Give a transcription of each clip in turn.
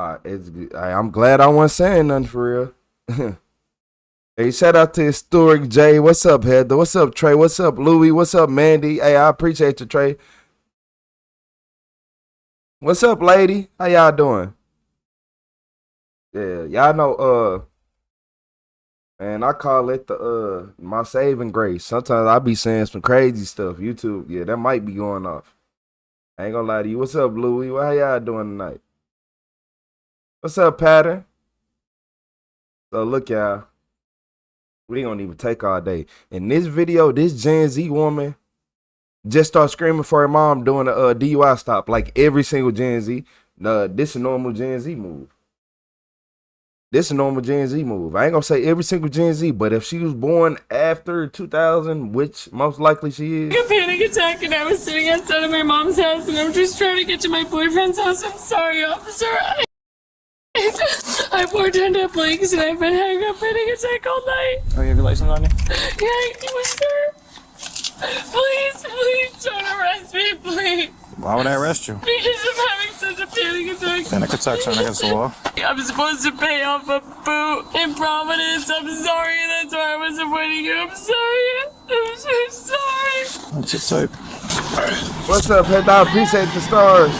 I'm glad I wasn't saying nothing for real. Hey, shout out to Historic J. What's up, Heather? What's up, Trey? What's up, Louie? What's up, Mandy? Hey, I appreciate you, Trey. What's up, lady? How y'all doing? Yeah, y'all know, man, I call it the my saving grace. Sometimes I be saying some crazy stuff. YouTube, yeah, that might be going off. I ain't gonna lie to you. What's up, Louie? How y'all doing tonight? What's up, Pattern? So look, y'all. We ain't gonna even take all day. In this video, this Gen Z woman just started screaming for her mom doing a DUI stop. Like every single Gen Z. This is a normal Gen Z move. This is a normal Gen Z move. I ain't gonna say every single Gen Z, but if she was born after 2000, which most likely she is. I had a panic attack and I was sitting outside of my mom's house and I'm just trying to get to my boyfriend's house. I'm sorry, officer. I wore turned up legs and I've been having a panic attack all night. Oh, you have your license on you? Yeah, I do, sir. Please don't arrest me, please. Why would I arrest you? Because I'm having such a panic attack. Panic attack's not against the law. I'm supposed to pay off a boot in Providence. I'm sorry, that's why I was avoiding you. I'm sorry. I'm so sorry. What's your type? What's up, Head? I appreciate the stars.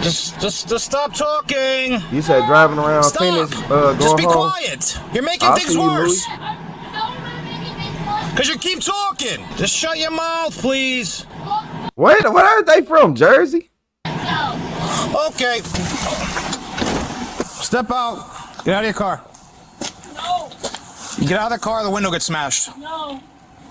Just stop talking. You said driving around Stop. Phoenix, going just be home. quiet. You're making I'll things see you, worse. Louis. Because you keep talking. Just shut your mouth, please. Where are they from? Jersey? Okay. Step out. Get out of your car. No. You get out of the car, the window gets smashed. No.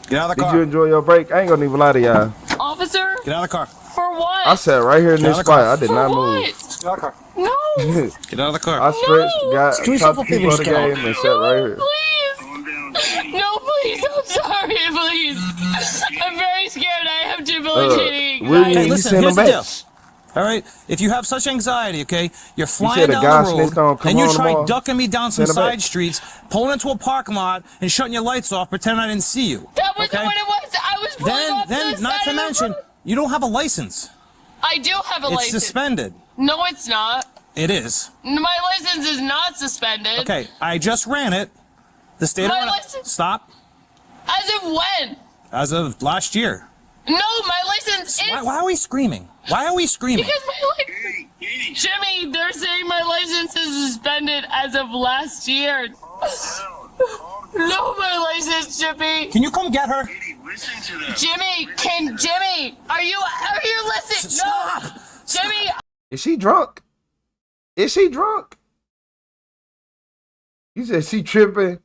Get out of the Did car. you enjoy your break? I ain't gonna even lie to y'all. Officer? Get out of the car. For what? I sat right here in this Get out spot. of the I did For not what? move. Get out of the car. No. Get out of the car. I stretched, Do yourself got a top people favor, of the just get out. game and sat right here. Please. No, please. I'm sorry, please. I'm very scared. I have debilitating William, anxiety. Hey, you listen, send here's them the back. deal. All right, if you have such anxiety, okay, you're said flying a down guy the snitched on road, him, come and you home try tomorrow. ducking me down some Send him back. side streets, pulling into a parking lot, and shutting your lights off, pretending I didn't see you. That wasn't okay? what it was. I was pulling off Then, to the not side to of the mention, road. you don't have a license. I do have a It's license. suspended. No, it's not. It is. My license is not suspended. Okay, I just ran it. The state My of license- Stop. As of when? As of last year. No, my license is. Why are we screaming? Why are we screaming? Because my license. Jimmy, they're saying my license is suspended as of last year. No, my license, Jimmy. Can you come get her? Jimmy, are you listening? Stop. No, Jimmy. Is she drunk? Is she drunk? You said she tripping.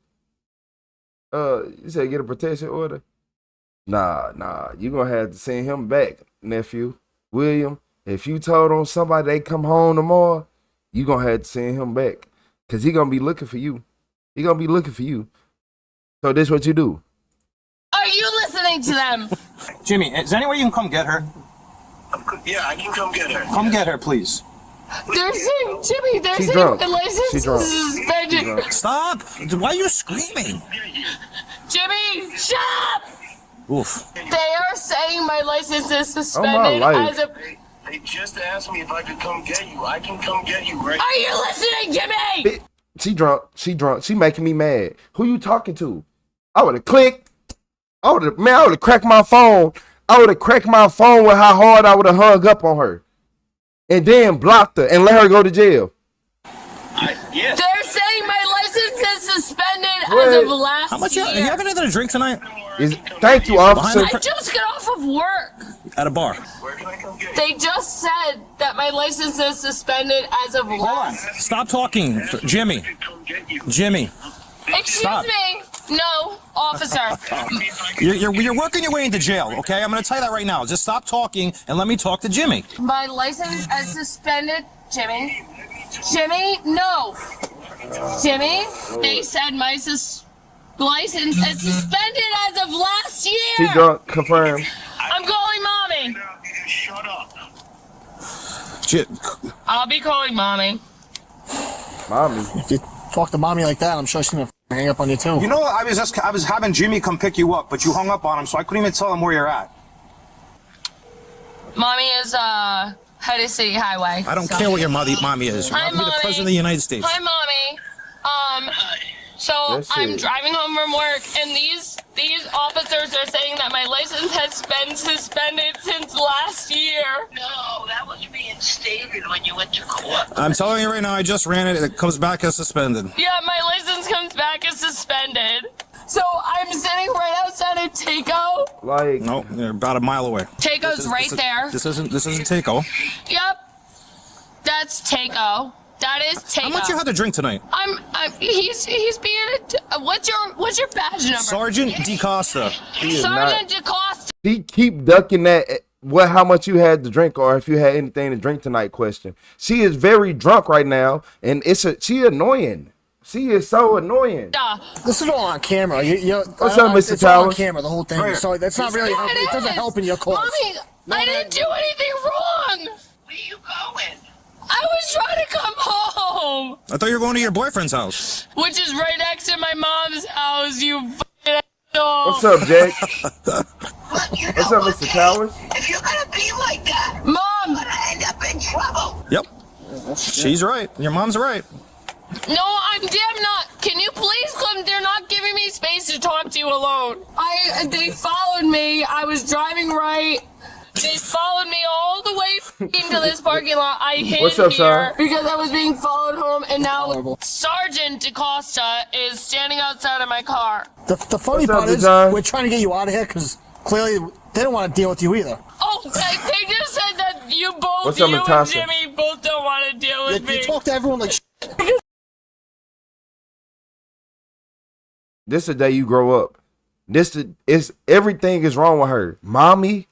You said get a protection order. Nah. You gonna have to send him back, nephew. William, if you told on somebody they come home tomorrow, you gonna have to send him back. Cause he gonna be looking for you. He gonna be looking for you. So this what you do. Are you listening to them? Jimmy, is there any way you can come get her? Yeah, I can come get her. Come get her, please. They're saying, Jimmy, they're She saying drunk. my license She drunk. is suspended. She drunk. Stop! Why are you screaming? Jimmy, shut up! Oof. They are saying my license is my suspended life. as of. They just asked me if I could come get you. I can come get you right Are you listening, Jimmy? She drunk. She drunk. She making me mad. Who you talking to? I would have clicked. I would have cracked my phone. I would have cracked my phone with how hard I would have hung up on her. And then blocked her and let her go to jail. Yes. They're saying my license is suspended What? as of last How much year. you having anything to drink tonight? Thank you, officer. I just got off of work. At a bar. Where can I come get you? They just said that my license is suspended as of Hold on. last. Stop talking. Jimmy. Come get you. Jimmy. Excuse Stop. me. No, officer. You're working your way into jail, okay? I'm going to tell you that right now. Just stop talking and let me talk to Jimmy. My license is suspended, Jimmy. Jimmy, no. Jimmy, they said my license is suspended as of last year. She drunk. Confirmed. I'm calling mommy. Shut up. I'll be calling mommy. Mommy. If you talk to mommy like that, I'm sure she's gonna hang up on you too. You know, I was having Jimmy come pick you up, but you hung up on him, so I couldn't even tell him where you're at. Mommy is Petty City Highway. I don't care what your mommy is. You're Hi, not gonna be the Mommy. president of the United States. Hi, Mommy. So That's I'm it. driving home from work, and these officers are saying that my license has been suspended since last year. No, that was reinstated when you went to court. I'm telling you right now, I just ran it. It comes back as suspended. Yeah, my license comes back as suspended. So I'm sitting right outside of Taco. Like, No, you're about a mile away. Taco's right there. This isn't Taco. Yep. That's Taco. That is Taco. How much you had to drink tonight? He's being what's your badge number? Sergeant DeCosta. Sergeant DeCosta. he keep ducking that. How much you had to drink, or if you had anything to drink tonight? Question. She is very drunk right now, and she annoying. She is so annoying. This is all on camera. What's up, Mr. It's all on Towers? camera, the whole thing. So that's not really. It doesn't help in your cause. Mommy, I didn't do anything wrong. Where you going? I was trying to come home, I thought you were going to your boyfriend's house. which is right next to my mom's house. You fucking asshole. What's up, Jake? Look, you What's know up, what, Mr. man? Towers? If you're gonna be like that, Mom. you're gonna end up in trouble. Yep. She's right. Your mom's right. No, I'm damn not. Can you please come? They're not giving me space to talk to you alone. They followed me. I was driving right. They followed me all the way into this parking lot. I hid What's up, here son? because I was being followed home, and now Horrible. Sergeant DeCosta is standing outside of my car. The funny What's up, part is, John? we're trying to get you out of here because clearly they don't want to deal with you either. Oh, they just said that you both, What's up, you and Natasha? Jimmy, both don't want to deal with me. You talk to everyone like. This the day you grow up. Everything is wrong with her. Mommy,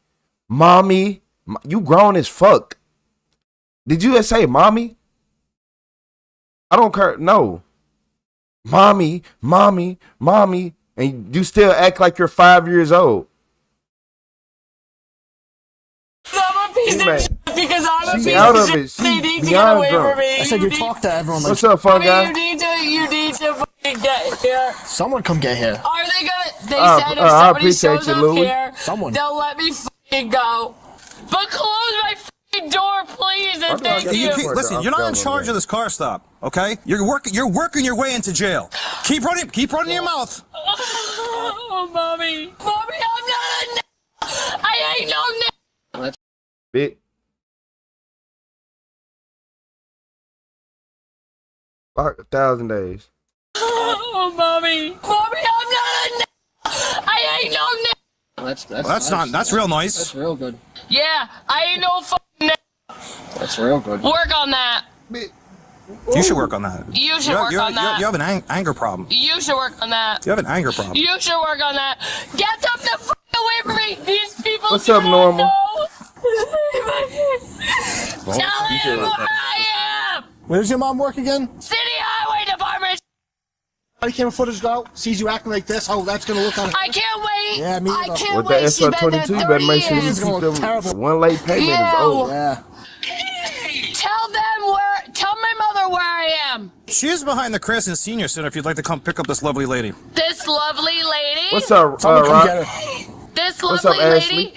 you grown as fuck. Did you just say mommy? I don't care. No. Mommy, and you still act like you're 5 years old. I'm a piece Man, of shit because I'm a she's piece out of of shit. it. They She's need to get beyond away drunk. from me. I said you talk to everyone like. What's up, fun guy? You need to fucking get here. Someone come get here. Are they gonna? They I said if appreciate somebody you, shows up Louie. here, Someone. they'll let me fucking go. But close my fucking door, please, and thought I thank got you. you. Listen, you're not in charge of this car stop, okay? You're working your way into jail. Keep running your mouth. Oh, mommy, I'm not a. I ain't no. Bit. Like 1,000 days. Oh, mommy, I'm not a. I ain't no. That's real nice. That's real good. Yeah, I ain't no fucking. That's real good. Work on that. You should work on that. You should work on that. You have an anger problem. You should work on that. You have an anger problem. You should work on that. Get them the fuck away from me. These people. What's up, do not Normal? know. Tell him where I am. Where does your mom work again? City Highway Department. Body camera footage out, sees you acting like this. Oh, that's gonna look on. I can't wait. Yeah, me I either. can't With the wait. She's been there SR22, you better 30 make sure you years. It's gonna keep look them. terrible. One late payment is Ew. over. Yeah. Tell my mother where I am. She is behind the Crescent Senior Center if you'd like to come pick up this lovely lady. This lovely lady. What's up, Someone come Rock? get her. This What's lovely up, lady.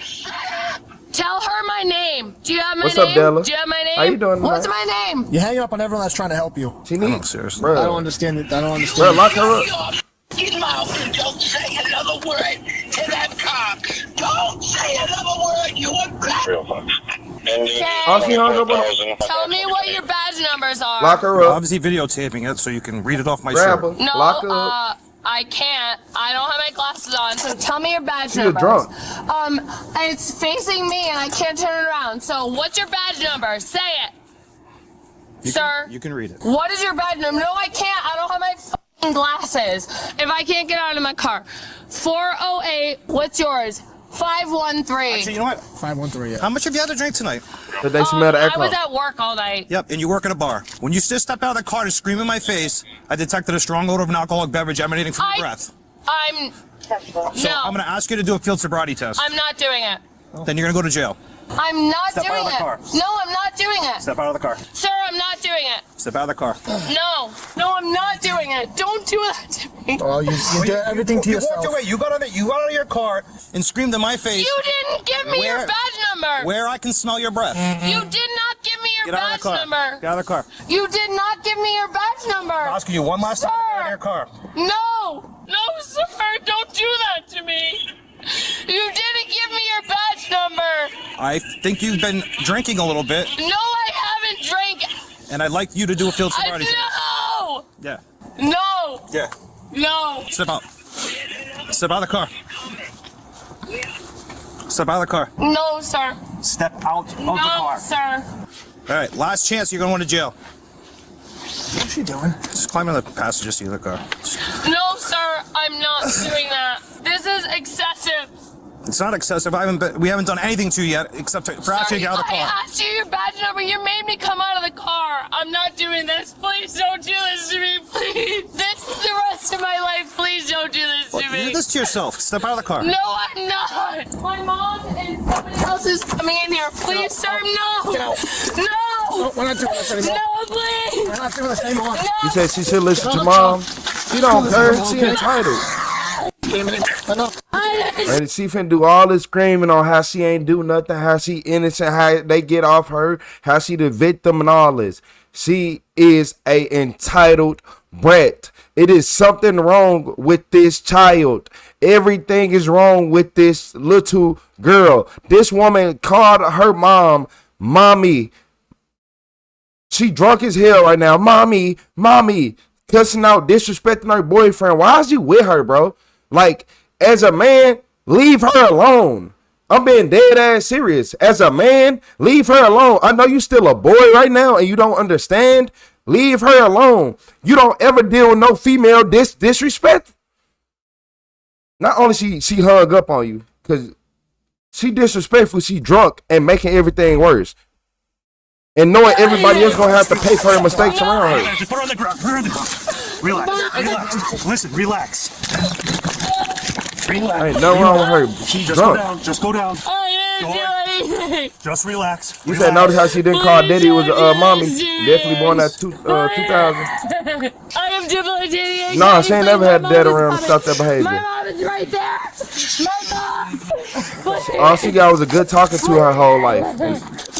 Tell her my name. Do you have my What's name? up, Della? Do you have my name? How you doing What's tonight? my name? You're hanging up on everyone that's trying to help you. She know, needs. seriously. Bro, I don't understand it. I don't bro, understand. lock her up. Your mouth and don't say another word to that cop. Don't say another word. You are black. Oh, she hung up on. Tell me what your badge numbers are. Lock her We're up. obviously videotaping it so you can read it off my Grab shirt. her. No, Lock her up. I can't. I don't have my glasses on, so tell me your badge She's a numbers. drunk. It's facing me and I can't turn it around. So what's your badge number? Say it. Sir. You can read it. What is your badge number? No, I can't. I don't have my fucking glasses. If I can't get out of my car. 408, what's yours? 513. Actually, you know what? 513. Yeah. How much have you had to drink tonight? Today she met an I alcohol. was at work all night. Yep, and you work at a bar. When you just stepped out of the car to scream in my face, I detected a strong odor of an alcoholic beverage emanating from your breath. I'm So no. I'm going to ask you to do a field sobriety test. I'm not doing it. Then you're going to go to jail. I'm not Step out doing of the it. car. No, I'm not doing it. Step out of the car. Sir, I'm not doing it. Step out of the car. No, I'm not doing it. Don't do that to me. Oh, you did everything to You yourself. walked away. You got out of your car and screamed in my face. You didn't give me your badge number. Where I can smell your breath. You did not give me your Get out of badge the car. number. Get out of the car. You did not give me your badge number. I'm asking you one last time to get out of Sir. your car. No, sir, don't do that to me. You didn't give me your badge number. I think you've been drinking a little bit, No, I haven't drank. and I'd like you to do a field sobriety test. No. Yeah. No. Yeah. No. Step out. Step out of the car. Step out of the car. No, sir. Step out of the No, car. sir. All right, last chance. You're going to jail. What's she doing? Just climb in the passenger seat of the car. No, sir. I'm not doing that. This is excessive. It's not excessive. We haven't done anything to you yet, except for asking you to get out of the I car. asked you your badge number. You made me come out of the car. I'm not doing this. Please don't do this to me. Please. This is the rest of my life. Please don't do this to You me. did this to yourself. Step out of the car. No, I'm not. My mom and somebody else is coming in here. Please, sir, no. Get out. No. We're not doing this anymore. No, please. We're not doing this anymore. No. You said she should listen to mom. She don't care. She entitled. Enough. And she finna do all this screaming on how she ain't do nothing, how she innocent, how they get off her, how she the victim and all this. She is a entitled brat. It is something wrong with this child. Everything is wrong with this little girl. This woman called her mom, mommy. She drunk as hell right now. Mommy, cussing out, disrespecting her boyfriend. Why is you with her, bro? Like, as a man, leave her alone. I'm being dead ass serious. As a man, leave her alone. I know you still a boy right now and you don't understand. Leave her alone. You don't ever deal with no female disrespect. Not only she hung up on you, because she disrespectful, she drunk and making everything worse. And knowing everybody else gonna have to pay for her mistakes around her. Just put her on the ground. Put her on the ground. Relax. Listen, relax. Ain't nothing wrong with her. She drunk. Just go down. I didn't do anything. Just relax. You said notice how she didn't call Daddy was mommy. Definitely born at 2000. I am debilitating. Nah, she ain't never had dad around to stop that My behavior. mom is right there. My mom. All she got was a good talking to her whole life.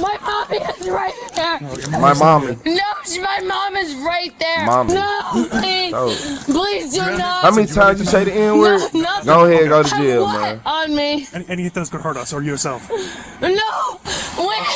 My mommy is right there. My mommy. No, my mom is right there. Mommy. No, please. Oh. Please do not. How many times you say the N word? No, Go ahead, go to have jail, what man. on me. Any of those could hurt us or yourself. No. Wait.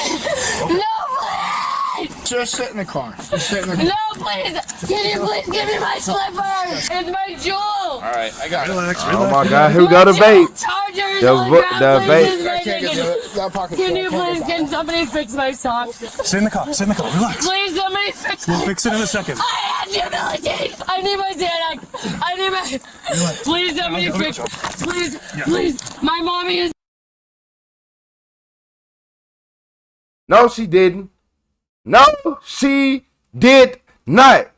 No, please. Just sit in the car. Just sit in the car. No, please. Can you please give me my slippers? It's my jewel. All right, I got it. Relax. Oh my God, here we go to vape. Chargers The on vo- ground, the please. vape. It's I can't get making- that pocket. Can you please, can somebody fix my socks? Sit in the car. Sit in the car. Relax. Please, somebody fix We'll my fix it in a second. I have humility. I need my Xanax. I need my. Please, somebody fix. Please, please. My mommy is. No, she didn't. No, she did not.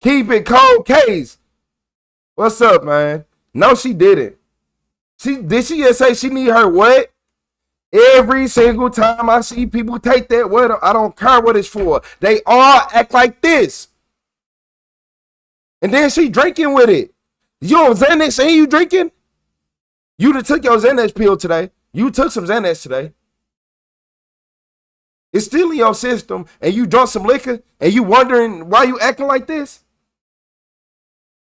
Keep it cold, case. What's up, man? No, she didn't. Did she just say she need her what? Every single time I see people take that word, I don't care what it's for. They all act like this. And then she drinking with it. You on Xanax and you drinking? You done took your Xanax pill today. You took some Xanax today. It's still in your system and you drunk some liquor and you wondering why you acting like this?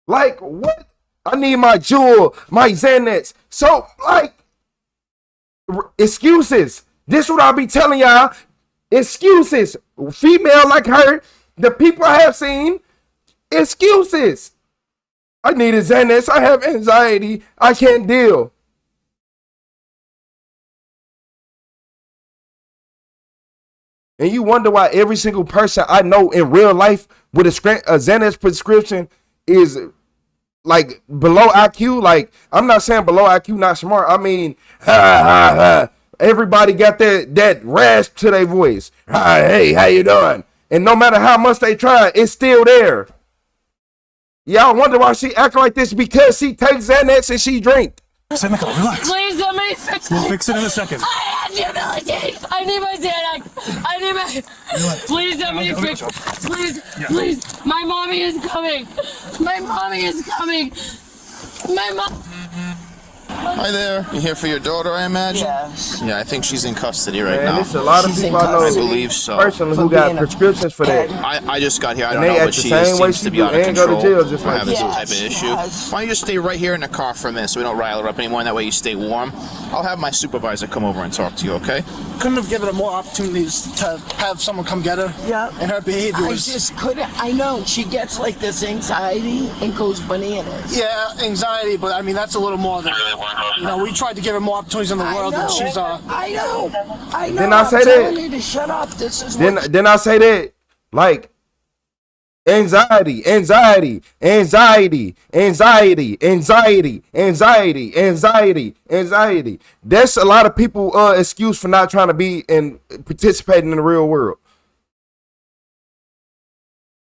Like, what? I need my jewel, my Xanax. So, like, excuses. This what I be telling y'all. Excuses. Female like her, the people I have seen, excuses. I need a Xanax. I have anxiety. I can't deal. And you wonder why every single person I know in real life with a Xanax prescription is like below IQ. Like, I'm not saying below IQ, not smart. I mean, everybody got that rasp to their voice. Hey, how you doing? And no matter how much they try, it's still there. Y'all wonder why she act like this? Because she takes Xanax and she drink. Sit in the car. Relax. Please, somebody me fix We'll it. fix it in a second. I have humility. I need my Xanax. I need my. Please let me fix. Please, please. My mommy is coming. My mommy is coming. My mom. Hi there. You here for your daughter, I imagine? Yes. Yeah, I think she's in custody right Man, now. there's a lot of She's in people I know. I believe so. Personally, For who got being a prescriptions for that. I just got here. I And don't they know, act but the she same way seems she to be do out of and go to control. jail just We're like having that. some type of issue. Yes. Why don't you just stay right here in the car for a minute so we don't rile her up anymore, and that way you stay warm. I'll have my supervisor come over and talk to you, okay? Couldn't have given her more opportunities to have someone come get her. Yeah. And her behavior I was. just couldn't. I know she gets like this anxiety and goes bananas. Yeah, anxiety, but I mean, that's a little more than. You know, we tried to give her more opportunities in the world, and she's. I know. I know. Didn't I say I'm that? telling you to shut up. This is what. Then I say that, like, anxiety. That's a lot of people excuse for not trying to be and participating in the real world.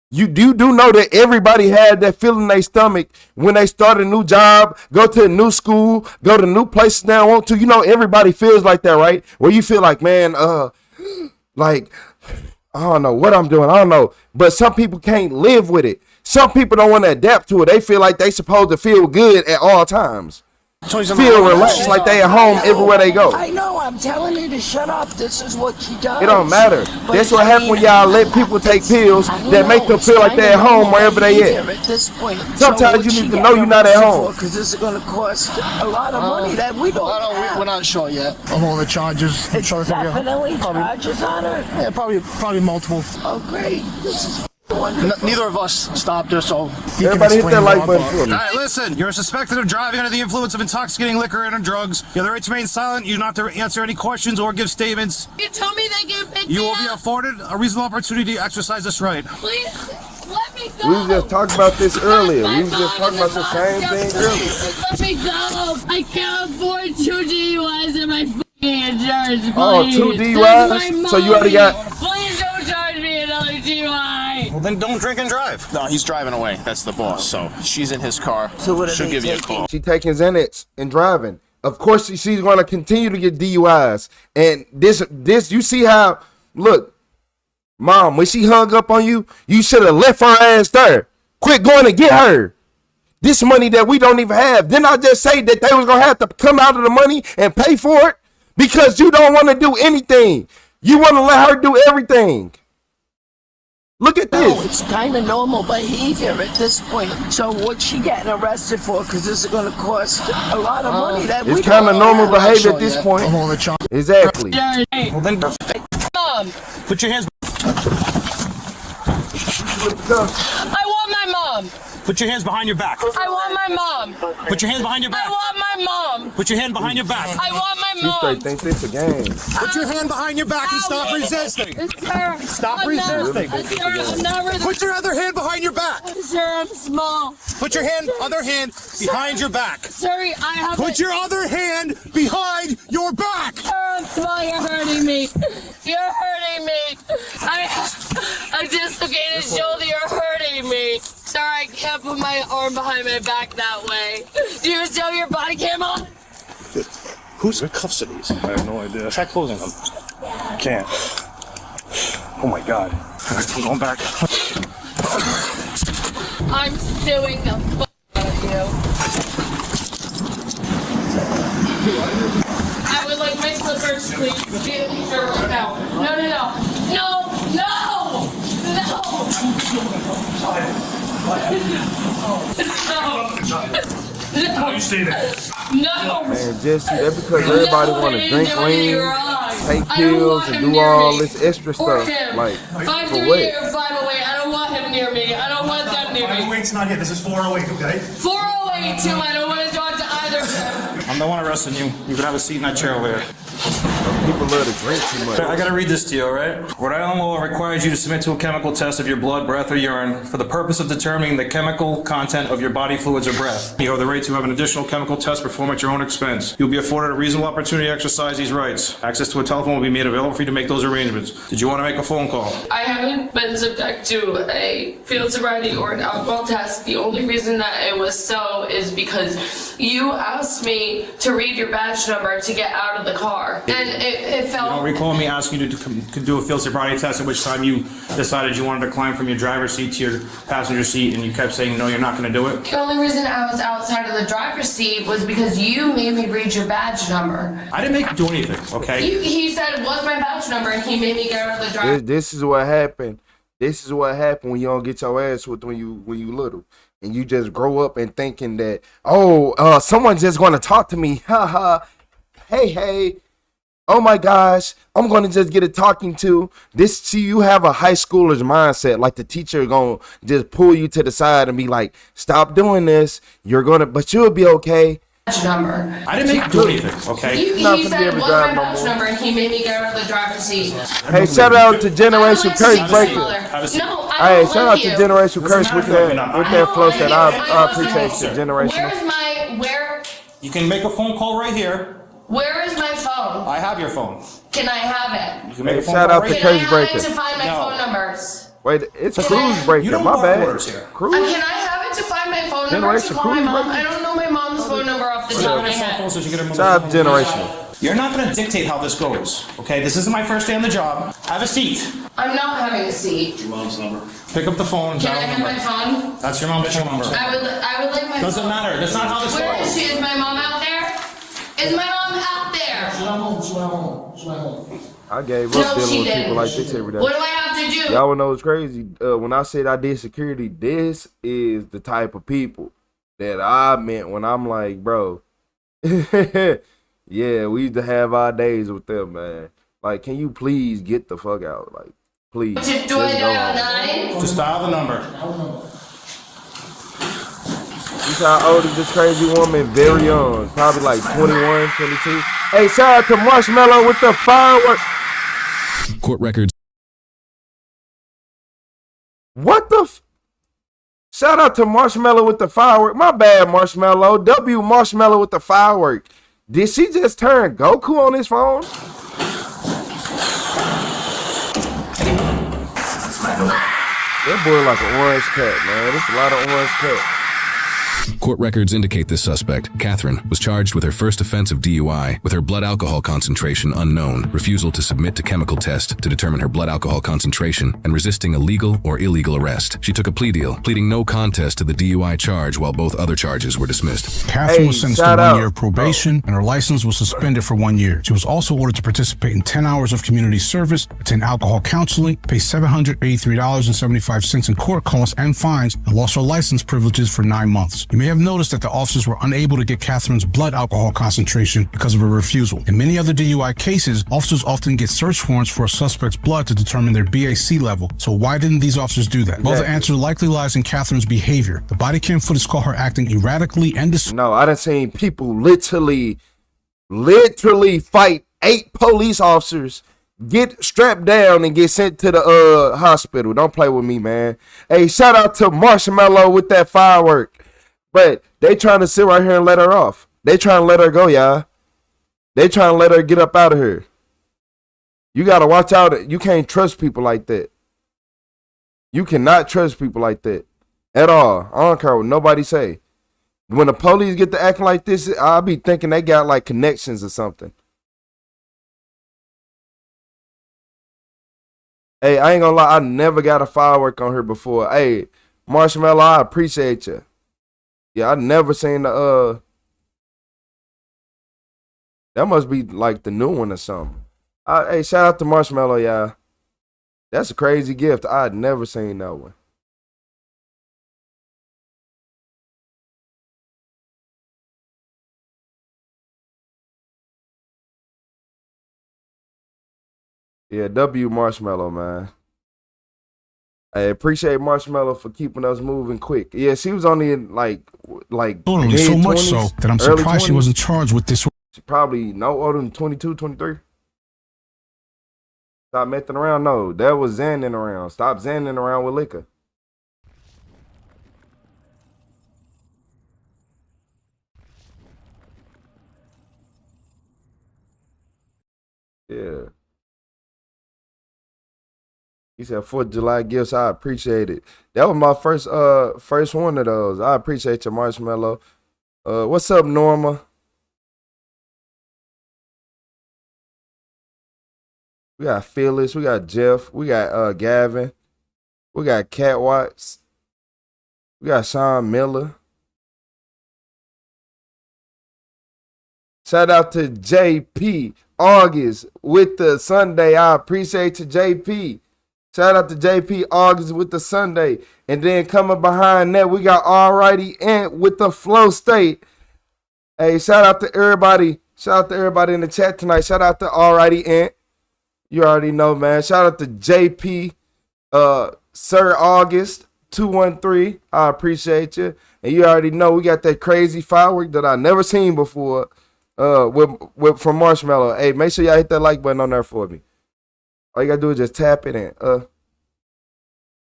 You do know that everybody had that feeling in their stomach when they start a new job, go to a new school, go to new places they don't want to. You know, everybody feels like that, right? Where you feel like, man, like, I don't know what I'm doing. I don't know. But some people can't live with it. Some people don't want to adapt to it. They feel like they supposed to feel good at all times. Feel relaxed like they at home everywhere they go. I know. I'm telling you to shut up. This is what she does. It don't matter. But That's what I happens mean, when y'all let people take pills I that know, make them it's feel like kinda they're at home normal wherever they behavior at. at this point. Sometimes you need to know you're not at home. Because this is going to cost a lot of money that we don't I don't, have. we're not sure yet of all the charges. It's definitely probably, charges on her. yeah, probably multiple. Oh, great. This is wonderful. Neither of us stopped her, so he can Everybody hit explain that like more, button but- for me. All right, listen. You're suspected of driving under the influence of intoxicating liquor and/or drugs. You have the right to remain silent. You do not have to answer any questions or give statements. You told me they can pick You me will be up. afforded a reasonable opportunity to exercise this right. Please let me go. We was just talking about this earlier. My We was just mom talking about is the in same the thing bus. earlier. Please let me go. I can't afford 2 DUIs in my fucking insurance. Please. Oh, 2 That's my DUIs? So you already mommy. got- Please don't charge me another DUI. Well, then don't drink and drive. No, he's driving away. That's the boss. So she's in his car. So what are She'll they give you a taking? call. She taking Xanax and driving. Of course, she's going to continue to get DUIs. And this, you see how, look, Mom, when she hung up on you, you should have left her ass there. Quit going to get her. This money that we don't even have. Didn't I just say that they was going to have to come out of the money and pay for it? Because you don't want to do anything. You want to let her do everything. Look at No, this. it's kind of normal behavior at this point. So what's she getting arrested for? Because this is going to cost a lot of money that we It's don't kind of normal have. behavior at this point. Of all the charges. Exactly. Well, then Mom, put your hands. I want my mom. Put your hands behind your back. I want my mom. Put your hands behind your I back. want my mom. Put your hand behind your back. I want my She mom. straight think this a game. Put your hand behind your back and stop resisting. Sir, Stop I'm resisting. Sir, I'm not resisting. Put your other hand behind your back. Sir, I'm small. Put your other hand behind your back. Sorry, I have Put your other hand behind your back. Sir, I'm small. You're hurting me. You're hurting me. I dislocated shoulder. You're hurting me. Sir, I can't put my arm behind my back that way. Do you still have your body cam on? Whose cuffs are these? I have no idea. Try closing them. Can't. Oh my god. I'm going back. I'm suing the fuck out of you. I would like my slippers, please. Sure, no. No, no, no. No, no! No! You stay there. No! And Jesse, that's because everybody want to drink lean, take pills, and do all this extra stuff. Like, for 538 what? or 508. I don't want him near me. I don't want them near me. 508's not here. This is 408, okay? 408 too. I don't want to talk to either of them. I'm the one arresting you. You can have a seat in that chair over here. People love to drink too much. I gotta read this to you, alright? Rhode Island law requires you to submit to a chemical test of your blood, breath, or urine for the purpose of determining the chemical content of your body fluids or breath. You have the right to have an additional chemical test performed at your own expense. You'll be afforded a reasonable opportunity to exercise these rights. Access to a telephone will be made available for you to make those arrangements. Did you want to make a phone call? I haven't been subject to a field sobriety or an alcohol test. The only reason that it was so is because you asked me to read your badge number to get out of the car, and it I felt. don't recall me asking you to do a field sobriety test, at which time you decided you wanted to climb from your driver's seat to your passenger seat, and you kept saying, no, you're not going to do it? The only reason I was outside of the driver's seat was because you made me read your badge number. I didn't make you do anything, okay? He said, what's my badge number, and he made me get out of the driver's seat. This is what happened. This is what happened when you don't get your ass whipped when you little. And you just grow up and thinking that, someone's just going to talk to me. Ha ha. Hey. Oh my gosh. I'm going to just get a talking to. You have a high schooler's mindset. Like the teacher going to just pull you to the side and be like, stop doing this. But you'll be okay. Number. I didn't make you do anything, okay? He said, what's my badge number, and he made me get out of the driver's seat. Hey, shout out to Generation Curse Breaker. No, Hey, shout out to Generation Curse with that flow that I appreciate the Generational. You can make a phone call right here. Where is my phone? I have your phone. Can I have it? You can make Hey, a phone shout call out to right Can I Curse have Breaker. it to find my phone numbers? Wait, it's Can Cruise I- You Breaker. don't My want bad. orders here. Cruise. Can I have it to find my phone number to Generation call my Cruise mom? Breaker. I don't know my mom's phone number off the top of my head. Shout out to Generational. You're not going to dictate how this goes, okay? This isn't my first day on the job. Have a seat. I'm not having a seat. Your mom's number. Pick up the phone. Can I dial have my number. phone? That's your mom's phone number. I would like my Doesn't phone. matter. That's not how this Where is goes. she? Is my mom out there? Is my mom out there? I gave No, up she dealing with didn't. people like this every day. What do I have to do? Y'all know it's crazy. When I said I did security, this is the type of people that I meant when I'm like, bro, yeah, we used to have our days with them, man. Like, can you please get the fuck out? Like, please. Do Just I go dial home. 9? Just dial the number. You see how old is this crazy woman? Very young. Probably like 21, 22. Hey, shout out to Marshmallow with the firework. Court records. What the Shout out to Marshmallow with the firework. My bad, Marshmallow. W Marshmallow with the firework. Did she just turn Goku on his phone? That boy like an orange cat, man. There's a lot of orange cat. Court records indicate this suspect, Catherine, was charged with her first offense of DUI with her blood alcohol concentration unknown, refusal to submit to chemical test to determine her blood alcohol concentration, and resisting a legal or illegal arrest. She took a plea deal, pleading no contest to the DUI charge while both other charges were dismissed. Catherine was sentenced to 1 year of probation, and her license was suspended for 1 year. She was also ordered to participate in 10 hours of community service, attend alcohol counseling, pay $783.75 in court costs and fines, and lost her license privileges for 9 months. You may have noticed that the officers were unable to get Catherine's blood alcohol concentration because of her refusal. In many other DUI cases, officers often get search warrants for a suspect's blood to determine their BAC level. So why didn't these officers do that? Well, the answer likely lies in Catherine's behavior. The body cam footage caught her acting erratically and No, I done seen people literally fight 8 police officers, get strapped down and get sent to the hospital. Don't play with me, man. Hey, shout out to Marshmallow with that firework. But they trying to sit right here and let her off. They trying to let her go, y'all. They trying to let her get up out of here. You got to watch out. You can't trust people like that. You cannot trust people like that at all. I don't care what nobody say. When the police get to acting like this, I'll be thinking they got like connections or something. Hey, I ain't gonna lie. I never got a firework on her before. Hey, Marshmallow, I appreciate you. Yeah, I never seen the that must be like the new one or something. Hey, shout out to Marshmallow, y'all. That's a crazy gift. I'd never seen that one. Yeah, W Marshmallow, man. I appreciate Marshmallow for keeping us moving quick. Yeah, she was only in like totally so much so that I'm surprised she wasn't charged with this. She probably no older than 22, 23. Stop messing around. No, that was zanning around. Stop zanning around with liquor. Yeah. He said 4th of July gifts. I appreciate it. That was my first one of those. I appreciate your Marshmallow. What's up, Norma? We got Phyllis. We got Jeff. We got Gavin. We got Cat Watts. We got Sean Miller. Shout out to JP August with the Sunday. I appreciate you, JP. Shout out to JP August with the Sunday. And then coming behind that, we got Alrighty Ant with the Flow State. Hey, shout out to everybody. Shout out to everybody in the chat tonight. Shout out to Alrighty Ant. You already know, man. Shout out to JP, Sir August 213. I appreciate you. And you already know we got that crazy firework that I never seen before. From Marshmallow. Hey, make sure y'all hit that like button on there for me. All you gotta do is just tap it in.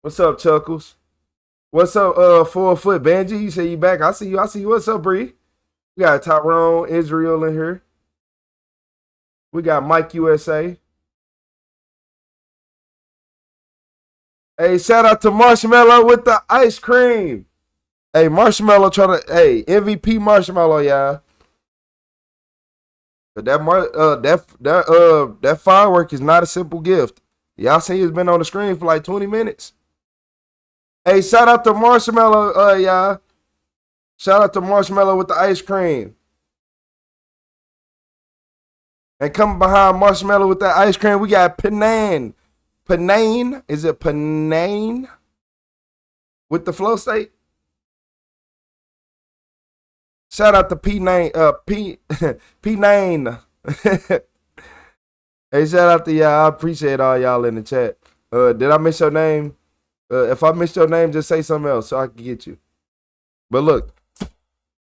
What's up, Chuckles? What's up, 4 foot Benji? You say you back? I see you. What's up, Bree? We got Tyrone Israel in here. We got Mike USA. Hey, shout out to Marshmallow with the ice cream. Hey, Marshmallow MVP Marshmallow, y'all. But that firework is not a simple gift. Y'all see it's been on the screen for like 20 minutes. Hey, shout out to Marshmallow, y'all. Shout out to Marshmallow with the ice cream. And coming behind Marshmallow with that ice cream, we got Penane. Penane? Is it Penane? With the Flow State? Shout out to P9. P9. Hey, shout out to y'all. I appreciate all y'all in the chat. Did I miss your name? If I missed your name, just say something else so I can get you. But look,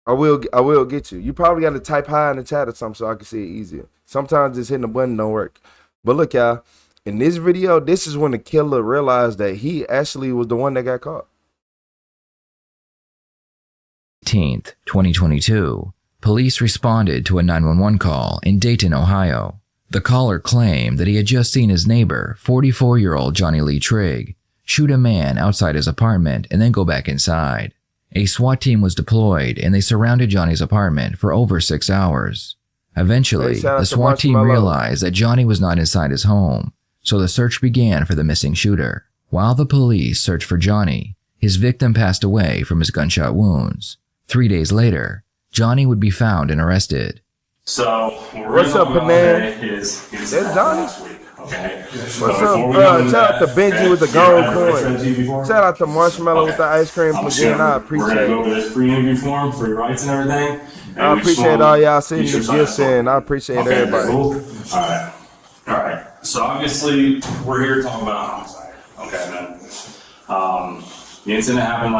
I will get you. You probably got to type hi in the chat or something so I can see it easier. Sometimes just hitting the button don't work. But look, y'all. In this video, this is when the killer realized that he actually was the one that got caught. 18th, 2022, police responded to a 911 call in Dayton, Ohio. The caller claimed that he had just seen his neighbor, 44-year-old Johnny Lee Trigg, shoot a man outside his apartment and then go back inside. A SWAT team was deployed and they surrounded Johnny's apartment for over 6 hours. Eventually, the SWAT team realized that Johnny was not inside his home, so the search began for the missing shooter. While the police searched for Johnny, his victim passed away from his gunshot wounds. 3 days later, Johnny would be found and arrested. So, what's up, man? That's Johnny. Okay. What's up? Shout out to Benji with the gold coin. Shout out to Marshmallow with the ice cream. Again, I appreciate it. We're gonna go over this pre-interview form for your rights and everything. I appreciate all y'all sending the gifts in. I appreciate everybody. Cool. All right. So obviously, we're here to talk about homicide. Okay, man. The incident happened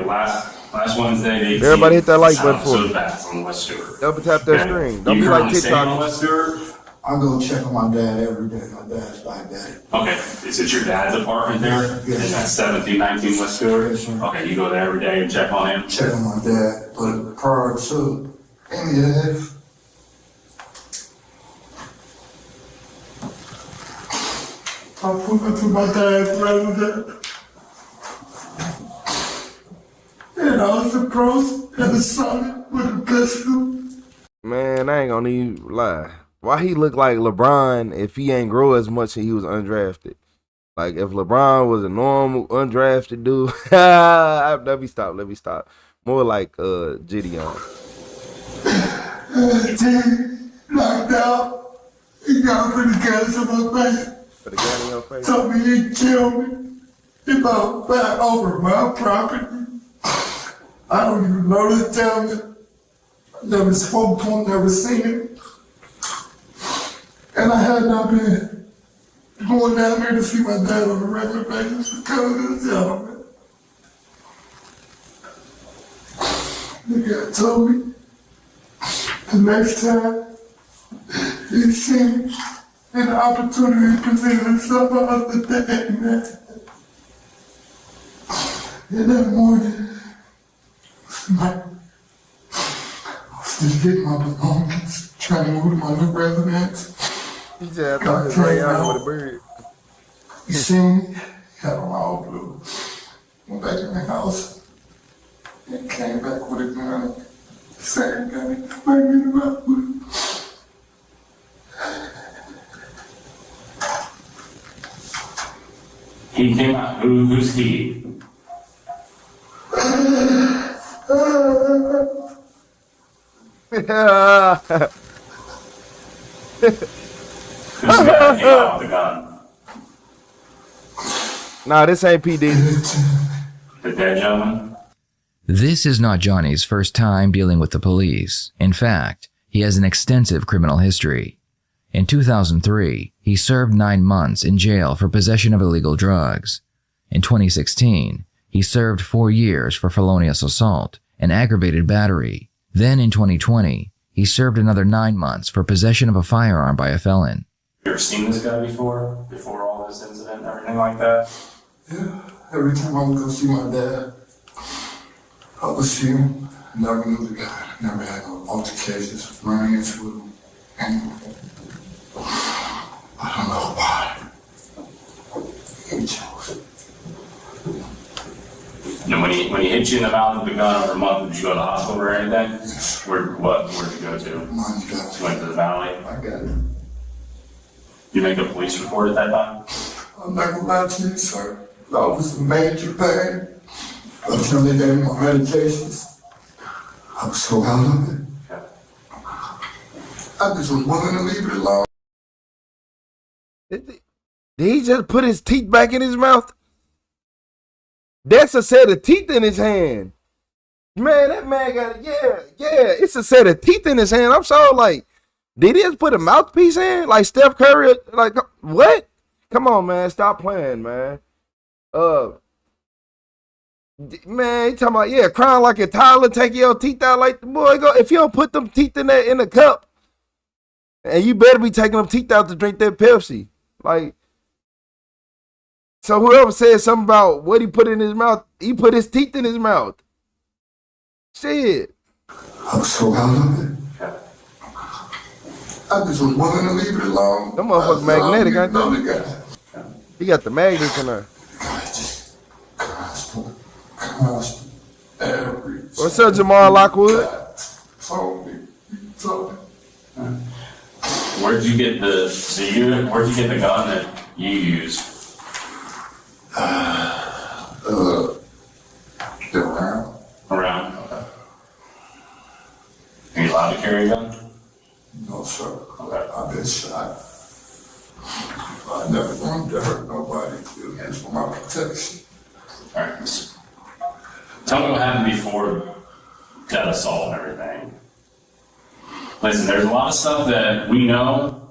last Wednesday. Everybody hit that like button for me. On West Stewart. Double tap that screen. Don't be like TikTok. On West Stewart? I go check on my dad every day. My dad's diabetic. Okay. Is it your dad's apartment there? Yes. In that 1719 West Stewart? Yes, sir. Okay, you go there every day and check on him? Check on my dad, but prior to any of this, I went to my dad's residence, and I was approached and assaulted with a pistol. Man, I ain't gonna even lie. Why he look like LeBron if he ain't grow as much and he was undrafted? Like if LeBron was a normal undrafted dude, let me stop. More like Gideon. Knocked out. He got pretty gas in my face. Put a gun in your face. Told me he'd kill me if I back over my property. I don't even know this gentleman. Never spoke to him, never seen him. And I had not been going down there to see my dad on a regular basis because of this gentleman. The guy told me the next time he seen an opportunity presented himself, I was the dead man. And that morning, I was just getting my belongings, trying to move to my new residence. He said, I thought his right out with a bird. He seen me, had on all blue. Went back in the house and came back with a gun. Same guy, bringing him up with. He came out. Who's he? Nah, this ain't P. Diddy. The dead gentleman? This is not Johnny's first time dealing with the police. In fact, he has an extensive criminal history. In 2003, he served 9 months in jail for possession of illegal drugs. In 2016, he served 4 years for felonious assault and aggravated battery. Then in 2020, he served another 9 months for possession of a firearm by a felon. You ever seen this guy before? Before all this incident and everything like that? Yeah, every time I would go see my dad, I would see him. Never knew the guy. Never had no altercations, run-ins with him. Anything. I don't know why. He chose it. And when he hit you in the mouth with the gun over a month, did you go to the hospital or anything? Yes. Where'd you go to? You went to the valley? I got it. You make a police report at that time? I'm not gonna lie to you, sir. That was a major pain. Until they gave me my medications, I was so out of it. Okay. I just was willing to leave it alone. Did he just put his teeth back in his mouth? That's a set of teeth in his hand. Man, that man got, yeah, it's a set of teeth in his hand. I'm so like, did he just put a mouthpiece in? Like Steph Curry? Like, what? Come on, man. Stop playing, man. Man, he talking about, yeah, crying like a toddler, take your teeth out like the boy. Go. If you don't put them teeth in the cup, and you better be taking them teeth out to drink that Pepsi. Like, so whoever said something about what he put in his mouth, he put his teeth in his mouth. Shit. I was so out of it. I just was willing to leave it alone. Them motherfuckers magnetic, ain't they? He got the magnets in there. Constant. Every. What's up, Jamal Lockwood? Told me. Where'd you get the gun that you used? Around? Okay. Are you allowed to carry a gun? No, sir. Okay. I've been shot. I never wanted to hurt nobody. It's for my protection. All right. Tell me what happened before that assault and everything. Listen, there's a lot of stuff that we know.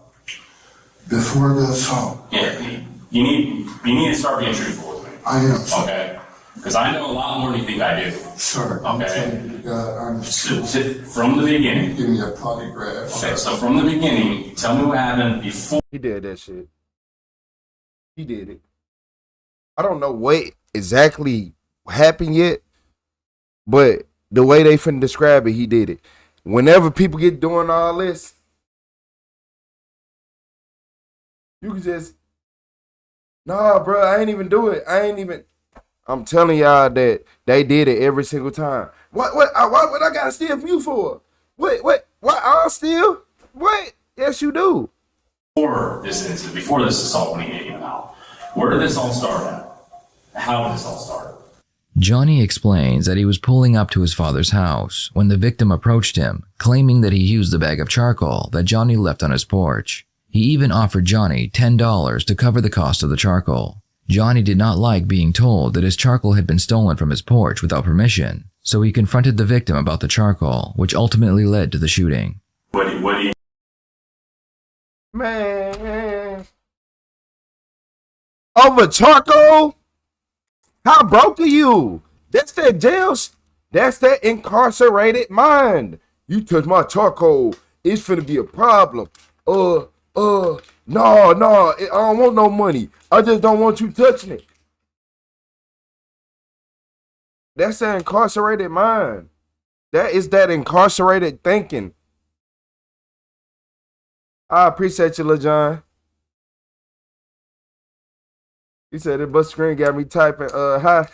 Before the assault? Yeah, you need to start being truthful with me. I am, sir. Okay? Because I know a lot more than you think I do. Sir, okay? God, from the beginning. Give me a polygraph. Okay, so from the beginning, tell me what happened before. He did that shit. He did it. I don't know what exactly happened yet, but the way they finna describe it, he did it. Whenever people get doing all this, you can just, nah, bro, I ain't even do it. I'm telling y'all that they did it every single time. What would I gotta steal from you for? What, I'll steal? What? Yes, you do. Before this incident, before this assault when he hit you in the mouth, where did this all start at? How did this all start? Johnny explains that he was pulling up to his father's house when the victim approached him, claiming that he used the bag of charcoal that Johnny left on his porch. He even offered Johnny $10 to cover the cost of the charcoal. Johnny did not like being told that his charcoal had been stolen from his porch without permission, so he confronted the victim about the charcoal, which ultimately led to the shooting. What do you... Man. Over charcoal? How broke are you? That's that jail. That's that incarcerated mind. You touch my charcoal, it's finna be a problem. No, I don't want no money. I just don't want you touching it. That's that incarcerated mind. That is that incarcerated thinking. I appreciate you, Lil John. He said the bus screen got me typing, hi.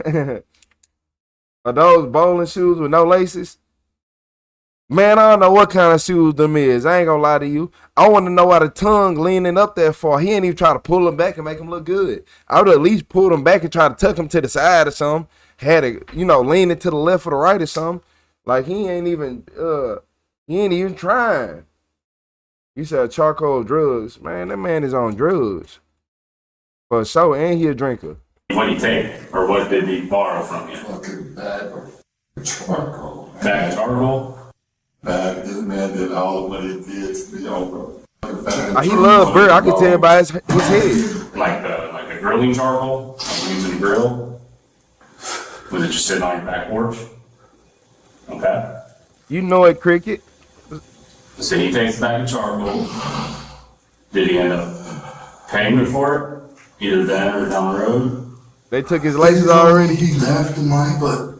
Are those bowling shoes with no laces? Man, I don't know what kind of shoes them is. I ain't gonna lie to you. I want to know why the tongue leaning up that far. He ain't even try to pull him back and make him look good. I would at least pull him back and try to tuck him to the side or something. Had it, leaning to the left or the right or something. Like he ain't even trying. You said charcoal drugs. Man, that man is on drugs. For sure, and he a drinker. What did he take? Or what did he borrow from you? Fucking bag of charcoal. Bag of charcoal? This man did all what he did to me over. He loved beer. I can tell by his head. Like the grilling charcoal? Like using the grill? Was it just sitting on your back porch? Okay. You know it, Cricket. So he takes the bag of charcoal. Did he end up paying me for it? Either then or down the road? They took his laces already. He left the money, but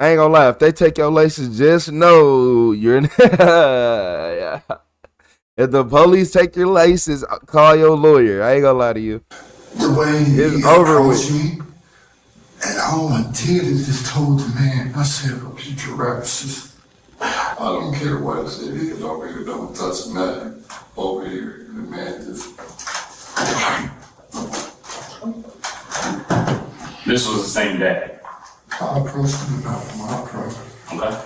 I ain't gonna lie. If they take your laces, just know you're in. Yeah. If the police take your laces, call your lawyer. I ain't gonna lie to you. the way It's he over approached with. me, and all I did is just told the man, I said, "Oh, keep your raps. I don't care what it is over here. Don't touch nothing over here." And the man just. This was the same day. I approached him about my approach. Okay.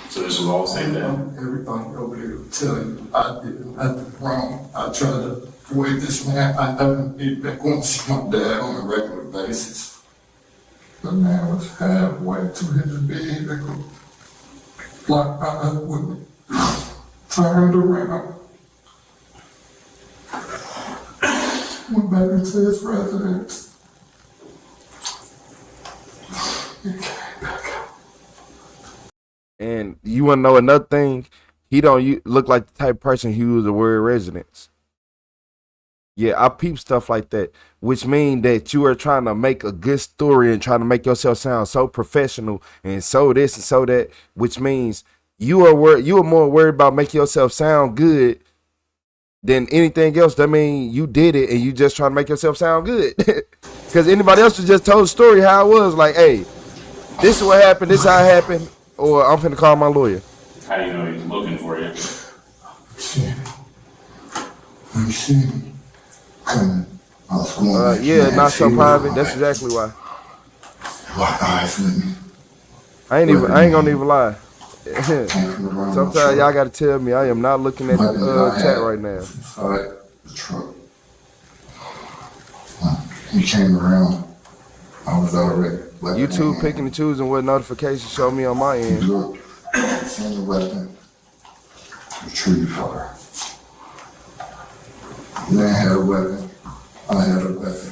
So this was all the same day. Everybody over here will tell you I did nothing wrong. I tried to avoid this man. I never even want to see my dad on a regular basis. The man was halfway to his vehicle, like I would turned around, went back into his residence. And you want to know another thing? He don't look like the type of person who uses the word residence. Yeah, I peep stuff like that, which mean that you are trying to make a good story and trying to make yourself sound so professional and so this and so that, which means you are more worried about making yourself sound good than anything else. That means you did it and you just trying to make yourself sound good. Because anybody else would just told the story how it was. Like, hey, this is what happened. This is how it happened. Or I'm finna call my lawyer. How do you know he's looking for you? When you see me coming, I was going. Yeah, not so private. That's exactly why. Lock eyes with me. I ain't gonna even lie. Sometimes y'all gotta tell me I am not looking at the chat right now. Inside the truck. He came around. I was already. YouTube picking and choosing what notifications show me on my end. Look, send the weapon. Retrieve her. You didn't have a weapon. I had a weapon.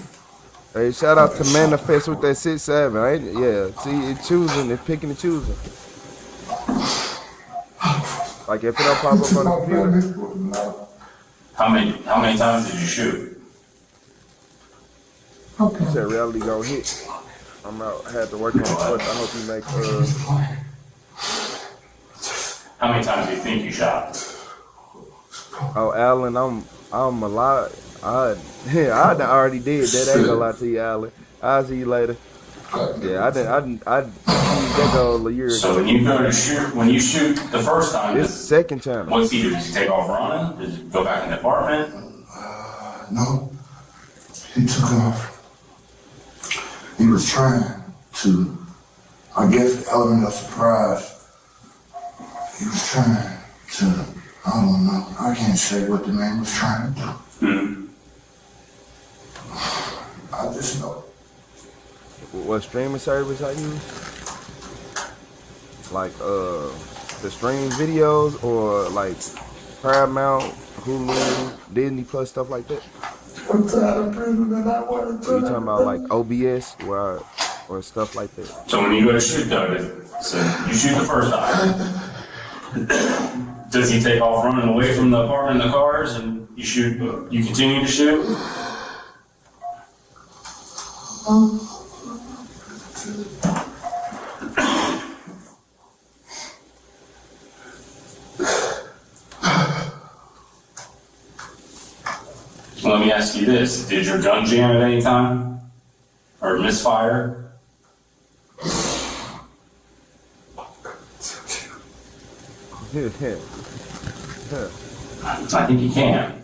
Hey, shout out to Manifest with that 6'7". Yeah, see, it's choosing, it's picking and choosing. Like if it don't pop up on the computer. How many times did you shoot? You said reality gonna hit. I'm out. I had to work on it. I hope you make How many times do you think you shot? Oh, Alan, I'm a lot. I already did that. I ain't gonna lie to you, Alan. I'll see you later. Yeah, I didn't that go a year ago. So when you shoot the first time, this second time. What's he do? Does he take off running? Does he go back in the apartment? No. He took off. He was trying to, I guess the element of surprise, he was trying to, I don't know, I can't say what the man was trying to do. Mm-hmm. I just know. What streaming service I use? Like the stream videos or like Paramount, Hulu, Disney Plus, stuff like that? I'm tired of prison and I want to. You talking about like OBS or stuff like that? So when you go to shoot though, so you shoot the first time. Does he take off running away from the apartment and the cars and you shoot, you continue to shoot? Let me ask you this, did your gun jam at any time? Or misfire? I think you can.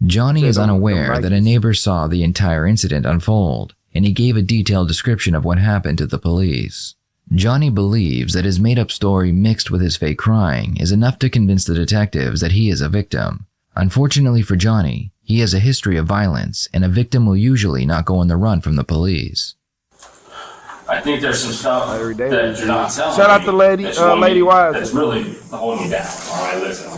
Johnny is unaware that a neighbor saw the entire incident unfold, and he gave a detailed description of what happened to the police. Johnny believes that his made-up story mixed with his fake crying is enough to convince the detectives that he is a victim. Unfortunately for Johnny, he has a history of violence, and a victim will usually not go on the run from the police. I think there's some stuff that you're not telling Shout out me to Lady Wise. that's really holding you down. All right, listen. I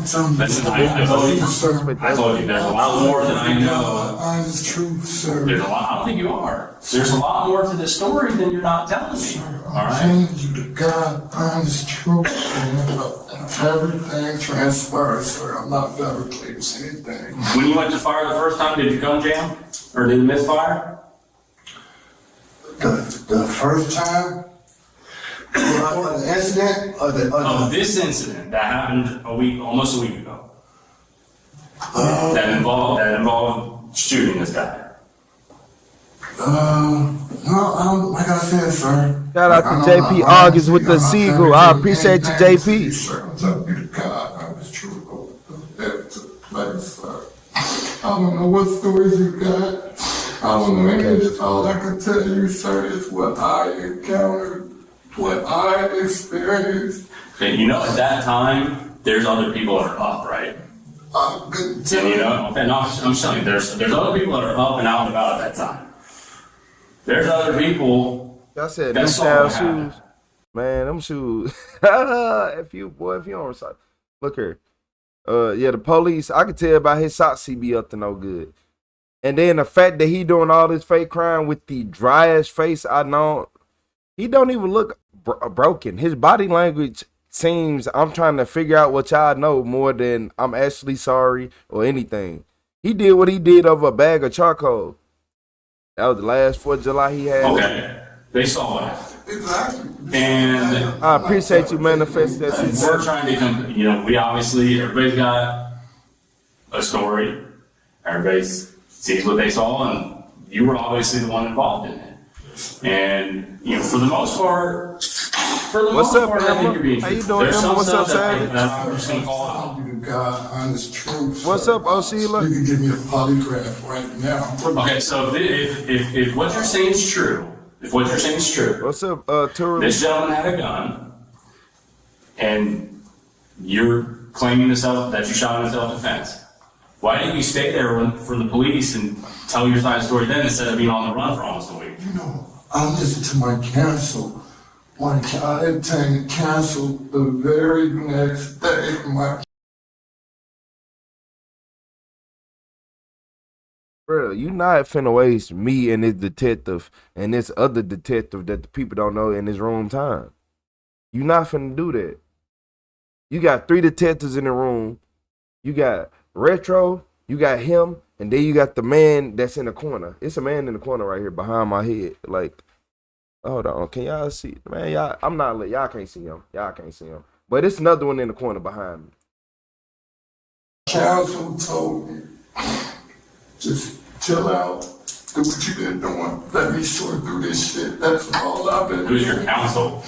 told you, there's a lot more than I know. Honest truth, sir. There's a lot. I don't think you are. There's a lot more to this story than you're not telling me. All right. Change you to God, honest truth. Everything transpires, sir. I'm not fabricating anything. When you went to fire the first time, did you gun jam? Or did you misfire? The first time? The incident? This incident that happened almost a week ago. That involved shooting this guy. No, like I said, sir. Shout out to JP August with the Seagull. I appreciate you, JP. Sir, I'm telling you to God, I was true. That took place, sir. I don't know what stories you got. I don't know any of this. All I can tell you, sir, is what I encountered, what I experienced. Okay, you know, at that time, there's other people that are up, right? Good. And you know, okay, no, I'm just telling you, there's other people that are up and out and about at that time. There's other people. I said that new saw style what happened. shoes. Man, them shoes. if you don't socks. Look here. Yeah, the police, I could tell by his socks he be up to no good. And then the fact that he doing all this fake crime with the driest face I know, he don't even look broken. His body language seems, I'm trying to figure out what y'all know more than I'm actually sorry or anything. He did what he did over a bag of charcoal. That was the last 4th of July he had. Okay, they saw that. Exactly. And I appreciate you manifesting that. we're trying to come, you know, everybody's got a story. Everybody sees what they saw, and you were obviously the one involved in it. And, you know, for the most part, What's up, I think you're being How you truthful. doing, There's Emma? some What's up, stuff Savage? that I'm just going to call out. God, honest truth. What's up, O'Sheila? You can give me a polygraph right now. Okay, so if what you're saying is true, What's up, Turu? this gentleman had a gun, and you're claiming that you shot in self-defense. Why didn't you stay there for the police and tell your side of the story then instead of being on the run for almost a week? You know, I listened to my counsel. I obtained counsel the very next day. Bro, you not finna waste me and this detective and this other detective that the people don't know in this room time. You not finna do that. You got 3 detectives in the room. You got Retro, you got him, and then you got the man that's in the corner. It's a man in the corner right here behind my head. Like, hold on, can y'all see? Man, y'all can't see him. Y'all can't see him. But it's another one in the corner behind me. Counsel told me, just chill out, do what you been doing. Let me sort through this shit. That's all I've been doing. Who's your counsel?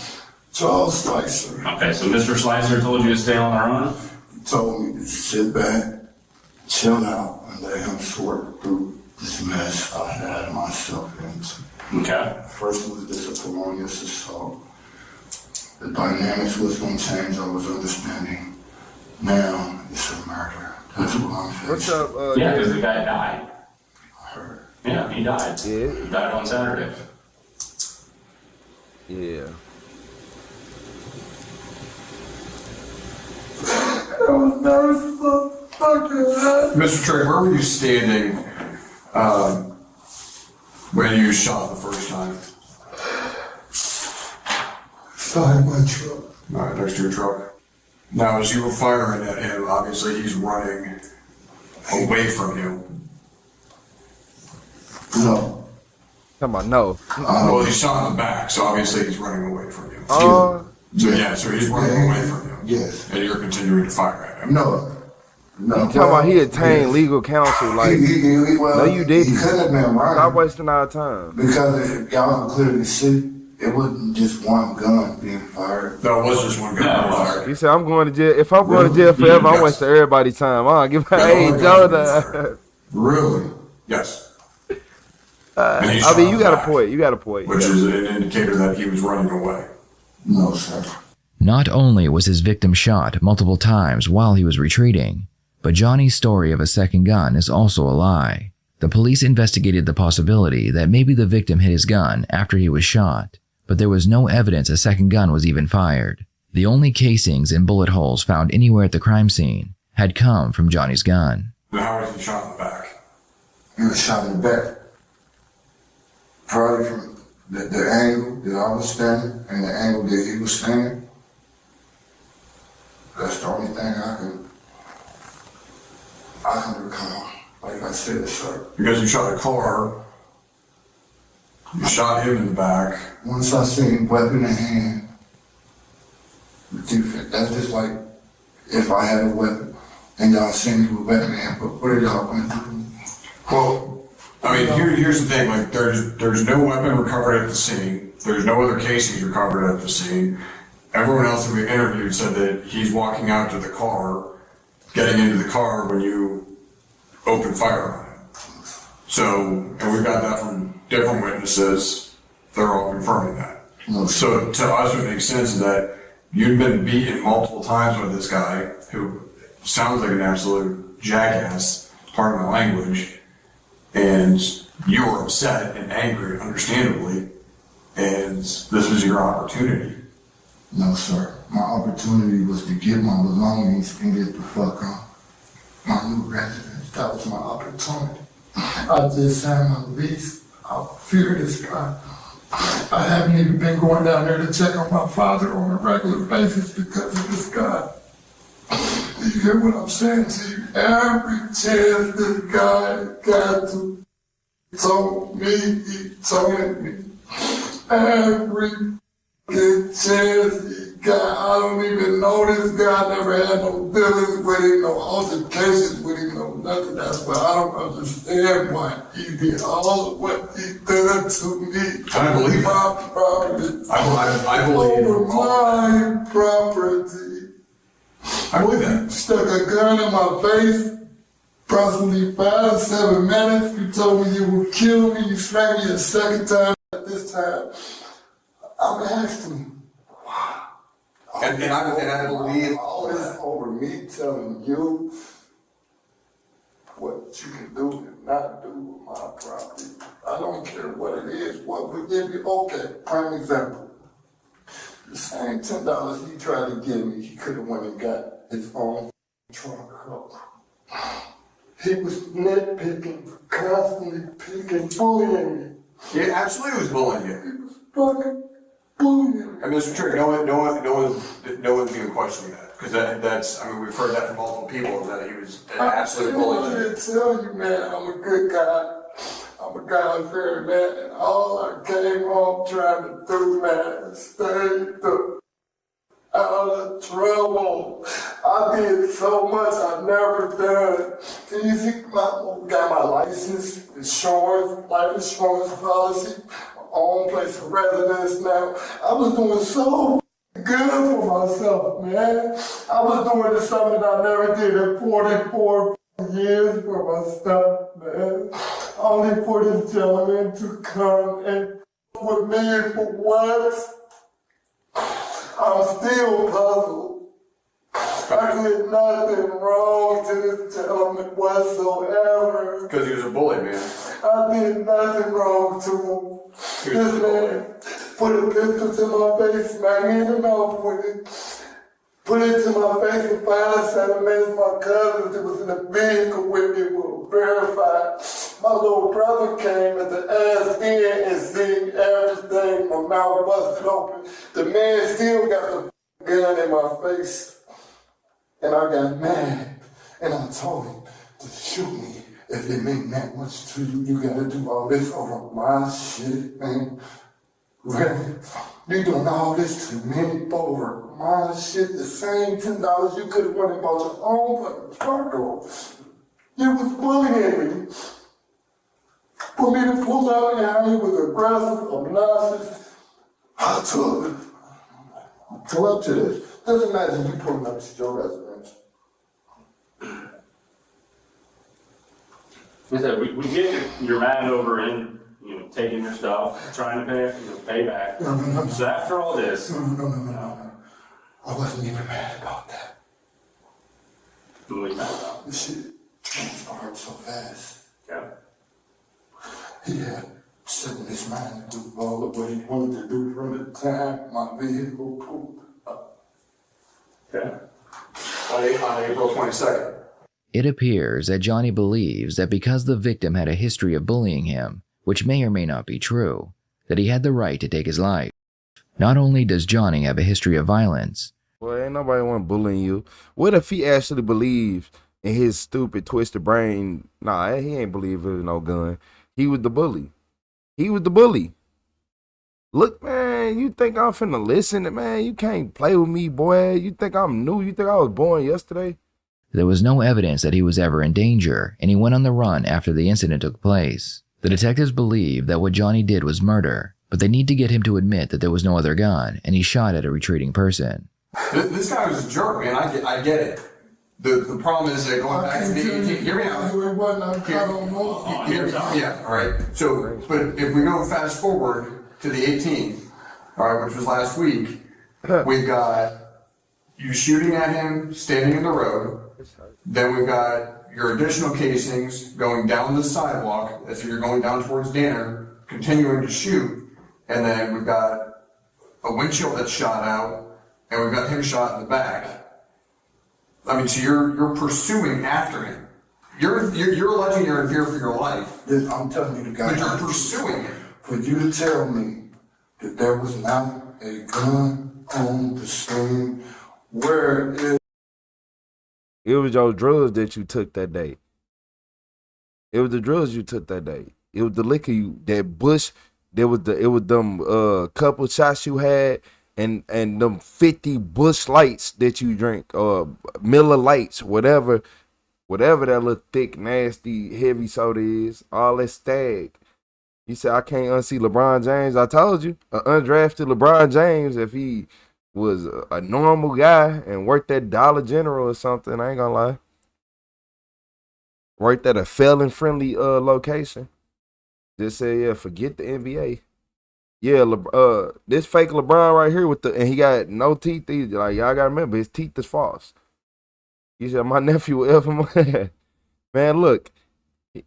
Charles Slicer. Okay, so Mr. Slicer told you to stay on the run? He told me to sit back, chill out, and let him sort through this mess I had myself into. Okay. First was this a felonious assault. The dynamics was going to change, I was understanding. Now it's a murder. That's what I'm facing. What's up? Yeah, because the guy died. I heard. Yeah, he died. Yeah. He died on Saturday. Yeah. Mr. Trey, where were you standing when you shot the first time? Side of my truck. All right, next to your truck. Now, as you were firing at him, obviously he's running away from you. No. Come on, no. Well, he's shot in the back, so obviously he's running away from you. Oh. So yeah, so he's running away from you. Yes. And you're continuing to fire at him. No. You talking about he attained legal counsel, like, well, no, you didn't. He couldn't have been running. Stop wasting our time. Because y'all clearly see, it wasn't just one gun being fired. No, it was just one gun being fired. He said, I'm going to jail. If I'm going to jail forever, I'm wasting everybody's time. I'll give hey, Jonah. Really? Yes. I mean, you got a point. You got a point. Which is an indicator that he was running away. No, sir. Not only was his victim shot multiple times while he was retreating, but Johnny's story of a second gun is also a lie. The police investigated the possibility that maybe the victim hit his gun after he was shot, but there was no evidence a second gun was even fired. The only casings and bullet holes found anywhere at the crime scene had come from Johnny's gun. How was he shot in the back? He was shot in the back. Probably from the angle that I was standing and the angle that he was standing. That's the only thing I can recall. Like I said, sir. Because you shot a car, you shot him in the back. Once I seen weapon in hand, that's just like if I had a weapon and y'all seen me with weapon in hand, but what are y'all going to do? Well, I mean, here's the thing, like there's no weapon recovered at the scene. There's no other casings recovered at the scene. Everyone else that we interviewed said that he's walking out to the car, getting into the car when you open fire on him. So, and we've got that from different witnesses. They're all confirming that. So to us, it makes sense that you'd been beaten multiple times by this guy who sounds like an absolute jackass, pardon my language, and you were upset and angry, understandably, and this was your opportunity. No, sir. My opportunity was to get my belongings and get the fuck on my new residence. That was my opportunity. I just signed my lease. I fear this guy. I haven't even been going down there to check on my father on a regular basis because of this guy. You hear what I'm saying to you? Every chance this guy got to told me, he told me. Every good chance he got. I don't even know this guy. Never had no dealings with him, no altercations with him, no nothing. That's why I don't understand why he did all of what he did to me. I believe my property. I believe over my property. I believe that. Stuck a gun in my face. Approximately 5 to 7 minutes. You told me you would kill me. You smacked me a second time. At this time, I'm asking, wow. And I believe all this over me telling you what you can do and not do with my property. I don't care what it is. What we give you? Okay, prime example. The same $10 he tried to give me, he could have went and got his own trunk up. He was nitpicking, constantly picking, bullying me. He absolutely was bullying you. He was fucking bullying me. I mean, that's true. No one's even questioning that. Because that's, I mean, we've heard that from multiple people, that he was an absolute bully. I didn't tell you, man, I'm a good guy. I'm a God-fearing man, and all I came home trying to do, man, is stay out of trouble. I did so much I never done. Can you see, got my license, insurance, life insurance policy, my own place of residence now. I was doing so good for myself, man. I was doing something I never did in 44 years for myself, man. Only for this gentleman to come and with me for what? I'm still puzzled. I did nothing wrong to this gentleman whatsoever. Because he was a bully, man. I did nothing wrong to him. This man put a pistol to my face, smacked me in the mouth with it. Put it to my face in 5 to 7 minutes. My cousins that was in the vehicle with me were verified. My little brother came at the ass in and seen everything. My mouth busted open. The man still got the gun in my face. And I got mad. And I told him to shoot me. If it meant that much to you, you gotta do all this over my shit, man. Really? You doing all this to me over my shit? The same $10 you could have went and bought your own fucking charcoal. You was bullying me. For me to pull out and how he was aggressive, obnoxious. I told him, pull up to this. Just imagine you pulling up to your residence. He said, we get your man over in, taking your stuff, trying to pay back. No. So after all this. No. I wasn't even mad about that. What were you mad about? This shit transpired so fast. Yeah. He had set in his mind to do all of what he wanted to do from the time my vehicle pulled up. Okay. On April 22nd. It appears that Johnny believes that because the victim had a history of bullying him, which may or may not be true, that he had the right to take his life. Not only does Johnny have a history of violence. Well, ain't nobody want bullying you. What if he actually believed in his stupid, twisted brain? Nah, he ain't believe it was no gun. He was the bully. Look, man, you think I'm finna listen? Man, you can't play with me, boy. You think I'm new? You think I was born yesterday? There was no evidence that he was ever in danger, and he went on the run after the incident took place. The detectives believe that what Johnny did was murder, but they need to get him to admit that there was no other gun, and he shot at a retreating person. This guy was a jerk, man. I get it. The problem is that going back to the 18th, hear me out. Yeah, all right. So, but if we go fast forward to the 18th, all right, which was last week, we've got you shooting at him, standing in the road. Then we've got your additional casings going down the sidewalk as if you're going down towards Danner, continuing to shoot. And then we've got a windshield that's shot out, and we've got him shot in the back. I mean, so you're pursuing after him. You're alleging you're in fear for your life. I'm telling you, the guy. But you're pursuing him. For you to tell me that there was not a gun on the scene, where is? It was your drugs that you took that day. It was the drugs you took that day. It was the liquor that bush. It was them couple shots you had. And them 50 Bush Lights that you drink, or Miller Lights, whatever that little thick, nasty, heavy soda is, all that stag. You said I can't unsee LeBron James. I told you, an undrafted LeBron James, if he was a normal guy and worked at Dollar General or something, I ain't gonna lie. Worked at a felon-friendly location. Just say, yeah, forget the NBA. Yeah, this fake LeBron right here and he got no teeth either. Like, y'all gotta remember, his teeth is false. He said, my nephew will ever man, look, I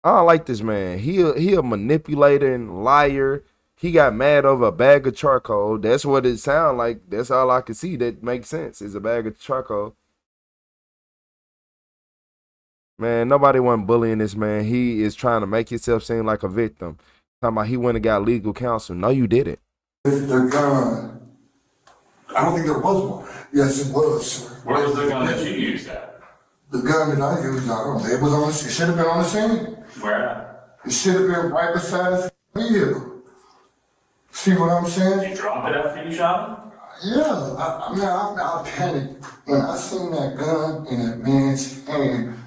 don't like this man. He a manipulator and liar. He got mad over a bag of charcoal. That's what it sounds like. That's all I can see that makes sense, is a bag of charcoal. Man, nobody wasn't bullying this man. He is trying to make himself seem like a victim. Talking about he went and got legal counsel. No, you didn't. The gun. I don't think there was one. Yes, it was, sir. Where was the gun that you used at? The gun that I used, I don't know. It was on. It should have been on the scene. Where at? It should have been right beside his vehicle. See what I'm saying? Did you drop it after you shot him? Yeah. I panicked when I seen that gun in that man's hand.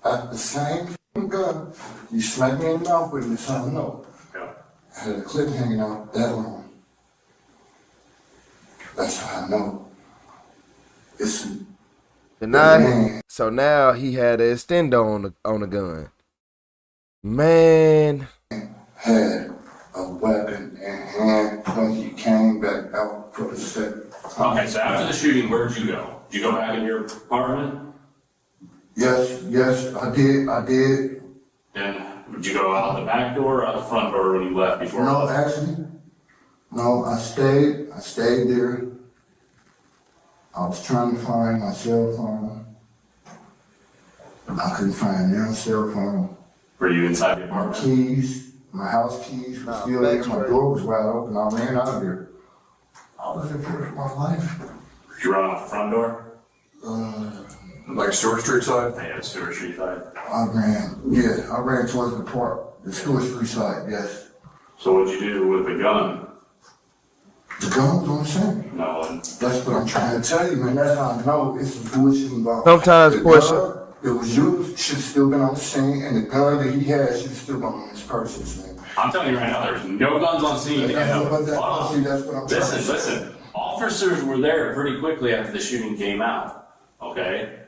At the same gun, you smacked me in the mouth with it, so I know. Yeah. I had a clip hanging out that long. That's how I know. So now he had an extendo on the gun. Man. Had a weapon in hand when he came back out for the second. Okay, so after the shooting, where'd you go? Did you go back in your apartment? Yes, I did. Then, would you go out the back door or out the front door when you left before? No, actually, no, I stayed there. I was trying to find my cell phone. I couldn't find no cell phone. Were you inside the apartment? Keys, my house keys were still there. My door was wide open. I ran out of there. I was in fear for my life. Did you run off the front door? Like Stewart Street side? Yeah, Stewart Street side. I ran towards the park, the Stewart Street side, yes. So what'd you do with the gun? The gun was on the scene. No. That's what I'm trying to tell you, man. That's how I know it's some bullshit involved. Sometimes, Portia. it was used, should have still been on the scene, and the gun that he had should have still been on his purse, man. I'm telling you right now, there's no guns on scene. That's what I'm Listen. Officers were there pretty quickly after the shooting came out. Okay?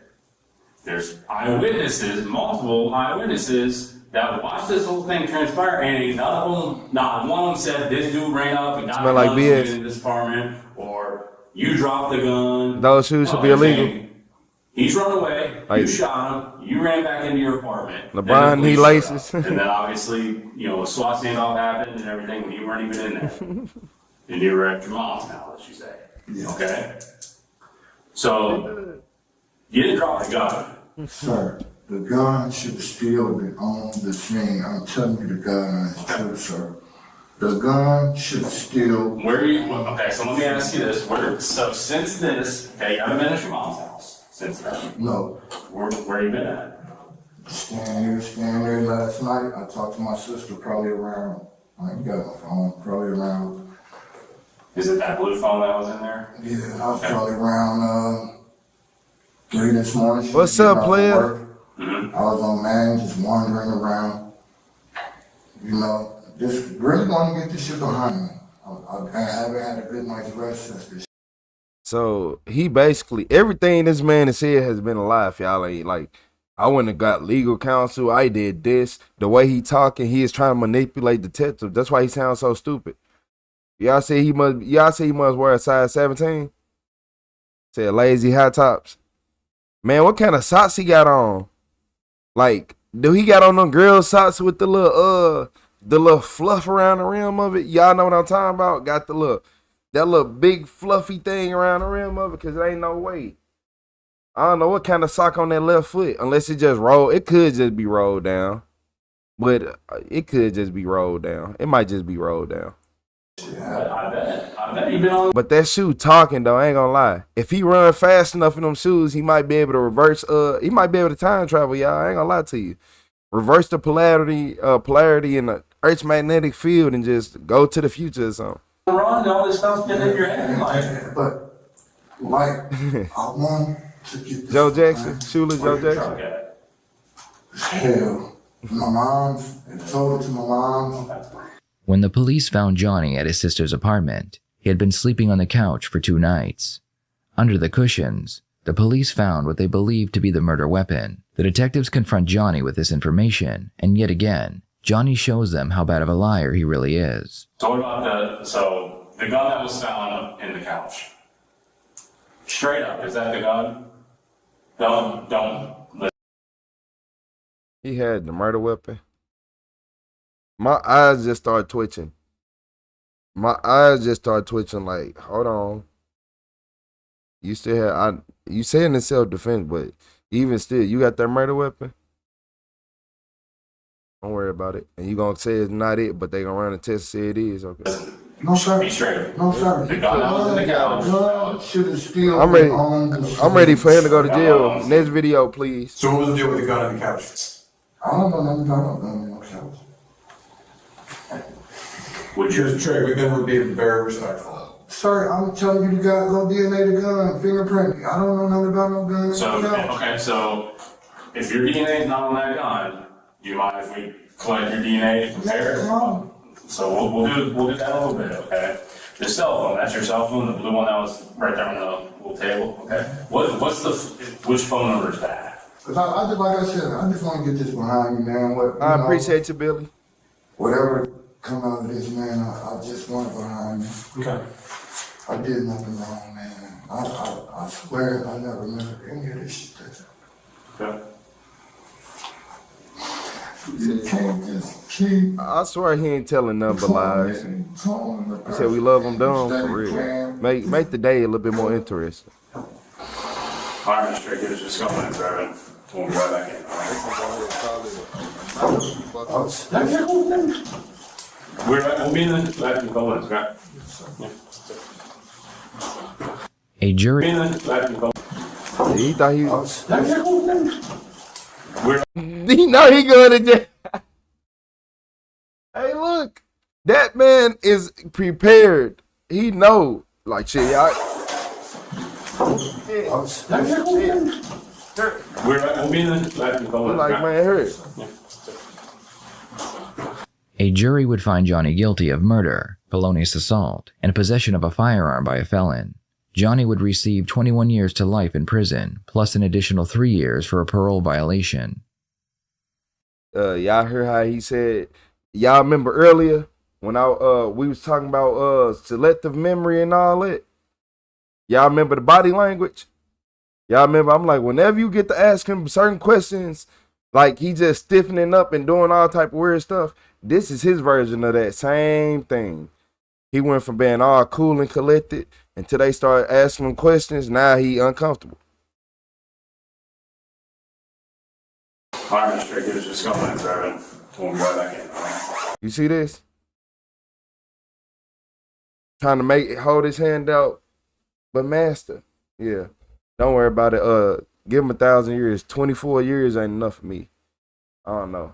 There's eyewitnesses, multiple eyewitnesses that watched this whole thing transpire, and not one of them said this dude ran up and got a gun in this apartment, or you dropped the gun. Those shoes should be illegal. He's run away, you shot him, you ran back into your apartment. LeBron, he laces. And then obviously, a SWAT standoff happened and everything when you weren't even in there. And you were at your mom's now, let's just say. Okay? So, you didn't drop the gun. Sir, the gun should have still been on the scene. I'm telling you the gun is true, sir. The gun should still... Okay, so let me ask you this. So since this, okay, you haven't been at your mom's house since then? No. Where you been at? Standing there last night. I talked to my sister probably around, I ain't got my phone, probably around... Is it that blue phone that was in there? Yeah, I was probably around 3 this morning. What's up, player? I was on man, just wandering around. Just really want to get this shit behind me. I haven't had a good night's rest since this. So he basically, everything this man has said has been a lie, y'all. Like, I wouldn't have got legal counsel. I did this. The way he talking, he is trying to manipulate detectives. That's why he sounds so stupid. Y'all say he must wear a size 17? Said lazy high tops. Man, what kind of socks he got on? Like, do he got on them girl socks with the little fluff around the rim of it? Y'all know what I'm talking about? Got that little big fluffy thing around the rim of it, cause there ain't no way. I don't know what kind of sock on that left foot, unless it just rolled. It could just be rolled down, but it could just be rolled down. It might just be rolled down. I bet you been on. But that shoe talking though, I ain't gonna lie. If he run fast enough in them shoes, he might be able to reverse. He might be able to time travel, y'all. I ain't gonna lie to you. Reverse the polarity in the Earth's magnetic field and just go to the future or something. Ron, all this stuff's been in your head, but I want to get this Joe Jackson, Shula Joe Jackson. Hell, my mom's, and told it to my mom. When the police found Johnny at his sister's apartment, he had been sleeping on the couch for 2 nights. Under the cushions, the police found what they believed to be the murder weapon. The detectives confront Johnny with this information, and yet again, Johnny shows them how bad of a liar he really is. So what about the gun that was found in the couch? Straight up, is that the gun? Don't. He had the murder weapon. My eyes just start twitching. Like, hold on. You still have, you saying in self-defense, but even still, you got that murder weapon? Don't worry about it. And you gonna say it's not it, but they gonna run a test and say it is, okay? No, sir. Be straight. No, sir. The gun that was in the couch. Should have still I'm ready. I'm ready for him to go to jail. Next video, please. So what was the deal with the gun in the couch? I don't know nothing about no gun in no couch. Would you, Trey, we've been being very respectful. Sir, I'm telling you to go DNA the gun, fingerprint me. I don't know nothing about no gun in So, no couch. okay, so if your DNA is not on that gun, do you mind if we collect your DNA and compare it? Come on. So we'll do that a little bit, okay? The cell phone, that's your cell phone, the blue one that was right there on the little table, okay? Which phone number is that? Cause I just, like I said, I just want to get this behind me, man. I appreciate you, Billy. Whatever come out of this, man, I just want it behind me. Okay. I did nothing wrong, man. I swear I never remember any of this shit. Okay. You can't just keep. I swear he ain't telling nothing but lies. He said we love him dumb, for real. Make the day a little bit more interesting. All right, Mr. Trey, just go ahead and grab it. We'll be right back in. We'll be in the back in a couple minutes, right? A jury. He thought he was. He know he going to jail. Hey, look, that man is prepared. He know, like shit, y'all. We'll be in the Like, man, hurry. A jury would find Johnny guilty of murder, felonious assault, and possession of a firearm by a felon. Johnny would receive 21 years to life in prison, plus an additional 3 years for a parole violation. Y'all heard how he said, y'all remember earlier when we was talking about selective memory and all that? Y'all remember the body language? Y'all remember, I'm like, whenever you get to ask him certain questions, like he just stiffening up and doing all type of weird stuff, this is his version of that same thing. He went from being all cool and collected until they started asking him questions. Now he uncomfortable. All right, Mr. Drake, just go ahead and grab it. We'll be right back in. You see this? Trying to hold his hand out, but master, yeah. Don't worry about it. Give him 1,000 years. 24 years ain't enough for me. I don't know.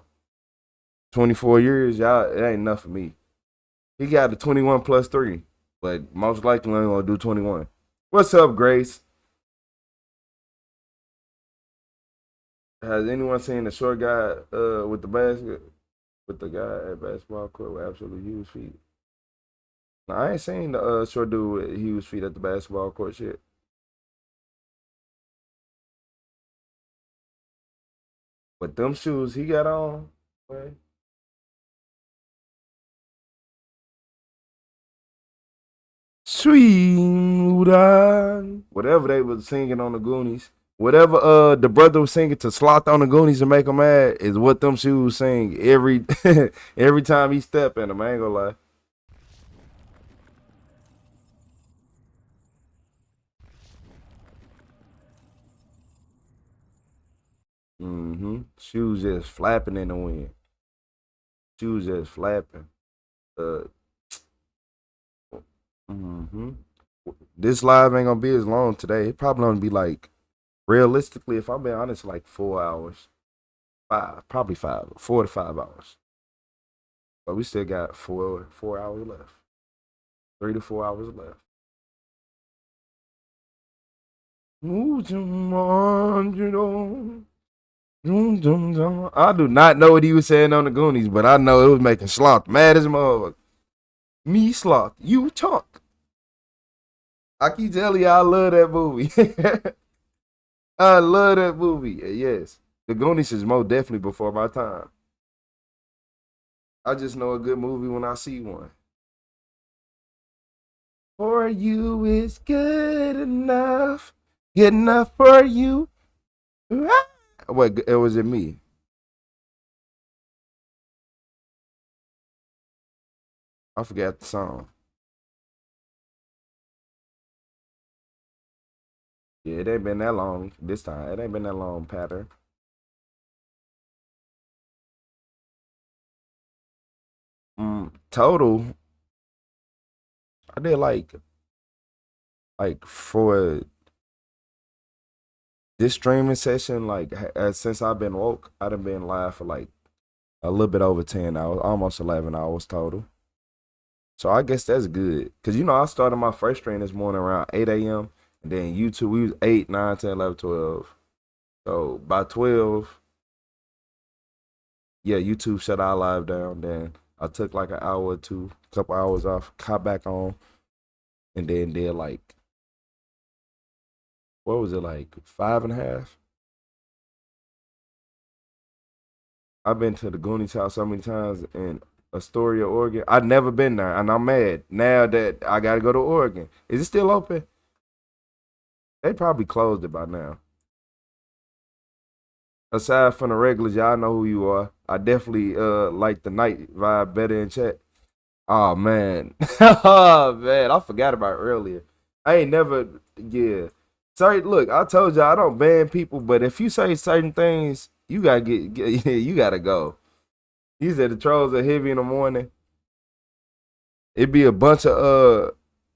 24 years, y'all, it ain't enough for me. He got the 21 plus 3, but most likely ain't gonna do 21. What's up, Grace? Has anyone seen the short guy with the basket, with the guy at basketball court with absolutely huge feet? No, I ain't seen the short dude with huge feet at the basketball court shit. But them shoes he got on, boy. Sweet, whatever they was singing on the Goonies, whatever the brother was singing to Sloth on the Goonies to make him mad is what them shoes sing every every time he step in them. I ain't gonna lie. Shoes just flapping in the wind. Shoes just flapping. This live ain't gonna be as long today. It probably gonna be like, realistically, if I'm being honest, like 4 hours. 4 to 5 hours. But we still got 4 hours left. 3 to 4 hours left. I do not know what he was saying on the Goonies, but I know it was making Sloth mad as a motherfucker. Me, Sloth, you talk. I keep telling you, I love that movie. I love that movie. Yes, the Goonies is most definitely before my time. I just know a good movie when I see one. For you is good enough. Good enough for you. Wait, it was it me? I forgot the song. Yeah, it ain't been that long this time. It ain't been that long, pattern. Total, I did like for this streaming session, like since I've been woke, I done been live for like a little bit over 10 hours, almost 11 hours total. So I guess that's good. Cause I started my first stream this morning around 8 a.m. and then YouTube, we was 8, 9, 10, 11, 12. So by 12, yeah, YouTube shut our live down. Then I took like an hour or two, couple hours off, caught back on, and then did like, what was it, like 5.5? I've been to the Goonies house so many times in Astoria, Oregon. I've never been there, and I'm mad now that I gotta go to Oregon. Is it still open? They probably closed it by now. Aside from the regulars, y'all know who you are. I definitely like the night vibe better in chat. Oh man. Oh man, I forgot about it earlier. I ain't never, yeah. Sorry, look, I told y'all I don't ban people, but if you say certain things, you gotta get you gotta go. You said the trolls are heavy in the morning. It'd be a bunch of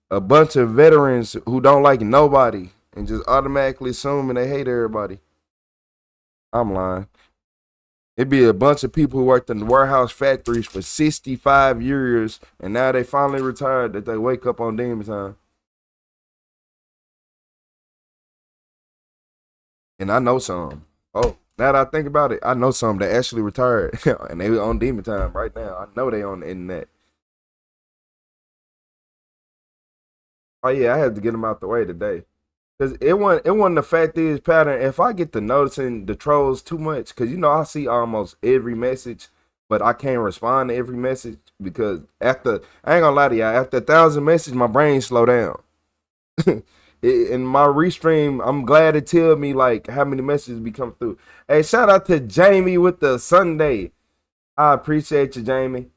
veterans who don't like nobody and just automatically assuming they hate everybody. I'm lying. It'd be a bunch of people who worked in the warehouse factories for 65 years and now they finally retired that they wake up on demon time. And I know some. Oh, now that I think about it, I know some that actually retired and they on demon time right now. I know they on the internet. Oh yeah, I had to get them out the way today. Cause it wasn't the fact is pattern. If I get to noticing the trolls too much, cause you know I see almost every message, but I can't respond to every message because after I ain't gonna lie to y'all, after 1,000 messages, my brain slow down. In my restream, I'm glad it tell me like how many messages be come through. Hey, shout out to Jamie with the Sunday. I appreciate you, Jamie.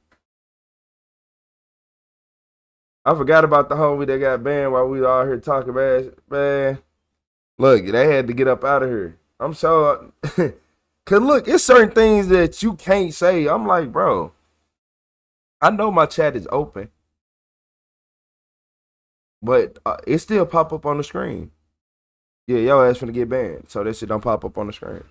I forgot about the homie that got banned while we all here talking about it. Man. Look, they had to get up out of here. I'm so cause look, it's certain things that you can't say. I'm like, bro, I know my chat is open. But it still pop up on the screen. Yeah, your ass finna get banned. So that shit don't pop up on the screen.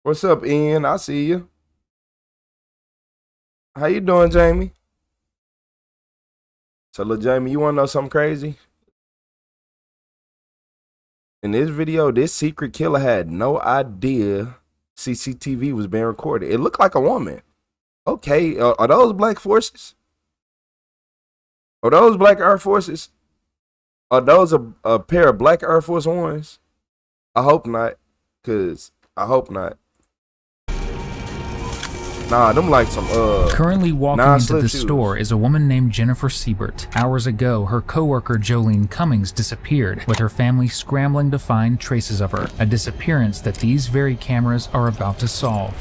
What's up, Ian? I see you. How you doing, Jamie? So, look, Jamie, you want to know something crazy? In this video, this secret killer had no idea CCTV was being recorded. It looked like a woman. Okay, are those black forces? Are those black Air Forces? Are those a pair of black Air Force Ones? I hope not, because I hope not. Nah, them like some Currently walking into the store is a woman named Jennifer Siebert. Hours ago, her coworker Jolene Cummings disappeared, with her family scrambling to find traces of her. A disappearance that these very cameras are about to solve.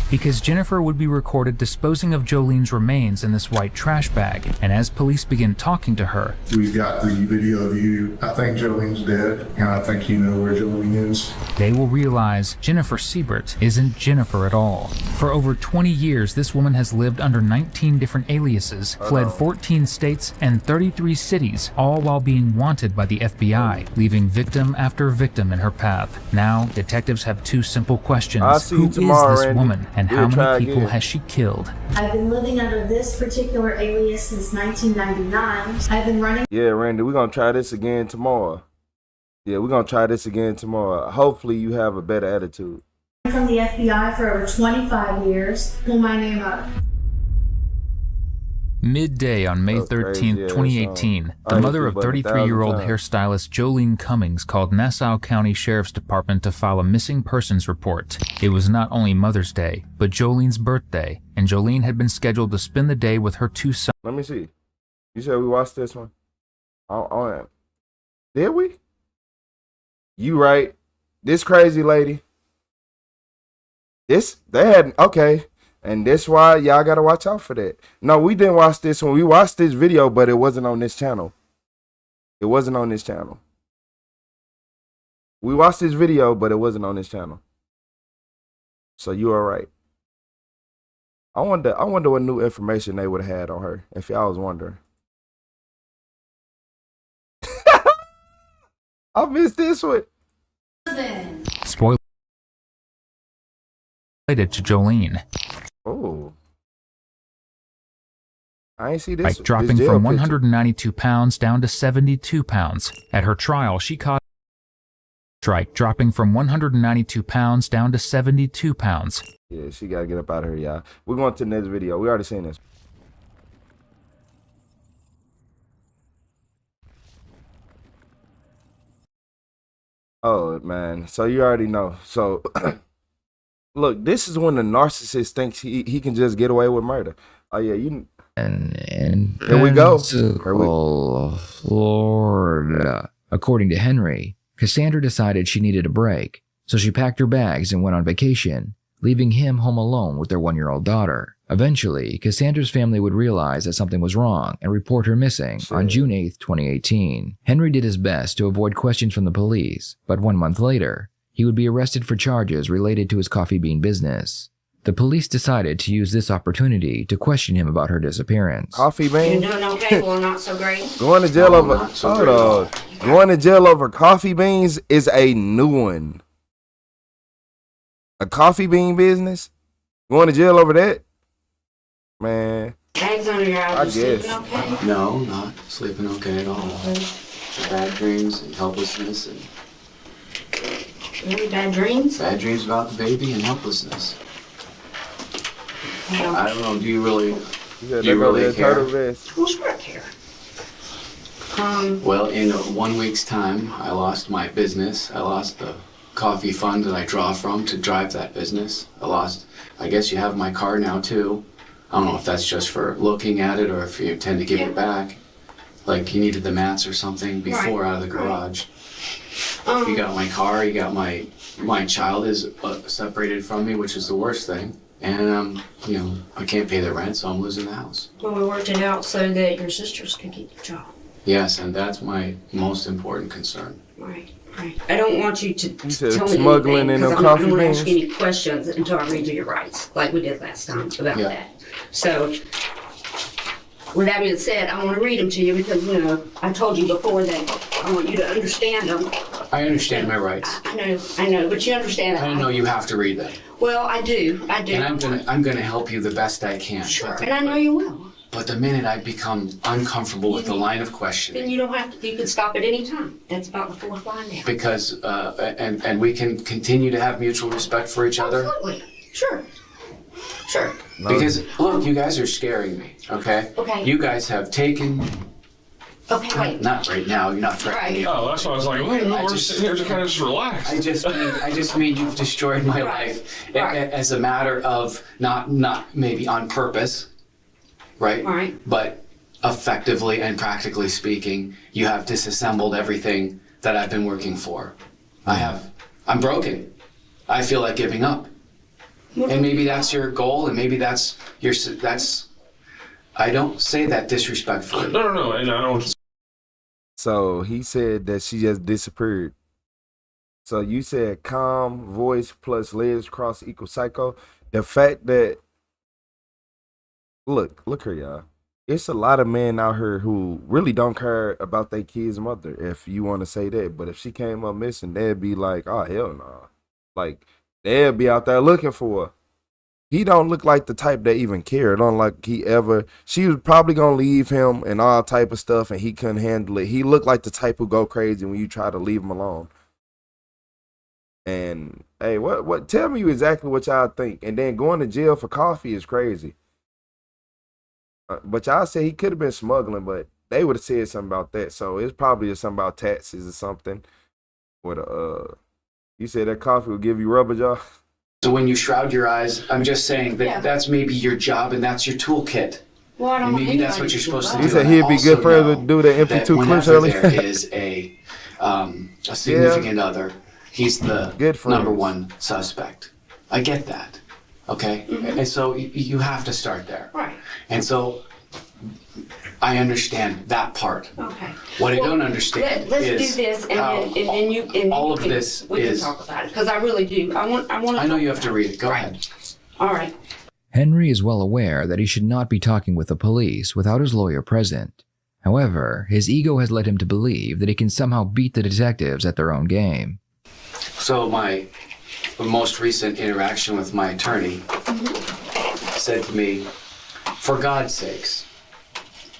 Because Jennifer would be recorded disposing of Jolene's remains in this white trash bag, and as police begin talking to her, we've got the video of you. I think Jolene's dead, and I think you know where Jolene is. they will realize Jennifer Siebert isn't Jennifer at all. For over 20 years, this woman has lived under 19 different aliases, fled 14 states and 33 cities, all while being wanted by the FBI, leaving victim after victim in her path. Now, detectives have two simple questions. Who is this woman? And how many people has she killed? I've been living under this particular alias since 1999. I've been running. Yeah, Randy, we're gonna try this again tomorrow. Yeah, we're gonna try this again tomorrow. Hopefully you have a better attitude. From the FBI for over 25 years. Pull my name up. Midday on May 13th, 2018, the mother of 33-year-old hairstylist Jolene Cummings called Nassau County Sheriff's Department to file a missing persons report. It was not only Mother's Day, but Jolene's birthday, and Jolene had been scheduled to spend the day with her two sons. Let me see. You said we watched this one? Did we? You right. This crazy lady. They had, okay. And that's why y'all gotta watch out for that. No, we didn't watch this one. We watched this video, but it wasn't on this channel. It wasn't on this channel. We watched this video, but it wasn't on this channel. So you are right. I wonder what new information they would have had on her, if y'all was wondering. I missed this one. Spoiler related to Jolene. Oh. I ain't see this. Like dropping this from picture. 192 pounds down to 72 pounds. At her trial, she caught strike, dropping from 192 pounds down to 72 pounds. Yeah, she gotta get up out of here, y'all. We're going to the next video. We already seen this. Oh, man. So you already know. So, look, this is when the narcissist thinks he can just get away with murder. Oh, yeah, you... And here we go. Florida. According to Henry, Cassandra decided she needed a break, so she packed her bags and went on vacation, leaving him home alone with their 1-year-old daughter. Eventually, Cassandra's family would realize that something was wrong and report her missing on June 8, 2018. Henry did his best to avoid questions from the police, but 1 month later, he would be arrested for charges related to his coffee bean business. The police decided to use this opportunity to question him about her disappearance. Coffee bean? You're doing okay, well, not so great. Going to jail over... Hold on. Going to jail over coffee beans is a new one. A coffee bean business? Going to jail over that? Man. Bags under your eyes. You sleeping okay? No, not sleeping okay at all. Bad dreams and helplessness and. Really bad dreams? Bad dreams about the baby and helplessness. I don't know. Do you really care? Well, sure I care. Well, in 1 week's time, I lost my business. I lost the coffee fund that I draw from to drive that business. I guess you have my car now too. I don't know if that's just for looking at it or if you intend to give it back. Like you needed the mats or something before out of the garage. You got my car, you got my child is separated from me, which is the worst thing. And, I can't pay the rent, so I'm losing the house. Well, we worked it out so that your sisters could keep the job. Yes, and that's my most important concern. Right. I don't want you to tell me smuggling anything, in because them I'm coffee not going to beans? ask you any questions until I read you your rights, like we did last time about that. So, with that being said, I want to read them to you because, I told you before that I want you to understand them. I understand my rights. I know, but you understand that. I know you have to read them. Well, I do. And I'm gonna help you the best I can. Sure, and I know you will. But the minute I become uncomfortable with the line of questioning, Then you don't have to, you can stop at any time. That's about the fourth line now. because and we can continue to have mutual respect for each other. Absolutely. Sure. Because look, you guys are scaring me. Okay. Okay. You guys have taken. Okay, wait. Not right now. You're not threatening me. Oh, that's why I was like, wait, we're sitting here to kind of just relax. I just mean you've destroyed my life as a matter of not maybe on purpose, right? Right. But effectively and practically speaking, you have disassembled everything that I've been working for. I'm broken. I feel like giving up. And maybe that's your goal, and maybe that's. I don't say that disrespectfully. No, and I don't. So he said that she just disappeared. So you said calm voice plus legs cross equals psycho. The fact that look here, y'all. It's a lot of men out here who really don't care about their kid's mother, if you want to say that. But if she came up missing, they'd be like, oh hell no. Like they'd be out there looking for her. He don't look like the type that even cared. Don't like she was probably gonna leave him and all type of stuff and he couldn't handle it. He looked like the type who go crazy when you try to leave him alone. And hey, what tell me exactly what y'all think. And then going to jail for coffee is crazy. But y'all say he could have been smuggling, but they would have said something about that. So it's probably something about taxes or something. You said that coffee will give you rubber jaw? So when you shroud your eyes, I'm just saying that that's maybe your job and that's your toolkit. Well, I don't and want maybe that's what you're supposed to do. He said he'd be good for her to do the MP2 clips earlier. There is a significant other. He's the number one suspect. I get that. Okay? Mm-hmm. And so you have to start there. Right. And so I understand that part. Okay. What I don't understand let's is do this, and how then you all of this we is. can talk about it because I really do. I want. I know you have to read it. Go ahead. All right. Henry is well aware that he should not be talking with the police without his lawyer present. However, his ego has led him to believe that he can somehow beat the detectives at their own game. So my most recent interaction with my attorney said to me, for God's sakes,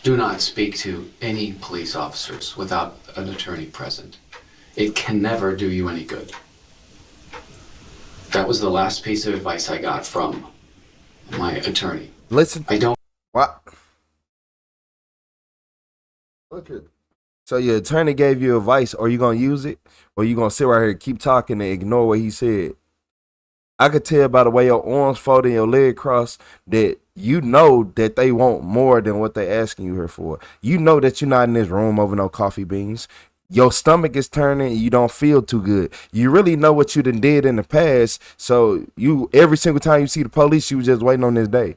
do not speak to any police officers without an attorney present. It can never do you any good. That was the last piece of advice I got from my attorney. Listen. I don't. What? Look at. So your attorney gave you advice, or you gonna use it, or you gonna sit right here and keep talking and ignore what he said? I could tell by the way your arms folded and your leg crossed that you know that they want more than what they're asking you here for. You know that you're not in this room over no coffee beans. Your stomach is turning and you don't feel too good. You really know what you done did in the past. So you every single time you see the police, you was just waiting on this day.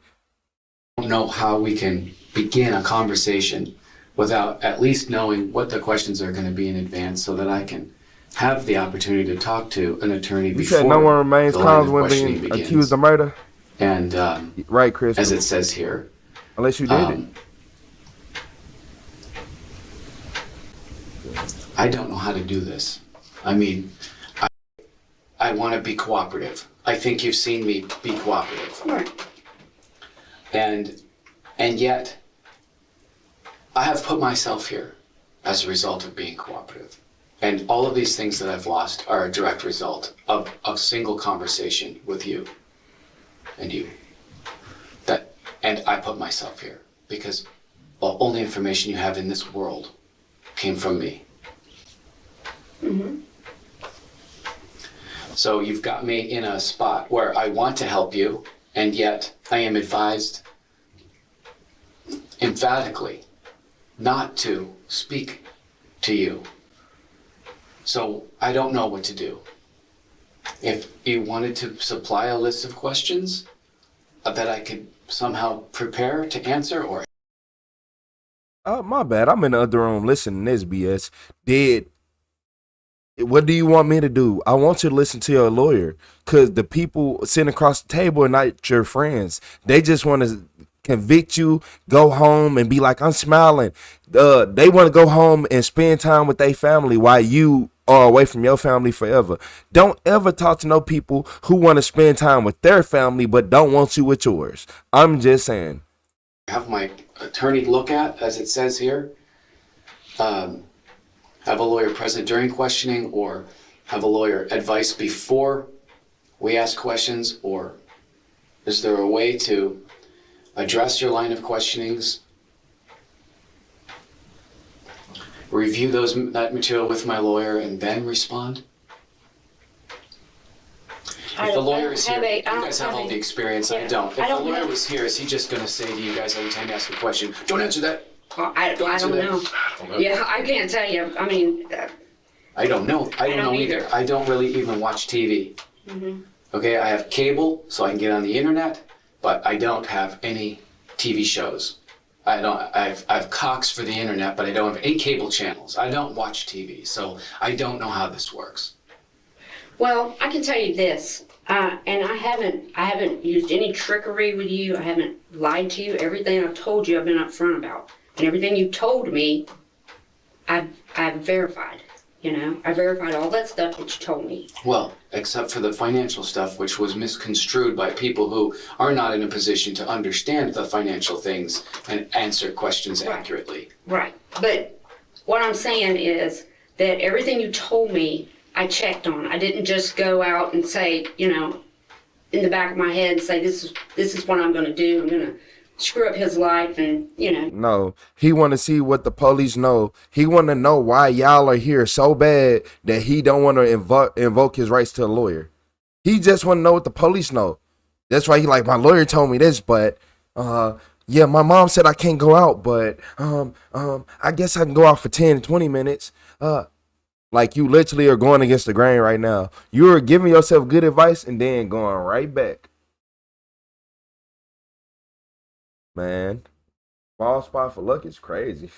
I don't know how we can begin a conversation without at least knowing what the questions are going to be in advance so that I can have the opportunity to talk to an attorney before. You said no one remains the line of calm when questioning being begins. accused of murder? And right, Chris. as it says here. Unless you did it. I don't know how to do this. I mean, I want to be cooperative. I think you've seen me be cooperative. Right. And And yet, I have put myself here as a result of being cooperative. And all of these things that I've lost are a direct result of a single conversation with you and you. And I put myself here because the only information you have in this world came from me. Mm-hmm. So you've got me in a spot where I want to help you, and yet I am advised emphatically not to speak to you. So I don't know what to do. If you wanted to supply a list of questions that I could somehow prepare to answer, or... My bad. I'm in the other room listening to this BS. What do you want me to do? I want you to listen to your lawyer, because the people sitting across the table are not your friends. They just want to convict you, go home and be like, I'm smiling. They want to go home and spend time with their family while you are away from your family forever. Don't ever talk to no people who want to spend time with their family but don't want you with yours. I'm just saying. Have my attorney look at, as it says here. Have a lawyer present during questioning, or have a lawyer advice before we ask questions, or is there a way to address your line of questionings, review that material with my lawyer, and then respond? If the lawyer is here, you guys have all the experience, I don't. If the lawyer was here, is he just going to say to you guys every time you ask a question, don't answer that? Well, I don't know. Yeah, I can't tell you. I mean... I don't know. I don't know either. I don't really even watch TV. Mm-hmm. Okay, I have cable, so I can get on the internet, but I don't have any TV shows. I've Cox for the internet, but I don't have any cable channels. I don't watch TV, so I don't know how this works. Well, I can tell you this, and I haven't used any trickery with you. I haven't lied to you. Everything I've told you, I've been upfront about. And everything you told me, I've verified. You know, I verified all that stuff that you told me. Well, except for the financial stuff, which was misconstrued by people who are not in a position to understand the financial things and answer questions accurately. Right. But what I'm saying is that everything you told me, I checked on. I didn't just go out and say, you know, in the back of my head, say, this is what I'm going to do. I'm going to screw up his life and, you know. No, he want to see what the police know. He want to know why y'all are here so bad that he don't want to invoke his rights to a lawyer. He just want to know what the police know. That's why he like, my lawyer told me this, but yeah, my mom said I can't go out, but I guess I can go out for 10 to 20 minutes. Like, you literally are going against the grain right now. You're giving yourself good advice and then going right back. Man, ball spot for luck is crazy.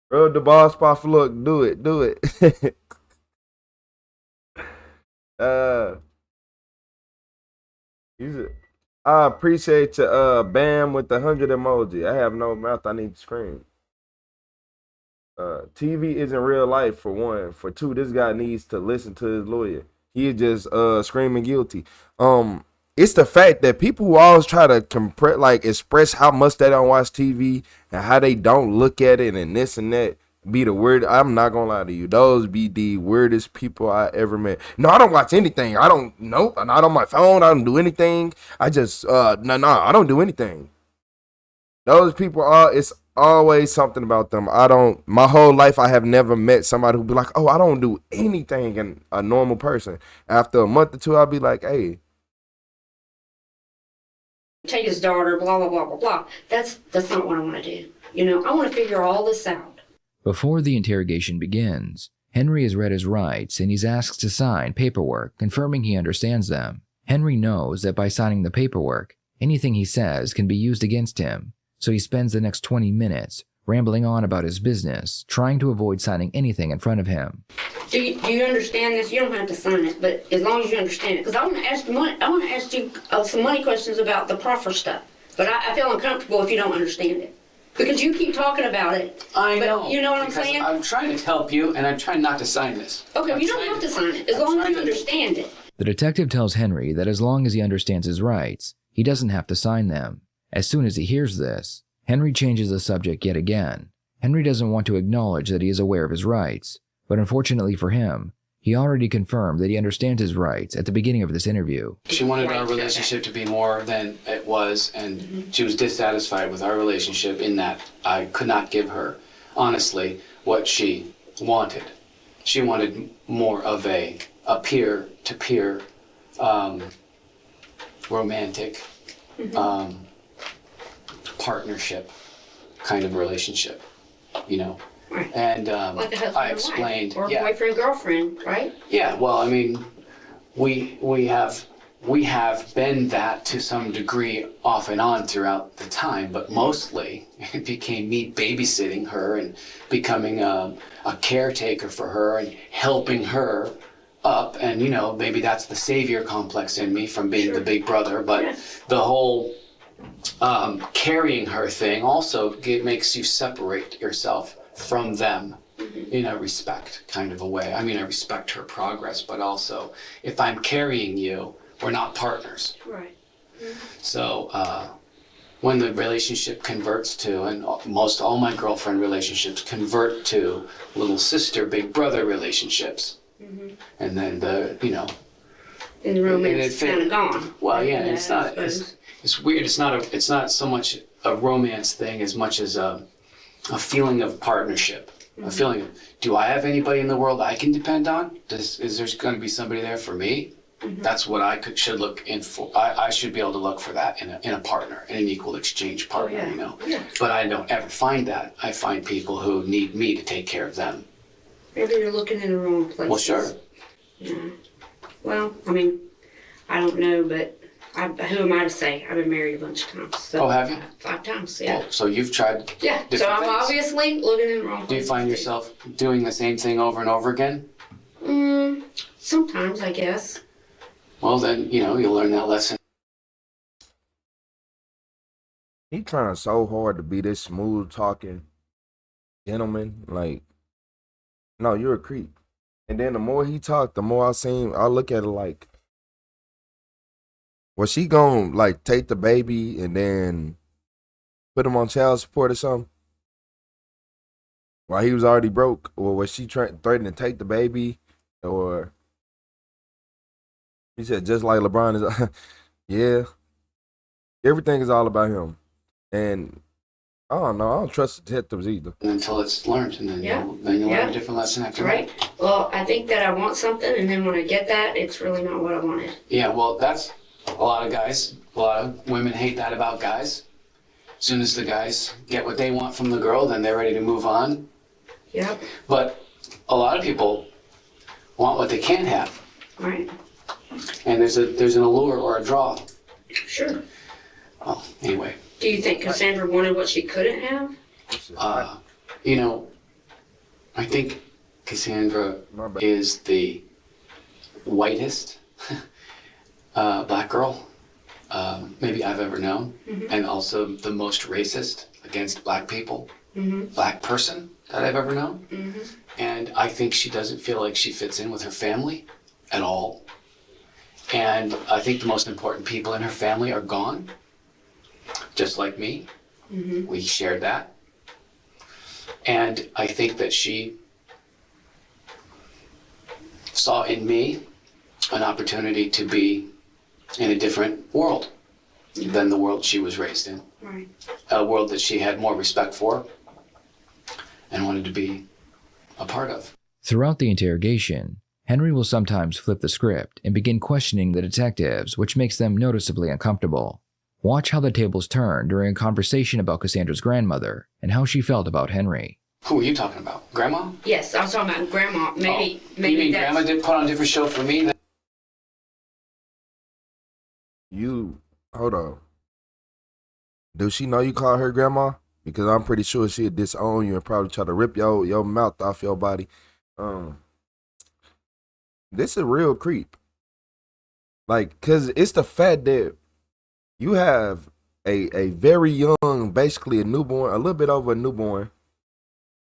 Rub the ball spot for luck. Do it. I appreciate you, Bam, with the 100 emoji. I have no mouth. I need to scream. TV isn't real life, for one. For two, this guy needs to listen to his lawyer. He is just screaming guilty. It's the fact that people who always try to express how much they don't watch TV and how they don't look at it and this and that be the word. I'm not gonna lie to you. Those be the weirdest people I ever met. No, I don't watch anything. Nope. I'm not on my phone. I don't do anything. I just, I don't do anything. Those people it's always something about them. My whole life I have never met somebody who be like, oh, I don't do anything, and a normal person. After a month or two, I'll be like, hey. Take his daughter, blah, blah, blah, blah, blah. That's not what I want to do. You know, I want to figure all this out. Before the interrogation begins, Henry has read his rights and he's asked to sign paperwork confirming he understands them. Henry knows that by signing the paperwork, anything he says can be used against him, so he spends the next 20 minutes rambling on about his business, trying to avoid signing anything in front of him. Do you understand this? You don't have to sign it, but as long as you understand it. Because I want to ask you some money questions about the proffer stuff. But I feel uncomfortable if you don't understand it. Because you keep talking about it. I know. You know what I'm saying? I'm trying to help you, and I'm trying not to sign this. Okay, you don't have to sign it, as long as you understand it. The detective tells Henry that as long as he understands his rights, he doesn't have to sign them. As soon as he hears this, Henry changes the subject yet again. Henry doesn't want to acknowledge that he is aware of his rights, but unfortunately for him, he already confirmed that he understands his rights at the beginning of this interview. She wanted our relationship to be more than it was, and she was dissatisfied with our relationship in that I could not give her, honestly, what she wanted. She wanted more of a peer-to-peer, romantic, partnership kind of relationship, you know. And Like a husband I and wife, explained, or boyfriend, girlfriend, right? yeah, well, I mean, we have been that to some degree off and on throughout the time, but mostly it became me babysitting her and becoming a caretaker for her and helping her up. And, you know, maybe that's the savior complex in me from being the big brother, but the whole carrying her thing also makes you separate yourself from them in a respect kind of a way. I mean, I respect her progress, but also if I'm carrying you, we're not partners. Right. So when the relationship converts to, and most all my girlfriend relationships convert to little sister, big brother relationships. And then And the romance is kind of gone. Well, yeah, it's not, it's weird. It's not so much a romance thing as much as a feeling of partnership. A feeling of, do I have anybody in the world I can depend on? Is there going to be somebody there for me? That's what I should look in for. I should be able to look for that in a partner, in an equal exchange partner, you know. But I don't ever find that. I find people who need me to take care of them. Maybe you're looking in the wrong place. Well, sure. Yeah. Well, I mean, I don't know, but who am I to say? I've been married a bunch of times. So Oh, have you? 5 times, yeah. Well, so you've tried Yeah, so different I'm things. obviously looking in the wrong place. Do you find yourself doing the same thing over and over again? Sometimes, I guess. Well, then, you know, you'll learn that lesson. He trying so hard to be this smooth talking gentleman. Like, no, you're a creep. And then the more he talked, the more I look at it like, was she gonna like take the baby and then put him on child support or something? While he was already broke? Or was she threatening to take the baby? Or he said just like LeBron is yeah. Everything is all about him. And I don't know, I don't trust detectives either. Until it's learned, and then you'll learn a different lesson after Right. that. Well, I think that I want something, and then when I get that, it's really not what I wanted. Yeah, well, that's a lot of guys. A lot of women hate that about guys. As soon as the guys get what they want from the girl, then they're ready to move on. Yep. But a lot of people want what they can't have. Right. And there's an allure or a draw. Sure. Well, anyway. Do you think Cassandra wanted what she couldn't have? You know, I think Cassandra is the whitest black girl maybe I've ever known, and also the most racist against black people, black person that I've ever known. And I think she doesn't feel like she fits in with her family at all. And I think the most important people in her family are gone, just like me. We shared that. And I think that she saw in me an opportunity to be in a different world than the world she was raised in. Right. A world that she had more respect for and wanted to be a part of. Throughout the interrogation, Henry will sometimes flip the script and begin questioning the detectives, which makes them noticeably uncomfortable. Watch how the tables turn during a conversation about Cassandra's grandmother and how she felt about Henry. Who are you talking about? Grandma? Yes, I was talking about Grandma. Maybe You mean that's... Grandma did put on a different show for me? Hold on. Does she know you call her grandma? Because I'm pretty sure she'd disown you and probably try to rip your mouth off your body. This is a real creep. Like, cause it's the fact that you have a very young, basically a newborn, a little bit over a newborn,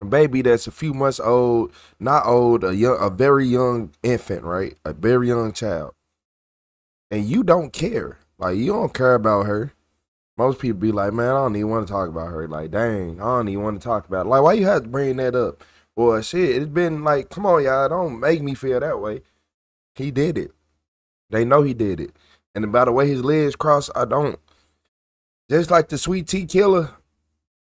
a baby that's a few months old, not old, a very young infant, right? A very young child. And you don't care. Like, you don't care about her. Most people be like, man, I don't even want to talk about her. Like, dang, I don't even want to talk about it. Like, why you have to bring that up? Well, shit, it's been like, come on, y'all, don't make me feel that way. He did it. They know he did it. And by the way his legs cross, I don't. Just like the sweet tea killer,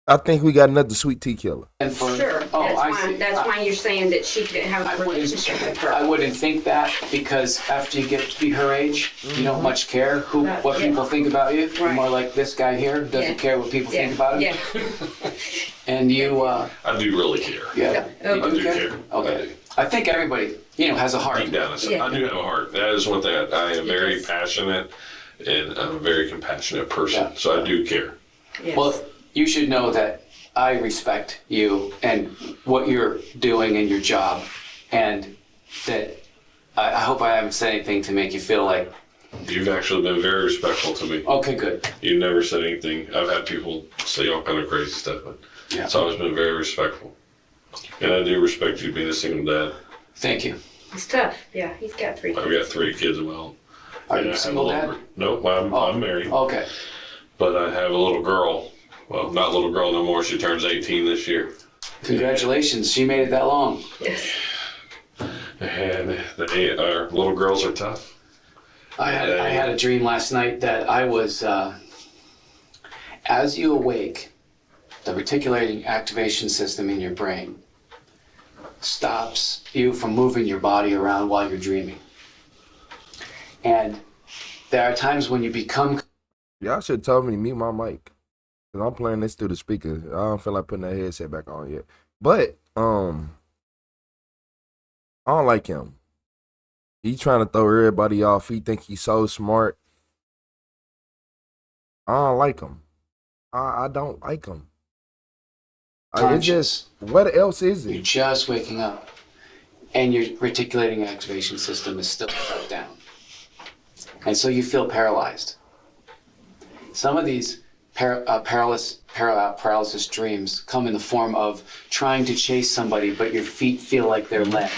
I think we got another sweet tea killer. Sure, that's why you're saying that she could have a relationship with her. I wouldn't think that because after you get to be her age, you don't much care what people think about you. You're more like this guy here doesn't care what people think about him. And you, I do really care. Yeah, I do care. Okay. I think everybody, has a heart. Deep down, I do have a heart. That is one thing. I am very passionate, and I'm a very compassionate person. So I do care. Yes. Well, you should know that I respect you and what you're doing in your job, and that I hope I haven't said anything to make you feel like. You've actually been very respectful to me. Okay, good. You've never said anything. I've had people say all kind of crazy stuff, but it's always been very respectful. And I do respect you being a single dad. Thank you. It's tough. Yeah, he's got 3 kids. I've got 3 kids of my own. Are you a single dad? Nope, I'm married. Okay. But I have a little girl. Well, not a little girl no more. She turns 18 this year. Congratulations. She made it that long. Yes. And our little girls are tough. I had a dream last night that I was, as you awake, the reticulating activation system in your brain stops you from moving your body around while you're dreaming. And there are times when you become... Y'all should tell me to mute my mic. Because I'm playing this through the speaker. I don't feel like putting that headset back on yet. But, I don't like him. He trying to throw everybody off. He think he's so smart. I don't like him. I don't like him. It's just, what else is it? You're just waking up, and your reticulating activation system is still shut down. And so you feel paralyzed. Some of these paralysis dreams come in the form of trying to chase somebody, but your feet feel like they're led.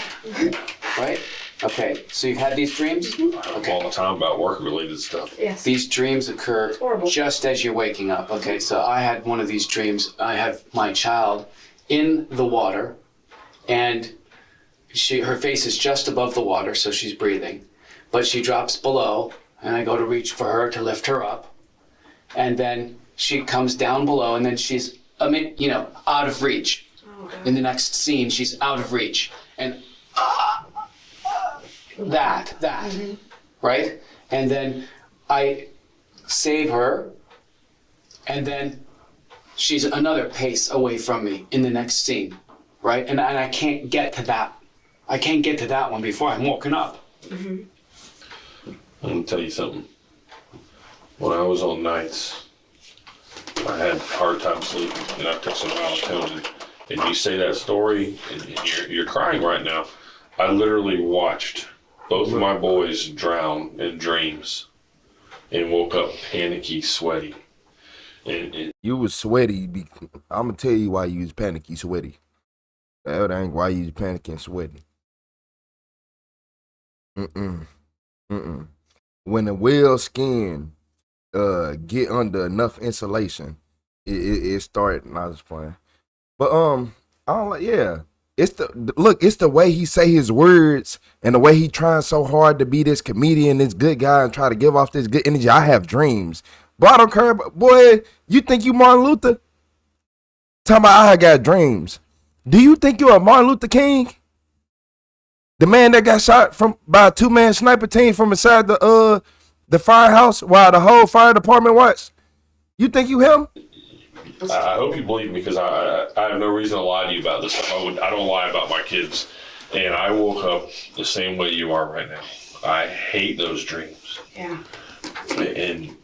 Right? Okay, so you've had these dreams? I talk all the time about work-related stuff. Yes. These dreams occur just as you're waking up. Okay, so I had one of these dreams. I have my child in the water, and her face is just above the water, so she's breathing. But she drops below, and I go to reach for her to lift her up. And then she comes down below, and then she's, out of reach. In the next scene, she's out of reach. And that, right? And then I save her, and then she's another pace away from me in the next scene, right? And I can't get to that. I can't get to that one before I'm woken up. I'm gonna tell you something. When I was on nights, I had a hard time sleeping, and I took some melatonin. And you say that story, and you're crying right now. I literally watched both of my boys drown in dreams and woke up panicky, sweaty. And you was sweaty. I'm going to tell you why you was panicky, sweaty. That ain't why you was panicking, sweaty. When the whale skin get under enough insulation, it start, not just playing. But I don't like, it's the way he say his words and the way he trying so hard to be this comedian, this good guy, and try to give off this good energy. I have dreams, but I don't care. Boy, you think you Martin Luther? Talking about I got dreams. Do you think you're a Martin Luther King? The man that got shot by a 2-man sniper team from inside the firehouse while the whole fire department watched. You think you him? I hope you believe me, because I have no reason to lie to you about this stuff. I don't lie about my kids. And I woke up the same way you are right now. I hate those dreams. Yeah. And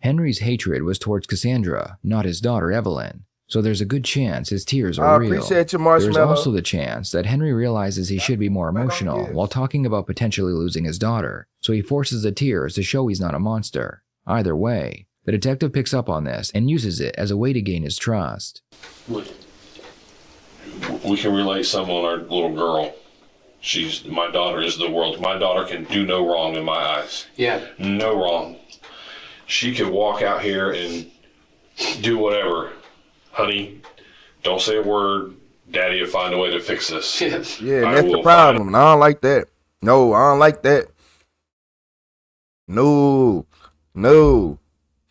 Henry's hatred was towards Cassandra, not his daughter Evelyn. So there's a good chance his tears are real. I appreciate you, Marshmallow. There's also the chance that Henry realizes he should be more emotional while talking about potentially losing his daughter, so he forces the tears to show he's not a monster. Either way, the detective picks up on this and uses it as a way to gain his trust. we can relate some on our little girl. My daughter is the world. My daughter can do no wrong in my eyes. Yeah. No wrong. she could walk out here and do whatever. Honey, don't say a word. Daddy will find a way to fix this. Yeah, and that's the problem. I don't like that. No, I don't like that. No.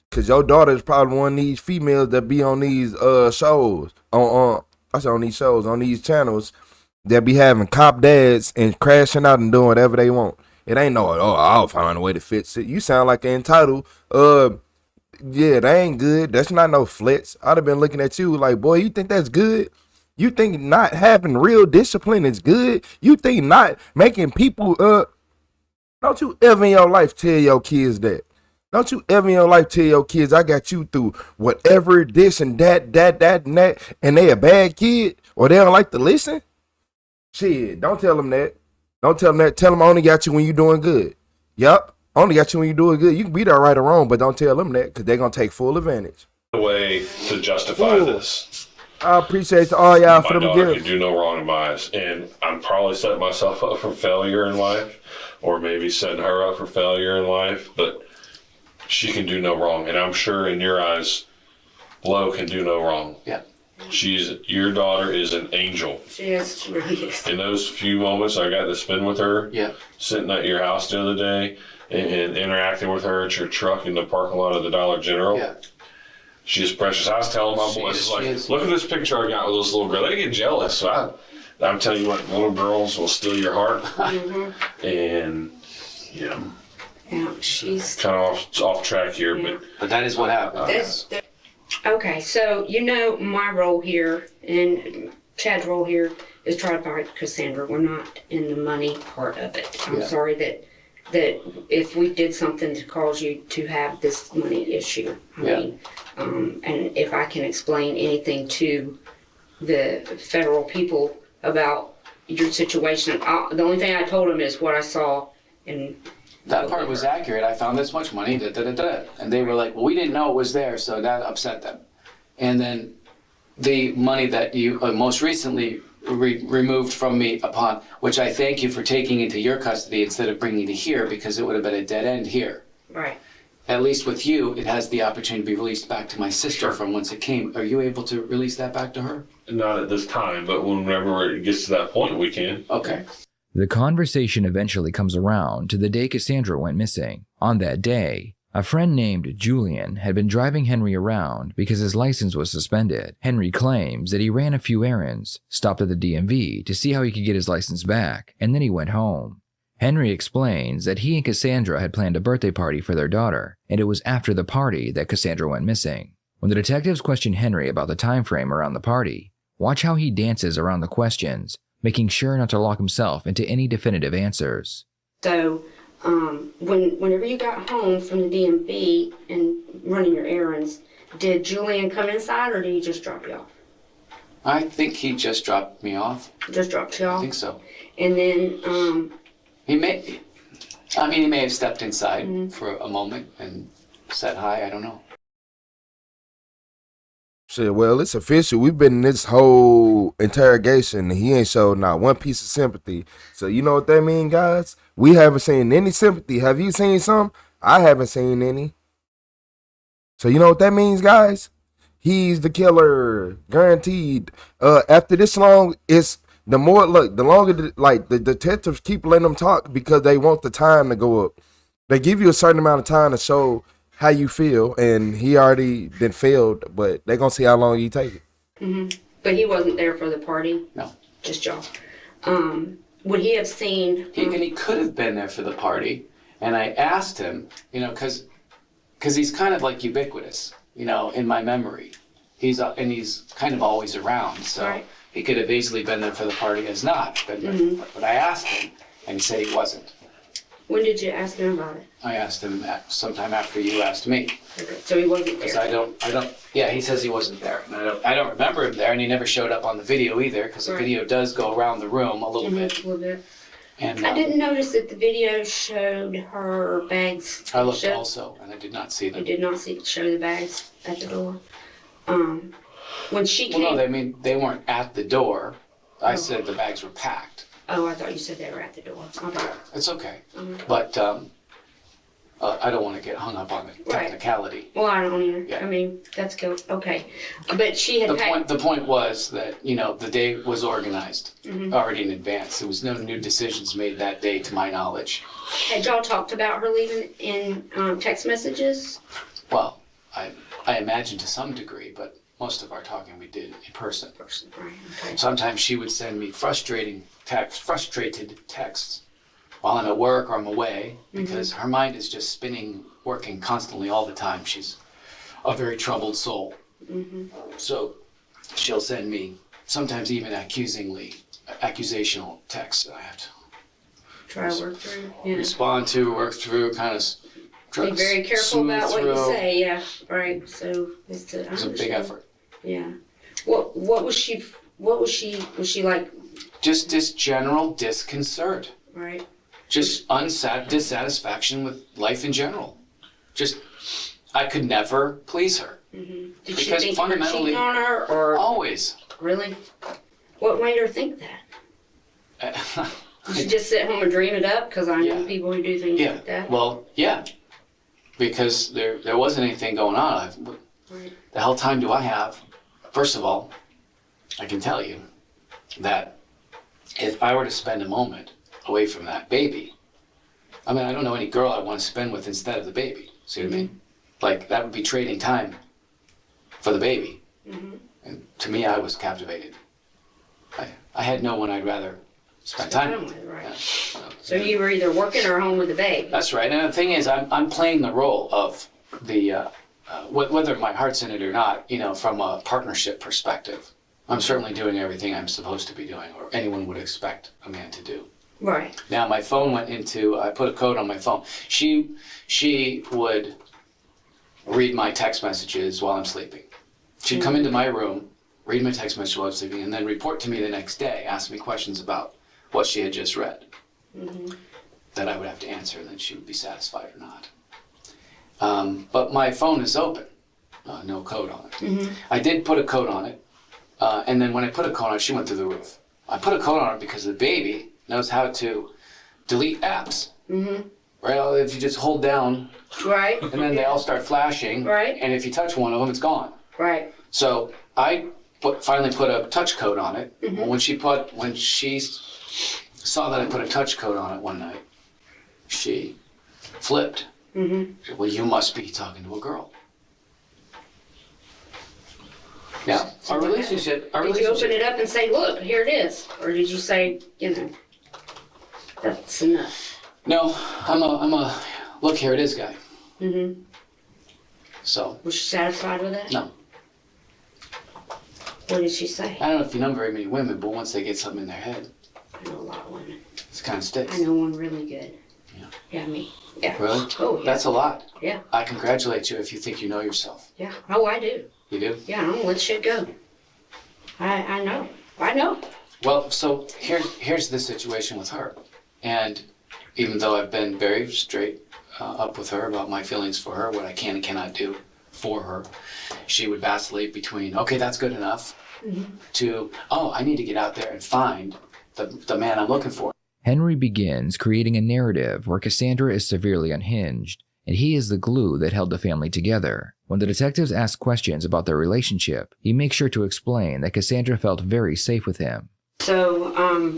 Cause your daughter is probably one of these females that be on these shows. On these channels that be having cop dads and crashing out and doing whatever they want. It ain't no, I'll find a way to fix it. You sound like an entitled. Yeah, that ain't good. That's not no flits. I'd have been looking at you like, boy, you think that's good? You think not having real discipline is good? You think not making people, don't you ever in your life tell your kids that. Don't you ever in your life tell your kids, I got you through whatever this and that, and that, and they a bad kid, or they don't like to listen? Shit, don't tell them that. Don't tell them that. Tell them I only got you when you doing good. Yup, only got you when you doing good. You can be there right or wrong, but don't tell them that, because they're going to take full advantage. A way to justify this. I appreciate all y'all for them My daughter gifts. can do no wrong in my eyes, and I'm probably setting myself up for failure in life, or maybe setting her up for failure in life, but she can do no wrong, and I'm sure in your eyes, Lo can do no wrong. Yeah. Your daughter is an angel. She is, she really is. In those few moments I got to spend with her, sitting at your house the other day, and interacting with her at your truck in the parking lot of the Dollar General, she's precious. I was telling my boys, look at this picture I got with this little girl. They get jealous. So I'm telling you what, little girls will steal your heart. And, Yeah, she's kind of off track here, but that is what happened. Okay, so you know my role here and Chad's role here is try to fight Cassandra. We're not in the money part of it. I'm sorry that if we did something to cause you to have this money issue, I mean, and if I can explain anything to the federal people about your situation, the only thing I told them is what I saw in. That part was accurate. I found this much money, and they were like, well, we didn't know it was there, so that upset them. And then the money that you most recently removed from me upon, which I thank you for taking into your custody instead of bringing it here, because it would have been a dead end here. Right. At least with you, it has the opportunity to be released back to my sister from whence it came. Are you able to release that back to her? Not at this time, but whenever it gets to that point, we can. Okay. The conversation eventually comes around to the day Cassandra went missing. On that day, a friend named Julian had been driving Henry around because his license was suspended. Henry claims that he ran a few errands, stopped at the DMV to see how he could get his license back, and then he went home. Henry explains that he and Cassandra had planned a birthday party for their daughter, and it was after the party that Cassandra went missing. When the detectives question Henry about the time frame around the party, watch how he dances around the questions, making sure not to lock himself into any definitive answers. So, whenever you got home from the DMV and running your errands, did Julian come inside or did he just drop you off? I think he just dropped me off. Just dropped you off? I think so. And then, he may have stepped inside for a moment and said hi, I don't know. Shit, well, it's official. We've been in this whole interrogation and he ain't showed not one piece of sympathy. So you know what that means, guys? We haven't seen any sympathy. Have you seen some? I haven't seen any. So you know what that means, guys? He's the killer, guaranteed. After this long, it's the longer the detectives keep letting them talk because they want the time to go up. They give you a certain amount of time to show how you feel, and he already been failed, but they're gonna see how long you take it. But he wasn't there for the party? No. Just y'all. Would he have seen... He could have been there for the party, and I asked him, because he's kind of like ubiquitous, in my memory. He's kind of always around, so he could have easily been there for the party as not. But I asked him, and he said he wasn't. When did you ask him about it? I asked him sometime after you asked me. Okay, so he wasn't there. Because yeah, he says he wasn't there. And I don't remember him there, and he never showed up on the video either, because the video does go around the room a little bit. A little bit. And I didn't notice that the video showed her bags. I looked also, and I did not see them. You did not show the bags at the door? When she came... Well, no, they weren't at the door. I said the bags were packed. Oh, I thought you said they were at the door. Okay. It's okay. But I don't want to get hung up on the technicality. Well, I don't either. Yeah. I mean, that's good. Okay. But she had The point was that, the day was organized already in advance. There was no new decisions made that day, to my knowledge. Had y'all talked about her leaving in text messages? Well, I imagine to some degree, but most of our talking we did in person. Right, okay. Sometimes she would send me frustrated texts while I'm at work or I'm away, because her mind is just spinning, working constantly all the time. She's a very troubled soul. So she'll send me sometimes even accusational texts that I have to try to work through. Respond to, work through, kind of. Be very careful about what you say. Yeah, right. So it's a big effort. Yeah. What was she? Was she like? Just this general disconcert. Right. Just dissatisfaction with life in general. Just, I could never please her. Did she think you were cheating on her, or always? Really? What made her think that? Did she just sit home and dream it up? Because I know people who do things like that. Well, yeah. Because there wasn't anything going on. The hell time do I have? First of all, I can tell you that if I were to spend a moment away from that baby, I mean, I don't know any girl I want to spend with instead of the baby. See what I mean? Like, that would be trading time for the baby. And to me, I was captivated. I had no one I'd rather spend time with. Right. So you were either working or home with the baby. That's right. And the thing is, I'm playing the role of the, whether my heart's in it or not, from a partnership perspective. I'm certainly doing everything I'm supposed to be doing, or anyone would expect a man to do. Right. Now my phone went into, I put a code on my phone. She would read my text messages while I'm sleeping. She'd come into my room, read my text message while I'm sleeping, and then report to me the next day, ask me questions about what she had just read. That I would have to answer, and then she would be satisfied or not. But my phone is open, no code on it. I did put a code on it, and then when I put a code on it, she went through the roof. I put a code on it because the baby knows how to delete apps. Right? If you just hold down, right, and then they all start flashing, right, and if you touch one of them, it's gone. Right. So I finally put a touch code on it. When she saw that I put a touch code on it one night, she flipped. She said, well, you must be talking to a girl. Now, our relationship. Did you open it up and say, look, here it is? Or did you say, that's enough? No, I'm a look, here it is guy. So. Was she satisfied with that? No. What did she say? I don't know if you know very many women, but once they get something in their head. I know a lot of women. It kind of sticks. I know one really good. Yeah, me. Yeah. Really? Oh, yeah. That's a lot. Yeah. I congratulate you if you think you know yourself. Yeah. Oh, I do. You do? Yeah, I don't let shit go. I know. I know. Well, so here's the situation with her. And even though I've been very straight up with her about my feelings for her, what I can and cannot do for her, she would vacillate between, okay, that's good enough, to, oh, I need to get out there and find the man I'm looking for. Henry begins creating a narrative where Cassandra is severely unhinged, and he is the glue that held the family together. When the detectives ask questions about their relationship, he makes sure to explain that Cassandra felt very safe with him. So,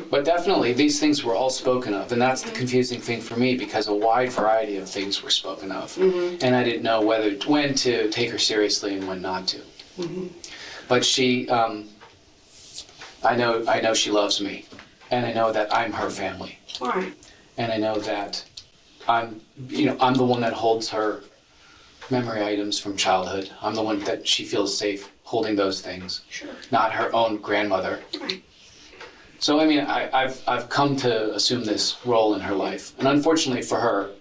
But definitely, these things were all spoken of, and that's the confusing thing for me, because a wide variety of things were spoken of, and I didn't know when to take her seriously and when not to. But she, I know she loves me, and I know that I'm her family. Right. And I know that I'm the one that holds her memory items from childhood. I'm the one that she feels safe holding those things. Sure. Not her own grandmother. Right. So I mean, I've come to assume this role in her life, and unfortunately for her,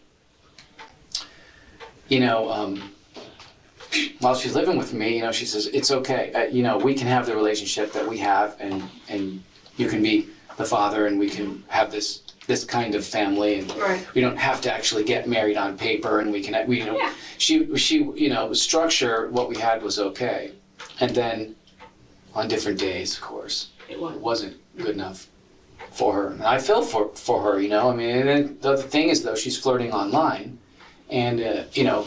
while she's living with me, she says it's okay. We can have the relationship that we have, and you can be the father, and we can have this kind of family, and we don't have to actually get married on paper, and she structure what we had was okay, and then on different days, of course, it wasn't good enough for her. And I feel for her, I mean, and then the thing is, though, she's flirting online, and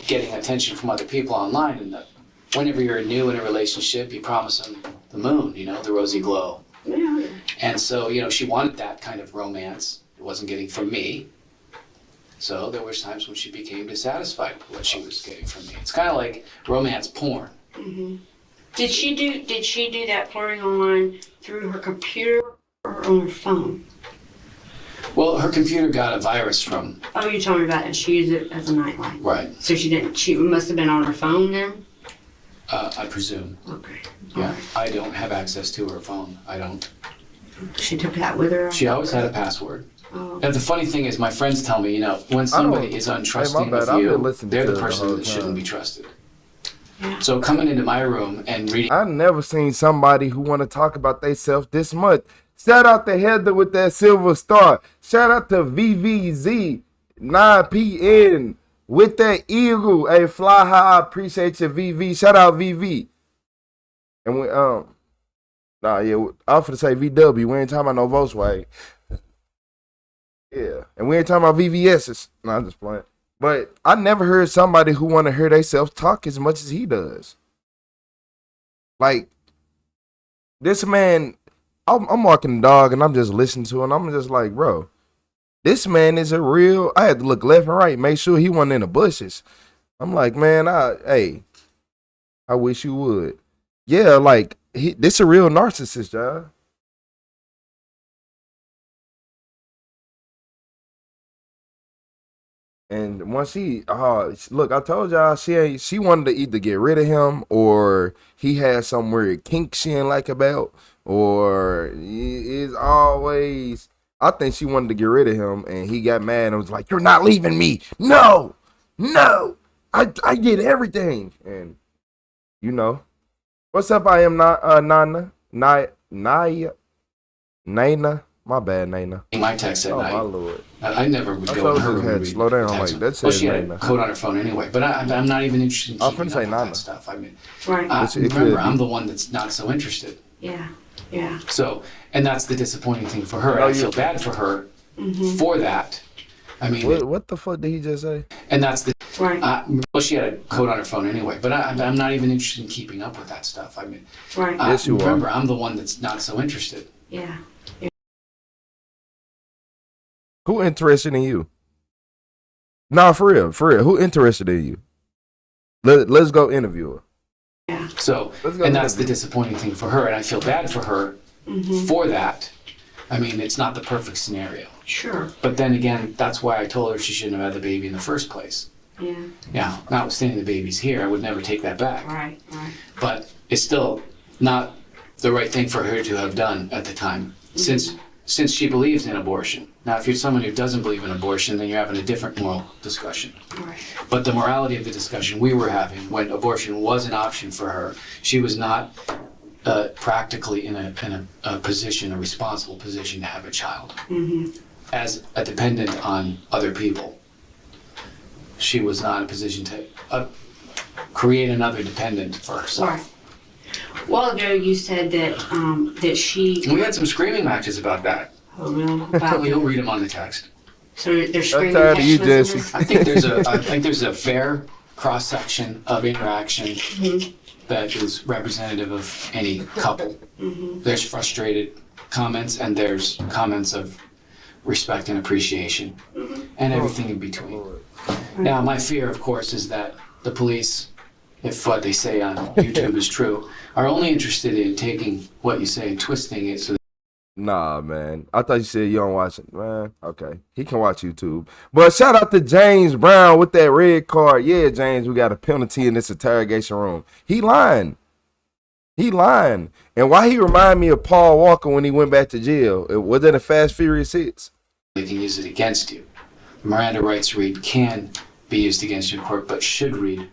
getting attention from other people online. And whenever you're new in a relationship, you promise them the moon, the rosy glow. Yeah. And so, she wanted that kind of romance. It wasn't getting from me. So there was times when she became dissatisfied with what she was getting from me. It's kind of like romance porn. Mm-hmm. Did she do that flirting online through her computer or on her phone? Well, her computer got a virus from. Oh, you're talking about it. She used it as a nightlight. Right. So she must have been on her phone then? I presume. Okay. Yeah. I don't have access to her phone. I don't. She took that with her? She always had a password. Oh. And the funny thing is, my friends tell me, when somebody is untrusting of you, they're the person that shouldn't be trusted. Yeah. So coming into my room and reading. I never seen somebody who want to talk about themselves this much. Shout out to Heather with that silver star. Shout out to VVZ 9PN with that eagle. Hey, fly high. I appreciate you, VV. Shout out VV. And we I was gonna say VW. We ain't talking about no Volkswagen. Yeah, and we ain't talking about VVS's. No, I'm just playing. But I never heard somebody who want to hear themselves talk as much as he does. Like, this man, I'm walking the dog and I'm just listening to him. I'm just like, bro, this man is a real. I had to look left and right, make sure he wasn't in the bushes. I'm like, man, I wish you would. Yeah, like, this a real narcissist, y'all. And once look, I told y'all she wanted to either get rid of him or he had some weird kink she didn't like about, or it's always, I think she wanted to get rid of him and he got mad and was like, you're not leaving me. No, I did everything. And what's up? I am not Nina. My bad, Nina. My text at night. Oh, my Lord. I never would go in her room and slow down. Like, that's she had a code on her phone anyway. But I'm not even interested in keeping up with that stuff. I mean, right. Remember, I'm the one that's not so interested. Yeah. So, and that's the disappointing thing for her. I feel bad for her for that. I mean, what the fuck did he just say? And that's the right. She had a code on her phone anyway. But I'm not even interested in keeping up with that stuff. I mean, right. Yes, you remember, are. I'm the one that's not so interested. Yeah. Who interested in you? Nah, for real. Who interested in you? Let's go interview her. Yeah. So, and that's the disappointing thing for her, and I feel bad for her for that. I mean, it's not the perfect scenario. Sure. But then again, that's why I told her she shouldn't have had the baby in the first place. Yeah. Yeah, notwithstanding the baby's here, I would never take that back. Right. But it's still not the right thing for her to have done at the time, since she believes in abortion. Now, if you're someone who doesn't believe in abortion, then you're having a different moral discussion. Right. But the morality of the discussion we were having, when abortion was an option for her, she was not practically in a position, a responsible position to have a child. As a dependent on other people. She was not in a position to create another dependent for herself. Right. A while ago, you said that she. We had some screaming matches about that. Oh, really? You'll read them on the text. So they're screaming. I'm tired of you, Jesse. I think there's a fair cross section of interaction that is representative of any couple. There's frustrated comments and there's comments of respect and appreciation, and everything in between. Now, my fear, of course, is that the police, if what they say on YouTube is true, are only interested in taking what you say and twisting it so. Nah, man. I thought you said you don't watch it. Man, okay. He can watch YouTube. But shout out to James Brown with that red card. Yeah, James, we got a penalty in this interrogation room. He lying. And why he remind me of Paul Walker when he went back to jail? Was it a Fast Furious 6? They can use it against you. Miranda rights read can be used against you in court, but should read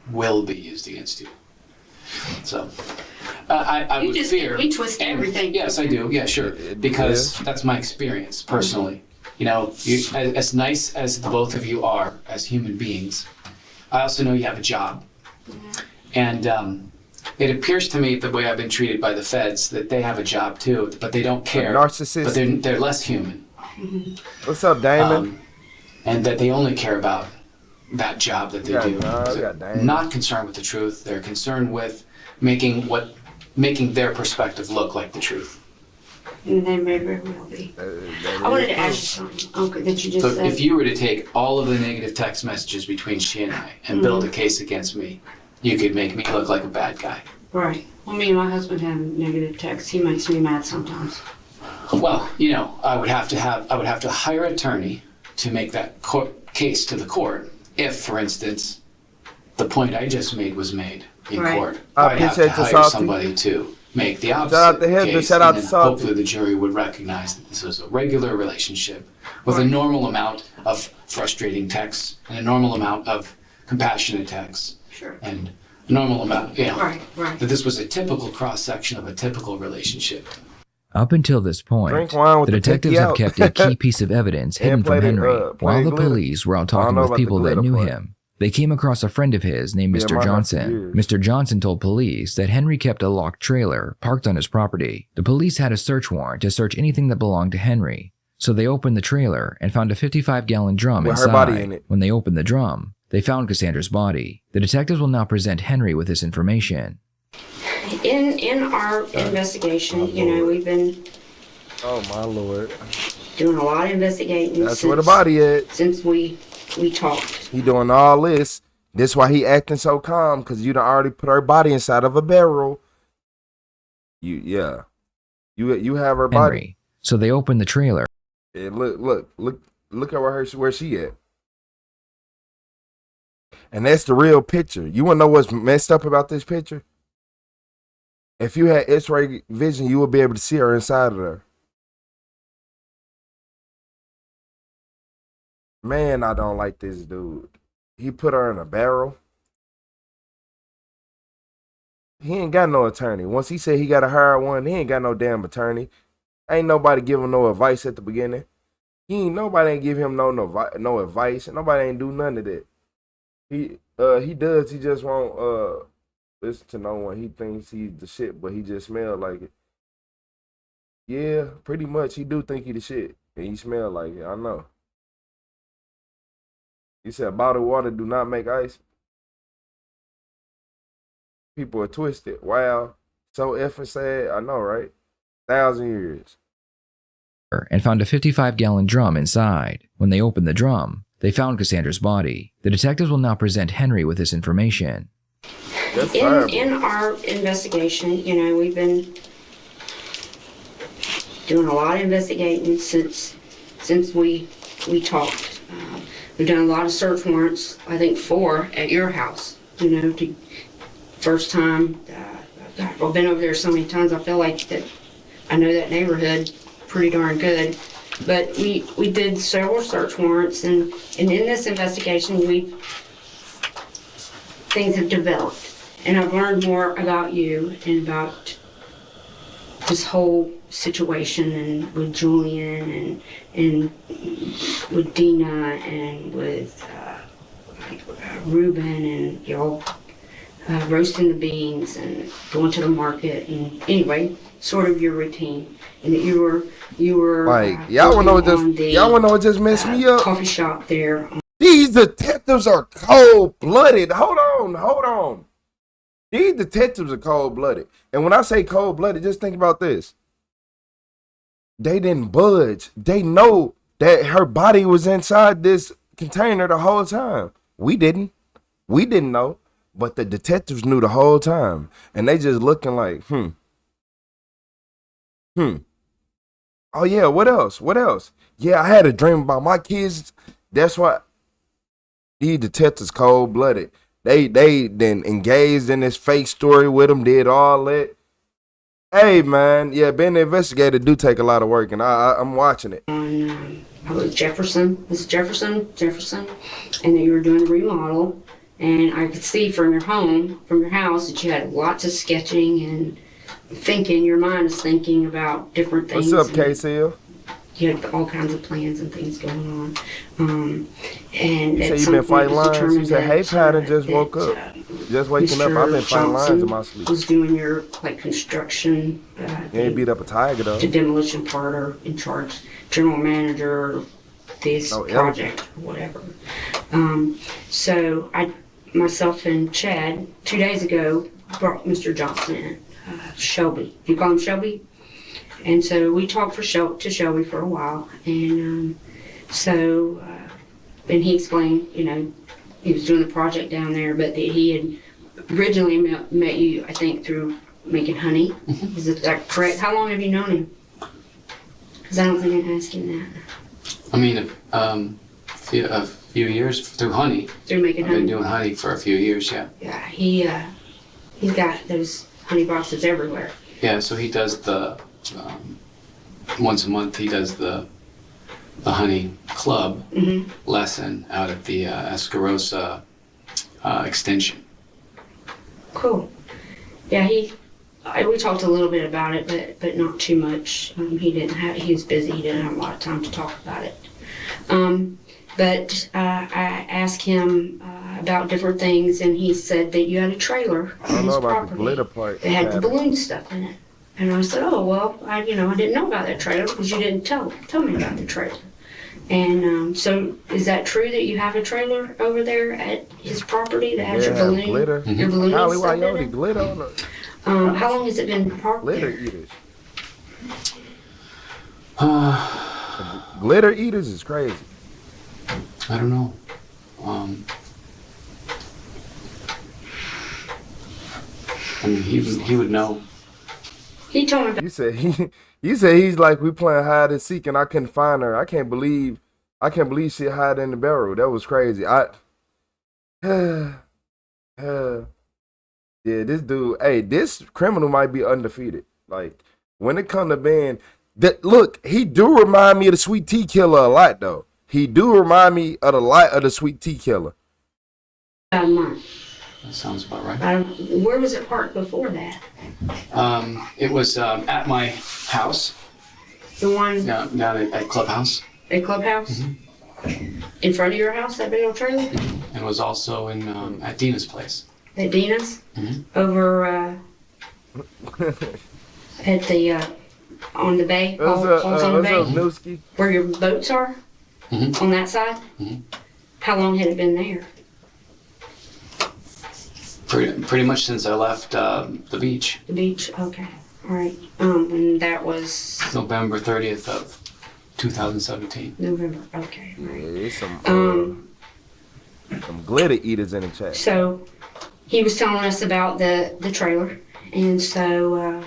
will be used against you. So I would fear. We twist everything. Yes, I do. Yeah, sure. Because that's my experience personally. As nice as the both of you are as human beings, I also know you have a job. And it appears to me, the way I've been treated by the feds, that they have a job too, but they don't care. Narcissist. But they're less human. What's up, Damon? And that they only care about that job that they do. They're not concerned with the truth. They're concerned with making their perspective look like the truth. And they may very well be. I wanted to ask you something that you just So said. if you were to take all of the negative text messages between she and I and build a case against me, you could make me look like a bad guy. Right. Well, me and my husband have negative texts. He makes me mad sometimes. Well, I would have to hire an attorney to make that case to the court. If, for instance, the point I just made was made in court, I'd have to hire somebody to make the opposite case, and then hopefully the jury would recognize that this was a regular relationship with a normal amount of frustrating texts and a normal amount of compassionate texts. Sure. And a normal amount, Right. that this was a typical cross-section of a typical relationship. Up until this point, the detectives have kept a key piece of evidence hidden from Henry. While the police were out talking with people that knew him, they came across a friend of his named Mr. Johnson. Mr. Johnson told police that Henry kept a locked trailer parked on his property. The police had a search warrant to search anything that belonged to Henry, so they opened the trailer and found a 55-gallon drum inside. Her body in it. When they opened the drum, they found Cassandra's body. The detectives will now present Henry with this information. In our investigation, we've been oh my lord, doing a lot of investigating. That's where the body at. Since we talked. He doing all this. This why he acting so calm, because you done already put her body inside of a barrel. You have her body. Henry. So they opened the trailer. Yeah, look at where she at. And that's the real picture. You wanna know what's messed up about this picture? If you had X-ray vision, you would be able to see her inside of there. Man, I don't like this dude. He put her in a barrel. He ain't got no attorney. Once he said he got to hire one, he ain't got no damn attorney. Ain't nobody give him no advice at the beginning. Nobody ain't give him no advice. Nobody ain't do none of that. He just won't listen to no one. He thinks he's the shit, but he just smell like it. Yeah, pretty much. He do think he the shit, and he smell like it. I know. He said bottled water do not make ice. People are twisted. Wow. So effing sad. I know, right? 1,000 years. And found a 55-gallon drum inside. When they opened the drum, they found Cassandra's body. The detectives will now present Henry with this information. In our investigation, we've been doing a lot of investigating since we talked. We've done a lot of search warrants, I think 4 at your house, first time. I've been over there so many times, I feel like that I know that neighborhood pretty darn good. But we did several search warrants, and in this investigation, things have developed. And I've learned more about you and about this whole situation, and with Julian and with Dina and with Ruben, and y'all roasting the beans and going to the market, and anyway, sort of your routine. And that you were like, y'all wanna know what just messed me up? Coffee shop there. These detectives are cold-blooded. Hold on. These detectives are cold-blooded. And when I say cold-blooded, just think about this. They didn't budge. They know that her body was inside this container the whole time. We didn't know. But the detectives knew the whole time. And they just looking like, Oh yeah, what else? Yeah, I had a dream about my kids. That's why these detectives cold-blooded. They then engaged in this fake story with them, did all that. Hey man, yeah, being an investigator do take a lot of work, and I'm watching it. I was Jefferson, and that you were doing the remodel, and I could see from your house, that you had lots of sketching and thinking. Your mind is thinking about different things. What's up, KCL? You had all kinds of plans and things going on. And you say you've been fighting lines? You said, hey, Patton just woke up. Just waking up, I've been fighting lines in my sleep. Was doing your construction. You ain't beat up a tiger, though. The demolition part, or in charge, general manager of this project, or whatever. So myself and Chad, 2 days ago, brought Mr. Johnson in, Shelby. You call him Shelby? And so we talked to Shelby for a while, and and he explained, he was doing the project down there, but that he had originally met you, I think, through making honey. Is that correct? How long have you known him? Because I don't think I asked him that. I mean, a few years through honey. Through making honey? I've been doing honey for a few years, yeah. Yeah, he's got those honey boxes everywhere. Yeah, so he does once a month he does the honey club lesson out at the Escarosa extension. Cool. Yeah, we talked a little bit about it, but not too much. He was busy. He didn't have a lot of time to talk about it. But I asked him about different things, and he said that you had a trailer on his property. The glitter part. It had the balloon stuff in it. And I said, oh, well, I didn't know about that trailer because you didn't tell me about the trailer. And so is that true that you have a trailer over there at his property that has your balloon? Glitter. Your balloon stuff in it? Glitter on it. How long has it been parked Glitter there? eaters. Glitter eaters is crazy. I don't know. I mean, he would know. He told me. You said he's like we playing hide and seek and I couldn't find her. I can't believe she hid in the barrel. That was crazy. Yeah, this dude. Hey, this criminal might be undefeated. Like when it come to being look, he do remind me of the Sweet Tea Killer a lot though. He do remind me of the Sweet Tea Killer. That sounds about right. Where was it parked before that? It was at my house. The one down at Clubhouse. At Clubhouse? In front of your house, that big old trailer? And it was also at Dina's place. At Dina's? Over at the on the bay, Paul's on the bay, where your boats are, on that side. How long had it been there? Pretty much since I left the beach. The beach, okay, all right. And that was November 30th of 2017. November, okay. All right. There's some glitter eaters in the chat. So he was telling us about the trailer, and so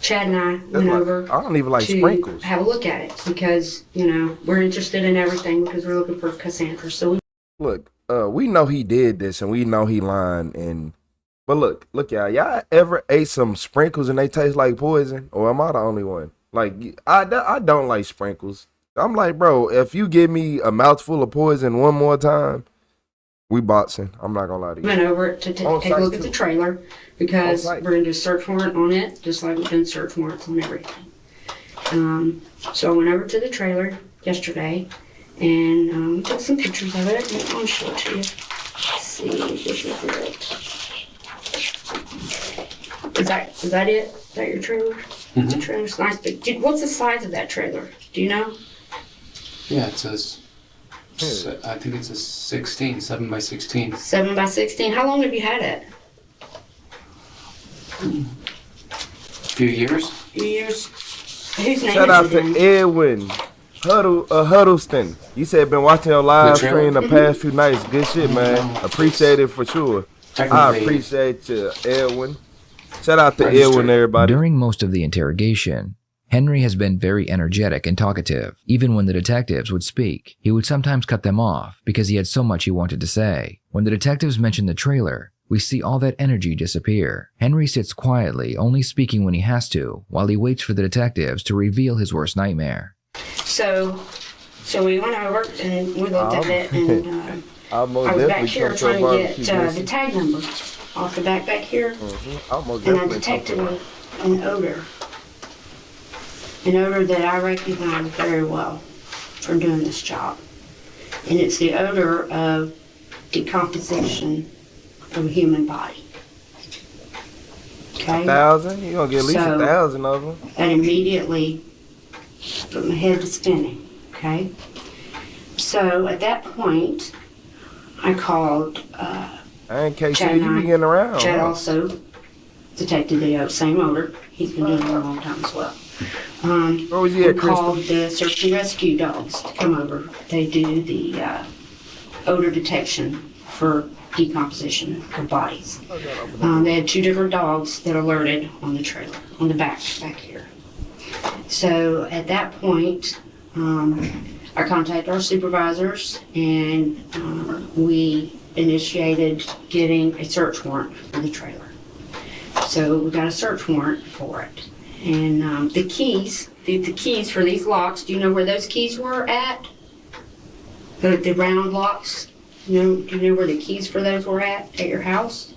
Chad and I went over. I don't even like sprinkles. Have a look at it because we're interested in everything because we're looking for Cassandra. So look, we know he did this and we know he lying. But look, y'all ever ate some sprinkles and they taste like poison? Or am I the only one? Like I don't like sprinkles. I'm like, bro, if you give me a mouthful of poison one more time, we boxing. I'm not gonna lie to you. Went over to take a look at the trailer because we're going to do a search warrant on it, just like we've done search warrants on everything. So I went over to the trailer yesterday and took some pictures of it. I'll show it to you. Let's see, this is it. Is that it? Is that your trailer? The trailer's nice, but what's the size of that trailer? Do you know? Yeah, it says. I think it's a 7 by 16. 7 by 16. How long have you had it? A few years. Whose name Shout out to Edwin Huddleston. You said been watching your live stream the past few nights. Good shit, man. Appreciate it for sure. I appreciate you, Edwin. Shout out to Edwin, everybody. During most of the interrogation, Henry has been very energetic and talkative. Even when the detectives would speak, he would sometimes cut them off because he had so much he wanted to say. When the detectives mention the trailer, we see all that energy disappear. Henry sits quietly, only speaking when he has to, while he waits for the detectives to reveal his worst nightmare. So we went over and we looked at it, and I was back here trying to get the tag number off the back here, and I detected an odor. An odor that I recognize very well from doing this job. And it's the odor of decomposition of a human body. Okay? 1,000? You're going to get at least 1,000 of them. That immediately put my head to spinning. Okay? So at that point, I called And Casey, Chad you be getting around. Chad huh? also, Detective Leo, same owner. He's been doing it a long time as well. Where was he at, We called the search and rescue dogs to come over. They do the odor detection for decomposition of bodies. They had 2 different dogs that alerted on the trailer, on the back here. So at that point, I contacted our supervisors and we initiated getting a search warrant for the trailer. So we got a search warrant for it. And the keys for these locks, do you know where those keys were at? The round locks? Do you know where the keys for those were at your house?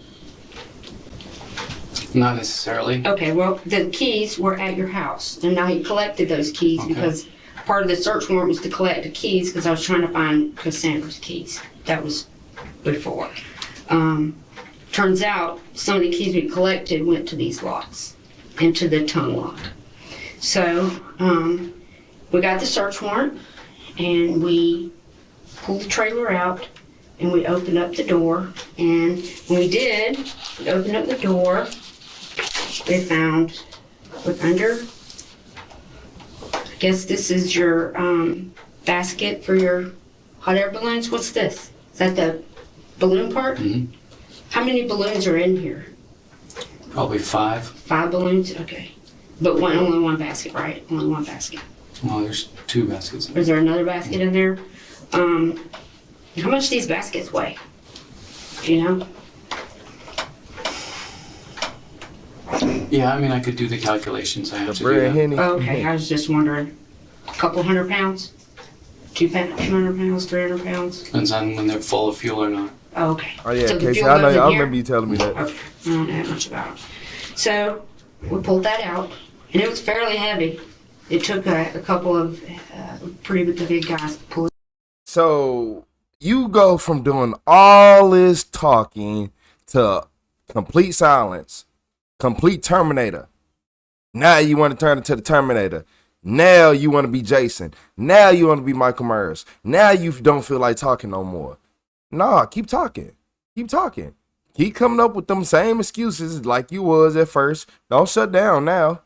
Not necessarily. Okay, well, the keys were at your house. And now he collected those keys because part of the search warrant was to collect the keys because I was trying to find Cassandra's keys. That was before. Turns out some of the keys we collected went to these locks, into the tongue lock. So we got the search warrant and we pulled the trailer out and we opened up the door. And when we did, we opened up the door, they found under, I guess this is your basket for your hot air balloons. What's this? Is that the balloon part? Mm-hmm. How many balloons are in here? Probably 5. 5 balloons? Okay. But only one basket, right? Only one basket. Well, there's 2 baskets. Is there another basket in there? How much these baskets weigh? Do you know? Yeah, I mean, I could do the calculations. I have to do that. Okay, I was just wondering. A couple 100 pounds? 200 pounds, 300 pounds? Depends on when they're full of fuel or not. Oh, okay. Oh yeah, So the Casey, fuel I know. goes in I here? remember you telling me that. Okay, I don't know much about it. So we pulled that out, and it was fairly heavy. It took a couple of pretty big guys to pull it. So you go from doing all this talking to complete silence, complete Terminator. Now you want to turn into the Terminator. Now you want to be Jason. Now you want to be Michael Myers. Now you don't feel like talking no more. Nah, keep talking. Keep talking. Keep coming up with them same excuses like you was at first. Don't shut down now.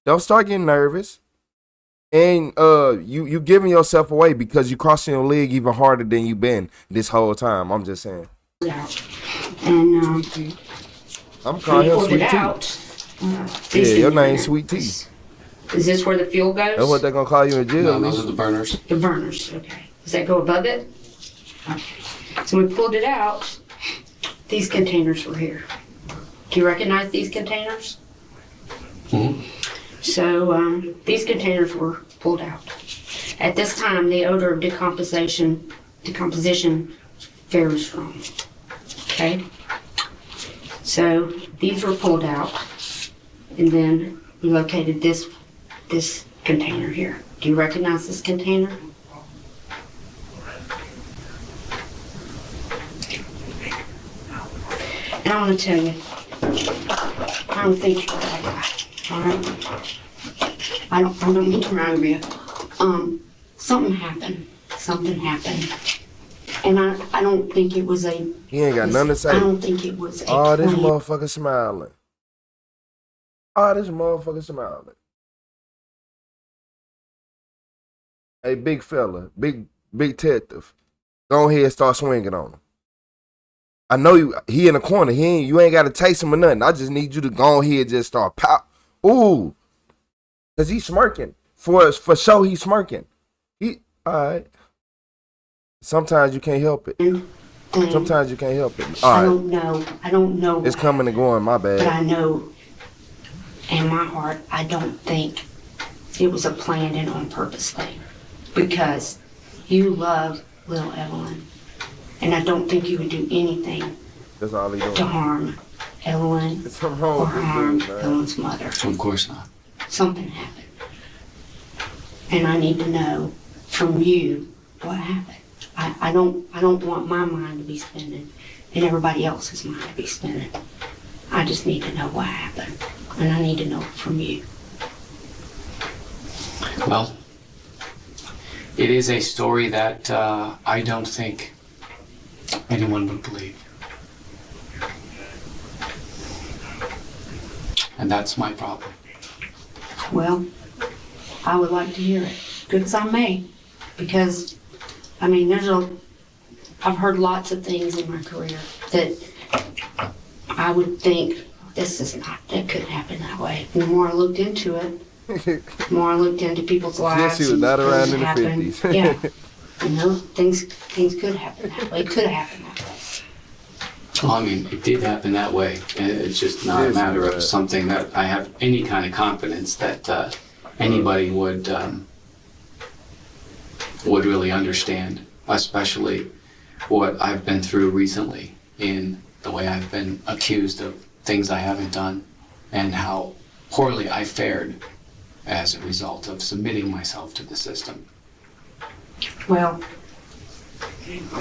Don't start getting nervous. And you giving yourself away because you crossing your leg even harder than you been this whole time. I'm just saying. And I'm calling him Sweet Tea. Yeah, your name's Sweet Tea. Is this where the fuel goes? That's what they're gonna call you in jail. No, those are the burners. The burners, okay. Does that go above it? Okay. So we pulled it out. These containers were here. Do you recognize these containers? Mm-hmm. So these containers were pulled out. At this time, the odor of decomposition was very strong. Okay? So these were pulled out, and then we located this container here. Do you recognize this container? And I want to tell you, I don't think you're that guy. All right? I don't mean to run you. Something happened. Something happened. And I don't think it was a... He ain't got nothing to say. I don't think it was a... Oh, this plan. motherfucker smiling. Oh, this motherfucker smiling. Hey, big fella, big detective. Go ahead and start swinging on him. I know he in the corner. You ain't got to taste him or nothing. I just need you to go ahead and just start pow. Ooh. Because he's smirking. For sure, he's smirking. All right. Sometimes you can't help it. Sometimes you can't help it. All right. I don't know. It's coming and going, my bad. But I know in my heart, I don't think it was a planned and on purpose thing. Because you love little Evelyn. And I don't think you would do anything That's all he doing. to harm Evelyn or harm Evelyn's mother. Of course not. Something happened. And I need to know from you what happened. I don't want my mind to be spinning and everybody else's mind to be spinning. I just need to know what happened. And I need to know it from you. Well, It is a story that I don't think anyone would believe. And that's my problem. Well, I would like to hear it, good as I may, because, I mean, I've heard lots of things in my career that I would think, that couldn't happen that way. The more I looked into it, the more I looked into people's lives. Yes, she was not around in the 50s. Yeah, you know, things could happen that way. It could have happened that way. Well, I mean, it did happen that way. It's just not a matter of something that I have any kind of confidence that anybody would really understand, especially what I've been through recently in the way I've been accused of things I haven't done and how poorly I fared as a result of submitting myself to the system. Well,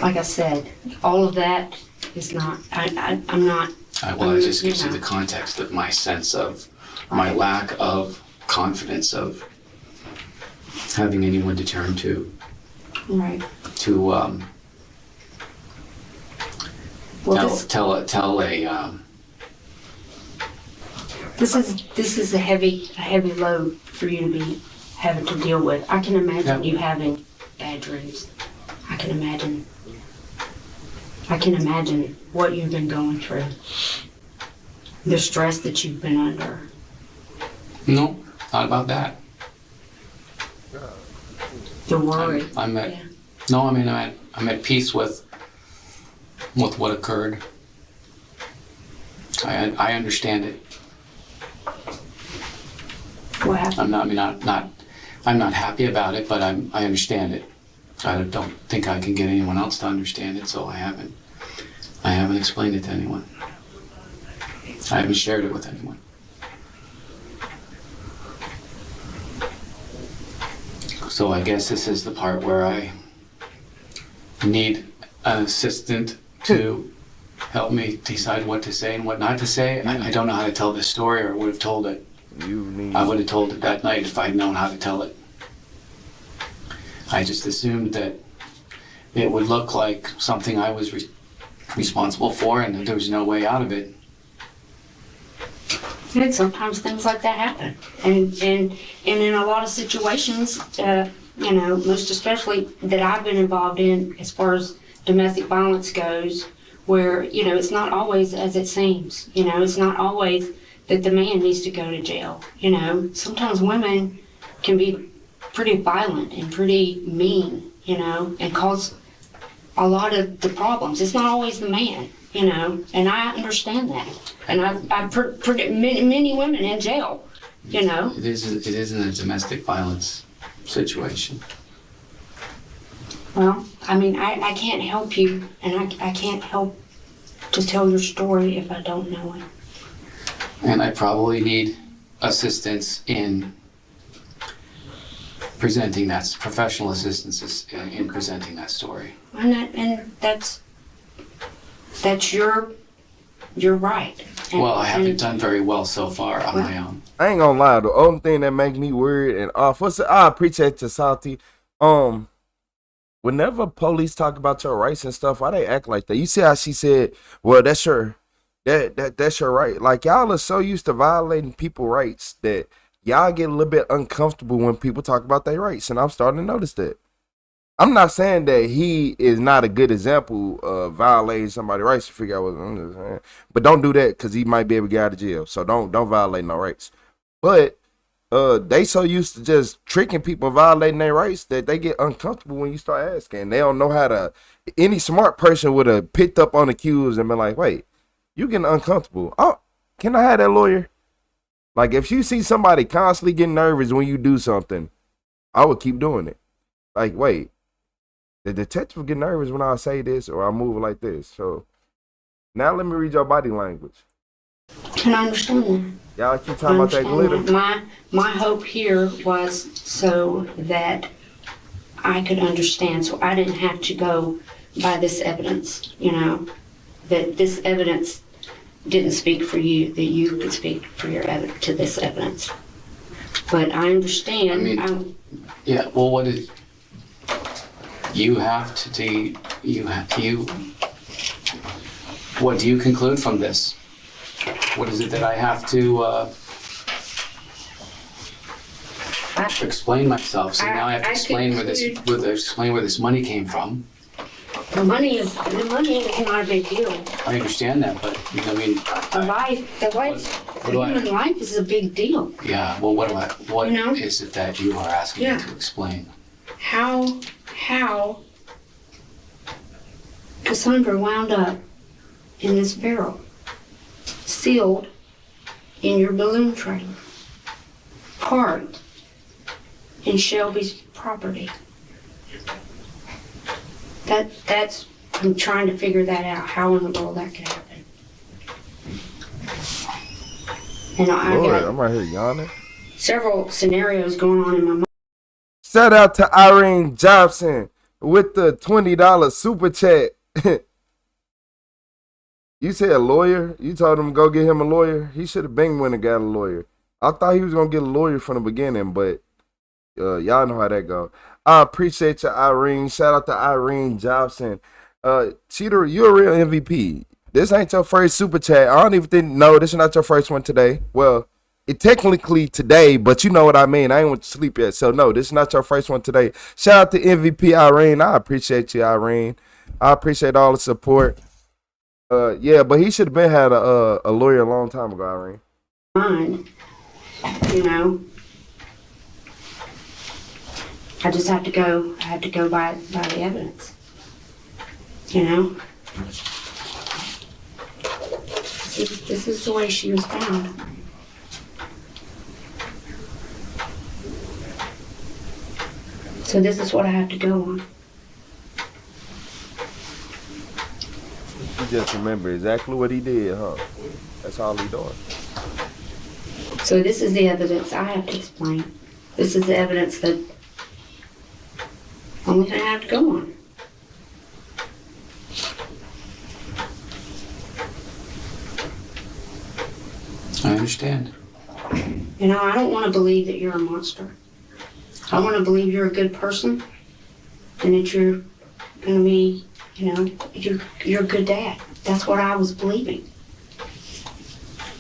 like I said, all of that is not, I'm not. Well, it just gives you the context of my sense of my lack of confidence of having anyone to turn to. Right. To Well, tell a This is a heavy load for you to be having to deal with. I can imagine you having bad dreams. I can imagine what you've been going through. The stress that you've been under. No, not about that. The worry. I'm at peace with what occurred. I understand it. What happened? I'm not happy about it, but I understand it. I don't think I can get anyone else to understand it, so I haven't explained it to anyone. I haven't shared it with anyone. So I guess this is the part where I need an assistant to help me decide what to say and what not to say. I don't know how to tell this story, or I would have told it. I would have told it that night if I'd known how to tell it. I just assumed that it would look like something I was responsible for and that there was no way out of it. And sometimes things like that happen. And in a lot of situations, most especially that I've been involved in as far as domestic violence goes, where, it's not always as it seems. It's not always that the man needs to go to jail. Sometimes women can be pretty violent and pretty mean, and cause a lot of the problems. It's not always the man, and I understand that. And I've put many women in jail, It isn't a domestic violence situation. Well, I can't help you, and I can't help to tell your story if I don't know it. And I probably need assistance in presenting that, professional assistance in presenting that story. And that's your right. Well, I haven't done very well so far on my own. I ain't gonna lie, the only thing that make me worried and off, I appreciate you, Salty. Whenever police talk about your rights and stuff, why they act like that? You see how she said, well, that's your right. Like, y'all are so used to violating people's rights that y'all get a little bit uncomfortable when people talk about their rights, and I'm starting to notice that. I'm not saying that he is not a good example of violating somebody's rights to figure out what I'm just saying. But don't do that because he might be able to get out of jail. So don't violate no rights. But they so used to just tricking people, violating their rights that they get uncomfortable when you start asking. They don't know how to. Any smart person would have picked up on the cues and been like, wait, you getting uncomfortable. Oh, can I have that lawyer? Like, if you see somebody constantly getting nervous when you do something, I would keep doing it. Like, wait, the detective will get nervous when I say this or I move like this. So now let me read your body language. Can I understand that? Y'all keep talking about that glitter. My hope here was so that I could understand, so I didn't have to go by this evidence, that this evidence didn't speak for you, that you could speak for to this evidence. But I understand. Yeah, well, You have what do you conclude from this? What is it that I have to explain myself? So now I have to explain where this money came from. The money is not a big deal. I understand that, but I mean, human life is a big deal. Yeah. Well, what is it that you are asking me to explain? How Cassandra wound up in this barrel, sealed in your balloon trailer, parked in Shelby's property. That's I'm trying to figure that out. How in the world that could happen? And Lord, I'm right here yawning. Several scenarios going on in my mind. Shout out to Irene Johnson with the $20 super chat. You said a lawyer? You told him to go get him a lawyer? He should have been when and got a lawyer. I thought he was going to get a lawyer from the beginning, but y'all know how that go. I appreciate you, Irene. Shout out to Irene Johnson. Cheater, you're a real MVP. This ain't your first super chat. I don't even think, no, this is not your first one today. Well, it technically today, but you know what I mean. I ain't went to sleep yet. So, no, this is not your first one today. Shout out to MVP Irene. I appreciate you, Irene. I appreciate all the support. Yeah, but he should have been had a lawyer a long time ago, Irene. Mind, you know. I just have to go. I have to go by the evidence. You know. This is the way she was found. So this is what I have to go on. You just remember exactly what he did, huh? That's all he doing. So this is the evidence I have to explain. This is the evidence that only thing I have to go on. I understand. You know, I don't want to believe that you're a monster. I want to believe you're a good person and that you're going to be, you know, you're a good dad. That's what I was believing.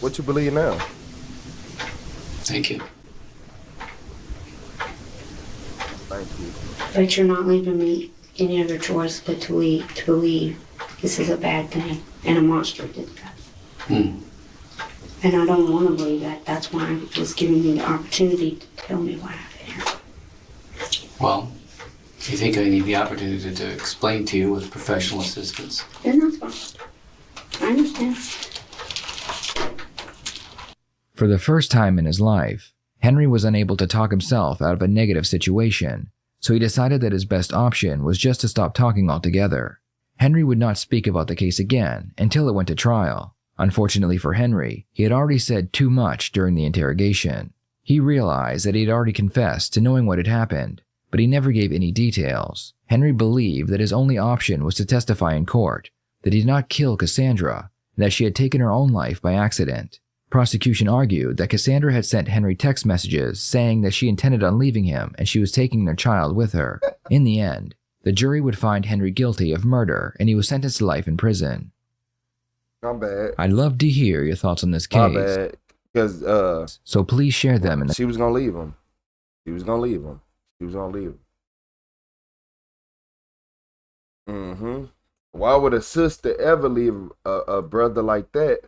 What you believe now? Thank you. Thank you. But you're not leaving me any other choice but to believe this is a bad thing and a monster did that. And I don't want to believe that. That's why I was giving you the opportunity to tell me what happened here. Well, if you think I need the opportunity to explain to you with professional assistance. Then that's fine. I understand. For the first time in his life, Henry was unable to talk himself out of a negative situation, so he decided that his best option was just to stop talking altogether. Henry would not speak about the case again until it went to trial. Unfortunately for Henry, he had already said too much during the interrogation. He realized that he had already confessed to knowing what had happened, but he never gave any details. Henry believed that his only option was to testify in court, that he did not kill Cassandra, and that she had taken her own life by accident. Prosecution argued that Cassandra had sent Henry text messages saying that she intended on leaving him and she was taking their child with her. In the end, the jury would find Henry guilty of murder and he was sentenced to life in prison. I'm bad. I'd love to hear your thoughts on this case. My bad. Because, so please share them. She was going to leave him. She was going to leave him. She was going to leave him. Why would a sister ever leave a brother like that?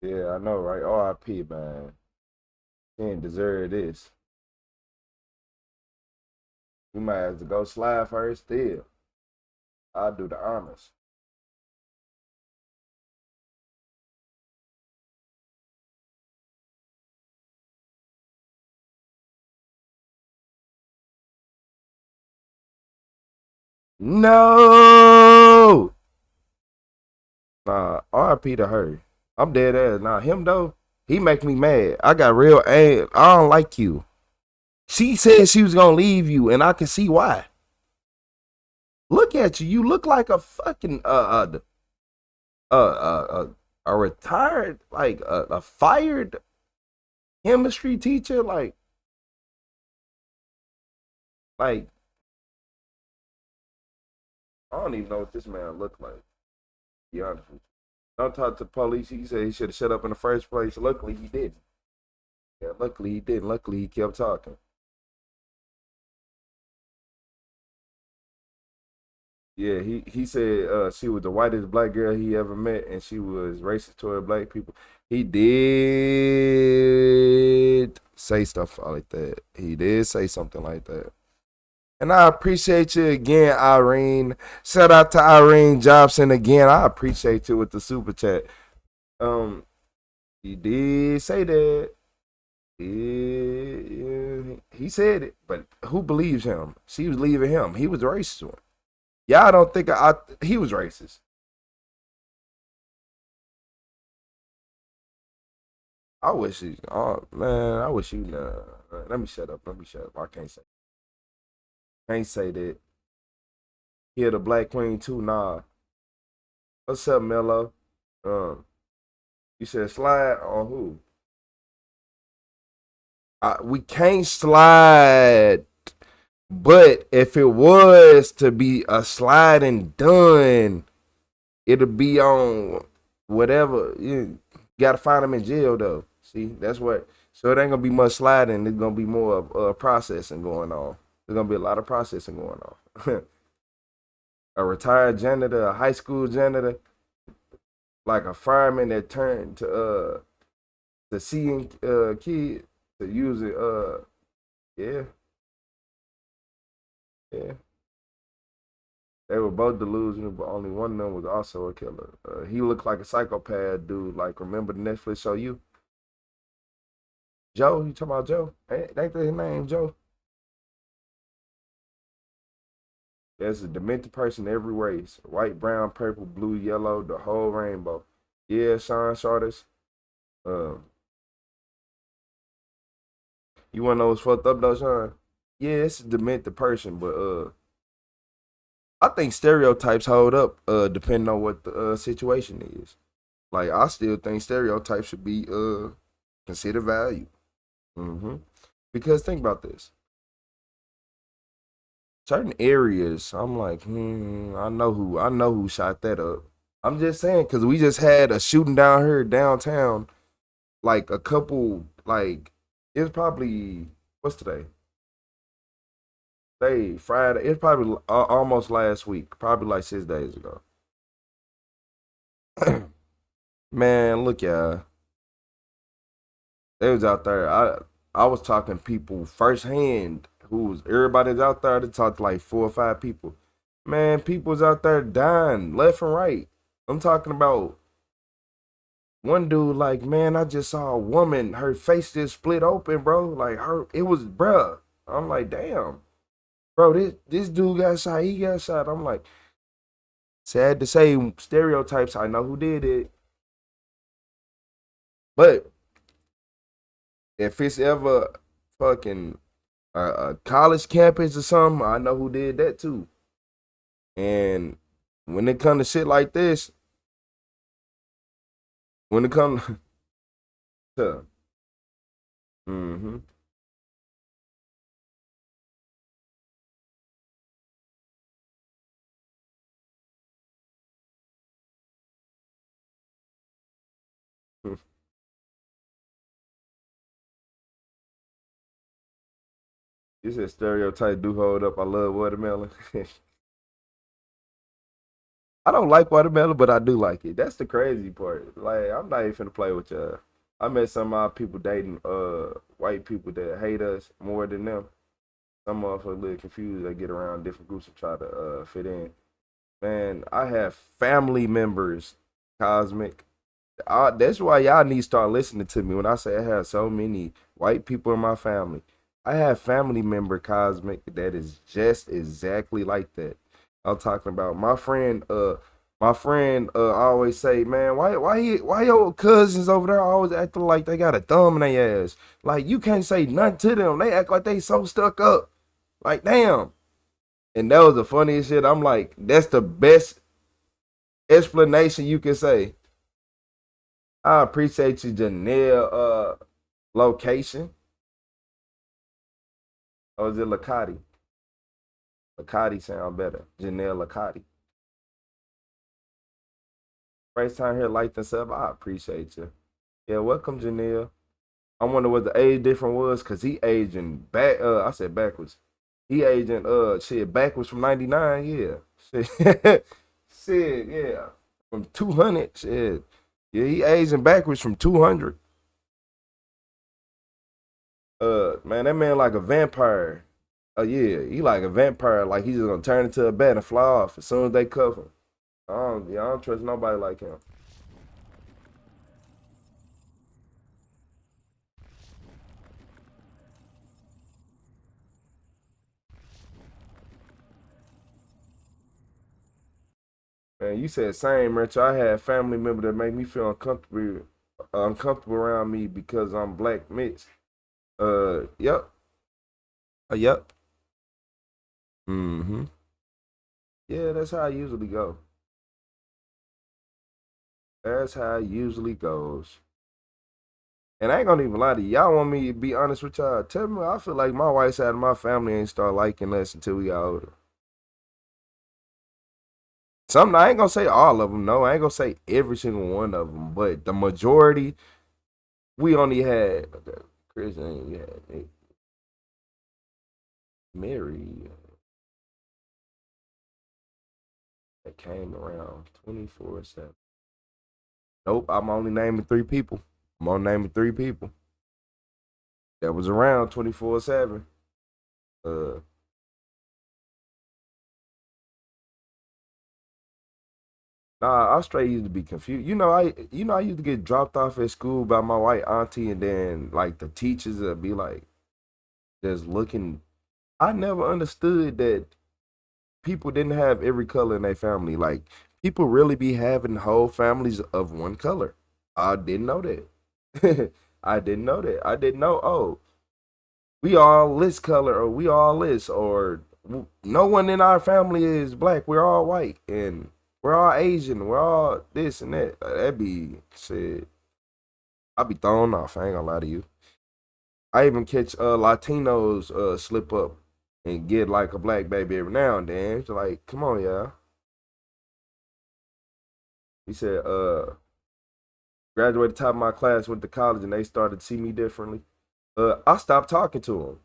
Yeah, I know, right? R.I.P., man. He ain't deserve this. We might have to go slide for her still. I'll do the honors. No! Nah, R.I.P. to her. I'm dead ass. Nah, him though, he make me mad. I got real angry. I don't like you. She said she was gonna leave you, and I can see why. Look at you. You look like a fucking a retired, like a fired chemistry teacher, like I don't even know what this man looked like. To be honest with you. Don't talk to the police. He said he should have shut up in the first place. Luckily he didn't. Yeah, luckily he didn't. Luckily he kept talking. Yeah, he said she was the whitest black girl he ever met, and she was racist toward black people. He did say stuff like that. He did say something like that. And I appreciate you again, Irene. Shout out to Irene Jobson again. I appreciate you with the super chat. He did say that. He said it, but who believes him? She was leaving him. He was the racist one. Y'all don't think he was racist. I wish he. Oh man, I wish you. Let me shut up. I can't say that. He had a black queen too. Nah. What's up, Mello? You said slide on who? We can't slide. But if it was to be a slide and done, it'll be on whatever. You gotta find them in jail though. See, that's what. So it ain't gonna be much sliding. It's gonna be more of processing going on. There's gonna be a lot of processing going on. A retired janitor, a high school janitor, like a fireman that turned to seeing kids to use it. Yeah. Yeah. They were both delusional, but only one of them was also a killer. He looked like a psychopath dude. Like, remember the Netflix show You? Joe? You talking about Joe? Ain't that his name, Joe? There's a demented person every race. White, brown, purple, blue, yellow, the whole rainbow. Yeah, Sean Shortest. You wanna know what's fucked up though, Sean? Yeah, it's a demented person, but I think stereotypes hold up, depending on what the situation is. Like, I still think stereotypes should be considered value. Because think about this. Certain areas, I'm like, I know who shot that up. I'm just saying, because we just had a shooting down here downtown, like a couple, like, it was probably, what's today? Friday. It's probably almost last week, probably like 6 days ago. Man, look, y'all. They was out there. I was talking to people firsthand. Everybody's out there to talk to like 4 or 5 people. Man, people's out there dying left and right. I'm talking about one dude, like, man, I just saw a woman, her face just split open, bro. Like, it was, bruh. I'm like, damn. Bro, this dude got shot, he got shot. I'm like, sad to say, stereotypes, I know who did it. But if it's ever fucking a college campus or something, I know who did that too. And when it comes to shit like this, when it comes to you said stereotype do hold up. I love watermelon. I don't like watermelon, but I do like it. That's the crazy part. Like, I'm not even finna play with y'all. I met some of my people dating white people that hate us more than them. Some of us are a little confused. They get around different groups and try to fit in. Man, I have family members, Cosmic. That's why y'all need to start listening to me when I say I have so many white people in my family. I have family member, Cosmic, that is just exactly like that. I'm talking about my friend My friend always say, man, why your cousins over there always acting like they got a thumb in their ass? Like, you can't say nothing to them. They act like they so stuck up. Like, damn. And that was the funniest shit. I'm like, that's the best explanation you can say. I appreciate you, Janelle. Location. Or is it Lacati? Lacati sound better. Janelle Lacati. First time here, like and sub. I appreciate you. Yeah, welcome, Janelle. I wonder what the age difference was, cause he aging back. I said backwards. He aging shit backwards from 99. Yeah, shit, shit, yeah, from 200. Shit, yeah, he aging backwards from 200. Man, that man like a vampire. Oh yeah, he like a vampire. Like he's just gonna turn into a bat and fly off as soon as they cuff him. I don't trust nobody like him. Man, you said same, Rich. I had family member that make me feel uncomfortable around me because I'm black mixed. Yep. Yep. Mm-hmm. Yeah, that's how I usually go. That's how it usually goes. And I ain't gonna even lie to you. Y'all want me to be honest with y'all? Tell me, I feel like my white side of my family ain't start liking us until we got older. Some, I ain't gonna say all of them, no. I ain't gonna say every single one of them, but the majority, we only had Chris and we had Mary that came around 24/7. Nope, I'm only naming 3 people. I'm only naming 3 people that was around 24/7. Nah, I straight used to be confused. I used to get dropped off at school by my white auntie, and then like the teachers would be like, just looking. I never understood that people didn't have every color in their family. Like, people really be having whole families of one color. I didn't know that. I didn't know that. I didn't know, oh, we all this color, or we all this, or no one in our family is black. We're all white, and we're all Asian. We're all this and that. That'd be shit. I'd be thrown off. I ain't gonna lie to you. I even catch Latinos slip up and get like a black baby every now and then. It's like, come on, y'all. He said, graduated top of my class, went to college, and they started to see me differently. I stopped talking to them.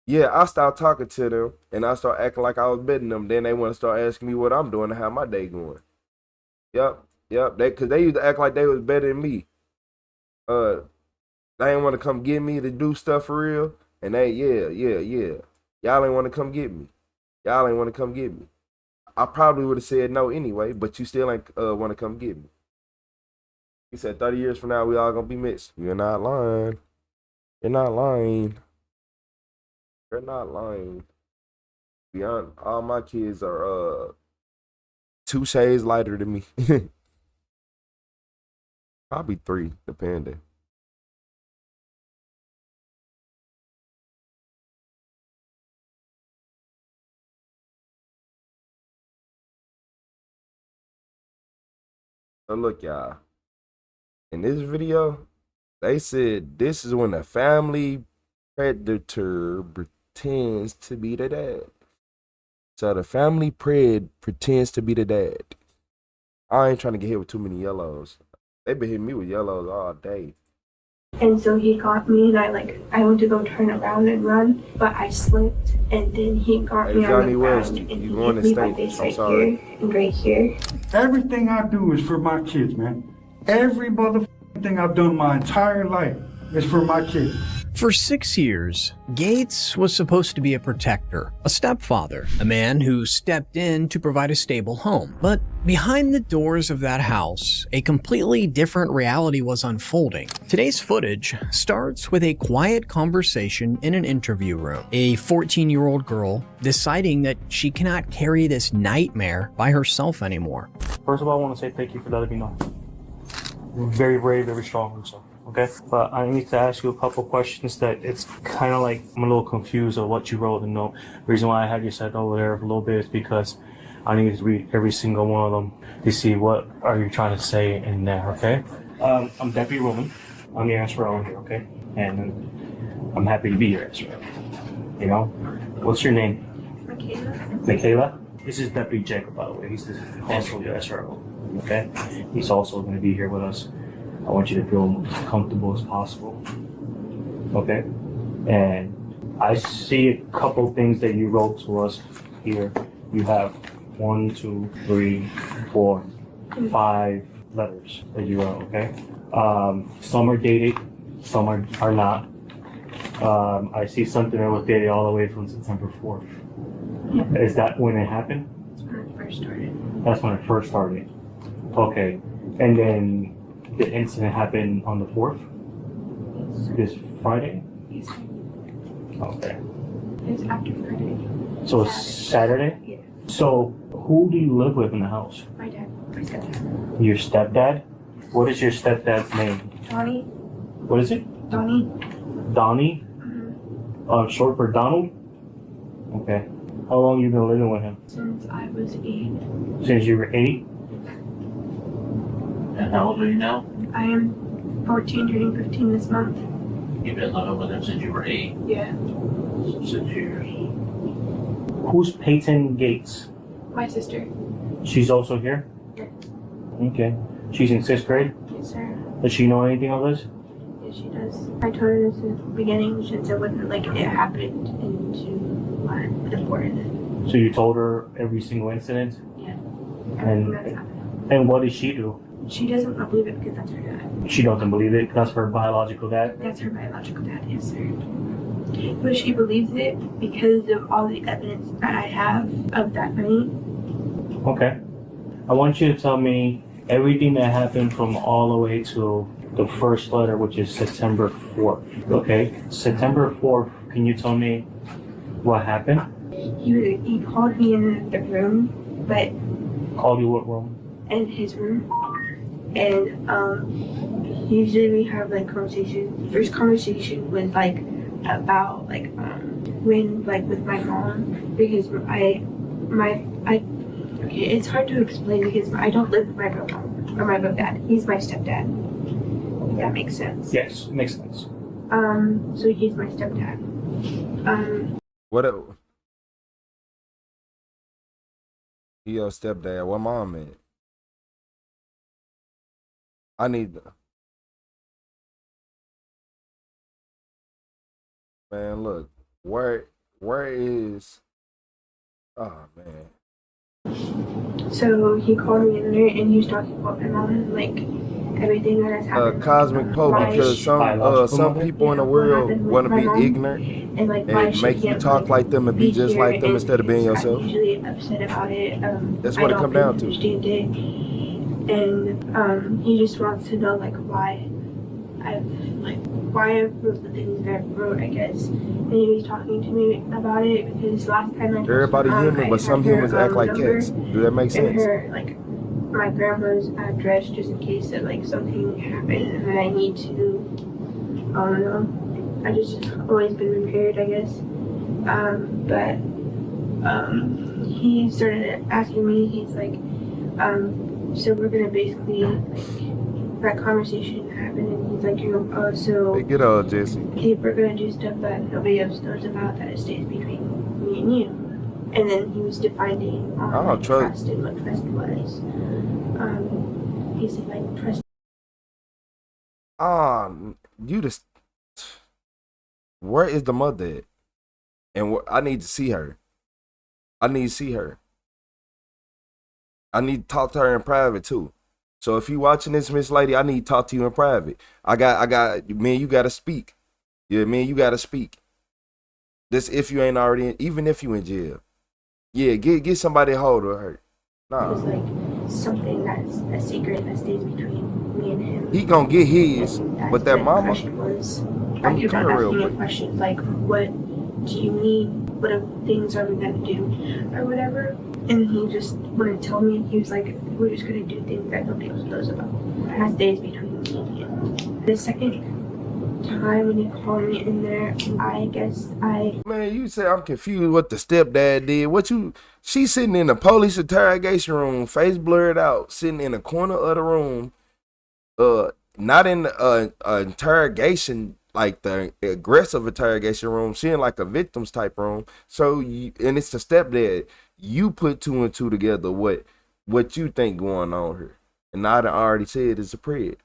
Yeah, I stopped talking to them, and I started acting like I was better than them. Then they want to start asking me what I'm doing and how my day going. Yep. Because they used to act like they was better than me. They didn't want to come get me to do stuff for real. And they, yeah. Y'all ain't want to come get me. Y'all ain't want to come get me. I probably would have said no anyway, but you still ain't want to come get me. He said 30 years from now, we all going to be mixed. You're not lying. You're not lying. You're not lying. Beyond, all my kids are 2 shades lighter than me. Probably 3, depending. So look, y'all. In this video, they said this is when a family predator pretends to be the dad. So the family pretends to be the dad. I ain't trying to get hit with too many yellows. They been hitting me with yellows all day. And so he got me, and I went to go turn around and run, but I slipped, and then he got me on the ground, and he hit me my face right here and right here. Everything I do is for my kids, man. Every motherfucking thing I've done my entire life is for my kids. For 6 years, Gates was supposed to be a protector, a stepfather, a man who stepped in to provide a stable home. But behind the doors of that house, a completely different reality was unfolding. Today's footage starts with a quiet conversation in an interview room. A 14-year-old girl deciding that she cannot carry this nightmare by herself anymore. First of all, I want to say thank you for letting me know. You're very brave, very strong and stuff, okay? But I need to ask you a couple questions that it's kind of like I'm a little confused of what you wrote in the note. The reason why I had you set over there for a little bit is because I need to read every single one of them to see what are you trying to say in there, okay? I'm Deputy Roman. I'm your SRO here, okay? And I'm happy to be your SRO. You know? What's your name? Michaela? This is Deputy Jacob, by the way. He's also your SRO, okay? He's also going to be here with us. I want you to feel as comfortable as possible, okay? And I see a couple things that you wrote to us here. You have 1, 2, 3, 4, 5 letters that you wrote, okay? Some are dated, some are not. I see something that was dated all the way from September 4th. Yeah. Is that when it happened? That's when it first started. That's when it first started. Okay. And then the incident happened on the 4th? Yes. This Friday? Yes. Okay. It's after Friday. So it's Saturday? Yeah. So who do you live with in the house? My dad. My stepdad. Your stepdad? What is your stepdad's name? Donnie. What is it? Donnie. Donnie? Mm-hmm. Short for Donald? Okay. How long you been living with him? Since I was 8. Since you were 8? And how old are you now? I am 14, turning 15 this month. You've been living with him since you were 8? Yeah. 6 years. Who's Peyton Gates? My sister. She's also here? Yeah. Okay. She's in 6th grade? Yes, sir. Does she know anything of this? Yes, she does. I told her this in the beginning since it wasn't like it happened into the 4th. So you told her every single incident? Yeah. And what did she do? She doesn't believe it because that's her dad. She doesn't believe it? That's her biological dad? That's her biological dad, yes, sir. But she believes it because of all the evidence that I have of that night. Okay. I want you to tell me everything that happened from all the way to the first letter, which is September 4th. Okay? September 4th, can you tell me what happened? He called me in the room, but... Called you what room? In his room. And usually we have like conversations. The first conversation was like about like when like with my mom, because okay, it's hard to explain because I don't live with my real mom or my real dad. He's my stepdad. If that makes sense. Yes, it makes sense. So he's my stepdad. What? Your stepdad. What mom at? I need. Man, look. Where is? Oh man. So he called me in there and he was talking about my mom and like everything that has happened. Cosmic Pope, because some people in the world want to be ignorant and make you talk like them and be just like them instead of being yourself. I'm usually upset about it. That's what it comes down to. Understand it. And he just wants to know like why I wrote the things that I wrote, I guess. And he was talking to me about it because last time I everybody human, but some humans act like cats. Do that make sense? Her, like, my grandma's address just in case that like something happened and then I need to, I don't know. I just always been prepared, I guess. But he started asking me, he's like, so we're gonna basically like that conversation happened and he's like, so hey, get on, Jesse. We're gonna do stuff that nobody else knows about, that it stays between me and you. And then he was defining trust and what trust was. He said like trust. You just. Where is the mother at? And I need to see her. I need to see her. I need to talk to her in private too. So if you watching this, Miss Lady, I need to talk to you in private. I got, man, you gotta speak. Yeah, man, you gotta speak. This if you ain't already in, even if you in jail. Yeah, get somebody a hold of her. Nah. It was like something that's a secret that stays between me and him. He gonna get his, but that mama. Was, I kept on asking him questions like, what do you need? What things are we gonna do? Or whatever. And he just wouldn't tell me. He was like, we're just gonna do things that nobody else knows about. That stays between me and him. The second time when he called me in there, I guess Man, you say I'm confused what the stepdad did. She sitting in the police interrogation room, face blurred out, sitting in the corner of the room, not in the interrogation, like the aggressive interrogation room, she in like a victims type room. So and it's the stepdad. You put two and two together what you think going on here. And I done already said it's a pred.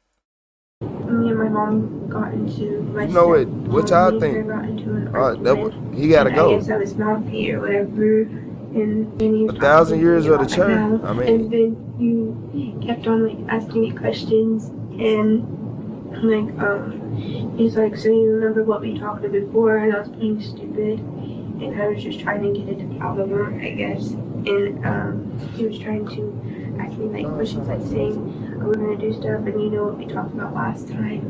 me and my mom got into You know what y'all think? got into an argument. He gotta and go. I guess I was mouthy or whatever. And he was 1,000 years of the talking to me church. about I it now. mean, And then you kept on like asking me questions and like he's like, so you remember what we talked about before? And I was being stupid and I was just trying to get it out of him, I guess. And he was trying to ask me like questions like saying, oh, we're gonna do stuff and you know what we talked about last time.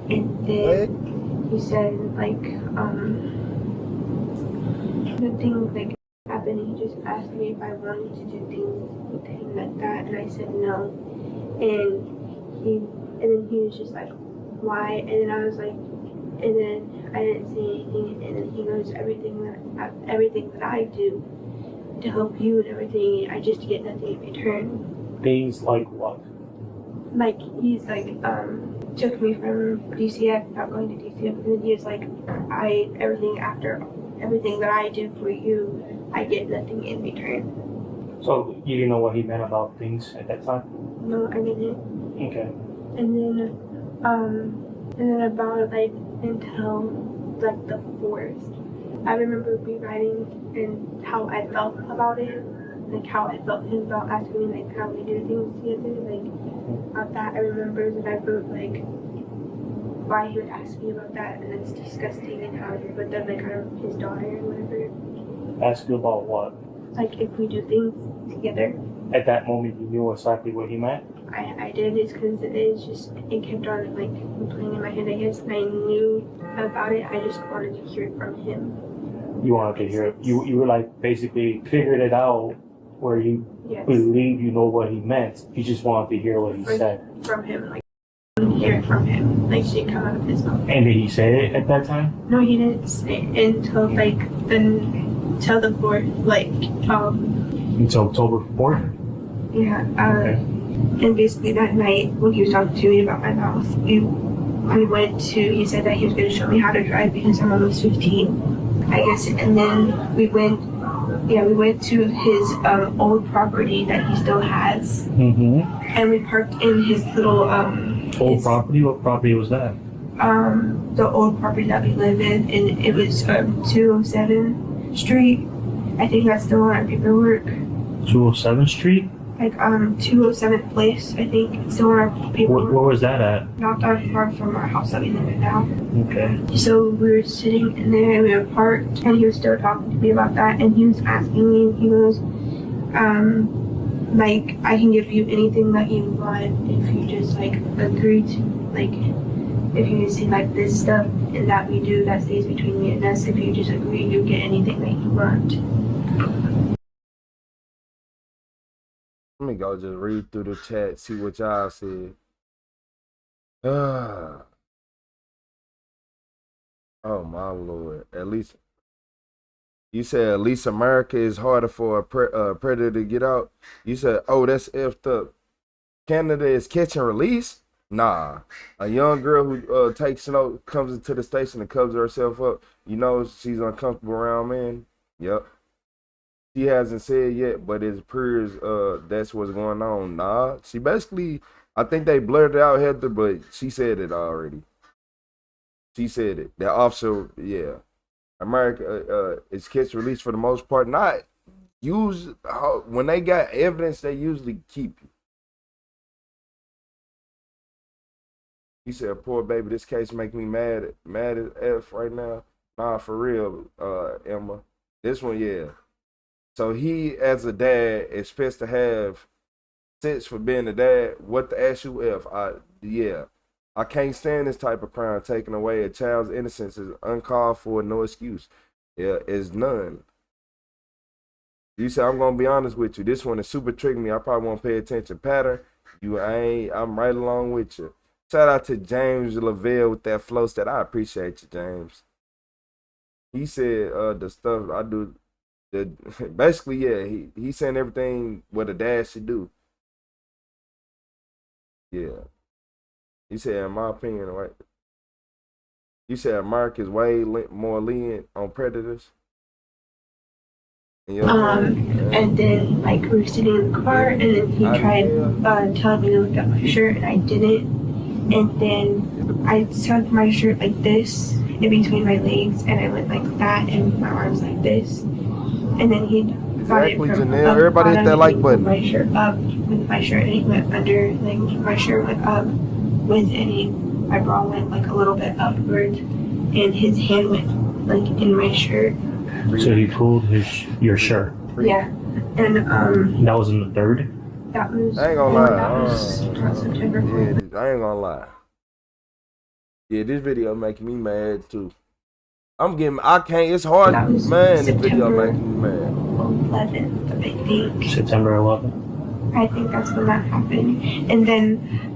And then he said like the thing like happened and he just asked me if I wanted to do things with him like that and I said no. And then he was just like, why? And then I was like, and then I didn't say anything and then he goes, everything that I do to help you and everything, I just get nothing in return. Things like what? Like he's like took me from DCF, not going to DCF, and then he was like, everything that I do for you, I get nothing in return. So you didn't know what he meant about things at that time? No, I didn't. Okay. And then about like until like the 4th, I remember rewriting and how I felt about it, like how I felt him about asking me like how we do things together, like about that. I remember that I wrote like why he would ask me about that and it's disgusting and how but then like I'm his daughter or whatever. Ask you about what? Like if we do things together. At that moment you knew exactly what he meant? I did, it's because it kept on like playing in my head, I guess, and I knew about it, I just wanted to hear it from him. You wanted to hear it. You were like basically figured it out where you believe you know what he meant. You just wanted to hear what he said. From him, like hear it from him, like she come out of his mouth. And did he say it at that time? No, he didn't say it until like until the 4th, like until October 4th? Yeah. Okay. And basically that night when he was talking to me about my mouth, we went to, he said that he was going to show me how to drive because I'm almost 15, I guess. And then we went to his old property that he still has. Mm-hmm. And we parked in his little old property? What property was that? The old property that we live in, and it was 207 Street. I think that's still on our paperwork. 207 Street? Like 207th Place, I think. It's still on our paperwork. Where was that at? Not that far from our house that we live in now. Okay. So we were sitting in there and we were parked and he was still talking to me about that and he was asking me, he goes, like, I can give you anything that you want if you just like agree to, like, if you see like this stuff and that we do that stays between me and us, if you just agree, you get anything that you want. Let me go just read through the chat, see what y'all said. Oh my Lord. At least you said at least America is harder for a predator to get out. You said, oh, that's effed up. Canada is catch and release? Nah. A young girl who comes into the station and covers herself up. You know she's uncomfortable around men. Yep. She hasn't said yet, but it appears that's what's going on. Nah, she basically, I think they blurred it out, Heather, but she said it already. She said it. The officer, yeah. America is catch release for the most part. Not use when they got evidence, they usually keep you. He said, "Poor baby, this case make me mad as F right now." Nah, for real, Emma. This one, yeah. So he, as a dad, expects to have sense for being a dad. What the SUF? I can't stand this type of crime. Taking away a child's innocence is uncalled for, no excuse. Yeah, it's none. You said I'm gonna be honest with you. This one is super tricking me. I probably won't pay attention. Pattern, I'm right along with you. Shout out to James Lavelle with that flow stat. I appreciate you, James. He said the stuff I do, basically, yeah, he saying everything what a dad should do. Yeah. He said, in my opinion, right? You said Mark is way more lenient on predators. And then like we were sitting in the car, and then he tried telling me to look at my shirt, and I didn't. And then I tucked my shirt like this in between my legs, and I went like that, and my arms like this. And then he got it from Janelle. Everybody hit that like button. My shirt up with my shirt, and he went under, like my shirt went up with, and my bra went like a little bit upwards, and his hand went like in my shirt. So he pulled your shirt. Yeah, and that was in the 3rd. That was. I ain't gonna lie. That was September 4th. Yeah, I ain't gonna lie. Yeah, this video making me mad too. It's hard, man. This video making me mad. 11th, I think. September 11th. I think that's when that happened. And then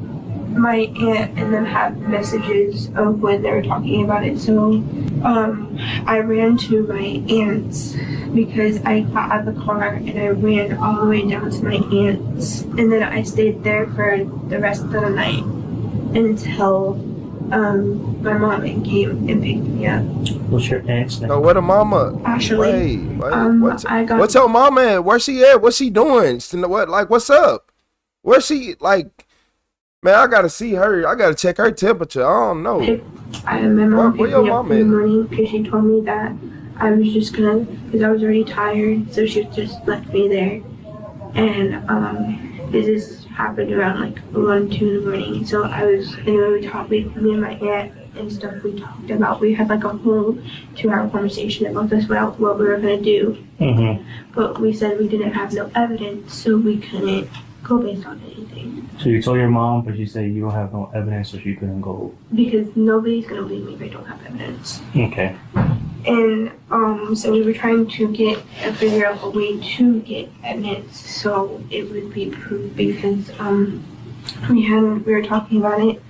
my aunt and them have messages of when they were talking about it. So I ran to my aunt's because I got out of the car and I ran all the way down to my aunt's. And then I stayed there for the rest of the night until my mom came and picked me up. What's your aunt's name? So what a mama? Ashley. What's your mama at? Where's she at? What's she doing? What's up? Where's she like? Man, I gotta see her. I gotta check her temperature. I don't know. My mom picked me up in the morning because she told me that I was just gonna, because I was already tired, so she just left me there. And this happened around like 1, 2 in the morning. So me and my aunt and stuff, we talked about, we had like a whole 2-hour conversation about this, what we were gonna do. But we said we didn't have no evidence, so we couldn't go based on anything. So you told your mom, but she said you don't have no evidence, so she couldn't go. Because nobody's gonna believe me if I don't have evidence. Okay. And so we were trying to figure out a way to get evidence so it would be proof, because we were talking about it,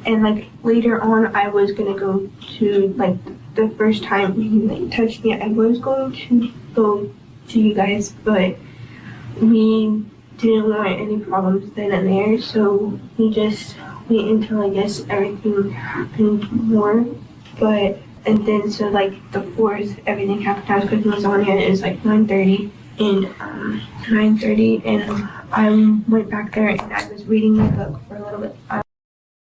and like later on I was gonna go to, like, the first time he like touched me, I was going to go to you guys, but we didn't want any problems then and there, so we just wait until I guess everything happened more. And then so like the 4th, everything happened. I was cooking lasagna and it was like 9:30, and I went back there and I was reading my book for a little bit.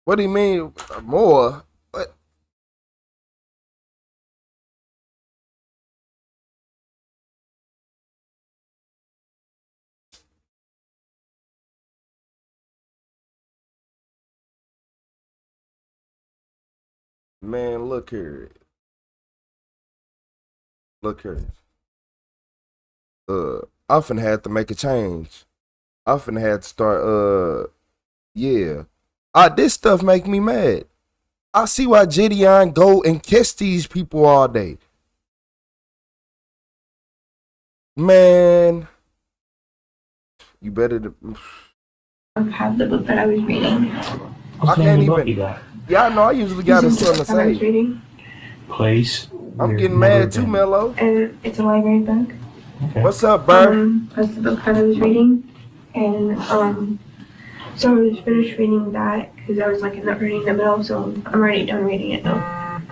What do you mean more? What? Man, look here. Look here. I finna had to make a change. I finna had to start, yeah. This stuff make me mad. I see why Gideon go and kiss these people all day. Man. You better have the book that I was reading. I can't even. Yeah, I know. I usually got a something to say. Place. I'm getting mad too, Mello. And it's a library book. Okay. What's up, Bird? That's the book that I was reading, and so I was finished reading that because I was like reading the middle, so I'm already done reading it now.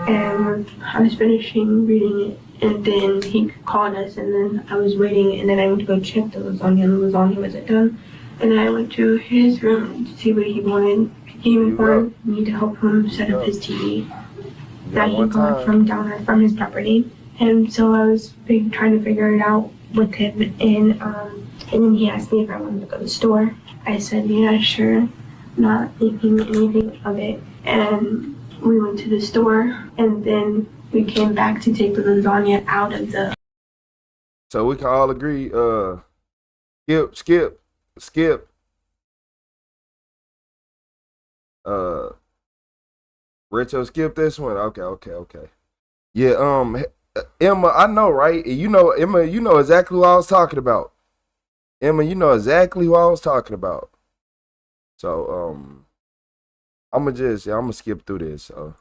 And I was finishing reading it, and then he called us, and then I was waiting, and then I went to go check the lasagna, and the lasagna wasn't done. And then I went to his room to see what he wanted. He wanted me to help him set up his TV that he got from his property. And so I was trying to figure it out with him, and then he asked me if I wanted to go to the store. I said, yeah, sure, not thinking anything of it. And we went to the store, and then we came back to take the lasagna out of the... So we can all agree, skip. Retro, skip this one. Okay. Yeah, Emma, I know, right? You know, Emma, you know exactly who I was talking about. Emma, you know exactly who I was talking about. So, I'm gonna skip through this. So,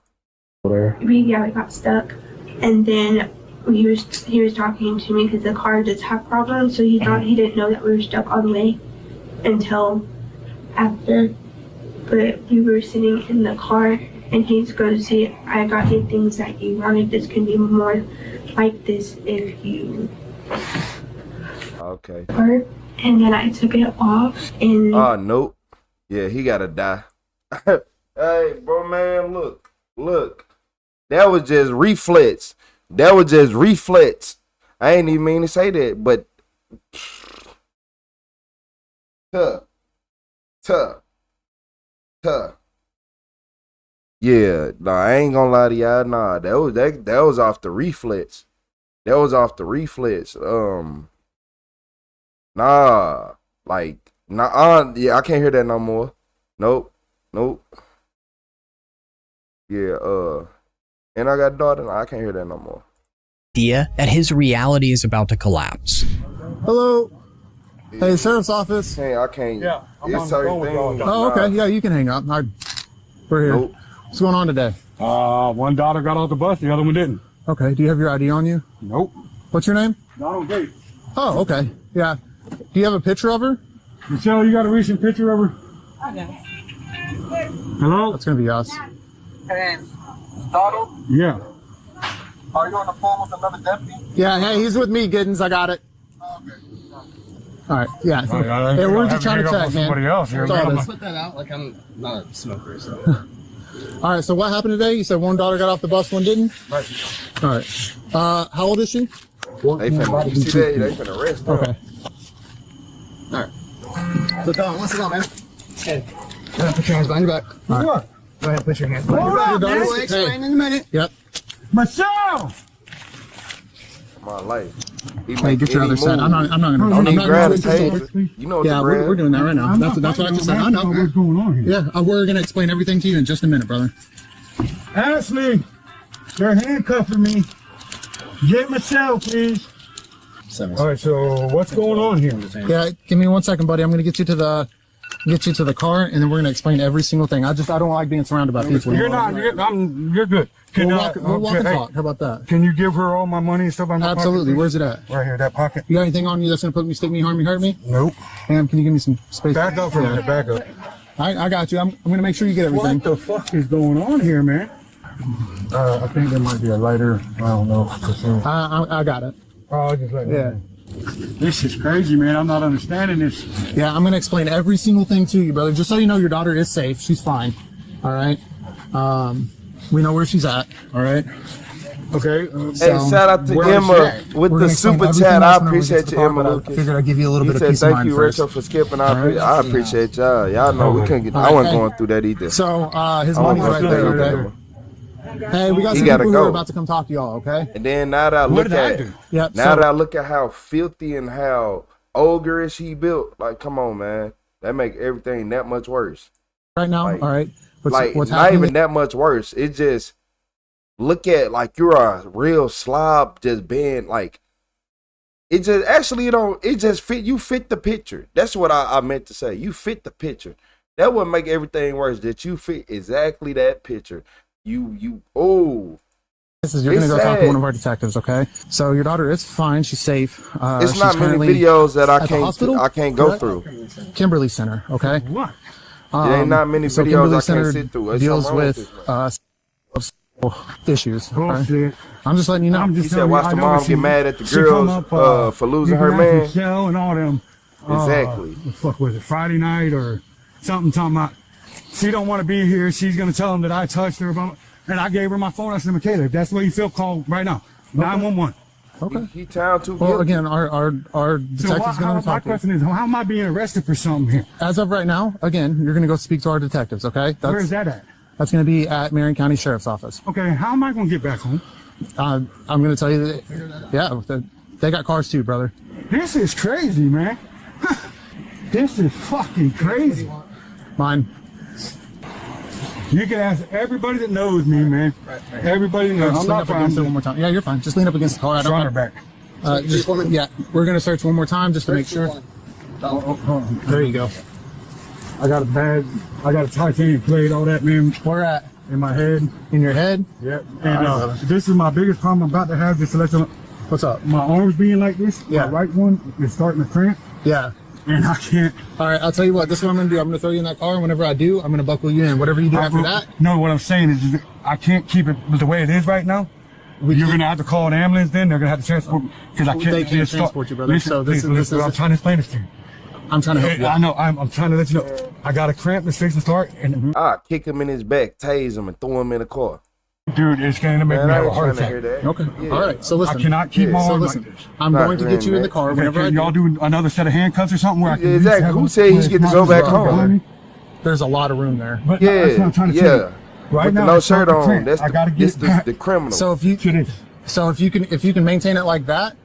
we got stuck, and then he was talking to me because the car does have problems, so he didn't know that we were stuck all the way until after. But we were sitting in the car, and he's going to see, I got you things that you wanted. This can be more like this if you. okay. And then I took it off, and. Nope. Yeah, he gotta die. Hey, bro, man, look. That was just reflex. I ain't even mean to say that, but tough. Yeah, nah, I ain't gonna lie to y'all. Nah, that was off the reflex. Yeah, I can't hear that no more. Nope. Yeah, and I got a daughter. I can't hear that no more. Idea that his reality is about to collapse. Hello. Hey, sheriff's office. Hey, I can't. Yeah, I'm on the phone with y'all. Oh, okay. Yeah, you can hang up. We're here. Nope. What's going on today? One daughter got off the bus, the other one didn't. Okay. Do you have your ID on you? Nope. What's your name? Donald Gates. Oh, okay. Yeah. Do you have a picture of her? Michelle, you got a recent picture of her? Okay. Hello? That's gonna be us. Hey, Donald? Yeah. Are you on the phone with another deputy? Yeah. Hey, he's with me, Giddens. I got it. Okay. All right. Yeah. Hey, we're just trying to check, man. Somebody else here. Put that out like I'm not a smoker, so. All right. So what happened today? You said one daughter got off the bus, one didn't. Right. All right. How old is she? You see that? They finna arrest her. Okay. All right. So, Don, what's going on, man? Hey. Go ahead, put your hands behind your back. All right. Go ahead, put your hands behind your back. man. We'll explain in a minute. Yep. Michelle! My life. Hey, get your other side. I'm not gonna. Don't I'm need not grab gonna the taser. You know what yeah, the we're doing that right now. That's what I just said. I know. What's going on here? Yeah, we're gonna explain everything to you in just a minute, brother. Ashley, they're handcuffing me. Get Michelle, please. All right, so what's going on here? Yeah, give me 1 second, buddy. I'm gonna get you to the car, and then we're gonna explain every single thing. I don't like being surrounded by people. You're not. You're good. We'll walk and talk. How about that? Can you give her all my money and stuff? Absolutely. Where's it at? Right here, that pocket. You got anything on you that's gonna put me, stick me, harm me, hurt me? Nope. Can you give me some space? Back up for a minute. Back up. I got you. I'm gonna make sure you get everything. What the fuck is going on here, man? I think there might be a lighter. I don't know for sure. I got it. Oh, just like Yeah. This is crazy, man. I'm not understanding this. Yeah, I'm gonna explain every single thing to you, brother. Just so you know, your daughter is safe. She's fine. All right. We know where she's at. All right. Okay. Hey, shout out to Emma with the super chat. I appreciate you, Emma Lucas. I figured I'd give you a little bit of peace of Thank mind you, first. Retro, for skipping. I appreciate y'all. Y'all know we couldn't get. I wasn't going through that either. So his money's right there. Okay. Hey, we got some people who are about to come talk to y'all. Okay. And then now that I look at, that I look at how filthy and how ogreish he built, like, come on, man, that make everything that much worse. Right now, like, all right. What's not even that much worse. It just look at like you're a real slob, just being like. It just actually it just fit. You fit the picture. That's what I meant to say. You fit the picture. That would make everything worse. That you fit exactly that picture. You're gonna go talk to one of our detectives, okay? So your daughter is fine, she's safe. It's not many videos that I can't go through. Kimberly Center, okay? What? There ain't not many videos I can't sit through. Deals with issues. Okay? I'm just letting you know. He said, watch the mom get mad at the girls for losing her man. Michelle and all them. Exactly. What the fuck was it? Friday night or something talking about she don't want to be here. She's going to tell them that I touched her. And I gave her my phone. I said, Michaela, if that's what you feel, call right now. 911. Okay. He town too. Well, again, our detective's going to talk. My question is, how am I being arrested for something here? As of right now, again, you're going to go speak to our detectives, okay? Where is that at? That's going to be at Marion County Sheriff's Office. Okay, how am I going to get back home? I'm going to tell you that, yeah, they got cars too, brother. This is crazy, man. This is fucking crazy. Mine. You can ask everybody that knows me, man. Everybody that knows. Just I'm lean not up against it one more time. Yeah, you're fine. Just lean up against the car. I don't Front or back? Yeah, we're gonna search one more time just to make sure. There you go. I got a bag. I got a titanium plate, all that, man. Where at? In my head. In your head? Yep. And this is my biggest problem I'm about to have. Just to let you know. What's up? My arms being like this. Yeah. My right one is starting to cramp. Yeah. And I can't. All right, I'll tell you what. This is what I'm gonna do. I'm gonna throw you in that car, and whenever I do, I'm gonna buckle you in. Whatever you do after that. No, what I'm saying is I can't keep it the way it is right now. You're gonna have to call an ambulance. Then they're gonna have to transport because I can't. They can't transport you, brother. Listen, So this is I'm trying to explain this to you. I'm trying to help you. I know. I'm trying to let you know. I got a cramp that's fixing to start, and I kick him in his back, tase him, and throw him in the car. dude, it's gonna make me have a heart attack. Okay. Yeah. All right. So listen. I cannot keep my arms like this. I'm going to get you in the car whenever I do. Y'all do another set of handcuffs or something where I can. Exactly. Who said he's get to go back home? There's a lot of room there. But that's what I'm trying to tell you. Right With now, the no it's starting shirt to cramp. on. That's I gotta get the criminal. So if you can maintain it like that.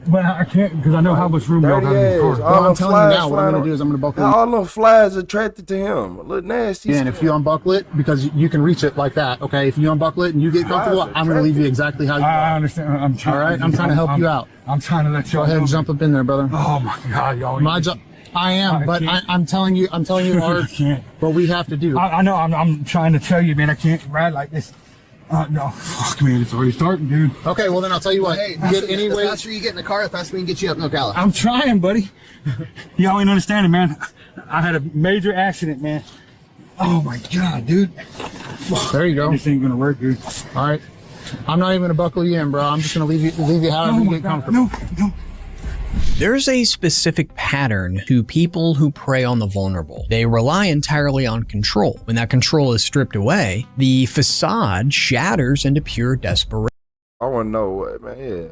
But I can't because I know how much room y'all got in the car. Well, I'm telling you now, what I'm going to do is I'm going to buckle all them flies attracted to him. Look nasty. Yeah, and if you unbuckle it, because you can reach it like that, okay? If you unbuckle it and you get comfortable, I'm going to leave you exactly how you are. I understand. I'm trying. All right? I'm trying to help you out. I'm trying to let Go y'all ahead and jump up in there, brother. Oh my God, y'all. My job. I am, but I'm telling you, what we have to do. I know. I'm trying to tell you, man. I can't ride like this. No, fuck, man. It's already starting, dude. Okay, well then I'll tell you what. Hey, the faster you get in the car, the faster we can get you up in Ocala. I'm trying, buddy. Y'all ain't understanding, man. I had a major accident, man. Oh my God, dude. There you go. This ain't gonna work, dude. All right. I'm not even gonna buckle you in, bro. I'm just gonna leave you however you get comfortable. No. There's a specific pattern to people who prey on the vulnerable. They rely entirely on control. When that control is stripped away, the facade shatters into pure desperation. I want to know what, man. Yeah.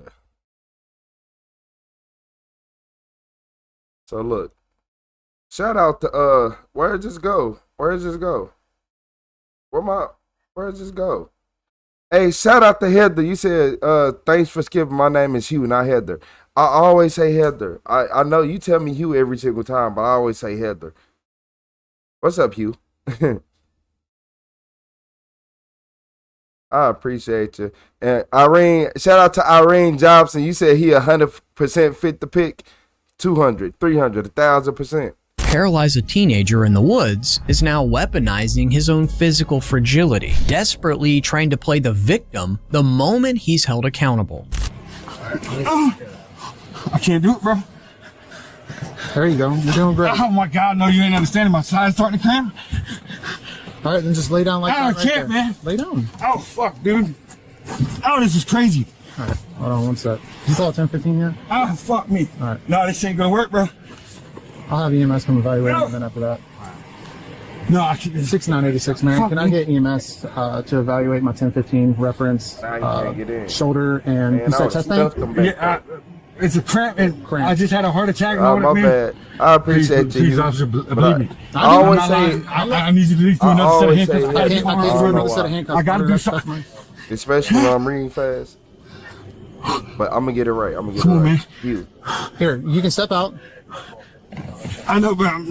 So look, shout out to where'd this go? Where'd this go? Where'd this go? Hey, shout out to Heather. You said thanks for skipping. My name is Hugh, not Heather. I always say Heather. I know you tell me Hugh every single time, but I always say Heather. What's up, Hugh? I appreciate you. And Irene, shout out to Irene Jobson. You said he 100% fit the pick. 200, 300, 1,000%. Paralyze a teenager in the woods is now weaponizing his own physical fragility, desperately trying to play the victim the moment he's held accountable. I can't do it, bro. There you go. You're doing great. Oh my God, no, you ain't understanding. My side's starting to cramp. All right, then just lay down like that. I can't, man. Lay down. Oh, fuck, dude. Oh, this is crazy. All right, hold on one sec. You call it 10:15 yet? Oh, fuck me. All right. No, this ain't gonna work, bro. I'll have EMS come evaluate it, and then after that. No, I can't. 6986, man. Fuck Can I get EMS to evaluate my 1015 reference, shoulder, and you said chest pain? Yeah, it's a cramp, and I just had a heart attack. Oh, my bad. I appreciate you. Please, officer, believe me. I always say, I need you to at least do another set of handcuffs. I can't do another set of handcuffs. I gotta do something. Especially when I'm reading fast. But I'm gonna get it right. I'm gonna get Come it on, right. man. You. Here, you can step out. I know, but I'm...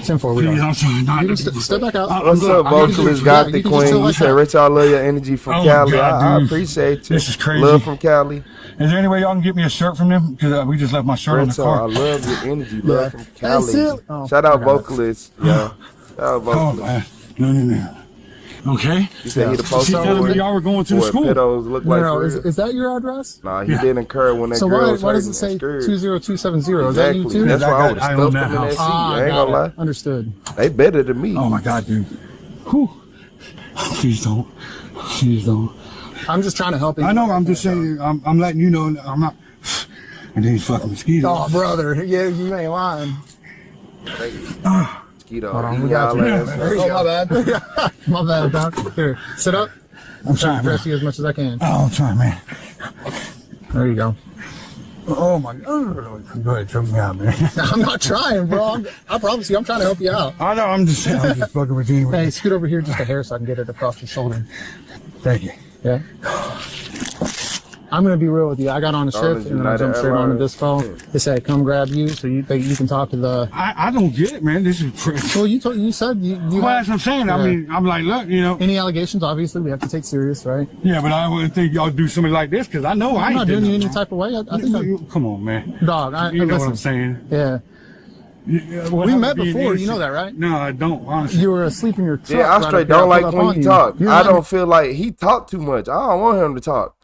10-4, we Please, I'm sorry. You can step back out. What's up, vocalist? Got the queen. You said, Rich, I love your energy from Cali. I appreciate you. This is crazy. Love from Cali. Is there any way y'all can get me a shirt from them? Because we just left my shirt in the Rich, I car. love your energy. Love from Cali. That's it. Oh, Shout out, vocalist. Yeah. Shout out, Oh, vocalist. man. No. Okay. You said he the post She's telling me y'all were going to the school. Pedos look like No, for is real. that your address? Nah, he didn't incur when that So girl why was does it say 20270? Is that you too? That's why I would have I own stuffed that him in that house. seat. I ain't got gonna lie. it. Understood. They better than me. Oh, my God, dude. Whew. Please don't. Please don't. I'm just trying to help you. I know, I'm just saying, I'm letting you know I'm not. And these fucking mosquitoes. Oh, brother. Yeah, you ain't lying. Mosquito. Hold on, we got you. There you go. My bad. My bad, Doc. Here, sit up. I'm trying, man. Dress you as much as I can. Oh, I'm trying, man. There you go. Oh, my God. Go ahead, choke me out, man. I'm not trying, bro. I promise you, I'm trying to help you out. I know, I'm just fucking with you anyway. Hey, scoot over here just a hair so I can get it across your shoulder. Thank you. Yeah. I'm gonna be real with you. I got on the Started shift and then I United jumped straight onto Airlines. this call. They said come grab you so you can talk to the. I don't get it, man. This is Well, you said you. Well, that's what I'm saying. I mean, I'm like, look, you know. Any allegations, obviously, we have to take serious, right? Yeah, but I wouldn't think y'all do something like this because I know I I'm ain't not doing you any nothing type of way. I think Come on, man. Dog, You know what listen. I'm saying? Yeah. We met before, you know that, right? No, I don't, honestly. You were asleep in your truck. Yeah, I right straight up there. don't like pulled up when on he talk. You I know don't feel like he talk too much. I don't want him to talk.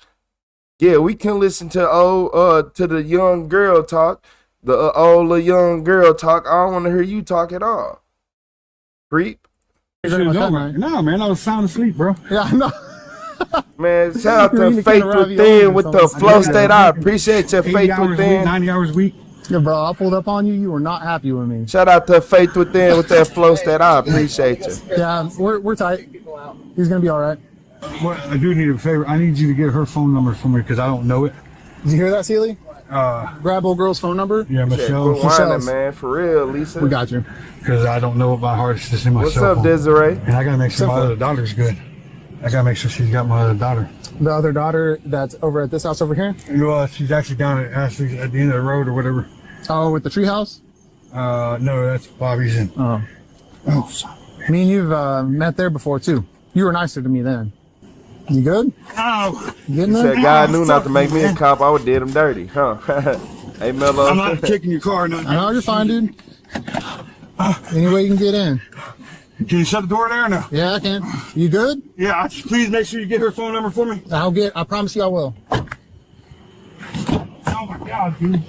Yeah, we can listen to to the young girl talk, the old young girl talk. I don't want to hear you talk at all. Creep. No, man, I was sound asleep, bro. Yeah, I know. Man, shout out You're to eating Faith a ravioli Within or with the something. flow state. I appreciate your 80 Faith hours a week, Within. 90 hours a week. Yeah, bro, I pulled up on you. You were not happy with me. Shout out to Faith Within with that flow state. I appreciate you. Yeah, we're tight. He's gonna be all right. What I do need a favor. I need you to get her phone number for me because I don't know it. Did you hear that, Sealy? Grab old girl's phone number. Yeah, Michelle. Quit whining, man, for real, Lisa. We got you. Because I don't know it by heart. It's just in my What's cell up, phone. Desiree? And I gotta make sure my other daughter's good. I gotta make sure she's got my other daughter. The other daughter that's over at this house over here. Well, she's actually down at Ashley's at the end of the road or whatever. Oh, with the treehouse. No, that's Bobby's in. Oh. Me and you've met there before too. You were nicer to me then. You good? Oh. Getting He there? said God knew not to make me a cop. I would did him dirty, huh? Hey, Mello. I'm not kicking your car or nothing. I know you're fine, dude. Any way you can get in. Can you shut the door there or no? Yeah, I can. You good? Yeah, please make sure you get her phone number for me. I promise you I will. Oh my God, dude.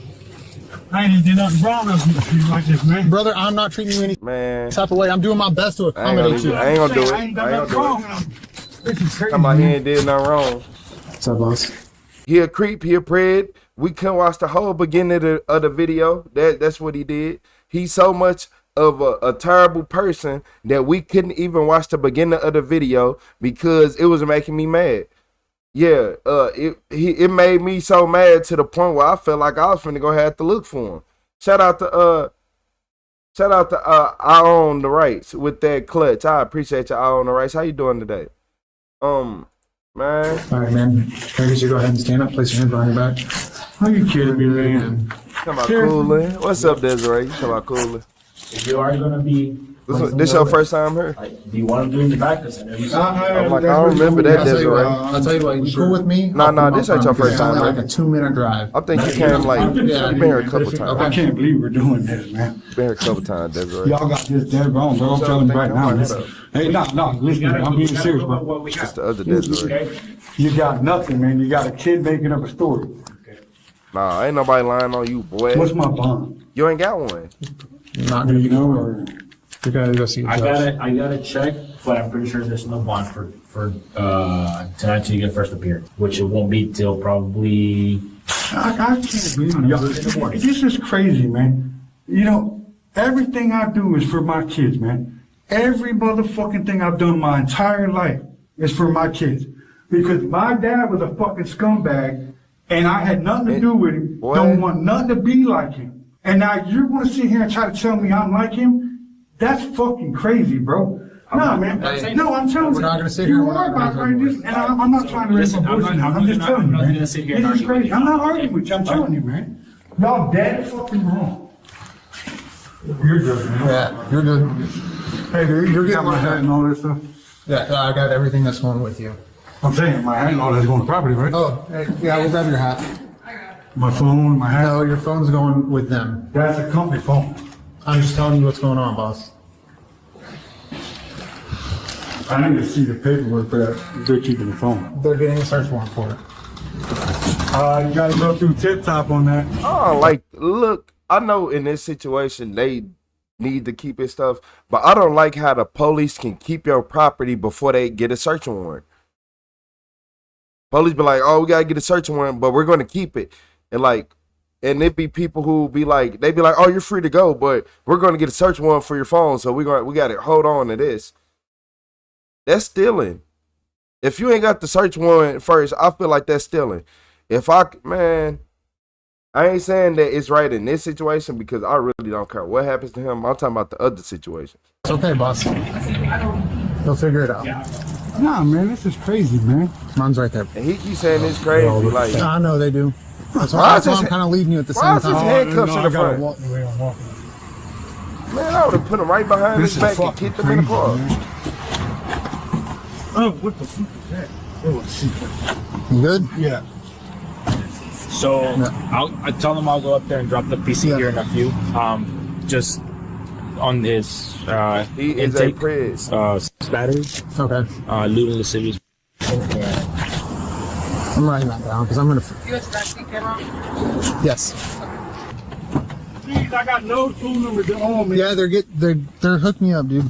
I ain't even did nothing wrong with you like this, man. Brother, I'm not treating you any Man. type of way. I'm doing my best to accommodate you. I ain't gonna do it. I ain't done nothing wrong. This is crazy. Talking about he ain't did nothing wrong. What's up, boss? He a creep, he a pred. We couldn't watch the whole beginning of the video. That's what he did. He's so much of a terrible person that we couldn't even watch the beginning of the video because it was making me mad. Yeah, it made me so mad to the point where I felt like I was finna go have to look for him. Shout out to I Own the Rights with that clutch. I appreciate you, I Own the Rights. How you doing today? Man. All right, man. Maybe you go ahead and stand up, place your hand behind your back. Are you kidding me, man? Talking about cooling. What's up, Desiree? You talking about cooling? If you are going to be... This your first time here? Do you want to do it in the back? Because I know you I'm like, I don't remember that, Desiree. I'll tell you what, you cool with me? Nah, this ain't your first time, Like right? a 2-minute drive. I think you came like, you've been here a couple times. I can't believe we're doing this, man. Been here a couple times, Desiree. Y'all got this dead wrong, bro. I'm telling you right now. Hey, no, listen, I'm being serious, bro. It's the other Desiree. You got nothing, man. You got a kid making up a story. Nah, ain't nobody lying on you, boy. What's my bond? You ain't got one. Not do you know, or you gotta go see the judge. I gotta check, but I'm pretty sure there's no bond for tonight till you get first appearance, which it won't be till probably. I can't believe y'all. This is crazy, man. You know, everything I do is for my kids, man. Every motherfucking thing I've done my entire life is for my kids. Because my dad was a fucking scumbag, and I had nothing to do with him. Don't want nothing to be like him. And now you're going to sit here and try to tell me I'm like him? That's fucking crazy, bro. No, man. No, I'm telling you. We're not going to sit here. You are about right this, and I'm not trying to raise my voice now. I'm just telling you, man. This is crazy. I'm not arguing with you. I'm telling you, man. Y'all dead fucking wrong. You're good, man. Yeah, you're good. Hey, dude, you're got getting my hat and all this stuff. Yeah, I got everything that's going with you. I'm saying my hat and all that's going to property, right? Oh, hey, yeah, we'll grab your hat. My phone, my hat. No, your phone's going with them. That's a company phone. I'm just telling you what's going on, boss. I need to see the paperwork for that. They're keeping the phone. They're getting a search warrant for it. You gotta go through Tip Top on that. Oh, like, look, I know in this situation they need to keep his stuff, but I don't like how the police can keep your property before they get a search warrant. Police be like, oh, we gotta get a search warrant, but we're gonna keep it. And like, and it be people who be like, they be like, oh, you're free to go, but we're gonna get a search warrant for your phone, so we gotta hold on to this. That's stealing. If you ain't got the search warrant first, I feel like that's stealing. I ain't saying that it's right in this situation because I really don't care what happens to him. I'm talking about the other situations. It's okay, boss. He'll figure it out. Nah, man, this is crazy, man. Mine's right there. And he keeps saying it's crazy. Like, I know they do. That's Why why, is I'm his- kind of leading you at the why same is his time. handcuffs in the front? walk the way I'm walking. Man, I would have put him right behind This his is back and fucking kicked him in the crazy, car. man. Oh, what the fuck is that? Oh, secret. You good? Yeah. So I tell them I'll go up there and drop the PC here in a few. Just on this He is a intake, prez. battery, Okay. lewd and lascivious. I'm writing that down because I'm gonna. You got the vaccine camera? Yes. Jeez, I got no phone number to on me. Yeah, they're hooked me up, dude.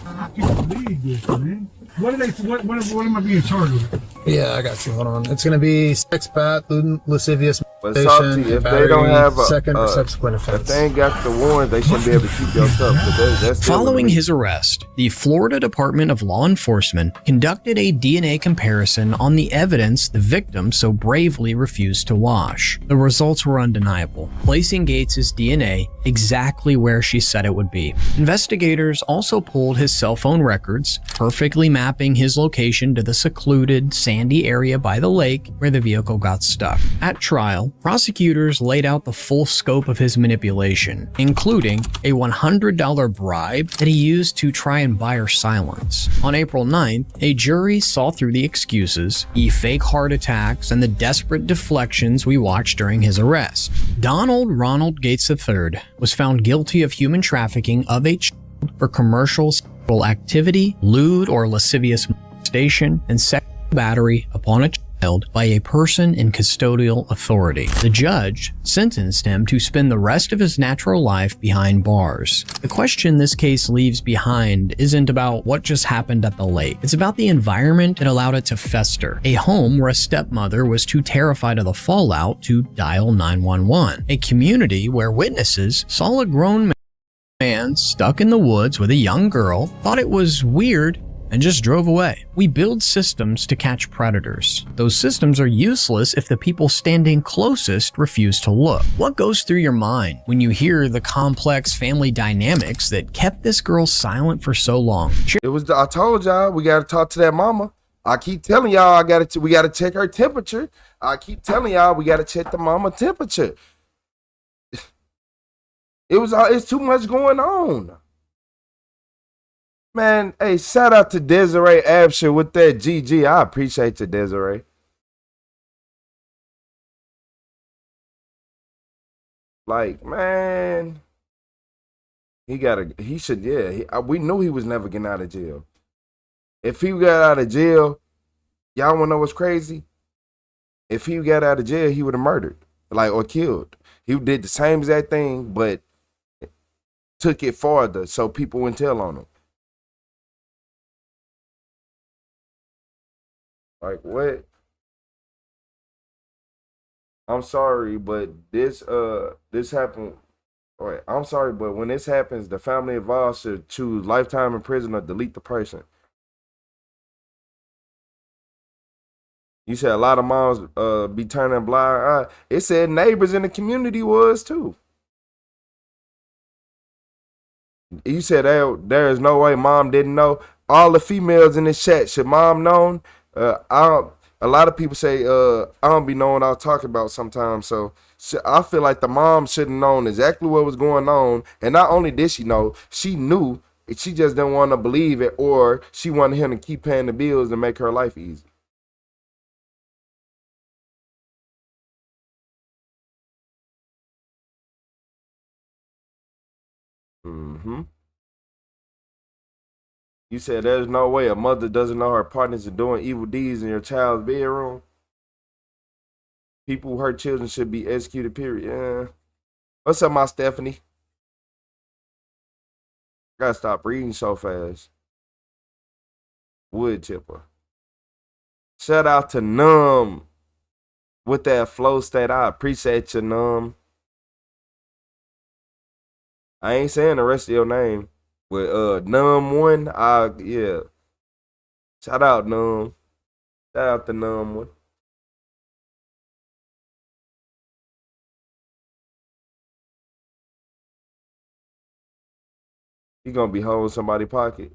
I can't believe this, man. What am I being charged with? Yeah, I got you. Hold on. It's gonna be sex, bat, lewd and lascivious. But Salty, if they don't have a second or subsequent if offense. they ain't got the warrant, they shouldn't be able to keep your stuff. But that's Following his arrest, the Florida Department of Law Enforcement conducted a DNA comparison on the evidence the victim so bravely refused to wash. The results were undeniable, placing Gates's DNA exactly where she said it would be. Investigators also pulled his cell phone records, perfectly mapping his location to the secluded, sandy area by the lake where the vehicle got stuck. At trial, prosecutors laid out the full scope of his manipulation, including a $100 bribe that he used to try and buy her silence. On April 9th, a jury saw through the excuses, the fake heart attacks, and the desperate deflections we watched during his arrest. Donald Ronald Gates III was found guilty of human trafficking of a child for commercial sexual activity, lewd or lascivious molestation, and sexual battery upon a child by a person in custodial authority. The judge sentenced him to spend the rest of his natural life behind bars. The question this case leaves behind isn't about what just happened at the lake. It's about the environment that allowed it to fester. A home where a stepmother was too terrified of the fallout to dial 911. A community where witnesses saw a grown man stuck in the woods with a young girl, thought it was weird, and just drove away. We build systems to catch predators. Those systems are useless if the people standing closest refuse to look. What goes through your mind when you hear the complex family dynamics that kept this girl silent for so long? It was. I told y'all we got to talk to that mama. I keep telling y'all we got to check her temperature. I keep telling y'all we got to check the mama temperature. It's too much going on. Man, hey, shout out to Desiree Absher with that GG. I appreciate you, Desiree. Like, man, we knew he was never getting out of jail. If he got out of jail, y'all wanna know what's crazy? If he got out of jail, he would have murdered, or killed. He did the same exact thing, but took it farther so people wouldn't tell on him. Like, what? I'm sorry, but this happened. Wait, I'm sorry, but when this happens, the family involved should choose lifetime in prison or delete the person. You said a lot of moms be turning blind eye. It said neighbors in the community was too. You said there is no way mom didn't know. All the females in this chat, should mom known? A lot of people say I don't be knowing what I was talking about sometimes. So I feel like the mom should have known exactly what was going on. And not only did she know, she knew. She just didn't want to believe it, or she wanted him to keep paying the bills and make her life easy. Mm-hmm. You said there's no way a mother doesn't know her partners are doing evil deeds in your child's bedroom. People who hurt children should be executed, period. Yeah. What's up, my Stephanie? Gotta stop reading so fast. Wood chipper. Shout out to Numb with that flow state. I appreciate you, Numb. I ain't saying the rest of your name. With Numb One, yeah. Shout out Numb. Shout out to Numb One. You gonna be holding somebody's pocket.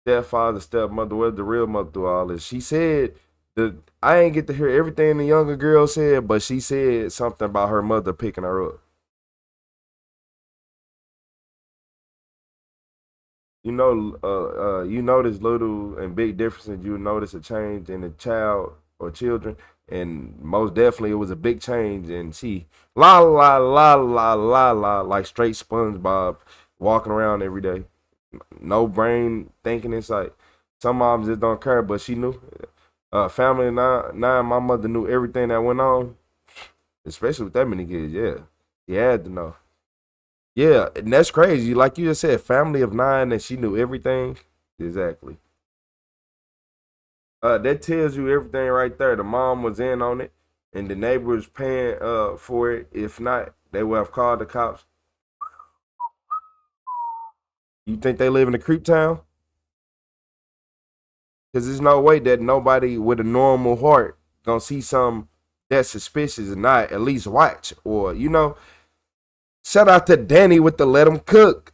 stepfather, stepmother, where's the real mother through all this? She said I ain't get to hear everything the younger girl said, but she said something about her mother picking her up. You notice little and big differences. You notice a change in the child or children, and most definitely it was a big change. And she la la la la la la like straight SpongeBob, walking around every day, no brain thinking in sight. Some moms just don't care, but she knew. Family of nine, my mother knew everything that went on, especially with that many kids. Yeah, she had to know. Yeah, and that's crazy. Like you just said, family of 9, and she knew everything. Exactly. That tells you everything right there. The mom was in on it, and the neighbors paying for it. If not, they would have called the cops. You think they live in a creep town? Because there's no way that nobody with a normal heart gonna see something that's suspicious and not at least watch. Or, shout out to Danny with the let 'em cook.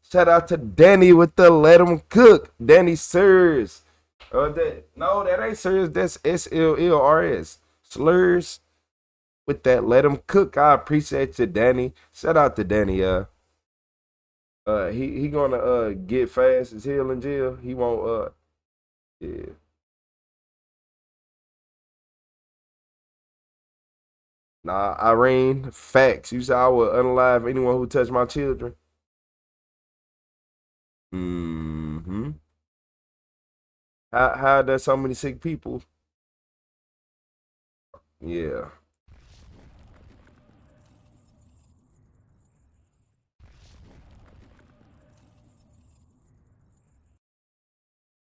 Shout out to Danny with the let 'em cook. Danny Sirs. That ain't Sirs. That's SLLRS. Slurs with that let 'em cook. I appreciate you, Danny. Shout out to Danny. He gonna get fast as hell in jail. He won't. Yeah. Nah, Irene, facts. You said I would unalive anyone who touched my children. Mm-hmm. How there's so many sick people? Yeah.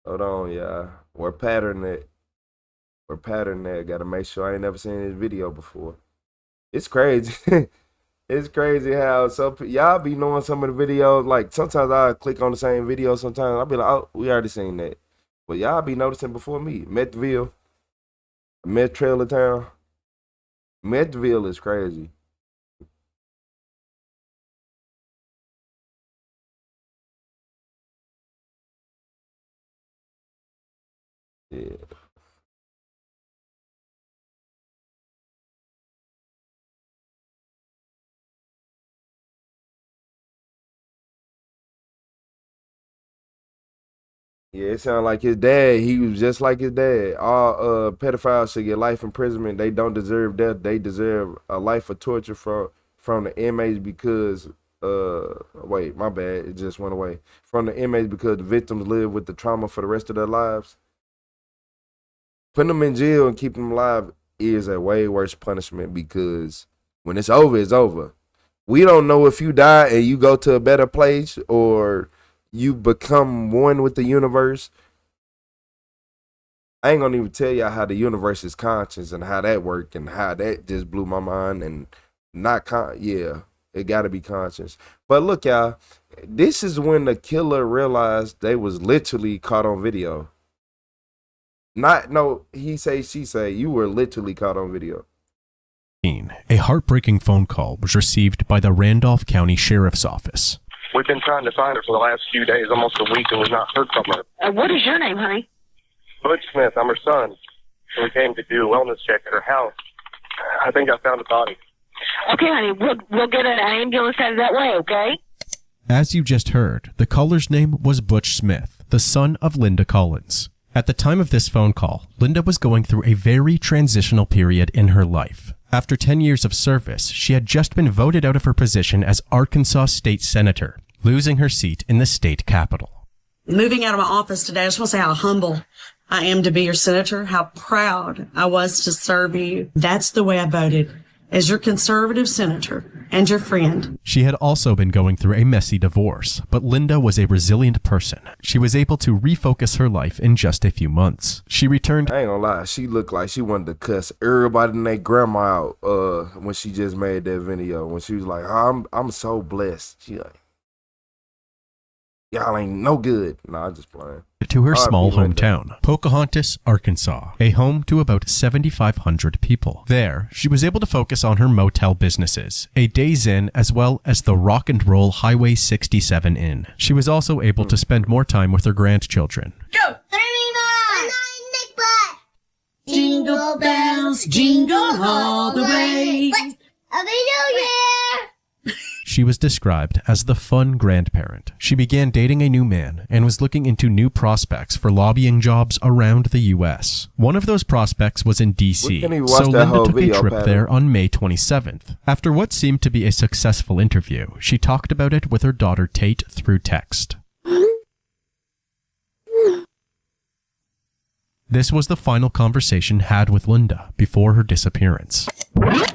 Hold on, yeah. We're pattern that. Gotta make sure I ain't never seen this video before. It's crazy. It's crazy how y'all be knowing some of the videos. Like sometimes I click on the same video. Sometimes I'll be like, oh, we already seen that. But y'all be noticing before me. Methville, Meth Trailer Town. Methville is crazy. Yeah. Yeah, it sounded like his dad. He was just like his dad. All pedophiles should get life imprisonment. They don't deserve death. They deserve a life of torture from the inmates because wait, my bad. It just went away. From the inmates because the victims live with the trauma for the rest of their lives. Putting them in jail and keeping them alive is a way worse punishment because when it's over, it's over. We don't know if you die and you go to a better place or you become one with the universe. I ain't gonna even tell y'all how the universe is conscious and how that worked and how that just blew my mind and yeah, it gotta be conscious. But look, y'all, this is when the killer realized they was literally caught on video. He say, she say, you were literally caught on video. A heartbreaking phone call was received by the Randolph County Sheriff's Office. We've been trying to find her for the last few days, almost a week, and we've not heard from her. What is your name, honey? Butch Smith, I'm her son. We came to do a wellness check at her house. I think I found a body. Okay, honey, we'll get an ambulance out of that way, okay? As you just heard, the caller's name was Butch Smith, the son of Linda Collins. At the time of this phone call, Linda was going through a very transitional period in her life. After 10 years of service, she had just been voted out of her position as Arkansas State Senator, losing her seat in the state capitol. Moving out of my office today, I just want to say how humble I am to be your senator, how proud I was to serve you. That's the way I voted, as your conservative senator and your friend. She had also been going through a messy divorce, but Linda was a resilient person. She was able to refocus her life in just a few months. She returned. I ain't gonna lie, she looked like she wanted to cuss everybody and their grandma out when she just made that video. When she was like, oh, I'm so blessed. She like, Y'all ain't no good. Nah, I just playing. To her small RIP Linda. hometown, Pocahontas, Arkansas, a home to about 7,500 people. There, she was able to focus on her motel businesses, a Days Inn, as well as the Rock and Roll Highway 67 Inn. She was also able to spend more time with her grandchildren. Go! Jingle bells, jingle all the way. Happy New Year! She was described as the fun grandparent. She began dating a new man and was looking into new prospects for lobbying jobs around the U.S. One of those prospects was in D.C., We can even so watch that Linda whole took a video trip pattern. there on May 27th. After what seemed to be a successful interview, she talked about it with her daughter Tate through text. This was the final conversation had with Linda before her disappearance.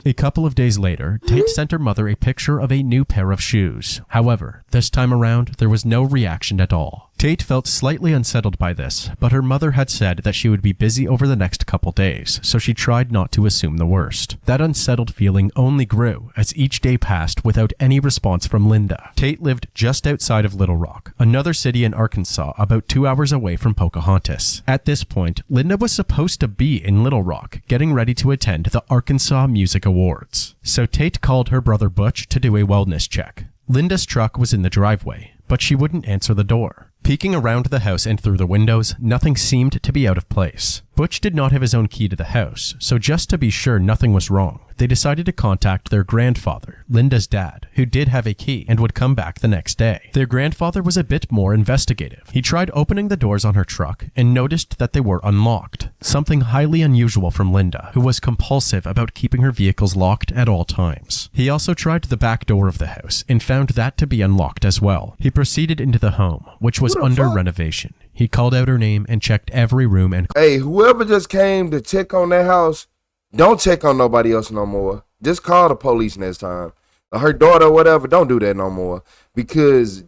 A couple of days later, Tate sent her mother a picture of a new pair of shoes. However, this time around, there was no reaction at all. Tate felt slightly unsettled by this, but her mother had said that she would be busy over the next couple days, so she tried not to assume the worst. That unsettled feeling only grew as each day passed without any response from Linda. Tate lived just outside of Little Rock, another city in Arkansas about 2 hours away from Pocahontas. At this point, Linda was supposed to be in Little Rock, getting ready to attend the Arkansas Music Awards. So Tate called her brother Butch to do a wellness check. Linda's truck was in the driveway, but she wouldn't answer the door. Peeking around the house and through the windows, nothing seemed to be out of place. Butch did not have his own key to the house, so just to be sure nothing was wrong, they decided to contact their grandfather, Linda's dad, who did have a key and would come back the next day. Their grandfather was a bit more investigative. He tried opening the doors on her truck and noticed that they were unlocked, something highly unusual from Linda, who was compulsive about keeping her vehicles locked at all times. He also tried the back door of the house and found that to be unlocked as well. He proceeded into the home, which was under renovation. He called out her name and checked every room and... Hey, whoever just came to check on that house, don't check on nobody else no more. Just call the police next time. Her daughter or whatever, don't do that no more. Because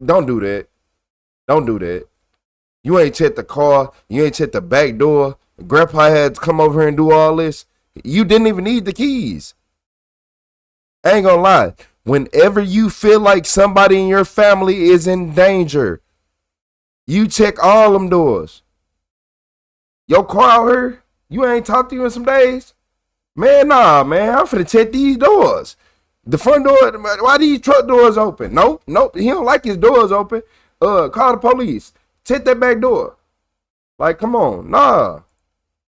don't do that. Don't do that. You ain't checked the car. You ain't checked the back door. Grandpa had to come over here and do all this. You didn't even need the keys. I ain't gonna lie. Whenever you feel like somebody in your family is in danger, you check all them doors. Your car out here, you ain't talked to you in some days? Man, nah, man. I'm finna check these doors. The front door, why these truck doors open? Nope. He don't like his doors open. Call the police. Check that back door. Like, come on. Nah.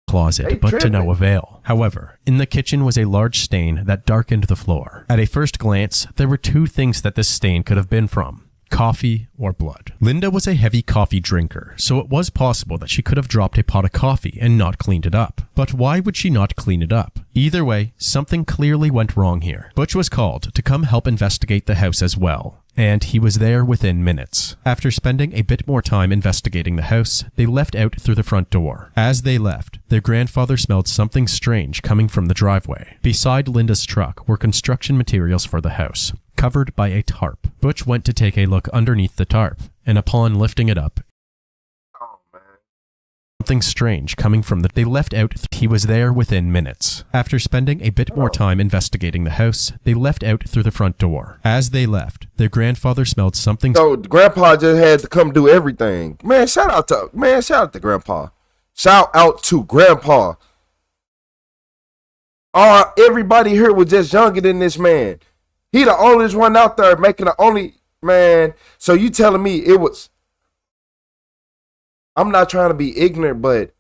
closet, but to no avail. However, in the kitchen was a large stain that darkened the floor. At a first glance, there were two things that this stain could have been from: coffee or blood. Linda was a heavy coffee drinker, so it was possible that she could have dropped a pot of coffee and not cleaned it up. But why would she not clean it up? Either way, something clearly went wrong here. Butch was called to come help investigate the house as well, and he was there within minutes. After spending a bit more time investigating the house, they left out through the front door. As they left, their grandfather smelled something strange coming from the driveway. Beside Linda's truck were construction materials for the house, covered by a tarp. Butch went to take a look underneath the tarp, and upon lifting it up, something strange coming from they left out. He was there within minutes. After spending a bit more time investigating the house, they left out through the front door. As they left, their grandfather smelled something. So grandpa just had to come do everything. Man, shout out to grandpa. Shout out to grandpa. Everybody here was just younger than this man. He the oldest one out there making the only man. So you telling me it was? I'm not trying to be ignorant, but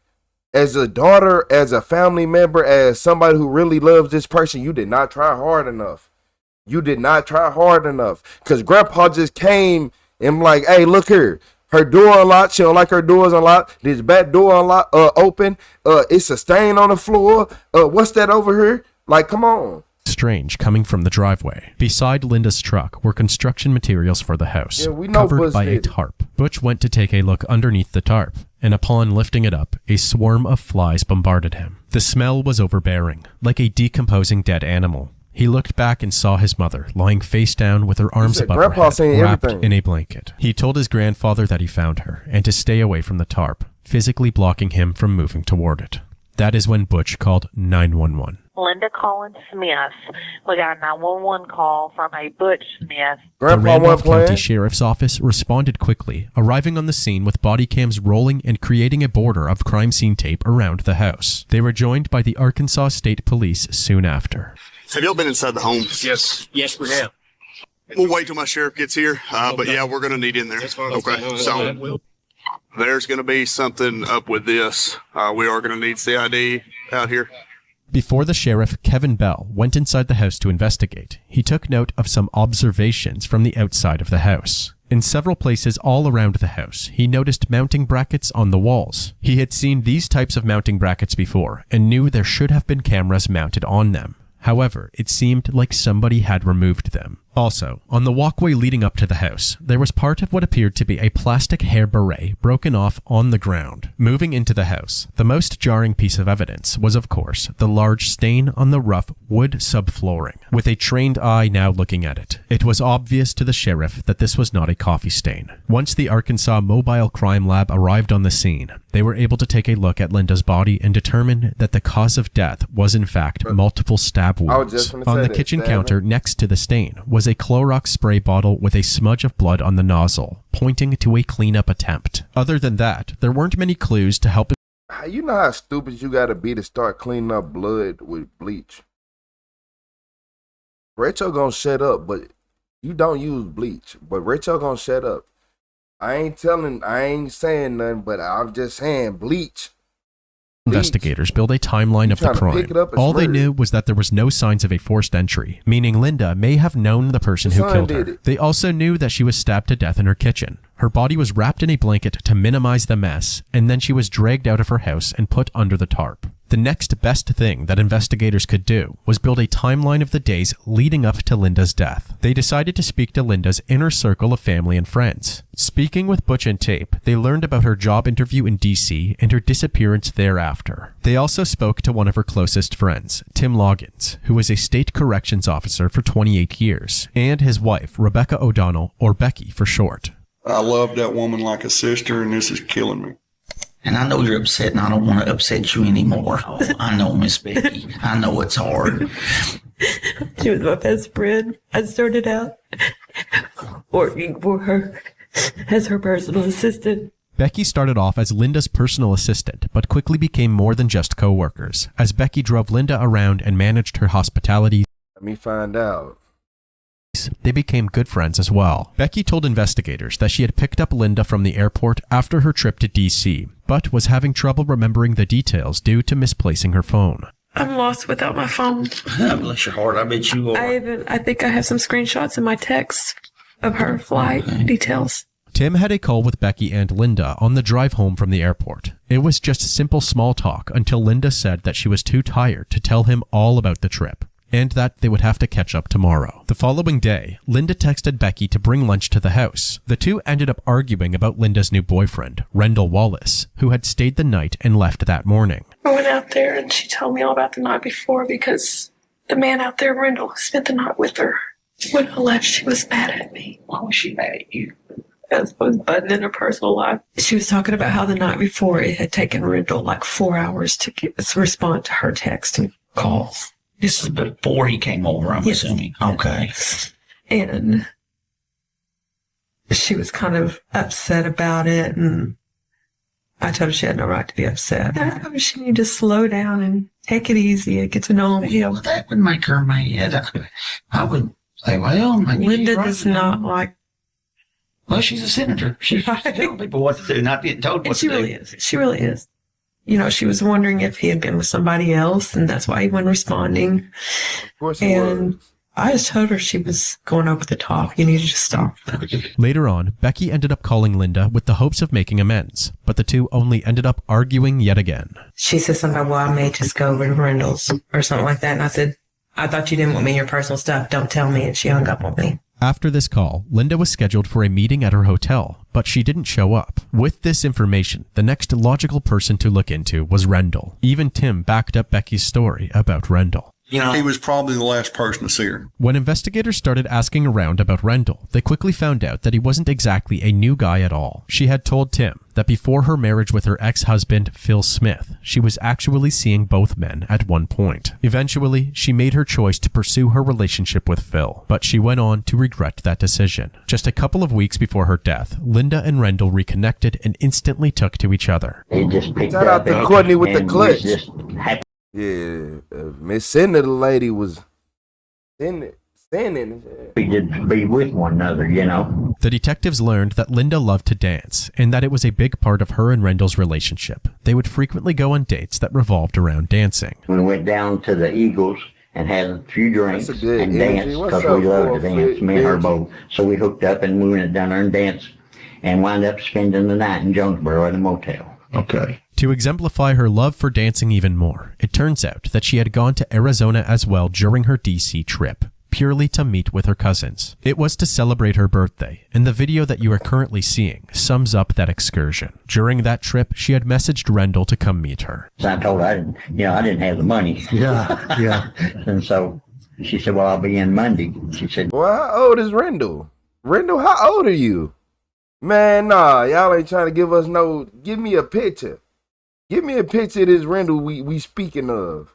as a daughter, as a family member, as somebody who really loves this person, you did not try hard enough. You did not try hard enough. Because grandpa just came and like, hey, look here. Her door unlocked. She don't like her doors unlocked. This back door unlocked, open. It's a stain on the floor. What's that over here? Like, come on. Strange coming from the driveway. Beside Linda's truck were construction materials for the house, covered by a tarp. Butch went to take a look underneath the tarp, and upon lifting it up, a swarm of flies bombarded him. The smell was overbearing, like a decomposing dead animal. He looked back and saw his mother lying face down with her arms above her head, wrapped in a blanket. He told his grandfather that he found her, and to stay away from the tarp, physically blocking him from moving toward it. That is when Butch called 911. Linda Collins Smith. We got a 911 call from a Butch Smith. The Randolph County Sheriff's Office responded quickly, arriving on the scene with body cams rolling and creating a border of crime scene tape around the house. They were joined by the Arkansas State Police soon after. Have y'all been inside the home? Yes, we have. We'll wait till my sheriff gets here, but yeah, we're going to need in there. Okay, so there's going to be something up with this. We are going to need CID out here. Before the sheriff, Kevin Bell, went inside the house to investigate, he took note of some observations from the outside of the house. In several places all around the house, he noticed mounting brackets on the walls. He had seen these types of mounting brackets before and knew there should have been cameras mounted on them. However, it seemed like somebody had removed them. Also, on the walkway leading up to the house, there was part of what appeared to be a plastic hair beret broken off on the ground. Moving into the house, the most jarring piece of evidence was, of course, the large stain on the rough wood subflooring. With a trained eye now looking at it, it was obvious to the sheriff that this was not a coffee stain. Once the Arkansas Mobile Crime Lab arrived on the scene, they were able to take a look at Linda's body and determine that the cause of death was in fact multiple stab wounds. On the kitchen counter next to the stain was a Clorox spray bottle with a smudge of blood on the nozzle, pointing to a cleanup attempt. Other than that, there weren't many clues to help. You know how stupid you gotta be to start cleaning up blood with bleach. Retro gonna shut up, but you don't use bleach. But Retro gonna shut up. I ain't saying nothing, but I'm just saying bleach. Investigators build a timeline of the crime. All they knew was that there was no signs of a forced entry, meaning Linda may have known the person who killed her. They also knew that she was stabbed to death in her kitchen. Her body was wrapped in a blanket to minimize the mess, and then she was dragged out of her house and put under the tarp. The next best thing that investigators could do was build a timeline of the days leading up to Linda's death. They decided to speak to Linda's inner circle of family and friends. Speaking with Butch and Tape, they learned about her job interview in DC and her disappearance thereafter. They also spoke to one of her closest friends, Tim Loggins, who was a state corrections officer for 28 years, and his wife, Rebecca O'Donnell, or Becky for short. I love that woman like a sister, and this is killing me. And I know you're upset, and I don't want to upset you anymore. I know, Miss Becky. I know it's hard. She was my best friend. I started out working for her as her personal assistant. Becky started off as Linda's personal assistant, but quickly became more than just co-workers, as Becky drove Linda around and managed her hospitality. Let me find out. They became good friends as well. Becky told investigators that she had picked up Linda from the airport after her trip to DC, but was having trouble remembering the details due to misplacing her phone. I'm lost without my phone. Bless your heart, I bet you are. I think I have some screenshots in my text of her flight details. Tim had a call with Becky and Linda on the drive home from the airport. It was just simple small talk until Linda said that she was too tired to tell him all about the trip, and that they would have to catch up tomorrow. The following day, Linda texted Becky to bring lunch to the house. The two ended up arguing about Linda's new boyfriend, Rendell Wallace, who had stayed the night and left that morning. I went out there and she told me all about the night before because the man out there, Rendell, spent the night with her. When I left, she was mad at me. Why was she mad at you? Because I was butting in her personal life. She was talking about how the night before it had taken Rendell like 4 hours to respond to her text and calls. This is before he came over, I'm assuming. Okay. And she was kind of upset about it, and I told her she had no right to be upset. She needed to slow down and take it easy and get to know him. Well, that would make her mad. I would say, well, maybe Linda does not like. Well, she's a senator. She's telling people what to do, not getting told what to do. She really is. She really is. You know, she was wondering if he had been with somebody else, and that's why he wasn't responding. Of course he was. I just told her she was going over the top. You needed to stop. Later on, Becky ended up calling Linda with the hopes of making amends, but the two only ended up arguing yet again. She said something about, well, I may just go over to Rendell's or something like that, and I said, I thought you didn't want me in your personal stuff. Don't tell me. And she hung up on me. After this call, Linda was scheduled for a meeting at her hotel, but she didn't show up. With this information, the next logical person to look into was Rendell. Even Tim backed up Becky's story about Rendell. He was probably the last person to see her. When investigators started asking around about Rendell, they quickly found out that he wasn't exactly a new guy at all. She had told Tim that before her marriage with her ex-husband, Phil Smith, she was actually seeing both men at one point. Eventually, she made her choice to pursue her relationship with Phil, but she went on to regret that decision. Just a couple of weeks before her death, Linda and Rendell reconnected and instantly took to each other. Shout out to Courtney with the clutch. Yeah, Miss Cindy, the lady was standing. We did be with one another, The detectives learned that Linda loved to dance, and that it was a big part of her and Rendell's relationship. They would frequently go on dates that revolved around dancing. We went down to the Eagles and had a few drinks and danced because we loved to dance, me and her both. So we hooked up and we went down there and danced and wound up spending the night in Jonesboro at a motel. Okay. To exemplify her love for dancing even more, it turns out that she had gone to Arizona as well during her DC trip, purely to meet with her cousins. It was to celebrate her birthday, and the video that you are currently seeing sums up that excursion. During that trip, she had messaged Rendell to come meet her. So I told her I didn't have the money. Yeah. And so she said, well, I'll be in Monday. She said, well, how old is Rendell? Rendell, how old are you? Man, nah, y'all ain't trying to give us give me a picture. Give me a picture of this Rendell we speaking of.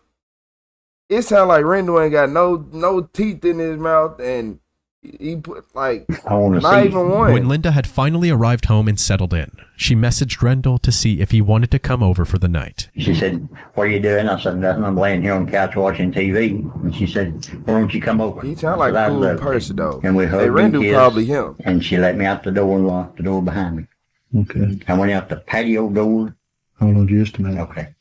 It sound like Rendell ain't got no teeth in his mouth, and he put not even one. When Linda had finally arrived home and settled in, she messaged Rendell to see if he wanted to come over for the night. She said, what are you doing? I said, nothing. I'm laying here on the couch watching TV. And she said, why don't you come over? He sound like a cool person, though. And we hugged. Hey, Rendell probably him. And she let me out the door and locked the door behind me. Okay. I went out the patio door. Hold on just a minute. Okay.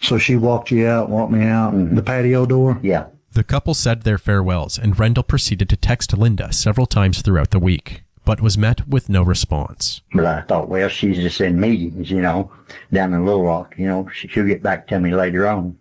So she walked me out, the patio door? Yeah. The couple said their farewells, and Rendell proceeded to text Linda several times throughout the week, but was met with no response. But I thought, well, she's just in meetings, down in Little Rock. She'll get back to me later on.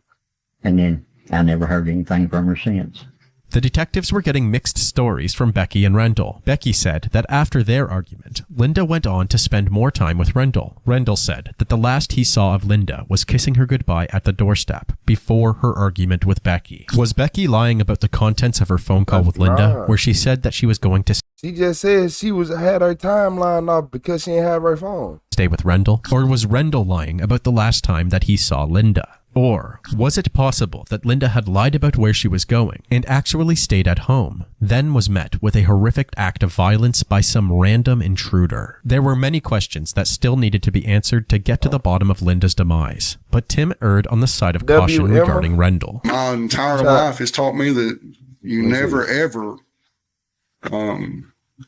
And then I never heard anything from her since. The detectives were getting mixed stories from Becky and Rendell. Becky said that after their argument, Linda went on to spend more time with Rendell. Rendell said that the last he saw of Linda was kissing her goodbye at the doorstep before her argument with Becky. Was Becky lying about the contents of her phone call with Linda, where she said that she was going to She just said she had her timeline off because she didn't have her phone. Stay with Rendell? Or was Rendell lying about the last time that he saw Linda? Or was it possible that Linda had lied about where she was going and actually stayed at home, then was met with a horrific act of violence by some random intruder? There were many questions that still needed to be answered to get to the bottom of Linda's demise, but Tim erred on the side of caution regarding Rendell. My entire life has taught me that you never, ever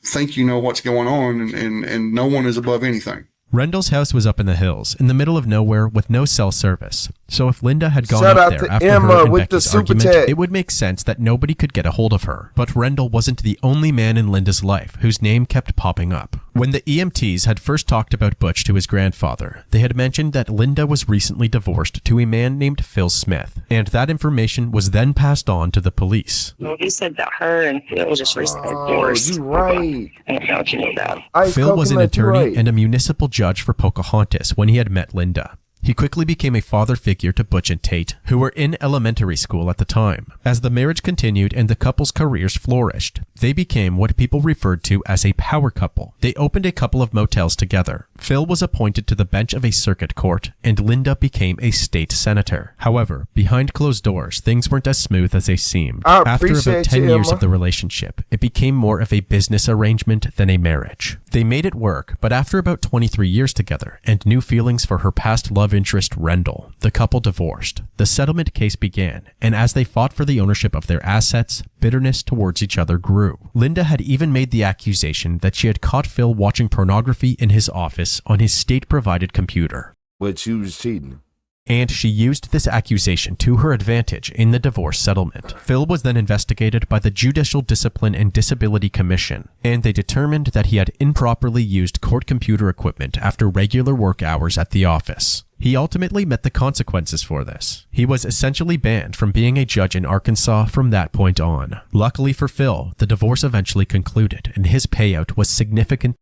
think you know what's going on, and no one is above anything. Rendell's house was up in the hills, in the middle of nowhere with no cell service. So if Linda had gone up there after her and Becky's argument, it would make sense that nobody could get a hold of her. But Rendell wasn't the only man in Linda's life whose name kept popping up. When the EMTs had first talked about Butch to his grandfather, they had mentioned that Linda was recently divorced to a man named Phil Smith, and that information was then passed on to the police. Well, you said that her and Phil was just recently divorced. You right. I don't know if you know that. Phil was an attorney and a municipal judge for Pocahontas when he had met Linda. He quickly became a father figure to Butch and Tate, who were in elementary school at the time. As the marriage continued and the couple's careers flourished, they became what people referred to as a power couple. They opened a couple of motels together. Phil was appointed to the bench of a circuit court, and Linda became a state senator. However, behind closed doors, things weren't as smooth as they seemed. After about 10 years of the relationship, it became more of a business arrangement than a marriage. They made it work, but after about 23 years together, and new feelings for her past love interest Rendell, the couple divorced. The settlement case began, and as they fought for the ownership of their assets, bitterness towards each other grew. Linda had even made the accusation that she had caught Phil watching pornography in his office on his state-provided computer. But she was cheating. And she used this accusation to her advantage in the divorce settlement. Phil was then investigated by the Judicial Discipline and Disability Commission, and they determined that he had improperly used court computer equipment after regular work hours at the office. He ultimately met the consequences for this. He was essentially banned from being a judge in Arkansas from that point on. Luckily for Phil, the divorce eventually concluded, and his payout was significant.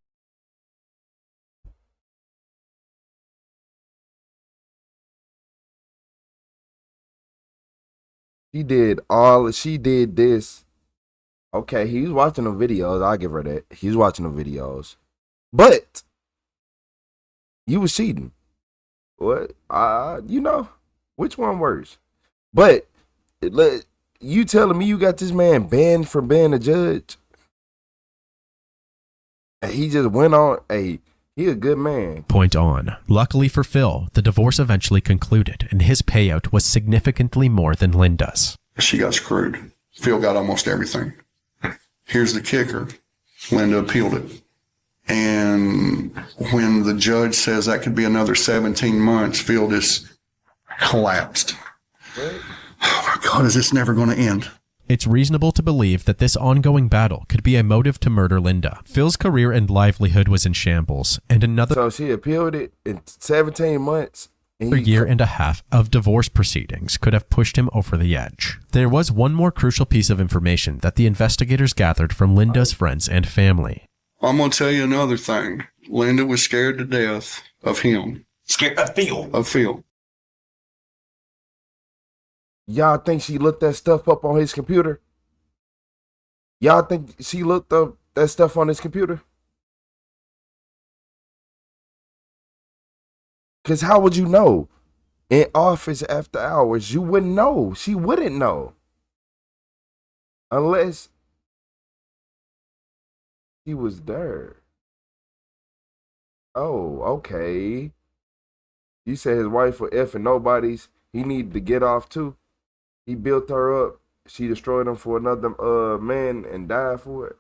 She did this. Okay, he was watching the videos. I'll give her that. He was watching the videos. But you was cheating. What? Which one worse? But you telling me you got this man banned from being a judge? And he just went on. He a good man. Point on. Luckily for Phil, the divorce eventually concluded, and his payout was significantly more than Linda's. She got screwed. Phil got almost everything. Here's the kicker. Linda appealed it. And when the judge says that could be another 17 months, Phil just collapsed. Oh my God, is this never going to end? It's reasonable to believe that this ongoing battle could be a motive to murder Linda. Phil's career and livelihood was in shambles, and another So she appealed it in 17 months. year and a half of divorce proceedings could have pushed him over the edge. There was one more crucial piece of information that the investigators gathered from Linda's friends and family. I'm going to tell you another thing. Linda was scared to death of him. Scared of Phil? Of Phil. Y'all think she looked that stuff up on his computer? Y'all think she looked up that stuff on his computer? Because how would you know? In office after hours, you wouldn't know. She wouldn't know. Unless he was there. Oh, okay. You said his wife was effing nobody's. He needed to get off too. He built her up. She destroyed him for another man and died for it.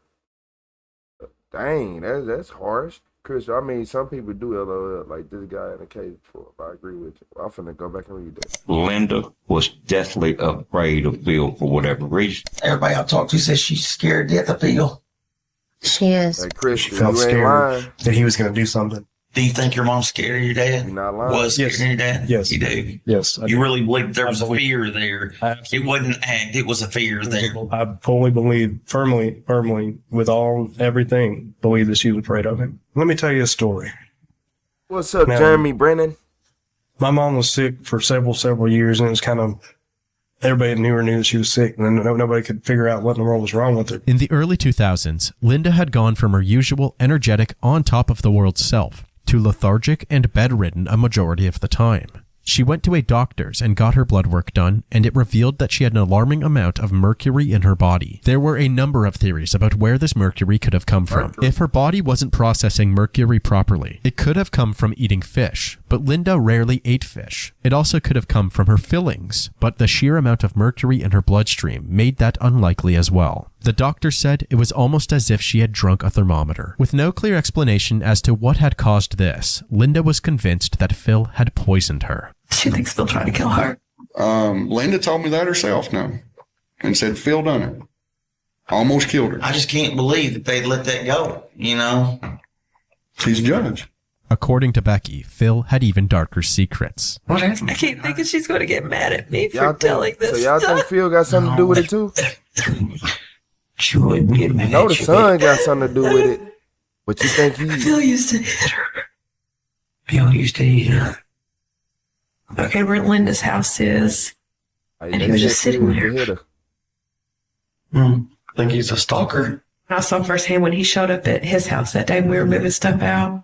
Dang, that's harsh. Chris, I mean, some people do LOL like this guy in the case before. I agree with you. I'm finna go back and read that. Linda was deathly afraid of Phil for whatever reason. Everybody I talked to says she's scared to death of Phil. She is. Hey, Chris, She felt you ain't scared lying. that he was going to do something. Do you think your mom's scared of your dad? You're not lying. Was scared of your dad? Yes. You do? Yes. You really believe there was a fear there? It wasn't an act, it was a fear there. I fully believe, firmly, with everything, believe that she was afraid of him. Let me tell you a story. What's up, Now, Jeremy Brennan? My mom was sick for several years, and it was kind of, everybody knew that she was sick, and then nobody could figure out what in the world was wrong with her. In the early 2000s, Linda had gone from her usual energetic, on top of the world self to lethargic and bedridden a majority of the time. She went to a doctor's and got her blood work done, and it revealed that she had an alarming amount of mercury in her body. There were a number of theories about where this mercury could have come from. If her body wasn't processing mercury properly, it could have come from eating fish, but Linda rarely ate fish. It also could have come from her fillings, but the sheer amount of mercury in her bloodstream made that unlikely as well. The doctor said it was almost as if she had drunk a thermometer. With no clear explanation as to what had caused this, Linda was convinced that Phil had poisoned her. She thinks Phil tried to kill her. Linda told me that herself now and said Phil done it. Almost killed her. I just can't believe that they'd let that go, you know? She's a judge. According to Becky, Phil had even darker secrets. I keep thinking she's going to get mad at me for telling this So y'all stuff. think Phil got something to do with it too? She wouldn't get mad. You know the son got something to do with it. But you think Phil used to hit her. Phil used to hit her. Okay, where Linda's house is. And he was just sitting there. I think he's a stalker. I saw firsthand when he showed up at his house that day when we were moving stuff out.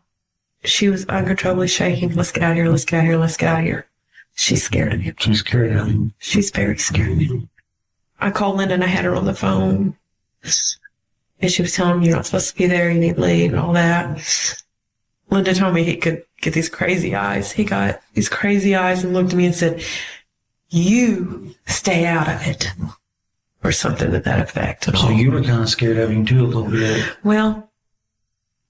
She was uncontrollably shaking. Let's get out of here. Let's get out of here. Let's get out of here. She's scared of him. She's scared of him. She's very scared of him. I called Linda and I had her on the phone. And she was telling me, you're not supposed to be there. You need to leave and all that. Linda told me he could get these crazy eyes. He got these crazy eyes and looked at me and said, you stay out of it. Or something to that effect. So you were kind of scared of him too a little bit. Well,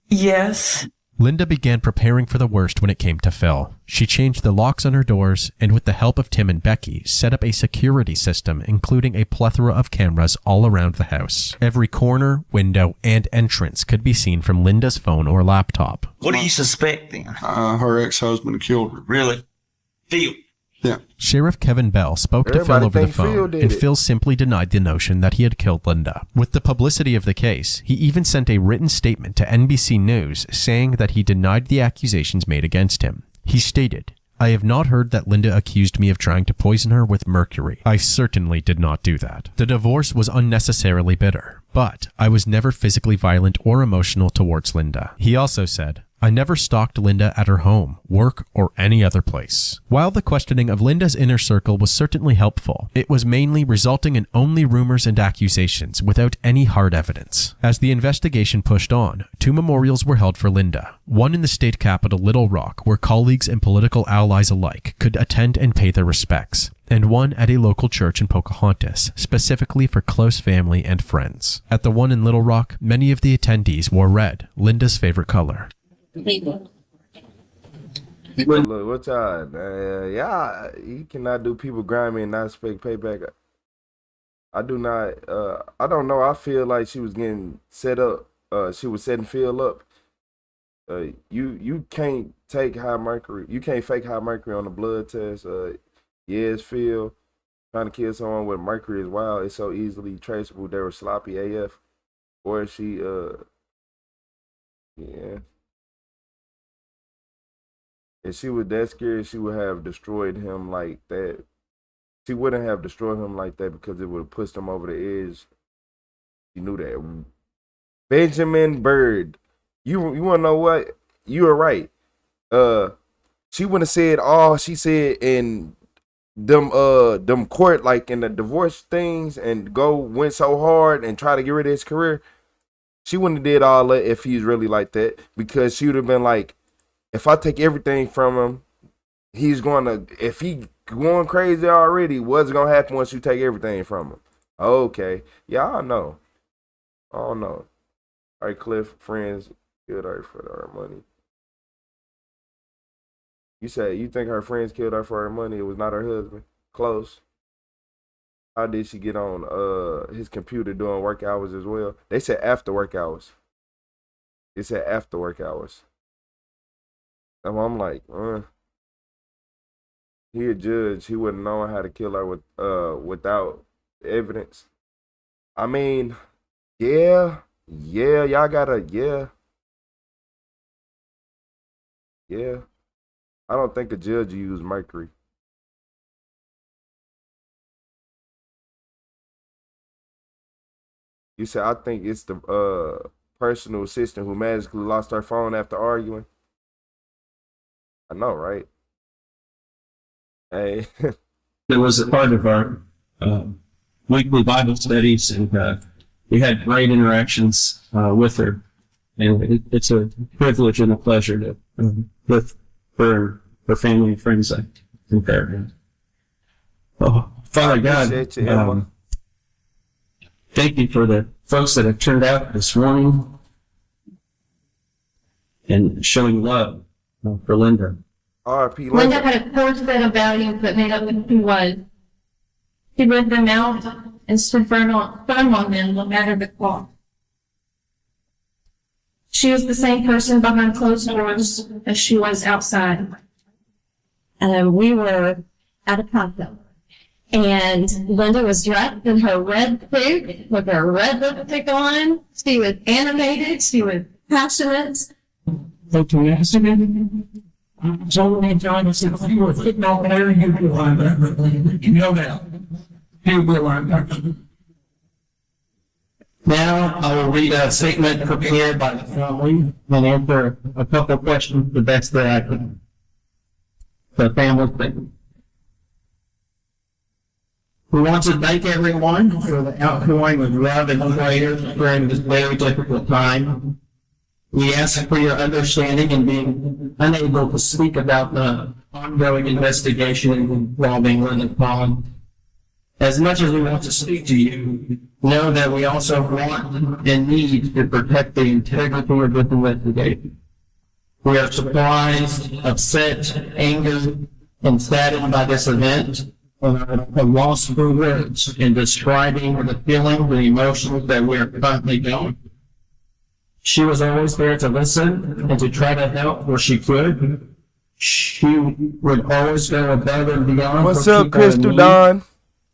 yes. Linda began preparing for the worst when it came to Phil. She changed the locks on her doors and, with the help of Tim and Becky, set up a security system including a plethora of cameras all around the house. Every corner, window, and entrance could be seen from Linda's phone or laptop. What do you suspect then? Her ex-husband killed her. Really? Phil? Yeah. Sheriff Kevin Bell spoke to Phil over the phone, and Phil simply denied the notion that he had killed Linda. With the publicity of the case, he even sent a written statement to NBC News saying that he denied the accusations made against him. He stated, I have not heard that Linda accused me of trying to poison her with mercury. I certainly did not do that. The divorce was unnecessarily bitter, but I was never physically violent or emotional towards Linda. He also said, I never stalked Linda at her home, work, or any other place. While the questioning of Linda's inner circle was certainly helpful, it was mainly resulting in only rumors and accusations without any hard evidence. As the investigation pushed on, 2 memorials were held for Linda. One in the state capital, Little Rock, where colleagues and political allies alike could attend and pay their respects, and one at a local church in Pocahontas, specifically for close family and friends. At the one in Little Rock, many of the attendees wore red, Linda's favorite color. Look, what's up? Yeah, you cannot do people grimy and not expect payback. I do not. I don't know. I feel like she was getting set up. She was setting Phil up. You can't take high mercury. You can't fake high mercury on the blood test. Yes, Phil trying to kill someone with mercury is wild. It's so easily traceable. They were sloppy AF, or she yeah. If she was that scared, she would have destroyed him like that. She wouldn't have destroyed him like that because it would have pushed him over the edge. You knew that. Benjamin Bird. You want to know what? You were right. She wouldn't have said all she said in them court, like in the divorce things, and went so hard and try to get rid of his career. She wouldn't have did all that if he's really like that, because she would have been like, if I take everything from him, if he going crazy already, what's going to happen once you take everything from him? Okay. Yeah, I know. I don't know. All right, Cliff, friends, killed her for her money. You said you think her friends killed her for her money. It was not her husband. Close. How did she get on his computer doing work hours as well? They said after work hours. They said after work hours. And I'm like, he a judge. He wouldn't know how to kill her without evidence. I mean, yeah, y'all gotta, yeah. I don't think a judge used mercury. You said, I think it's the personal assistant who magically lost her phone after arguing. I know, right? Hey. It was a part of our weekly Bible studies, and we had great interactions with her. And it's a privilege and a pleasure to with her family and friends, I think there. Oh, Father God, thank you for the folks that have turned out this morning and showing love for Linda. R.P. Linda had a core set of values that made up who she was. She lived them out and stood firm on them no matter the cost. She was the same person behind closed doors as she was outside. We were at a concert, and Linda was dressed in her red suit with her red lipstick on. She was animated. She was passionate. So many times if you were sitting over there, you know that. You will Now I will read a statement prepared by the family and answer a couple of questions the best that I can. The family statement. We want to thank everyone for the outpouring of love and prayers during this very difficult time. We ask for your understanding in being unable to speak about the ongoing investigation involving Linda Pond. As much as we want to speak to you, know that we also want and need to protect the integrity of this investigation. We are surprised, upset, angered, and saddened by this event, and are lost for words in describing the feelings and emotions that we are currently going. She was always there to listen and to try to help where she could. She would always go above and beyond. What's up, Crystal Dawn?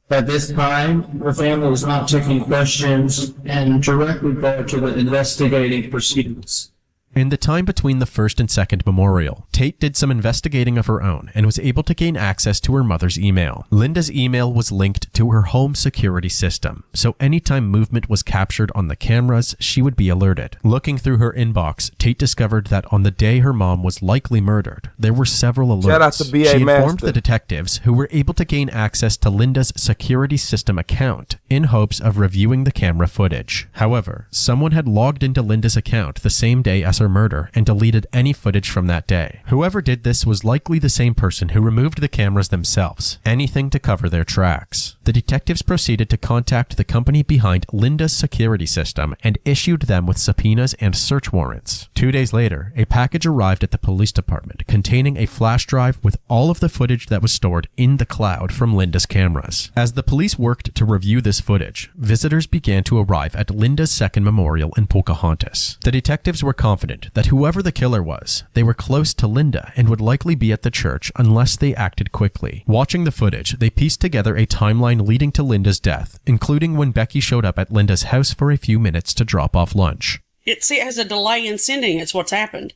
At this time, her family was not taking questions and directly go to the investigating proceedings. In the time between the first and second memorial, Tate did some investigating of her own and was able to gain access to her mother's email. Linda's email was linked to her home security system, so anytime movement was captured on the cameras, she would be alerted. Looking through her inbox, Tate discovered that on the day her mom was likely murdered, there were several alerts. Shout out to BA She informed Master. the detectives, who were able to gain access to Linda's security system account in hopes of reviewing the camera footage. However, someone had logged into Linda's account the same day as her murder and deleted any footage from that day. Whoever did this was likely the same person who removed the cameras themselves, anything to cover their tracks. The detectives proceeded to contact the company behind Linda's security system and issued them with subpoenas and search warrants. 2 days later, a package arrived at the police department containing a flash drive with all of the footage that was stored in the cloud from Linda's cameras. As the police worked to review this footage, visitors began to arrive at Linda's second memorial in Pocahontas. The detectives were confident that whoever the killer was, they were close to Linda and would likely be at the church unless they acted quickly. Watching the footage, they pieced together a timeline leading to Linda's death, including when Becky showed up at Linda's house for a few minutes to drop off lunch. It has a delay in sending. It's what's happened.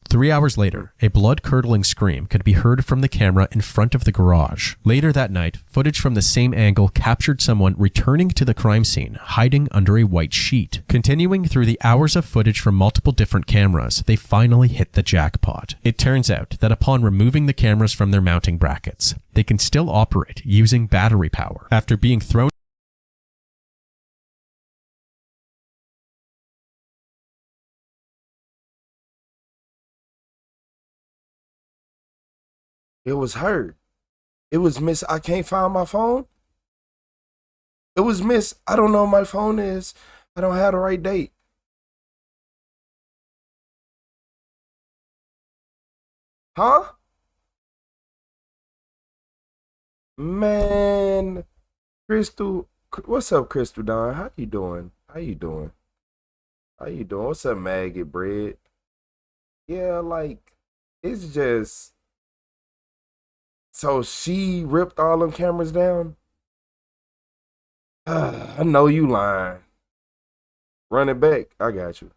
3 hours later, a blood-curdling scream could be heard from the camera in front of the garage. Later that night, footage from the same angle captured someone returning to the crime scene, hiding under a white sheet. Continuing through the hours of footage from multiple different cameras, they finally hit the jackpot. It turns out that upon removing the cameras from their mounting brackets, they can still operate using battery power. After being thrown It was her. It was Miss, I can't find my phone. It was Miss, I don't know where my phone is. I don't have the right date. Huh? Man, Crystal, what's up, Crystal Dawn? How you doing? How you doing? How you doing? What's up, Maggot Bread? Yeah, like, it's just... So she ripped all them cameras down? I know you lying. Run it back. I got you.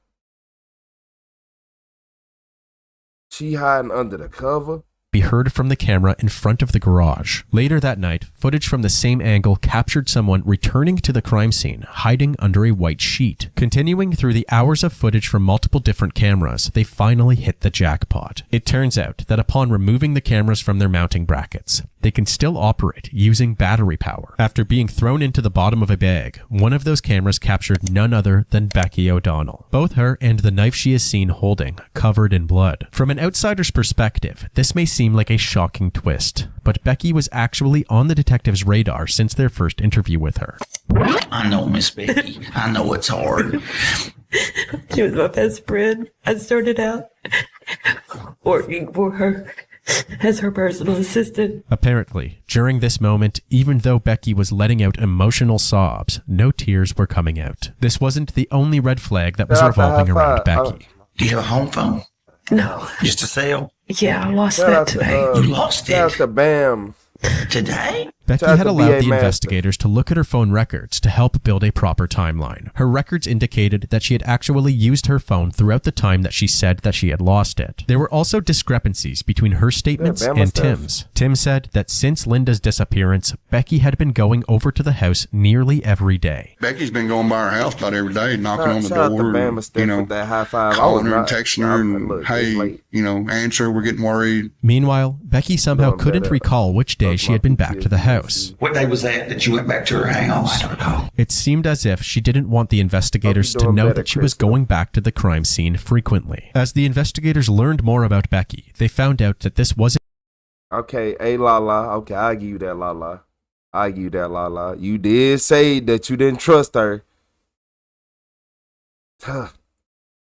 She hiding under the cover? Be heard from the camera in front of the garage. Later that night, footage from the same angle captured someone returning to the crime scene, hiding under a white sheet. Continuing through the hours of footage from multiple different cameras, they finally hit the jackpot. It turns out that upon removing the cameras from their mounting brackets, they can still operate using battery power. After being thrown into the bottom of a bag, one of those cameras captured none other than Becky O'Donnell. Both her and the knife she is seen holding, covered in blood. From an outsider's perspective, this may seem like a shocking twist, but Becky was actually on the detective's radar since their first interview with her. I know, Miss Becky. I know it's hard. She was my best friend. I started out working for her as her personal assistant. Apparently, during this moment, even though Becky was letting out emotional sobs, no tears were coming out. This wasn't the only red flag that was revolving around Becky. Do you have a home phone? No. Just a cell? Yeah, I lost that today. You lost it? Shout out to Bam. Today? Becky had allowed the investigators to look at her phone records to help build a proper timeline. Her records indicated that she had actually used her phone throughout the time that she said that she had lost it. There were also discrepancies between her statements and Tim's. Tim said that since Linda's disappearance, Becky had been going over to the house nearly every day. Becky's been going by her house about every day, knocking on the Shout out to door, Bama and, Steph with that high five. calling her and texting her, and hey, answer, we're getting worried. Meanwhile, Becky somehow couldn't recall which day she had been back to the house. What day was that you went back to her house? I don't know. It seemed as if she didn't want the investigators to know that she was going back to the crime scene frequently. As the investigators learned more about Becky, they found out that this wasn't... Okay, hey Lala. Okay, I'll give you that, Lala. I'll give you that, Lala. You did say that you didn't trust her.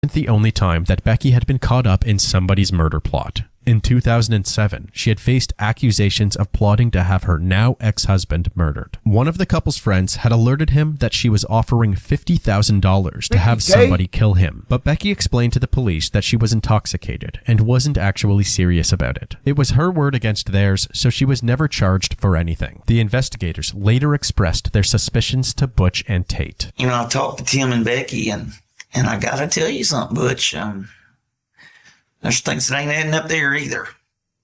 The only time that Becky had been caught up in somebody's murder plot. In 2007, she had faced accusations of plotting to have her now ex-husband murdered. One of the couple's friends had alerted him that she was offering $50,000 to have somebody kill him, but Becky explained to the police that she was intoxicated and wasn't actually serious about it. It was her word against theirs, so she was never charged for anything. The investigators later expressed their suspicions to Butch and Tate. I talked to Tim and Becky, and I gotta tell you something, Butch. There's things that ain't adding up there either.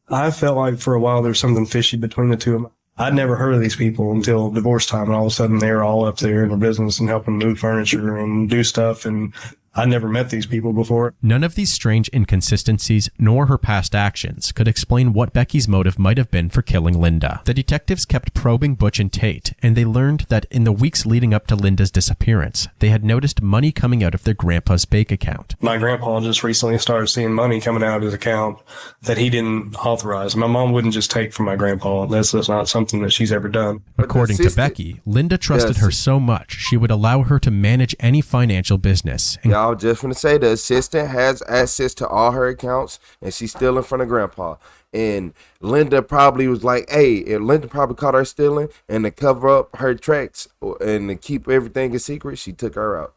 I felt like for a while there's something fishy between the two of them. I'd never heard of these people until divorce time, and all of a sudden they were all up there in their business and helping move furniture and do stuff, and I'd never met these people before. None of these strange inconsistencies, nor her past actions, could explain what Becky's motive might have been for killing Linda. The detectives kept probing Butch and Tate, and they learned that in the weeks leading up to Linda's disappearance, they had noticed money coming out of their grandpa's bank account. My grandpa just recently started seeing money coming out of his account that he didn't authorize. My mom wouldn't just take from my grandpa. That's not something that she's ever done. According to Becky, Linda trusted her so much she would allow her to manage any financial business. I was just going to say the assistant has access to all her accounts, and she's still in front of grandpa. And Linda probably was like, hey, and Linda probably caught her stealing, and to cover up her tracks and to keep everything a secret, she took her out.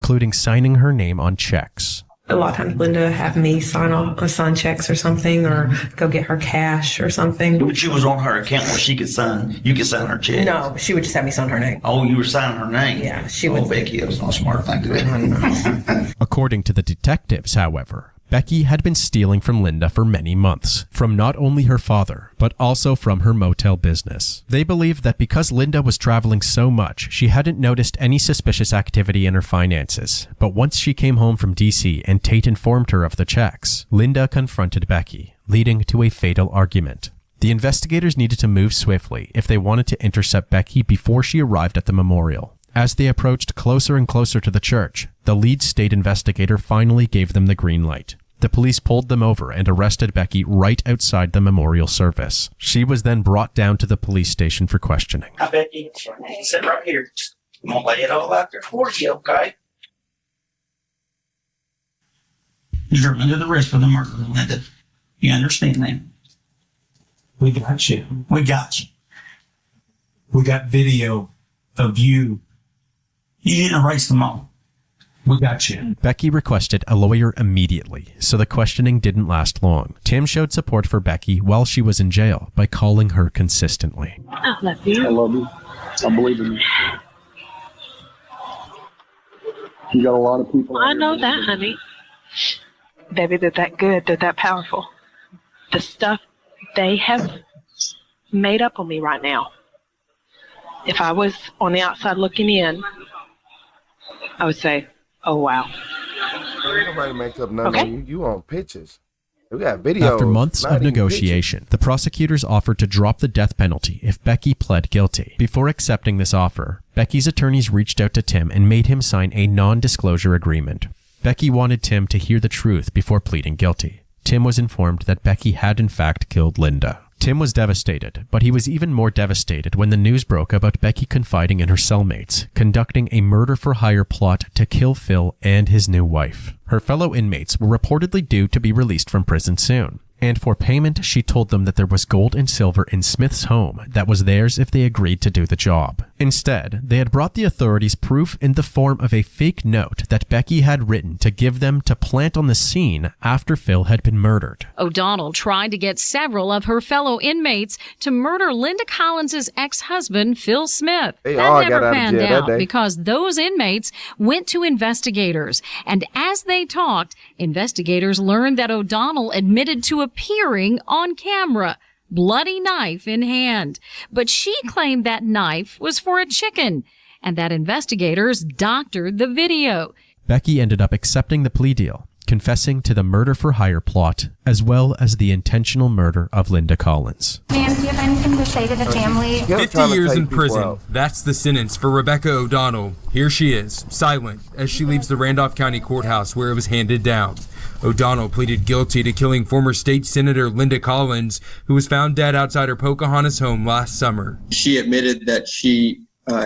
Including signing her name on checks. A lot of times Linda have me sign checks or something, or go get her cash or something. But she was on her account where she could sign. You could sign her check. No, she would just have me sign her name. Oh, you were signing her name? Yeah, she would. Oh, Becky, that was not a smart thing to do. According to the detectives, however, Becky had been stealing from Linda for many months, from not only her father, but also from her motel business. They believed that because Linda was traveling so much, she hadn't noticed any suspicious activity in her finances. But once she came home from DC and Tate informed her of the checks, Linda confronted Becky, leading to a fatal argument. The investigators needed to move swiftly if they wanted to intercept Becky before she arrived at the memorial. As they approached closer and closer to the church, the lead state investigator finally gave them the green light. The police pulled them over and arrested Becky right outside the memorial service. She was then brought down to the police station for questioning. I bet you can sit right here. I'm going to lay it all out there for you, okay? You're under the risk for the murder, Linda. You understand that? We got you. We got you. We got video of you. You didn't erase them all. We got you. Becky requested a lawyer immediately, so the questioning didn't last long. Tim showed support for Becky while she was in jail by calling her consistently. I love you. I love you. I believe in you. You got a lot of people. I know that, honey. Baby, they're that good. They're that powerful. The stuff they have made up on me right now. If I was on the outside looking in, I would say, oh, wow. Nobody make up none of you. You on pictures. We got video. After months of negotiation, the prosecutors offered to drop the death penalty if Becky pled guilty. Before accepting this offer, Becky's attorneys reached out to Tim and made him sign a non-disclosure agreement. Becky wanted Tim to hear the truth before pleading guilty. Tim was informed that Becky had in fact killed Linda. Tim was devastated, but he was even more devastated when the news broke about Becky confiding in her cellmates, conducting a murder-for-hire plot to kill Phil and his new wife. Her fellow inmates were reportedly due to be released from prison soon. And for payment, she told them that there was gold and silver in Smith's home that was theirs if they agreed to do the job. Instead, they had brought the authorities proof in the form of a fake note that Becky had written to give them to plant on the scene after Phil had been murdered. O'Donnell tried to get several of her fellow inmates to murder Linda Collins' ex-husband, Phil Smith. That never panned out because those inmates went to investigators. And as they talked, investigators learned that O'Donnell admitted to appearing on camera, bloody knife in hand. But she claimed that knife was for a chicken and that investigators doctored the video. Becky ended up accepting the plea deal, confessing to the murder-for-hire plot, as well as the intentional murder of Linda Collins. Ma'am, do you have anything to say to the family? 50 years in prison. That's the sentence for Rebecca O'Donnell. Here she is, silent, as she leaves the Randolph County Courthouse where it was handed down. O'Donnell pleaded guilty to killing former state senator Linda Collins, who was found dead outside her Pocahontas home last summer. She admitted that she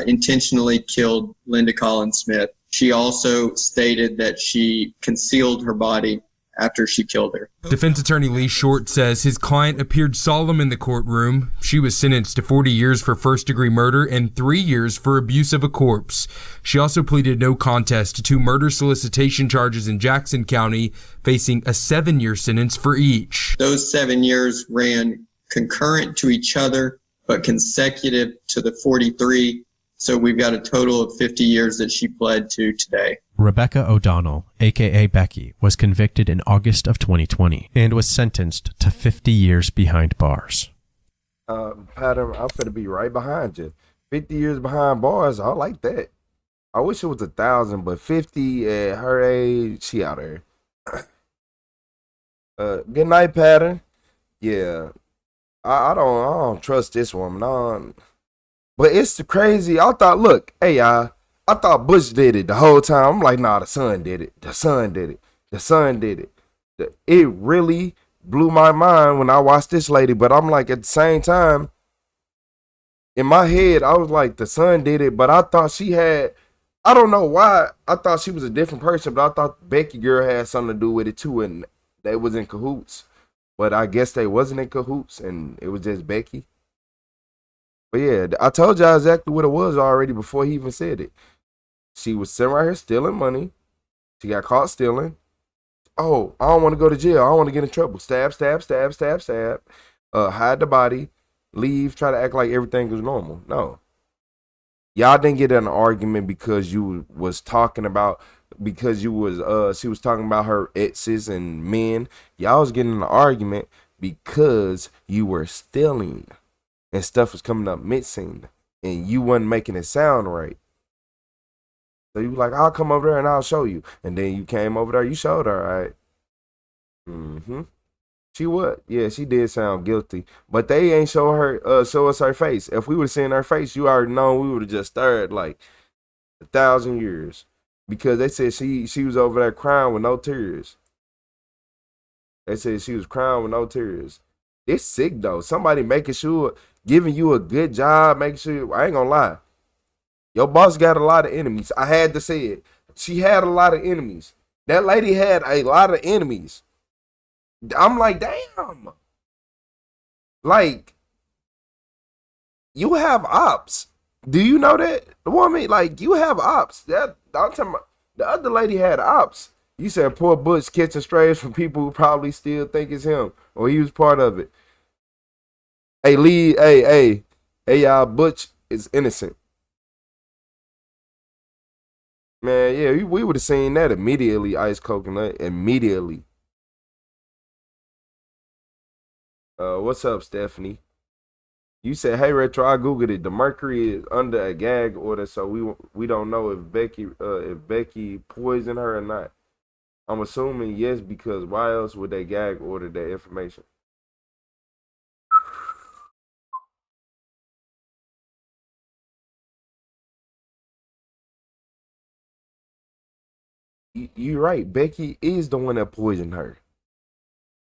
intentionally killed Linda Collins Smith. She also stated that she concealed her body after she killed her. Defense attorney Lee Short says his client appeared solemn in the courtroom. She was sentenced to 40 years for first-degree murder and 3 years for abuse of a corpse. She also pleaded no contest to 2 murder solicitation charges in Jackson County, facing a 7-year sentence for each. Those 7 years ran concurrent to each other, but consecutive to the 43. So we've got a total of 50 years that she pled to today. Rebecca O'Donnell, aka Becky, was convicted in August of 2020 and was sentenced to 50 years behind bars. Pattern, I'm finna be right behind you. 50 years behind bars, I like that. I wish it was 1,000, but 50 at her age, she out there. Good night, Pattern. Yeah, I don't trust this woman. But it's the crazy. I thought, look, hey, I thought Bush did it the whole time. I'm like, nah, the son did it. The son did it. The son did it. It really blew my mind when I watched this lady. But I'm like, at the same time, in my head, I was like, the son did it. But I thought she had, I don't know why. I thought she was a different person. But I thought Becky girl had something to do with it too. And they was in cahoots. But I guess they wasn't in cahoots. And it was just Becky. But yeah, I told y'all exactly what it was already before he even said it. She was sitting right here stealing money. She got caught stealing. Oh, I don't want to go to jail. I don't want to get in trouble. Stab, stab, stab, stab, stab. Hide the body. Leave. Try to act like everything was normal. No. Y'all didn't get in an argument because you was talking about, because you was, she was talking about her exes and men. Y'all was getting in an argument because you were stealing. And stuff was coming up missing. And you wasn't making it sound right. So you were like, I'll come over there and I'll show you. And then you came over there, you showed her, all right? Mm-hmm. She would. Yeah, she did sound guilty. But they ain't show us her face. If we would have seen her face, you already know we would have just stared like 1,000 years. Because they said she was over there crying with no tears. They said she was crying with no tears. It's sick though. Somebody making sure, giving you a good job, making sure, I ain't gonna lie. Your boss got a lot of enemies. I had to say it. She had a lot of enemies. That lady had a lot of enemies. I'm like, damn. Like, you have ops. Do you know that? The woman, like, you have ops. That I'm talking about, the other lady had ops. You said poor Butch catching strays from people who probably still think it's him or he was part of it. Hey, Lee, hey, y'all, Butch is innocent. Man, yeah, we would have seen that immediately, Ice Coconut, immediately. What's up, Stephanie? You said, hey, Retro, I Googled it. The Mercury is under a gag order, so we don't know if Becky poisoned her or not. I'm assuming yes, because why else would they gag order that information? You're right. Becky is the one that poisoned her.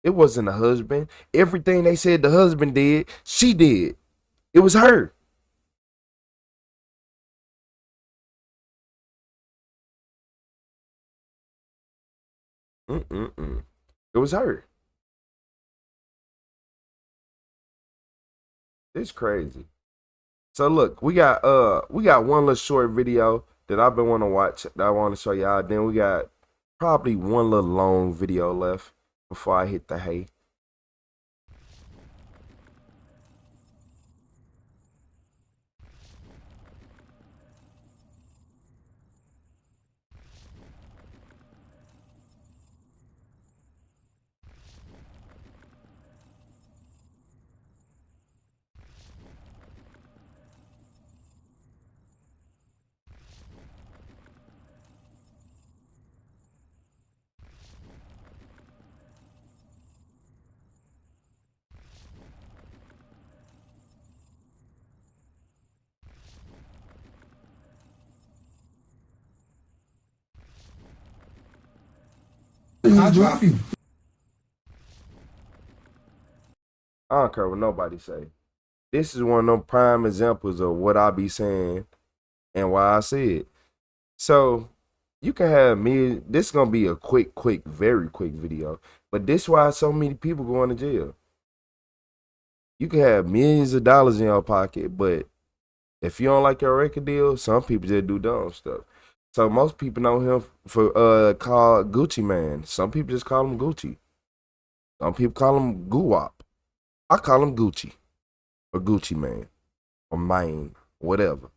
It wasn't the husband. Everything they said the husband did, she did. It was her. It was her. It's crazy. So look, we got one little short video that I've been wanting to watch that I want to show y'all. Then we got probably one little long video left before I hit the hay. I'll drop you. I don't care what nobody say. This is one of them prime examples of what I be saying and why I say it. So you can have me. This is gonna be a quick, very quick video. But this is why so many people going to jail. You can have millions of dollars in your pocket, but if you don't like your record deal, some people just do dumb stuff. So most people know him for called Gucci Man. Some people just call him Gucci. Some people call him Guwop. I call him Gucci or Gucci Man or Mane, whatever.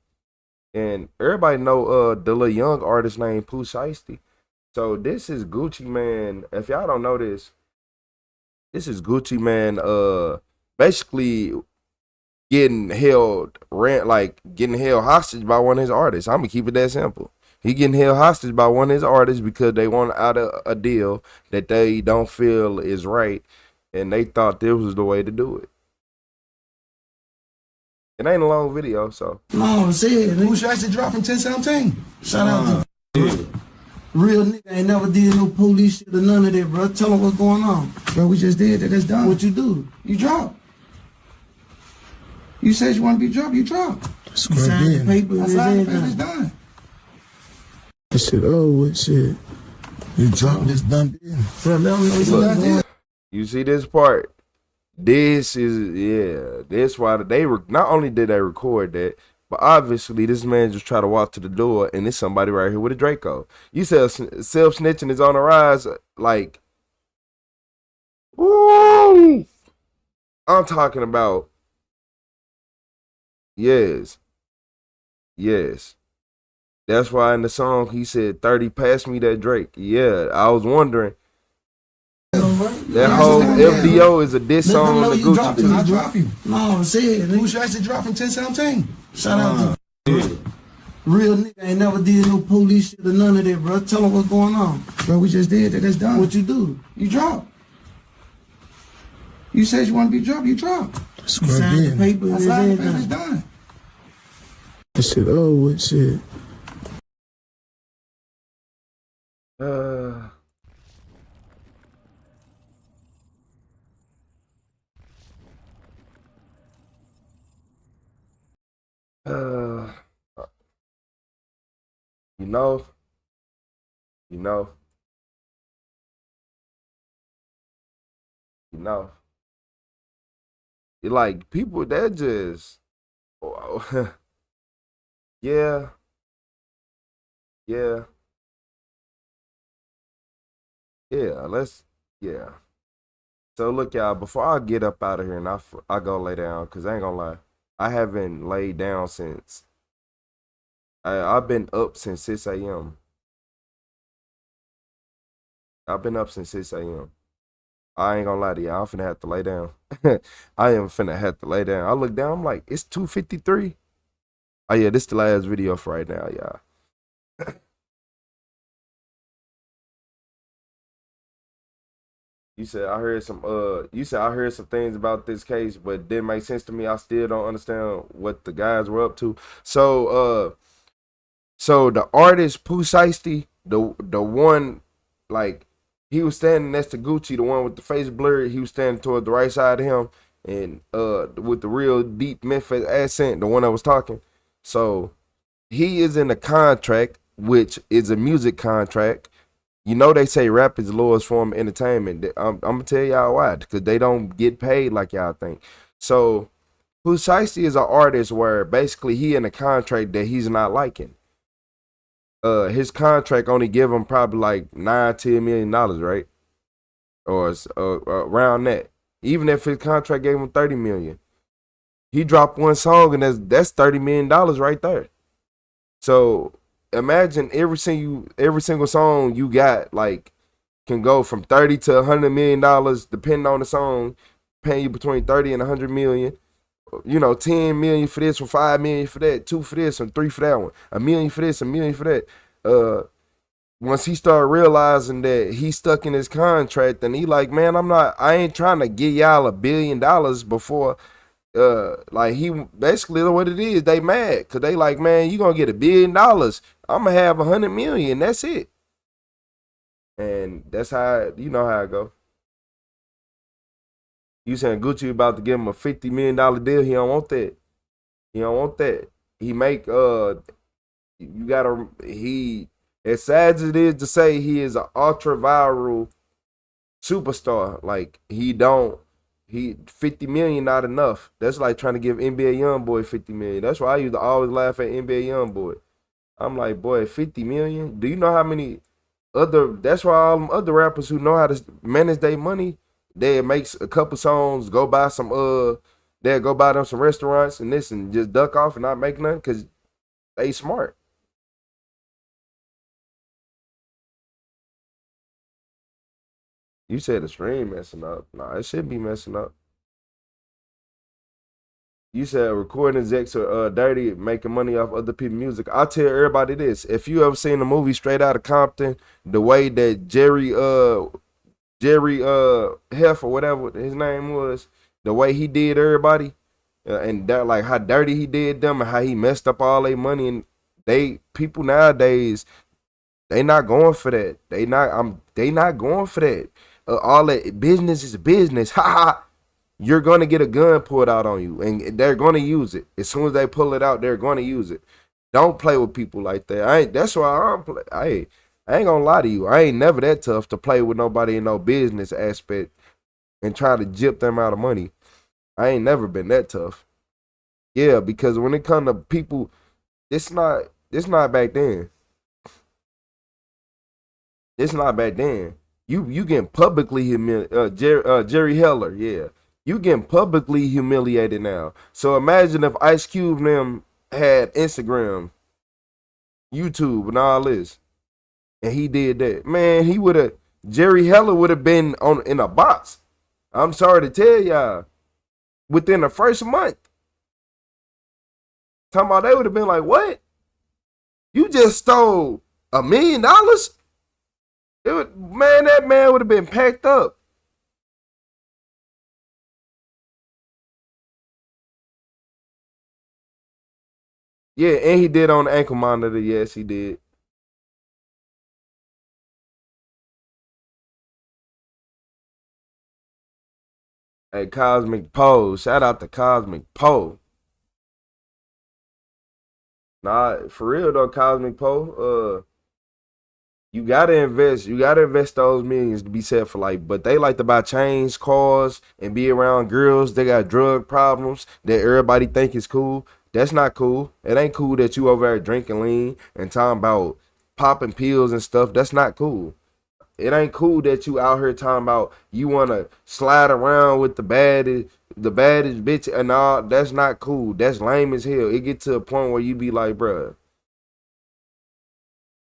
And everybody know the little young artist named Pooh Shiesty. So this is Gucci Mane. If y'all don't know this is Gucci Mane basically getting held hostage by one of his artists. I'm gonna keep it that simple. He getting held hostage by one of his artists because they want out of a deal that they don't feel is right, and they thought this was the way to do it. It ain't a long video, so. No, I'm saying, who should actually drop from 1017? Shout out to real nigga ain't never did no police shit or none of that, bro. Tell them what's going on. Bro, we just did that. That's done. What you do? You drop. You said you want to be dropped, you drop. You signed the paper. I signed the paper, it's done. That shit, what shit? You dropped this done. Bro, let them know it's done. You see this part? This is, that's why not only did they record that, but obviously this man just tried to walk to the door and there's somebody right here with a Draco. You said self-snitching is on the rise, like, ooh, I'm talking about, yes. That's why in the song he said, 30, pass me that Drake. Yeah, I was wondering. That whole FDO is a diss song on the Gucci too. I drop you. No, I'm saying, who should actually drop from 1017? Shout out to real nigga ain't never did no police shit or none of that, bro. Tell them what's going on. Bro, we just did that. That's done. What you do? You drop. You said you want to be dropped, you drop. You signed the paper. I signed the paper, it's done. That shit, what shit? Like people that just, yeah. So look, y'all, before I get up out of here and I go lay down, cause I ain't gonna lie, I haven't laid down since I've been up since 6 a.m. I've been up since 6 a.m. I ain't gonna lie to y'all, I'm finna have to lay down. I am finna have to lay down. I look down, I'm like, it's 2:53. Oh yeah, this is the last video for right now, y'all. You said I heard some things about this case, but it didn't make sense to me. I still don't understand what the guys were up to. So the artist Pooh Shiesty, the one, like, he was standing next to Gucci, the one with the face blurred. He was standing toward the right side of him, and with the real deep Memphis accent, the one that was talking. So he is in a contract, which is a music contract. You know they say rap is the lowest form of entertainment. I'm gonna tell y'all why, because they don't get paid like y'all think. So Pooh Shiesty is an artist where basically he in a contract that he's not liking. His contract only give him probably like $9-10 million, right? Or around that. Even if his contract gave him $30 million, he dropped one song and that's $30 million right there. So imagine every single song you got, like, can go from 30 to $100 million depending on the song, paying you between 30 and 100 million. You know, 10 million for this, or 5 million for that, 2 for this, and 3 for that one, $1 million for this, $1 million for that. Once he started realizing that he's stuck in his contract, and he like, man, I ain't trying to give y'all $1 billion before. Like, he basically, what it is, they mad because they like, man, you gonna get $1 billion, I'm gonna have 100 million, that's it. And that's how, you know how it go. You saying Gucci about to give him a $50 million deal? He don't want that. He don't want that. He make as sad as it is to say, he is an ultra viral superstar. Like, 50 million not enough. That's like trying to give NBA Youngboy 50 million. That's why I used to always laugh at NBA Youngboy. I'm like, boy, 50 million? Do you know how many that's why all them other rappers who know how to manage their money, they makes a couple songs, go buy some they'll go buy them some restaurants and this and just duck off and not make nothing, because They smart. You said the stream messing up. Nah, it shouldn't be messing up. You said recording execs are dirty, making money off other people's music. I'll tell everybody this. If you ever seen the movie Straight Outta Compton, the way that Jerry Heff or whatever his name was, the way he did everybody, and that, like how dirty he did them and how he messed up all their money, and people nowadays, they not going for that. They not going for that. All that business is business. Ha ha. You're gonna get a gun pulled out on you, and they're gonna use it. As soon as they pull it out, they're gonna use it. Don't play with people like that. That's why I don't play. I ain't gonna lie to you. I ain't never that tough to play with nobody in no business aspect and try to gyp them out of money. I ain't never been that tough. Yeah, because when it comes to people, it's not back then. It's not back then. You getting publicly humiliated. Jerry Heller, yeah. You getting publicly humiliated now. So imagine if Ice Cube and them had Instagram, YouTube, and all this, and he did that. Man, Jerry Heller would have been in a box. I'm sorry to tell y'all. Within the first month. Talking about they would have been like, what? You just stole $1 million? That man would have been packed up. Yeah, and he did on the ankle monitor. Yes, he did. Hey, Cosmic Poe. Shout out to Cosmic Poe. Nah, for real though, Cosmic Poe. You gotta invest. You gotta invest those millions to be set for life. But they like to buy chains, cars, and be around girls. They got drug problems that everybody think is cool. That's not cool. It ain't cool that you over there drinking lean and talking about popping pills and stuff. That's not cool. It ain't cool that you out here talking about you wanna slide around with the baddest bitch and all. That's not cool. That's lame as hell. It get to a point where you be like, bruh,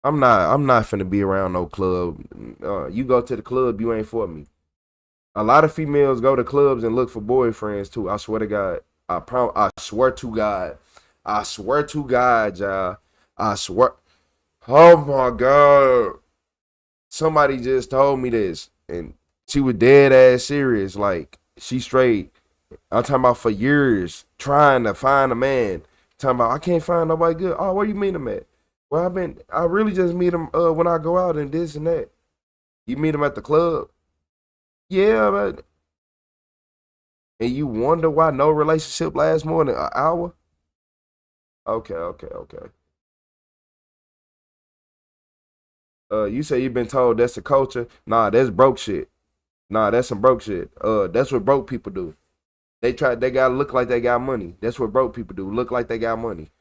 I'm not finna be around no club. You go to the club, you ain't for me. A lot of females go to clubs and look for boyfriends too. I swear to God. I swear to God. I swear to God, y'all. I swear. Oh my God. Somebody just told me this, and she was dead ass serious. Like, she straight. I'm talking about for years trying to find a man. Talking about I can't find nobody good. Oh, where you meet him at? Well, I really just meet him when I go out and this and that. You meet him at the club? Yeah, but and you wonder why no relationship lasts more than an hour? Okay. You say you've been told that's the culture? Nah, that's broke shit. Nah, that's some broke shit. That's what broke people do. They gotta look like they got money. That's what broke people do. Look like they got money.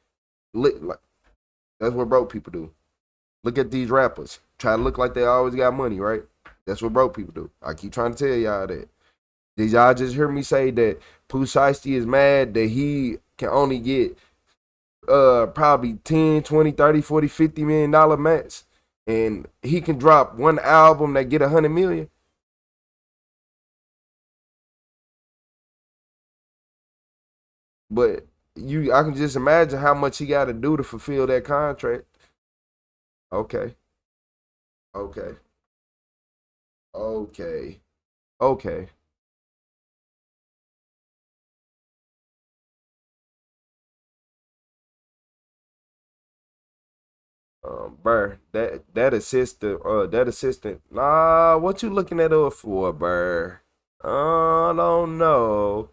That's what broke people do. Look at these rappers. Try to look like they always got money, right? That's what broke people do. I keep trying to tell y'all that. Did y'all just hear me say that Pooh Shiesty is mad that he can only get probably 10, 20, 30, 40, $50 million max, and he can drop one album that get 100 million? But I can just imagine how much he got to do to fulfill that contract. Okay. Burr, that assistant. Nah, what you looking at her for, Burr? I don't know.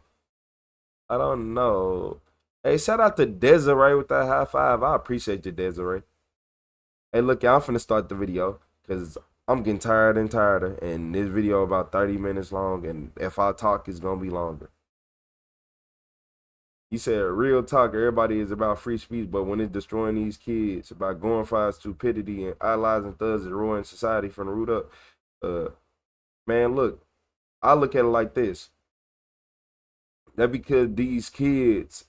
Hey, shout out to Desiree with that high five. I appreciate you, Desiree. Hey, look, I'm finna start the video because I'm getting tired and tireder, and this video about 30 minutes long, and if I talk, it's gonna be longer. You said real talk, everybody is about free speech, but when it's destroying these kids, about glorifying stupidity and idolizing thugs that ruin society from the root up. Man, look, I look at it like this. That because these kids,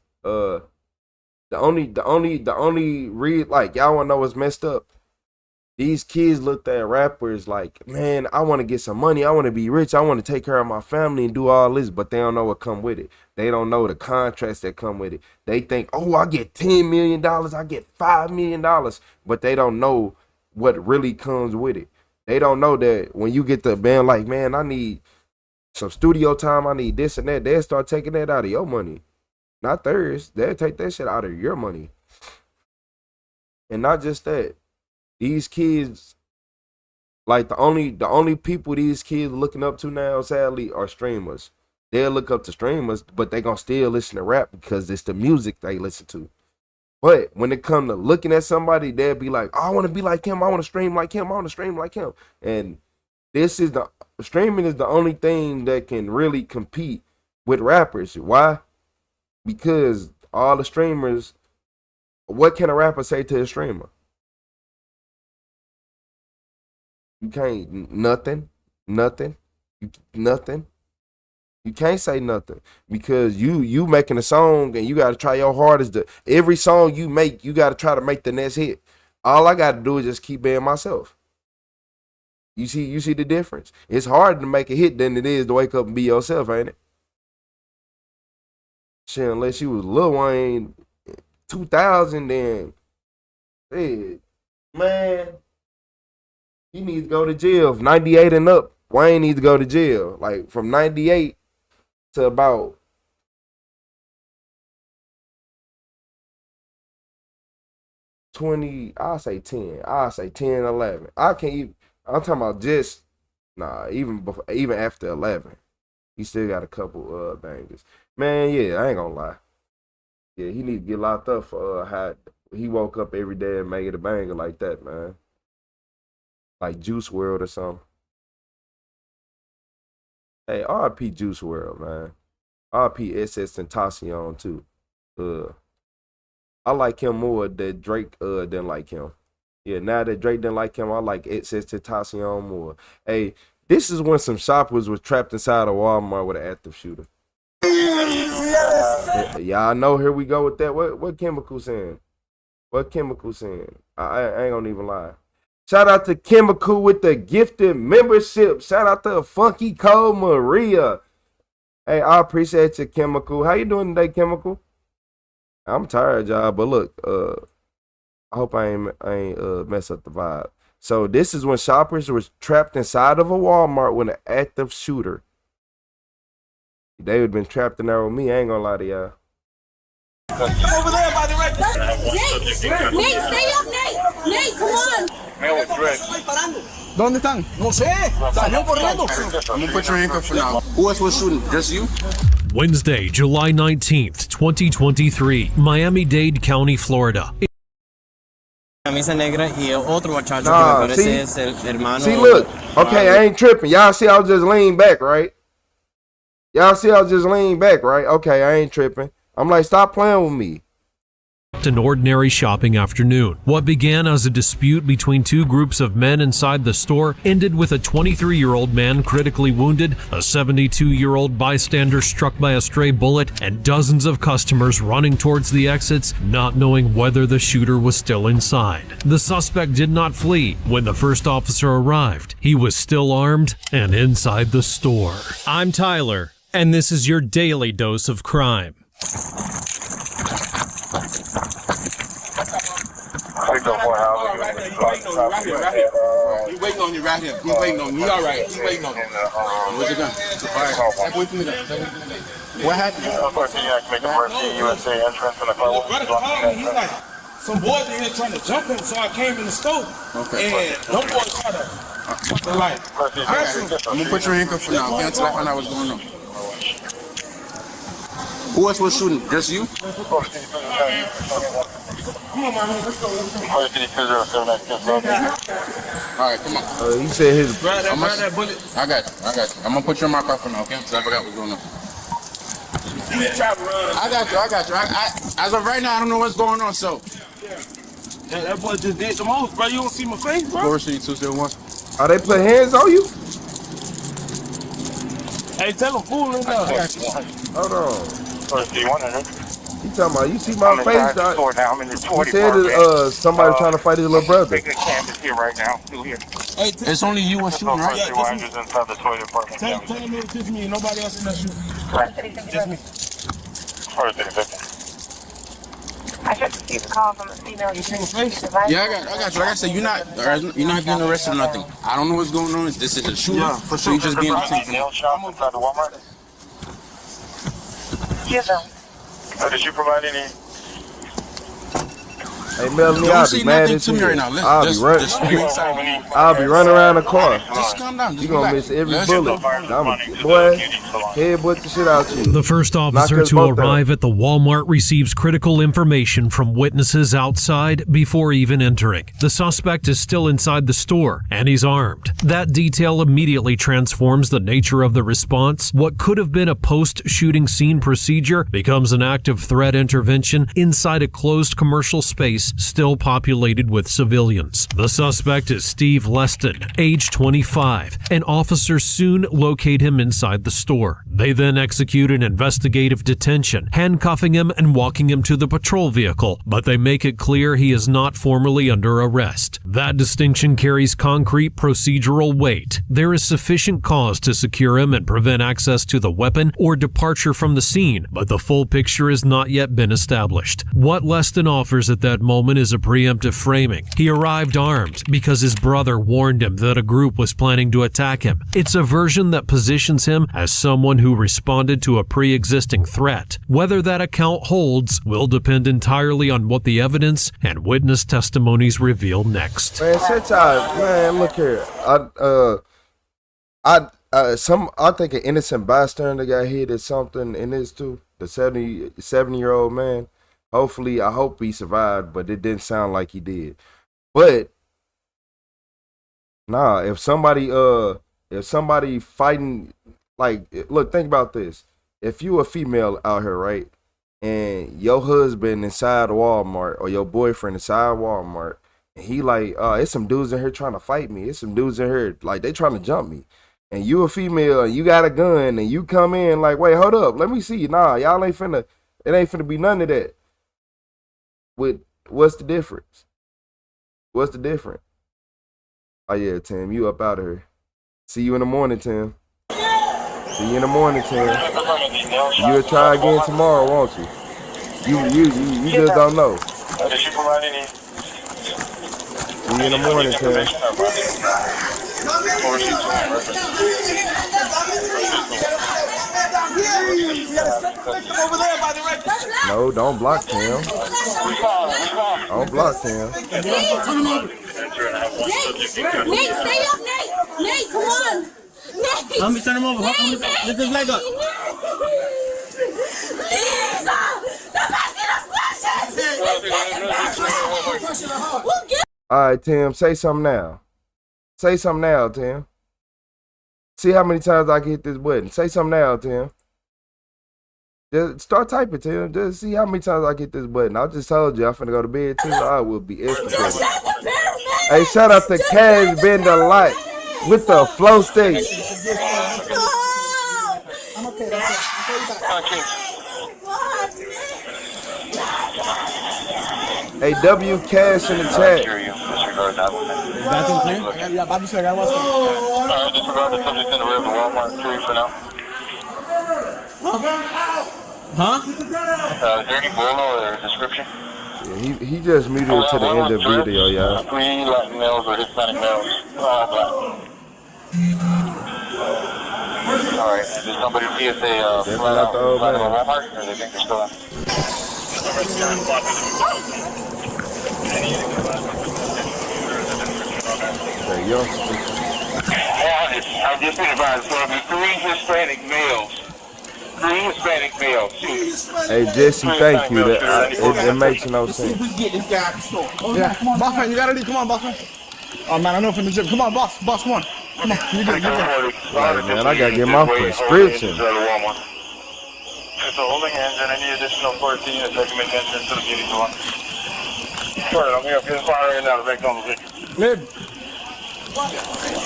The only read, like, y'all wanna know what's messed up? These kids looked at rappers like, man, I want to get some money. I want to be rich. I want to take care of my family and do all this, but they don't know what come with it. They don't know the contracts that come with it. They think, oh, I get $10 million. I get $5 million, but they don't know what really comes with it. They don't know that when you get the band like, man, I need some studio time. I need this and that. They'll start taking that out of your money, not theirs. They'll take that shit out of your money. And not just that. These kids, like the only people these kids looking up to now, sadly, are streamers. They'll look up to streamers, but they gonna still listen to rap because it's the music they listen to. But when it come to looking at somebody, they'll be like, oh, I want to be like him. I want to stream like him. I want to stream like him. And streaming is the only thing that can really compete with rappers. Why? Because all the streamers, what can a rapper say to a streamer? You can't, nothing. You can't say nothing because you making a song and you got to try your hardest. Every song you make, you got to try to make the next hit. All I got to do is just keep being myself. You see the difference? It's harder to make a hit than it is to wake up and be yourself, ain't it? Shit, unless you was Lil Wayne 2000, then, hey, man, he needs to go to jail. 98 and up, Wayne needs to go to jail. Like from 98 to about 20, I'll say 10, 11. I can't even, I'm talking about just, even before, even after 11. He still got a couple bangers. Man, yeah, I ain't gonna lie. Yeah, he need to get locked up for how he woke up every day and made a banger like that, man. Like Juice WRLD or something. Hey, RP Juice WRLD, man. RP XXXTentacion too. I like him more than Drake didn't like him. Yeah, now that Drake didn't like him, I like XXXTentacion more. Hey, this is when some shoppers was trapped inside a Walmart with an active shooter. Y'all know, here we go with that. What Chemical saying? What Chemical saying? I ain't gonna even lie. Shout out to Chemical with the gifted membership. Shout out to Funky Cold Maria. Hey, I appreciate you, Chemical. How you doing today, Chemical? I'm tired, y'all, but look, I hope I ain't mess up the vibe. So this is when shoppers was trapped inside of a Walmart with an active shooter. They would have been trapped in there with me. I ain't gonna lie to y'all. Come over there by the right. Nate, stay up, Nate. Nate, come on. ¿Dónde están? No sé. Salió corriendo. I'm gonna put your handcuff for now. Who else was shooting? Just you? Wednesday, July 19th, 2023, Miami-Dade County, Florida. Camisa negra y otro muchacho que me parece es el hermano. See, look. Okay, I ain't tripping. Y'all see I was just leaning back, right? Okay, I ain't tripping. I'm like, stop playing with me. An ordinary shopping afternoon. What began as a dispute between two groups of men inside the store ended with a 23-year-old man critically wounded, a 72-year-old bystander struck by a stray bullet, and dozens of customers running towards the exits, not knowing whether the shooter was still inside. The suspect did not flee. When the first officer arrived, he was still armed and inside the store. I'm Tyler, and this is your daily dose of crime. He waiting on you right here. He waiting on you. All right. He waiting on you. Where's your gun? All right. Step away from me. What happened? Make emergency USA entrance in the car. He's like, some boys in here trying to jump him, so I came in the stove. Okay. And them boys tried to, like, I'm gonna put your handcuff for now. Okay, until I find out what's going on. Who else was shooting? Just you? Come on, man. Let's go. All right, come on. He said his. Grab that bullet. I got you. I'm gonna put you in my car for now, okay? So I forgot what's going on. I got you. As of right now, I don't know what's going on, so. Yeah, that boy just did the most, bro. You don't see my face, bro? 4C201. Oh, they put hands on you? Hey, tell him fool in there. Hold on. 4C100. talking about? You see my face, dog. Now I'm in the You said that somebody trying to fight his little brother. Take a canvas here right now. Still here. Hey, it's only you and shooting, right? Yeah, just inside the toilet department. Tell him it was just me. Nobody else in that shooting. Just me. First 35. I just received a call from a female. You see my face? Yeah, I got you. Like I said, you're not being arrested or nothing. I don't know what's going on. This is a shooting. Yeah, for sure. So you just being detained. Nail shop inside the Walmart? Yes, sir. Did you provide any? Hey, Melanie, Don't I'll say be mad nothing at to me you. right now. I'll be running around the car. Just calm down. You gonna miss every bullet. Boy, headbutt the shit out you. The first officer to arrive at the Walmart receives critical information from witnesses outside before even entering. The suspect is still inside the store, and he's armed. That detail immediately transforms the nature of the response. What could have been a post-shooting scene procedure becomes an active threat intervention inside a closed commercial space still populated with civilians. The suspect is Steve Leston, age 25, and officers soon locate him inside the store. They then execute an investigative detention, handcuffing him and walking him to the patrol vehicle, but they make it clear he is not formally under arrest. That distinction carries concrete procedural weight. There is sufficient cause to secure him and prevent access to the weapon or departure from the scene, but the full picture has not yet been established. What Leston offers at that moment is a preemptive framing. He arrived armed because his brother warned him that a group was planning to attack him. It's a version that positions him as someone who responded to a pre-existing threat. Whether that account holds will depend entirely on what the evidence and witness testimonies reveal next. Man, man, look here. I think an innocent bystander got hit or something in this too. The 70-year-old man. Hopefully, I hope he survived, but it didn't sound like he did. But nah, if somebody fighting, like, look, think about this. If you a female out here, right, and your husband inside Walmart or your boyfriend inside Walmart, and he like, it's some dudes in here trying to fight me. It's some dudes in here, like, they trying to jump me. And you a female, and you got a gun, and you come in like, wait, hold up, let me see. Nah, y'all ain't finna, it ain't finna be none of that. What's the difference? What's the difference? Oh yeah, Tim, you up out of here. See you in the morning, Tim. See you in the morning, Tim. You'll try again tomorrow, won't you? You just don't know. Did you provide any? See you in the morning, Tim. No, don't block Tim. Don't block Tim. Nate, stay up, Nate. Nate, come on. Nate. Let me turn him over. Lift his leg up. All right, Tim, say something now. Say something now, Tim. See how many times I can hit this button. Say something now, Tim. Just start typing, Tim. Just see how many times I get this button. I just told you I'm finna go to bed too. I will be extra. Hey, shout out to Cash Bender Light with the flow state. Hey, W Cash in the chat. Bathroom clear? Yeah, Bobby said I was. Disregard the subject in the rear of the Walmart tree for now. Huh? Is there any bolo or description? Yeah, he just muted it to the end of the video, y'all. 3 Latin males or Hispanic males. Alright, did somebody see if they flat out Walmart or they think they're still out? Hey, yo. I've just been advised, so there'll be 3 Hispanic males. 3 Hispanic males. Hey, Jesse, thank you. It makes no sense. Get this guy at the store. Yeah. Boss man, you gotta leave. Come on, boss man. Oh man, I know from the gym. Come on, boss one. Come on, you good. Right, man, I gotta get my prescription. It's a holding hands and any additional 14 units that can make entrance to the beauty salon. Sure, I'm here. Just firing down the back on the vehicle. Lid.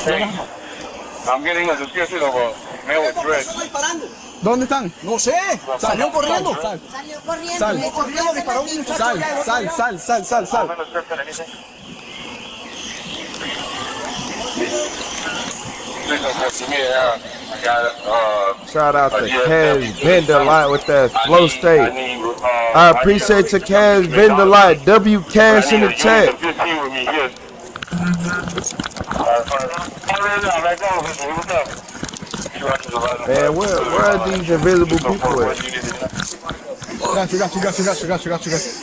Hey, I'm getting a description of a ¿Dónde están? No sé. Salió corriendo. Sal. Salió corriendo. Sal. Me corrió, Disparó un muchacho. Sal. Shout out to Kaz Bender Light with that flow state. I appreciate your Kaz Bender Light. W Cash in the chat. Man, where are these invisible people at? Got you.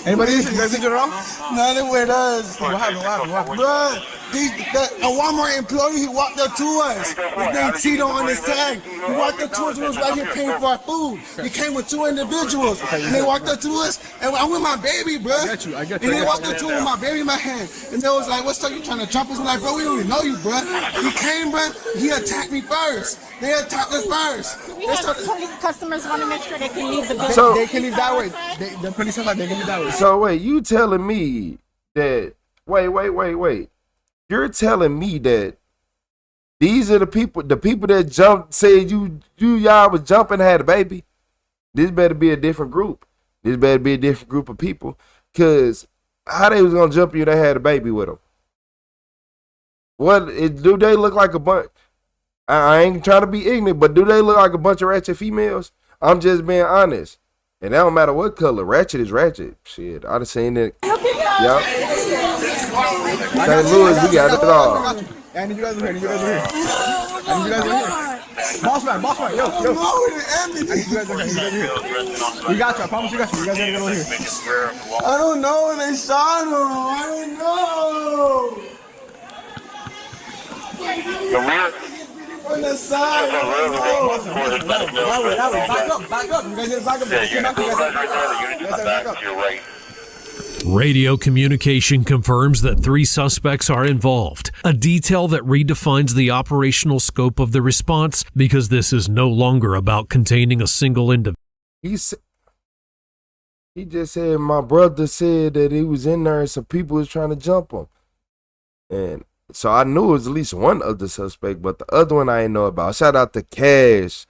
Anybody? You guys injured at all? No, they with us. What happened? Bruh, a Walmart employee, he walked up to us. His name Tito on his tag. He walked up to us and was right here paying for our food. He came with 2 individuals. And they walked up to us, and I'm with my baby, bro. I get you. And they walked up to him with my baby in my hand. And they was like, what's up, you trying to jump us? I'm like, bro, we don't even know you, bro. He came, bro, he attacked me first. They attacked us first. We have customers want to make sure they can leave the building. So they can leave that way. The police are like, they can leave that way. So wait, you telling me that, wait. You're telling me that these are the people that jumped, said y'all was jumping and had a baby? This better be a different group. This better be a different group of people. Cause how they was gonna jump you, they had a baby with them. Do they look like a bunch? I ain't trying to be ignorant, but do they look like a bunch of ratchet females? I'm just being honest. And that don't matter what color. Ratchet is ratchet. Shit, I done seen it. Yup. St. Louis, we got it all. I need you guys over here. Boss man, yo. I need you guys over here. We got you, I promise you guys. You guys gotta get over here. I don't know when they shot him. I don't know. On the side. Back up. You guys need to back up. Radio communication confirms that 3 suspects are involved, a detail that redefines the operational scope of the response because this is no longer about containing a single individual. He just said my brother said that he was in there and some people was trying to jump him. And so I knew it was at least one other suspect, but the other one I didn't know about. Shout out to Cash.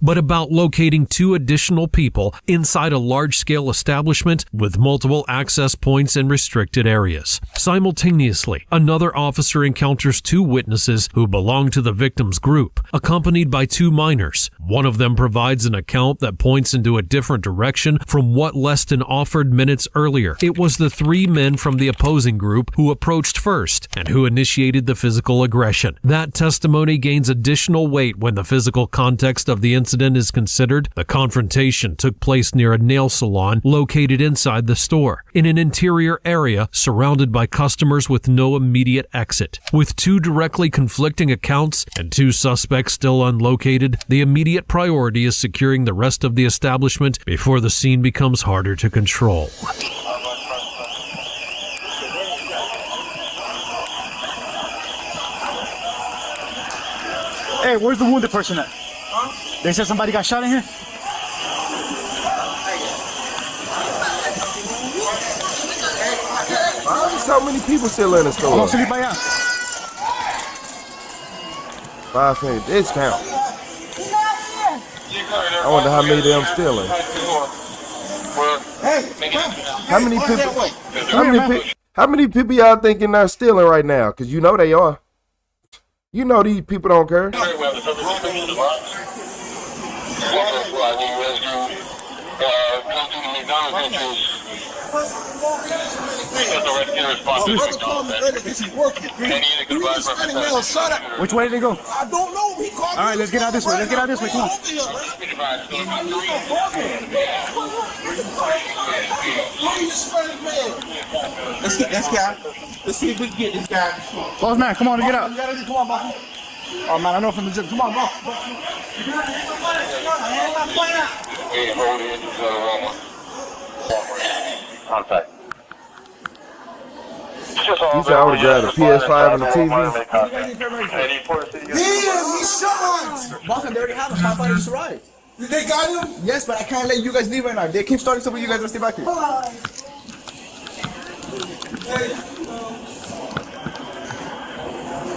But about locating 2 additional people inside a large-scale establishment with multiple access points and restricted areas. Simultaneously, another officer encounters 2 witnesses who belong to the victim's group, accompanied by 2 minors. One of them provides an account that points into a different direction from what Leston offered minutes earlier. It was the 3 men from the opposing group who approached first and who initiated the physical aggression. That testimony gains additional weight when the physical context of the incident is considered. The confrontation took place near a nail salon located inside the store, in an interior area surrounded by customers with no immediate exit. With 2 directly conflicting accounts and 2 suspects still unlocated, the immediate priority is securing the rest of the establishment before the scene becomes harder to control. Hey, where's the wounded person at? They said somebody got shot in here? Why are so many people still in the store? 5 discount. I wonder how many of them stealing. How many people y'all thinking are stealing right now? Cause you know they are. You know these people don't care. Which way did they go? I don't know. He called. All right, let's get out this way. Come on. Let's get out. Let's see if we can get this guy. Boss man, come on, get out. Come on, boss. Oh man, I know from the gym. Come on, boss. Contact. You said I would have grabbed a PS5 and the TV. Damn, he shot! Boss, they already have a firefighter just arrived. They got him? Yes, but I can't let you guys leave right now. They keep starting something, you guys will stay back here.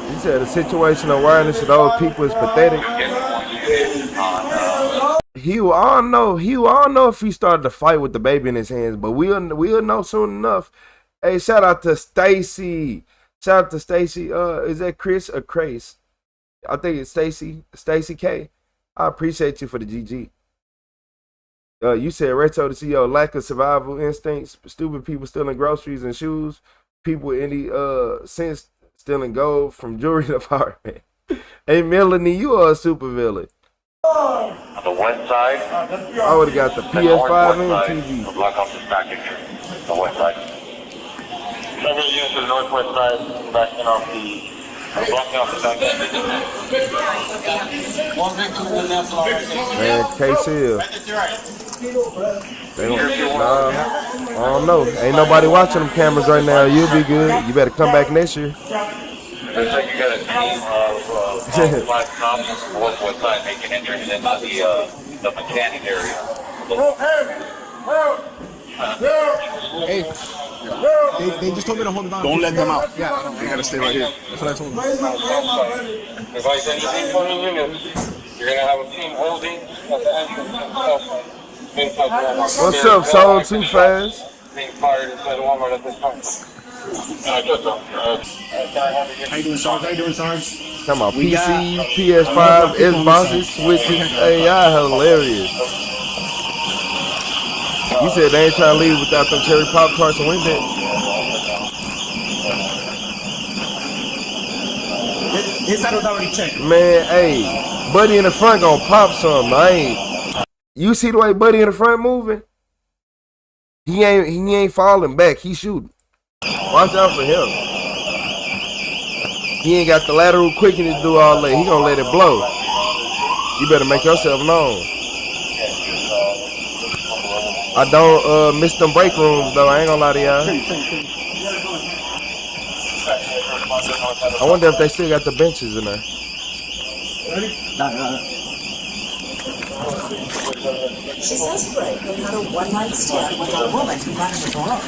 He said the situational awareness of those people is pathetic. I don't know if he started to fight with the baby in his hands, but we'll know soon enough. Hey, shout out to Stacy. Shout out to Stacy. Is that Chris or Crace? I think it's Stacy. Stacy K. I appreciate you for the GG. You said RetroTheCeo, lack of survival instincts, stupid people stealing groceries and shoes, people with any sense stealing gold from jewelry department. Hey Melanie, you are a super villain. On the west side. I would have got the PS5 and TV. Block off the package. The west side. Several units to the northwest side, backing off the. Blocking off the package. Man, Cashapp. Nah, I don't know. Ain't nobody watching them cameras right now. You'll be good. You better come back next year. Looks like you got a team of 5 cops on the northwest side making entries into the mechanic area. Hey, they just told me to hold it on. Don't let them out. Yeah, they gotta stay right here. That's what I told them. If I send you these 20 units, you're gonna have a team holding at the entrance. What's up, Soul Too Fast? Being fired inside Walmart at this time. How you doing, Sarge? How you doing, Sarge? Come on, PC, PS5, Xboxes, Switches. Hey, y'all hilarious. You said they ain't trying to leave without them cherry pop tarts and Windex. His side was already checked. Man, hey, Buddy in the front gonna pop something. You see the way Buddy in the front moving? He ain't falling back. He shooting. Watch out for him. He ain't got the lateral quickening to do all that. He gonna let it blow. You better make yourself known. I don't miss them break rooms though. I ain't gonna lie to y'all. I wonder if they still got the benches in there. She says Greg had a one-night stand with a woman who got in the door.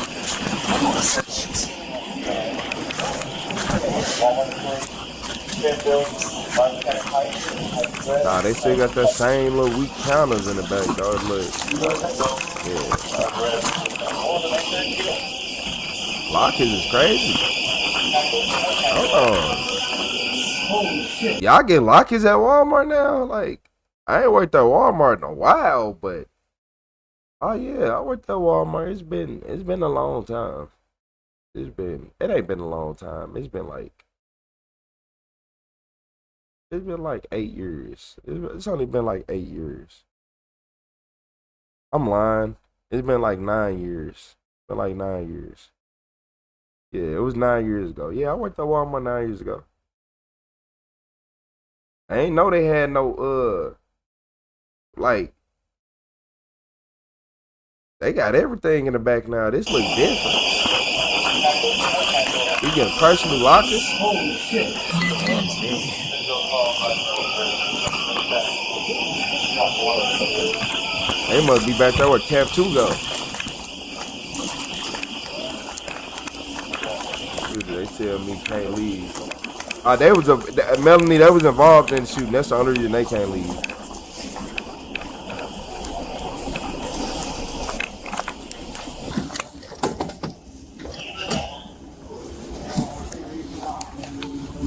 Nah, they still got that same little weak counters in the back, dog. Look. Yeah. Lockers is crazy. Hold on. Y'all get lockers at Walmart now? Like, I ain't worked at Walmart in a while, but oh yeah, I worked at Walmart. It's been a long time. It ain't been a long time. It's been like 8 years. It's only been like 8 years. I'm lying. It's been like 9 years. It's been like 9 years. Yeah, it was 9 years ago. Yeah, I worked at Walmart 9 years ago. I ain't know they had no like they got everything in the back now. This looks different. You getting personal lockers? Holy shit. They must be back there where Camp 2 go. They tell me can't leave. Melanie, that was involved in shooting. That's the only reason they can't leave.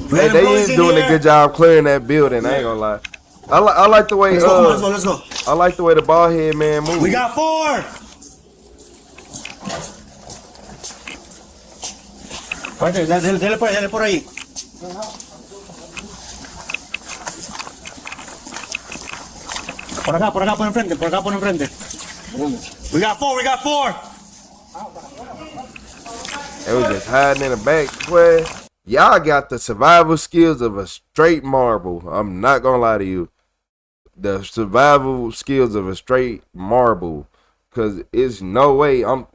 Hey, they is doing a good job clearing that building. I ain't gonna lie. I like the way. Let's go. I like the way the bald head man moves. We got 4. Dale por ahí. Por acá, por enfrente, We got 4. They was just hiding in the back. Boy, y'all got the survival skills of a straight marble. I'm not gonna lie to you. The survival skills of a straight marble. Cause it's no way I'm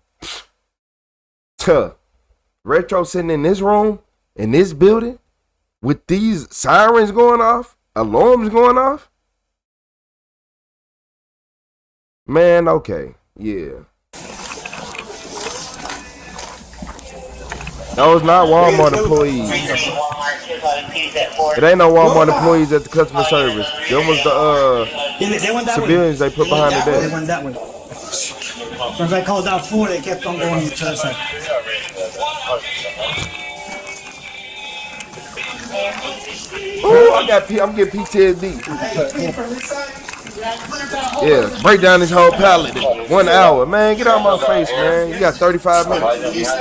Retro sitting in this room, in this building, with these sirens going off, alarms going off. Man, okay. Yeah. That was not Walmart employees. It ain't no Walmart employees at the customer service. Them was the civilians they put behind the desk. They went that way. So as I called out 4, they kept on going to the side. Oh, I'm getting PTSD. Yeah, break down this whole pallet in 1 hour. Man, get out of my face, man. You got 35 minutes.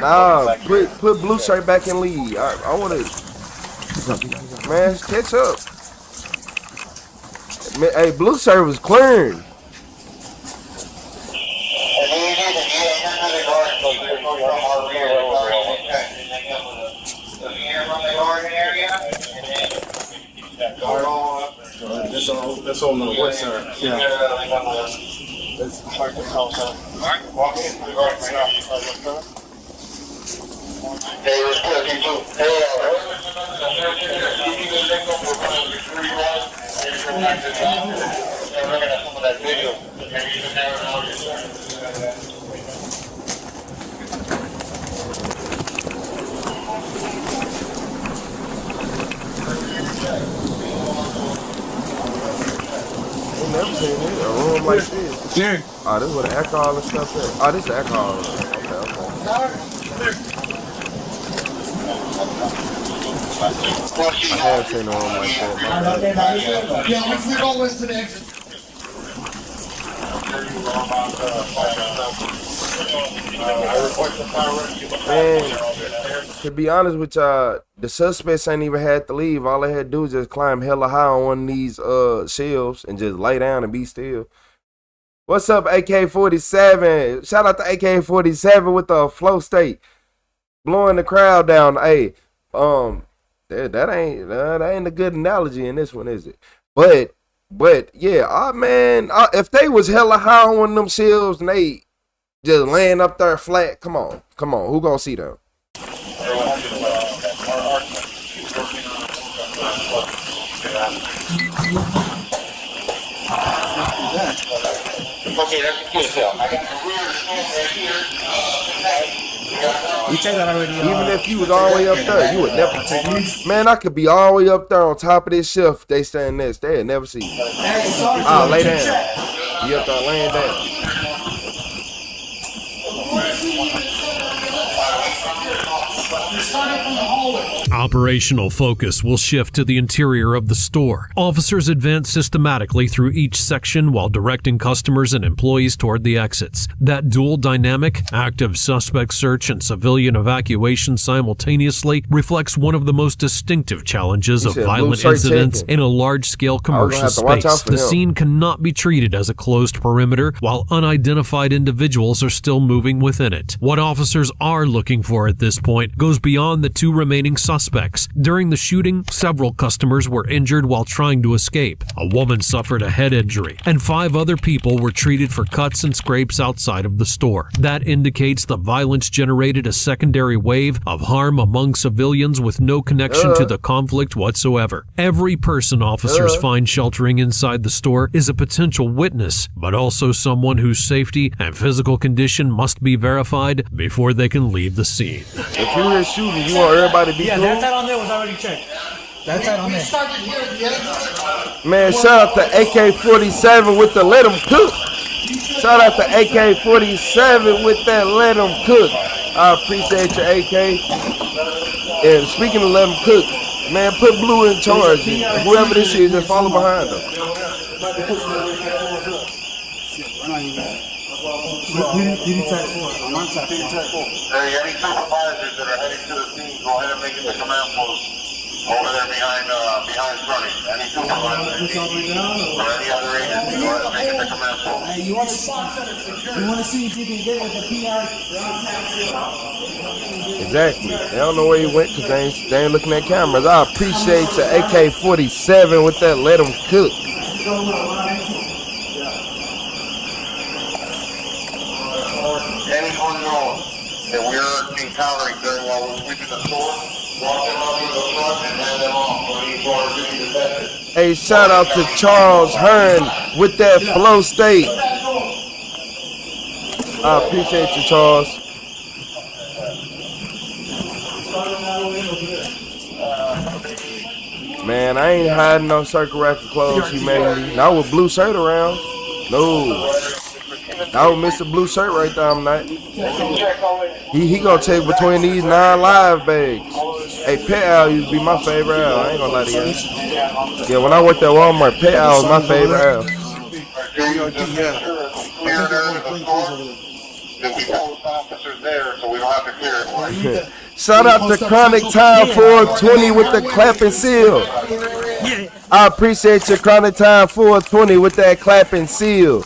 Nah, put blue shirt back in lead. I want to. Man, catch up. Man, hey, blue shirt was clearing. That's on the west side. Yeah. That's hard to tell. Walk into the garden right now. Hey, it's cooking too. Hey, some of that video. Never seen it. A room like this. Yeah. Oh, this is where the alcohol and stuff is. Oh, this is the alcohol. Okay. I have seen a room like that. Yeah, we're going to listen to the exit. Man, to be honest with y'all, the suspects ain't even had to leave. All they had to do was just climb hella high on one of these shelves and just lay down and be still. What's up, AK-47? Shout out to AK-47 with the flow state, blowing the crowd down. Hey, that ain't a good analogy in this one, is it? But yeah, man, if they was hella high on one of them shelves and they just laying up there flat, come on, who gonna see them? Okay, that's the kid cell. I got the rear stand right here. You checked that already. Even if you was all the way up there, you would never take it. Man, I could be all the way up there on top of this shelf. They stand next. They'd never see you. Oh, lay down. You up there laying down. Operational focus will shift to the interior of the store. Officers advance systematically through each section while directing customers and employees toward the exits. That dual dynamic, active suspect search and civilian evacuation simultaneously, reflects one of the most distinctive challenges of violent incidents in a large-scale commercial space. The scene cannot be treated as a closed perimeter while unidentified individuals are still moving within it. What officers are looking for at this point goes beyond the 2 remaining suspects. During the shooting, several customers were injured while trying to escape. A woman suffered a head injury, and 5 other people were treated for cuts and scrapes outside of the store. That indicates the violence generated a secondary wave of harm among civilians with no connection to the conflict whatsoever. Every person officers find sheltering inside the store is a potential witness, but also someone whose safety and physical condition must be verified before they can leave the scene. If you were shooting, you want everybody to be cool? That side on there was already checked. That side on there. Man, shout out to AK-47 with the let 'em cook. Shout out to AK-47 with that let 'em cook. I appreciate your AK. And speaking of let 'em cook, man, put Blue in charge. Whoever this is, just follow behind them. Hey, any supervisors that are heading to the scene, go ahead and make it the command post over there behind Sonny. Any supervisors or any other agents, go ahead and make it the command post. Hey, you want to see if you can get with the PR? Exactly. They don't know where he went because they ain't looking at cameras. I appreciate your AK-47 with that let 'em cook. Anyone knows that we're encountering during while we're sweeping the store, walk them up to the front and hand them off when you are doing the detective. Hey, shout out to Charles Hearn with that flow state. I appreciate you, Charles. Man, I ain't hiding no circle racket clothes she made me. Not with blue shirt around. No. That was Mr. Blue Shirt right there, I'm not. He gonna check between these 9 live bags. Hey, Pet Owl used to be my favorite owl. I ain't gonna lie to you. Yeah, when I worked at Walmart, Pet Owl was my favorite owl. Shout out to Chronic Time 420 with the clapping seal. I appreciate your Chronic Time 420 with that clapping seal.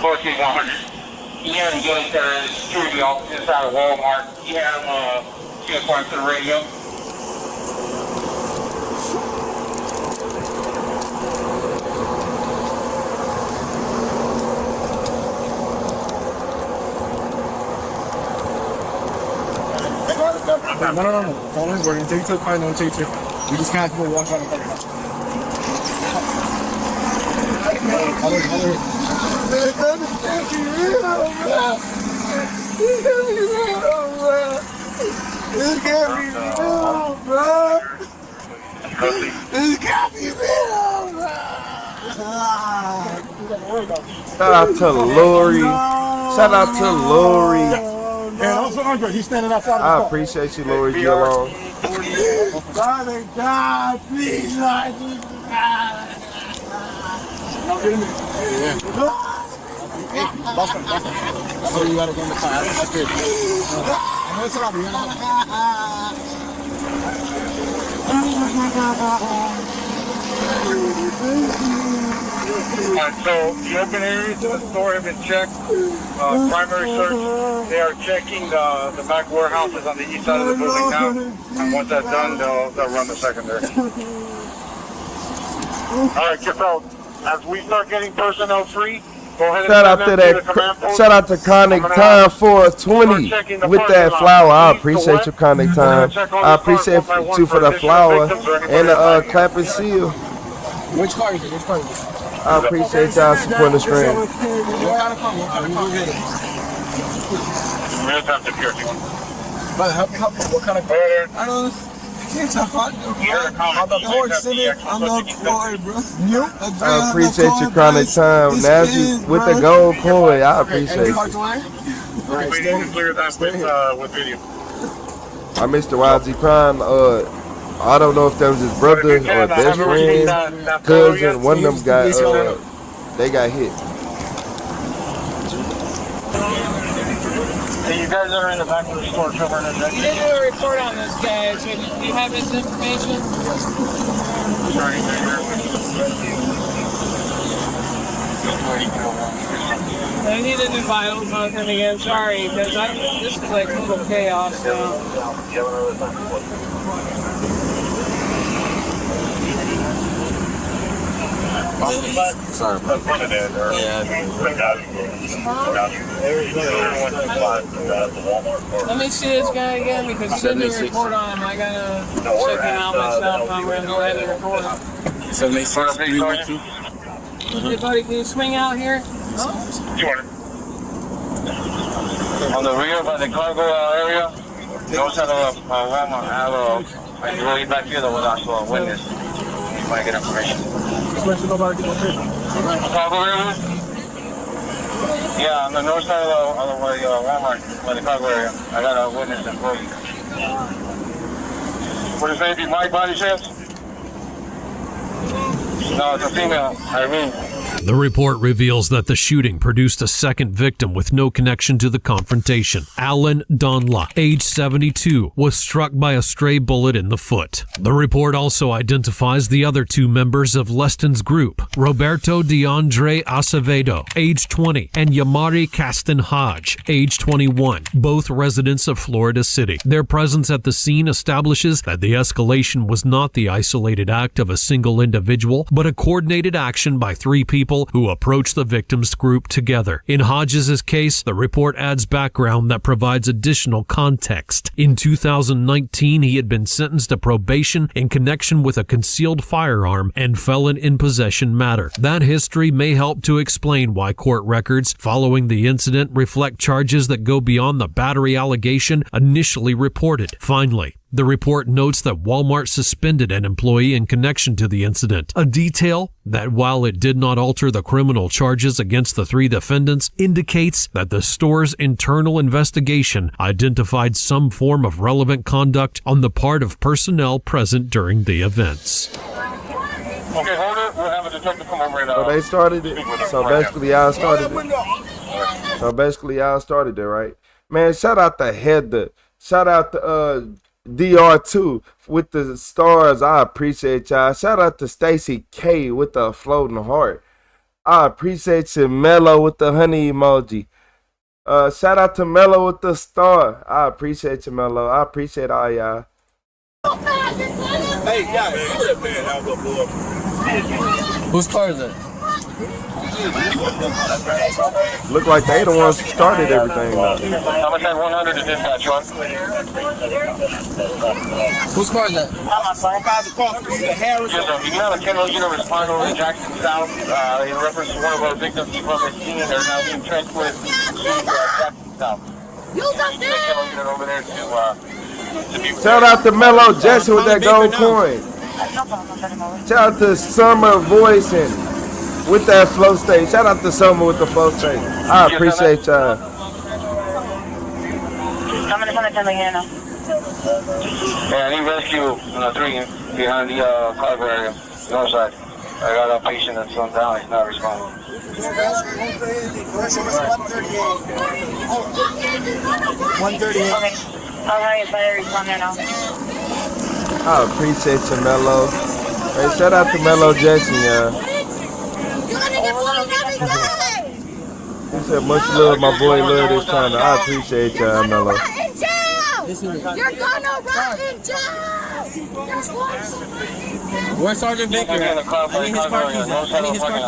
Forty 100. He had him get into the security office inside of Walmart. He had him get according to the radio. No. Phone is working. Take it to the car. Don't take it. We just can't go walk around the parking lot. This can't be real, bro. This can't be real, bro. Shout out to Lori. Shout out to Lori. And also Andre, he's standing outside of the car. I appreciate you, Lori G. Alone. Father God, please, Lord Jesus. Boss one. So you gotta go in the car. So the open areas of the store have been checked. Primary search, they are checking the back warehouses on the east side of the building now. And once that's done, they'll run the secondary. All right, so as we start getting personnel free, go ahead and Shout out to that. Shout out to Chronic Time 420 with that flower. I appreciate you, Chronic Time. I appreciate you for the flower and the clapping seal. Which car is it? Which car is it? I appreciate y'all supporting the stream. Real time security. But what kind of car? I don't know. It's a hot I'm the Ford Civic. I'm not Ford, bro. I appreciate your Chronic Time. Now you with the gold coin. I appreciate you. Alright, we need to clear that with video. I missed the YG Prime. I don't know if that was his brother or best friend, cousin. One of them got they got hit. Hey, you guys are in the back of the store covering it. You didn't do a report on this guy, so do you have his information? I need to do vitals on him again, sorry, because this is like total chaos now. Sorry, but let me see this guy again because you didn't do a report on him. I gotta check him out myself. I'm gonna go ahead and report him. 786-312. Hey buddy, can you swing out here? On the rear by the cargo area, those are the Walmart have really back here that was also a witness. You might get information. Cargo area? Yeah, on the north side of the Walmart by the cargo area. I got a witness and employee. What is maybe my body chance? No, it's a female. Irene. The report reveals that the shooting produced a second victim with no connection to the confrontation. Alan Donla, age 72, was struck by a stray bullet in the foot. The report also identifies the other two members of Leston's group, Roberto DeAndre Acevedo, age 20, and Yamari Caston Hodge, age 21, both residents of Florida City. Their presence at the scene establishes that the escalation was not the isolated act of a single individual, but a coordinated action by three people people who approached the victim's group together. In Hodges' case, the report adds background that provides additional context. In 2019, he had been sentenced to probation in connection with a concealed firearm and felon in possession matter. That history may help to explain why court records following the incident reflect charges that go beyond the battery allegation initially reported. Finally, the report notes that Walmart suspended an employee in connection to the incident, a detail that, while it did not alter the criminal charges against the 3 defendants, indicates that the store's internal investigation identified some form of relevant conduct on the part of personnel present during the events. Okay, hold it. We'll have a detective come over and So they started it. So basically, y'all started it. So basically, y'all started it, right? Man, shout out to Heather. Shout out to DR2 with the stars. I appreciate y'all. Shout out to Stacy K with the floating heart. I appreciate you, Mello with the honey emoji. Shout out to Mello with the star. I appreciate you, Mello. I appreciate all y'all. Hey, yeah. Whose car is it? Look like they the ones who started everything though. How much at 100 to dispatch one? Whose car is that? You can have a 10 unit respond over to Jackson South. In reference to one of our victims from the scene, they're now being transported to Jackson South. Unit over there to be Shout out to Mello Jesse with that gold coin. Shout out to Summer Voice and with that flow state. Shout out to Summer with the flow state. I appreciate y'all. Yeah, I need rescue 3 behind the cargo area, north side. I got a patient that's on down, he's not responding. I appreciate you, Mello. Hey, shout out to Mello Jesse, y'all. He said, much love, my boy, love this time. I appreciate y'all, Mello. You're gonna rot in jail! Where's Sergeant Baker? I need his parking.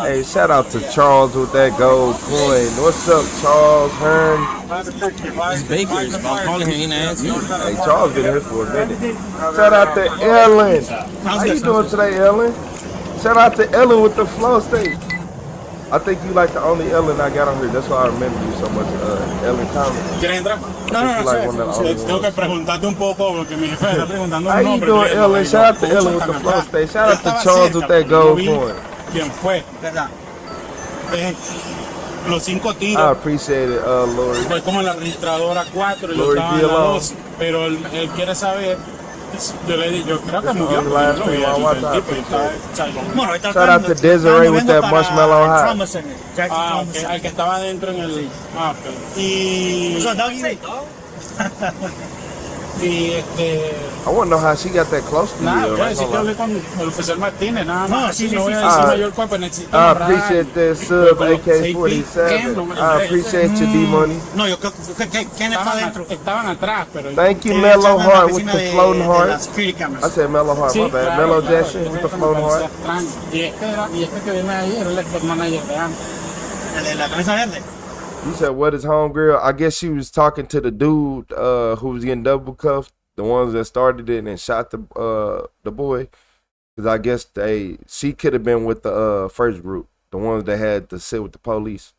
Hey, shout out to Charles with that gold coin. What's up, Charles Hearn? It's Baker's, but I'm calling him, he ain't answering. Hey, Charles been here for a minute. Shout out to Ellen. How you doing today, Ellen? Shout out to Ellen with the flow state. I think you like the only Ellen I got on here. That's why I remember you so much, Ellen Thomas. ¿Quieres entrar? Tengo que preguntarte un poco porque mi jefe está preguntando How you doing, Ellen? Shout out to Ellen with the flow state. Shout out to Charles with that gold coin. ¿Quién fue? ¿Verdad? Los 5 tiros. I appreciate it, Lori. Fue como en la registradora 4 y yo estaba en la 2. Pero él quiere saber. Yo creo que murió. Shout out to Desiree with that marshmallow high. El que estaba dentro en el. Y I want to know how she got that close to you. Yo decir que hablé con el oficial Martínez, nada más. No voy a decir mayor cuerpo, necesito. I appreciate that sub AK-47. I appreciate you, D-Money. No, yo creo que ¿quién está adentro? Estaban atrás, pero. Thank you, Mellow Heart with the floating heart. I said Mellow Heart, my bad. Mellow Jackson with the floating heart. Y este que viene ahí era el ex manager de antes. El de la camisa verde. You said, what is homegirl? I guess she was talking to the dude who was getting double cuffed, the ones that started it and shot the boy. Because I guess she could have been with the first group, the ones that had to sit with the police.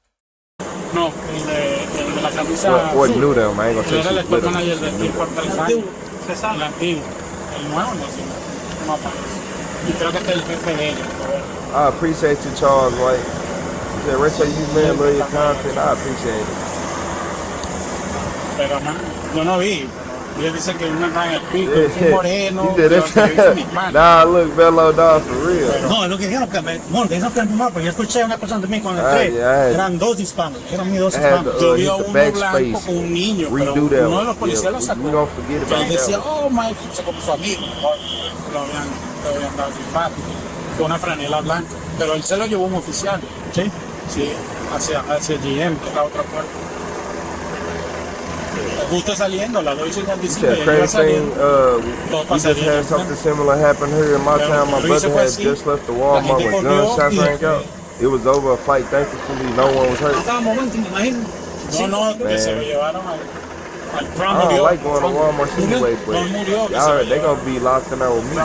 No, el de la camisa. Or knew them, I ain't gonna say she with them. El antiguo, el nuevo no sé, no aparece. Y creo que este es el jefe de ellos. I appreciate you, Charles White. Yeah, Rachel, you man love your content. I appreciate it. Pero yo no vi. Ellos dicen que uno está en el pico, un moreno. Nah, look, Bello dog for real. No, es lo que dijeron que bueno, dijeron que porque yo escuché a una persona también cuando entré. Eran 2 hispanos, eran mis 2 hispanos. Yo vi a uno blanco con un niño, pero uno de los policías lo sacó. Él decía, oh, my, se como su amigo. Lo habían dado simpático, con una franela blanca. Pero él se lo llevó un oficial. ¿Sí? Sí, hacia GM, que es la otra puerta. Justo saliendo, la 2:55. Crazy thing, we just had something similar happen here in my town. My brother had just left the Walmart when gunshots rang out. It was over a fight. Thankfully, no one was hurt. No, que se lo llevaron al I don't like going to Walmart anyway, but y'all, they gonna be locked in there with me.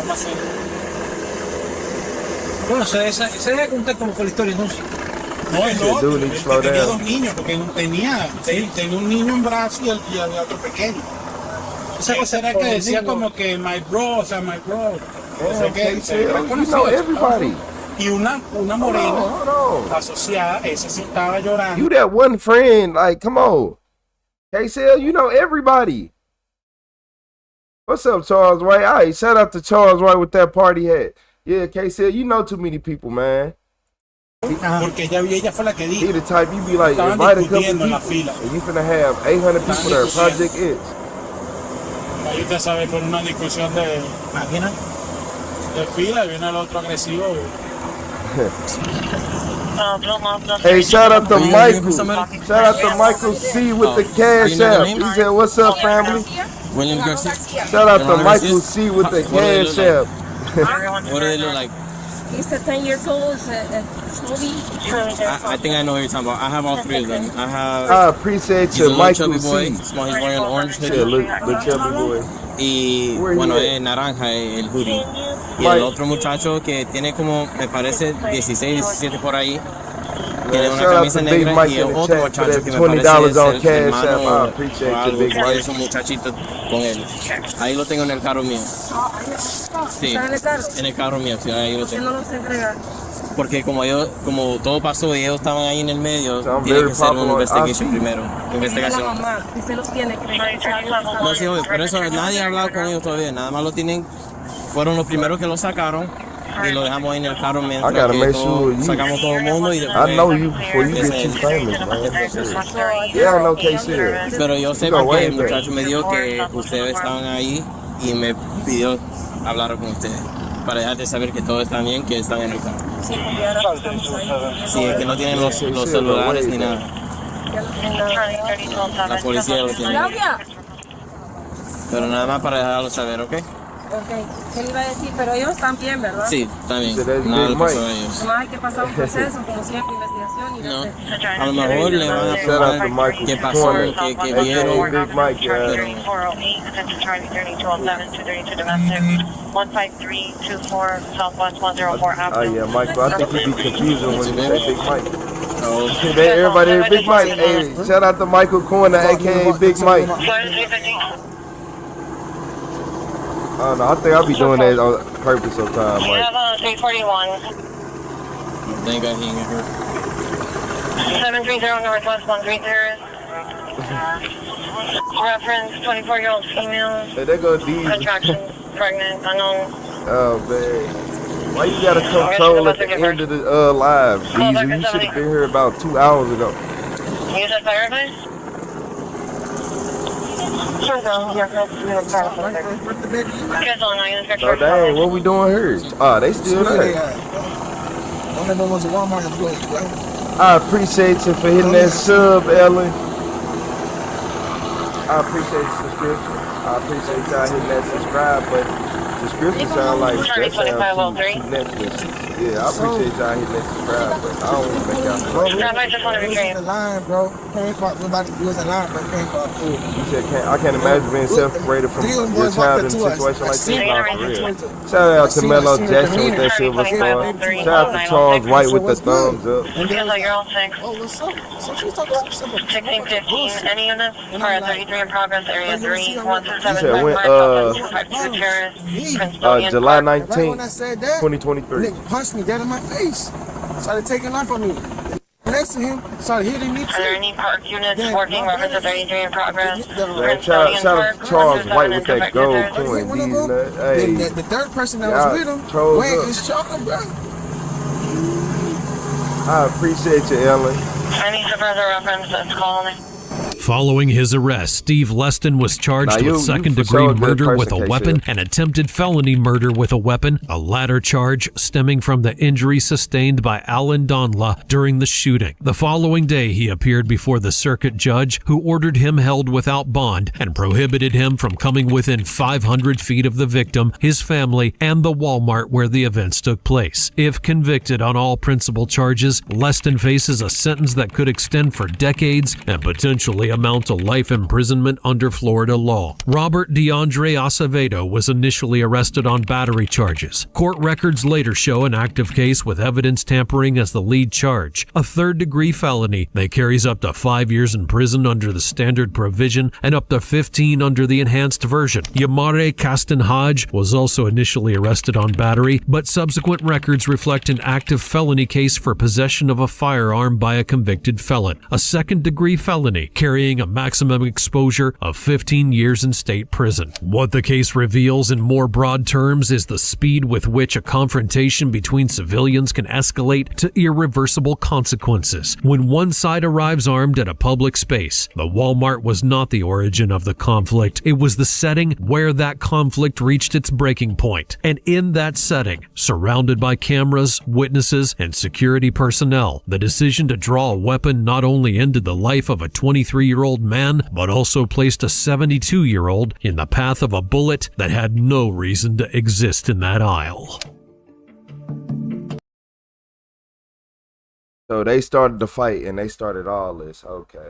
Bueno, se deja contar cómo fue la historia entonces. No, el otro, Dude, need to slow tenía down. dos niños, porque tenía un niño en brazo y el otro pequeño. O sea, que será que decía como que my bro, o sea, my bro. O sea, que se You know everybody. Y una morena asociada, esa sí estaba llorando. You that one friend, like, come on. KCL, you know everybody. What's up, Charles White? All right, shout out to Charles White with that party hat. Yeah, KCL, you know too many people, man. Porque ella fue la que dijo. He the type, you be like, invite a couple people, and you finna have 800 people there, Project X. Ahí usted sabe, por una discusión de máquina, de fila, viene el otro agresivo. Hey, shout out to Michael. Shout out to Michael C with the cash app. He said, what's up, family? William Garcia. Shout out to Michael C with the cash app. What do they look like? He's 10 years old. I think I know what you're talking about. I have all three of them. I appreciate you, Michael boy, C. small, he's wearing an orange hoodie. Yeah, look chubby boy. Y bueno, es naranja el hoodie. Y el otro muchacho que tiene como, me parece, 16, 17 por ahí. Tiene una camisa negra y otro muchacho que me parece el hermano. Es un muchachito con él. Ahí lo tengo en el carro mío. Sí, en el carro mío, sí, ahí lo tengo. Porque como todo pasó y ellos estaban ahí en el medio, tiene que ser una investigación primero. Investigación. No, sí, por eso nadie ha hablado con ellos todavía. Nada más lo tienen, fueron los primeros que lo sacaron. Y lo dejamos ahí en el carro mientras sacamos todo el mundo y después, I know you before you get too famous, man. Yeah, I know KC. Pero yo sé porque el muchacho me dijo que ustedes estaban ahí y me pidió hablar con ustedes para dejarte saber que todo está bien, que están en el carro. Sí, que no tienen los celulares ni nada. La policía lo tiene. Pero nada más para dejarlo saber, ¿ok? Ok, ¿qué le iba a decir? Pero ellos están bien, ¿verdad? Sí, está bien. Nada le pasó a ellos. No hay que pasar un proceso, como siempre, investigación y no. A lo mejor le van a preguntar qué pasó, qué vieron. Oh yeah, Michael, I think you be confusing when you say Big Mike. Everybody hear Big Mike. Hey, shout out to Michael Corner, aka Big Mike. I don't know, I think I'll be doing that on purpose sometimes. You have 341. Thank God he didn't get hurt. 730 Northwest 130. Reference 24-year-old female. Hey, there go D. Contraction, pregnant, unknown. Oh man, why you gotta control at the end of the live, Diesel? You should have been here about 2 hours ago. You said fire advice? Oh dang, what we doing here? Oh, they still there. I appreciate you for hitting that sub, Ellen. I appreciate the subscription. I appreciate y'all hitting that subscribe button. Subscription sound like that sounds too Netflix. Yeah, I appreciate y'all hitting that subscribe button. I don't want to make y'all the line, bro. Paying for we're about to do us a line, but paying for our food. You said I can't imagine being separated from your child in a situation like this. Not for real. Shout out to Mello Jackson with that silver star. Shout out to Charles White with the thumbs up. You're all 6. Oh, what's up? 1615. Any units for 33 in progress, area 3, 127. July 19th, 2023. Punched me dead in my face. Started taking life on me. Next to him, started hitting me too. Are there any park units working? Reference 33 in progress. Shout out to Charles White with that gold coin. Hey, the third person that was with him went and shot him, bro. I appreciate you, Ellen. I need to further reference that's calling. Following his arrest, Steve Leston was charged with second-degree murder with a weapon and attempted felony murder with a weapon, a latter charge stemming from the injury sustained by Alan Donla during the shooting. The following day, he appeared before the circuit judge, who ordered him held without bond and prohibited him from coming within 500 feet of the victim, his family, and the Walmart where the events took place. If convicted on all principal charges, Leston faces a sentence that could extend for decades and potentially amount to life imprisonment under Florida law. Robert DeAndre Acevedo was initially arrested on battery charges. Court records later show an active case with evidence tampering as the lead charge, a third-degree felony that carries up to 5 years in prison under the standard provision and up to 15 under the enhanced version. Yamare Castanhaj was also initially arrested on battery, but subsequent records reflect an active felony case for possession of a firearm by a convicted felon, a second-degree felony carrying a maximum exposure of 15 years in state prison. What the case reveals in more broad terms is the speed with which a confrontation between civilians can escalate to irreversible consequences. When one side arrives armed at a public space, the Walmart was not the origin of the conflict. It was the setting where that conflict reached its breaking point. And in that setting, surrounded by cameras, witnesses, and security personnel, the decision to draw a weapon not only ended the life of a 23-year-old man, but also placed a 72-year-old in the path of a bullet that had no reason to exist in that aisle. So they started the fight and they started all this. Okay.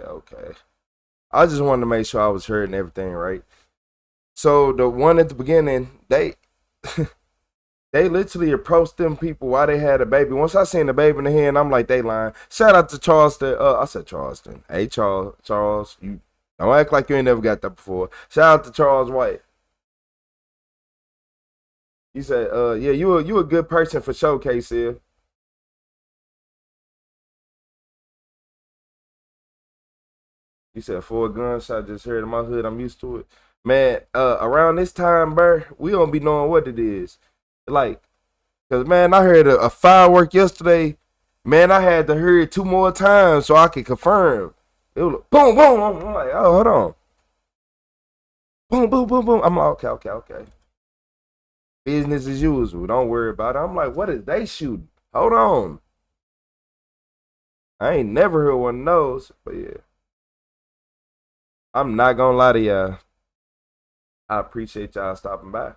I just wanted to make sure I was heard and everything right. So the one at the beginning, they literally approached them people while they had a baby. Once I seen the baby in the hand, I'm like, they lying. Shout out to Charleston. I said Charleston. Hey, Charles, you don't act like you ain't never got that before. Shout out to Charles White. He said, yeah, you a good person for showcase here. He said, for a gunshot, just heard in my hood, I'm used to it. Man, around this time, bro, we don't be knowing what it is. Like, because, man, I heard a firework yesterday. Man, I had to hear it 2 more times so I could confirm. It was like, boom, boom. I'm like, oh, hold on. Boom, boom, boom, boom. I'm like, okay. Business as usual. Don't worry about it. I'm like, what is they shooting? Hold on. I ain't never heard one of those, but yeah. I'm not gonna lie to y'all. I appreciate y'all stopping by.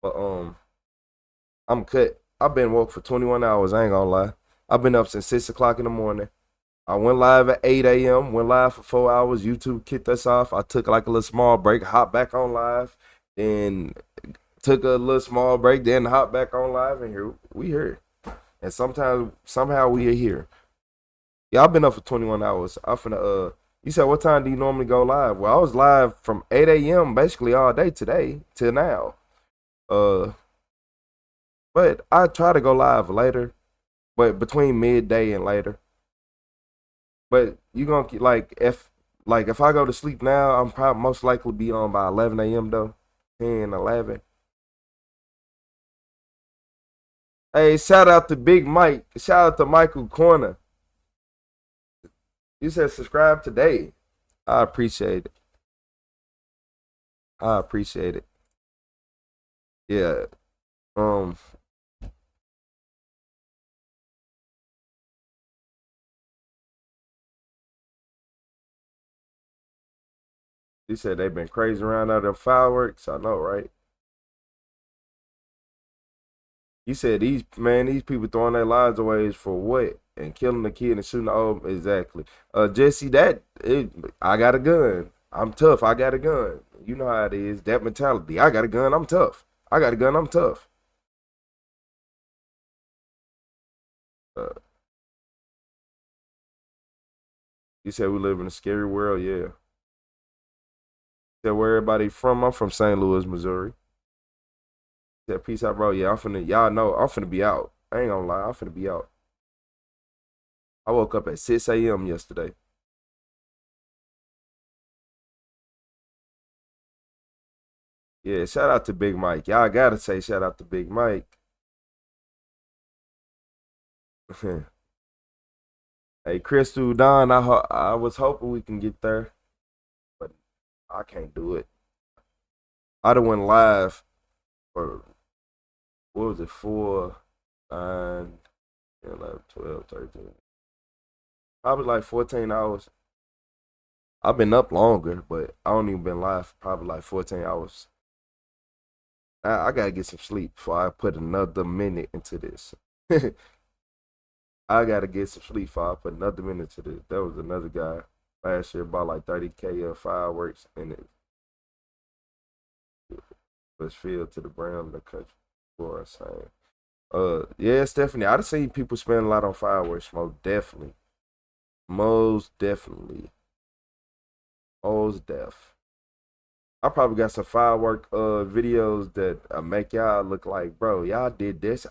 But I'm cut. I've been woke for 21 hours, I ain't gonna lie. I've been up since 6 o'clock in the morning. I went live at 8 a.m., went live for 4 hours. YouTube kicked us off. I took like a little small break, hopped back on live, then took a little small break, then hopped back on live, and here we here. And somehow we are here. Yeah, I've been up for 21 hours. I'm finna you said, what time do you normally go live? Well, I was live from 8 a.m. basically all day today till now. But I try to go live later, but between midday and later. But you gonna if I go to sleep now, I'm probably most likely be on by 11 a.m. though, 10, 11. Hey, shout out to Big Mike. Shout out to Michael Corner. You said subscribe today. I appreciate it. Yeah. You said they've been crazy around out of fireworks. I know, right? You said these people throwing their lives away is for what? And killing the kid and shooting the old. Exactly. Jesse, I got a gun. I'm tough. I got a gun. You know how it is. That mentality. I got a gun. I'm tough. I got a gun. I'm tough. You said we live in a scary world. Yeah. You said where everybody from? I'm from St. Louis, Missouri. You said peace out, bro. Yeah, y'all know I'm finna be out. I ain't gonna lie. I'm finna be out. I woke up at 6 a.m. yesterday. Yeah, shout out to Big Mike. Y'all gotta say shout out to Big Mike. Hey, Crystal Dawn, I was hoping we can get there, but I can't do it. I done went live for, what was it, 4, 9, 10, 11, 12, 13. Probably like 14 hours. I've been up longer, but I don't even been live for probably like 14 hours. I gotta get some sleep before I put another minute into this. I gotta get some sleep before I put another minute into this. There was another guy last year bought like 30K of fireworks, and it was filled to the brim. The country for us saying, yeah, Stephanie, I've seen people spend a lot on fireworks. Most definitely, most definitely. I probably got some firework videos that make y'all look like, bro, y'all did this.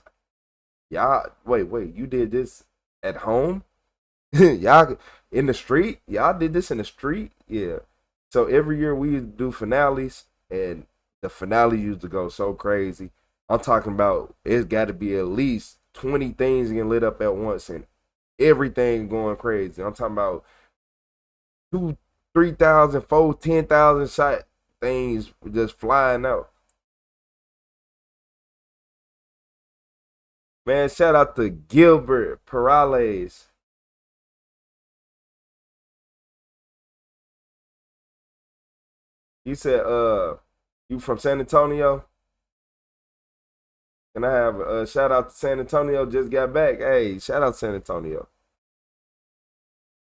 Y'all wait, you did this at home? Y'all in the street? Y'all did this in the street? Yeah. So every year we do finales, and the finale used to go so crazy. I'm talking about it's got to be at least 20 things getting lit up at once and everything going crazy. I'm talking about 2,000, 3,000, 4,000, 10,000 shot things just flying out. Man, shout out to Gilbert Perales. You said, you from San Antonio? Can I have a shout out to San Antonio? Just got back. Hey, shout out to San Antonio.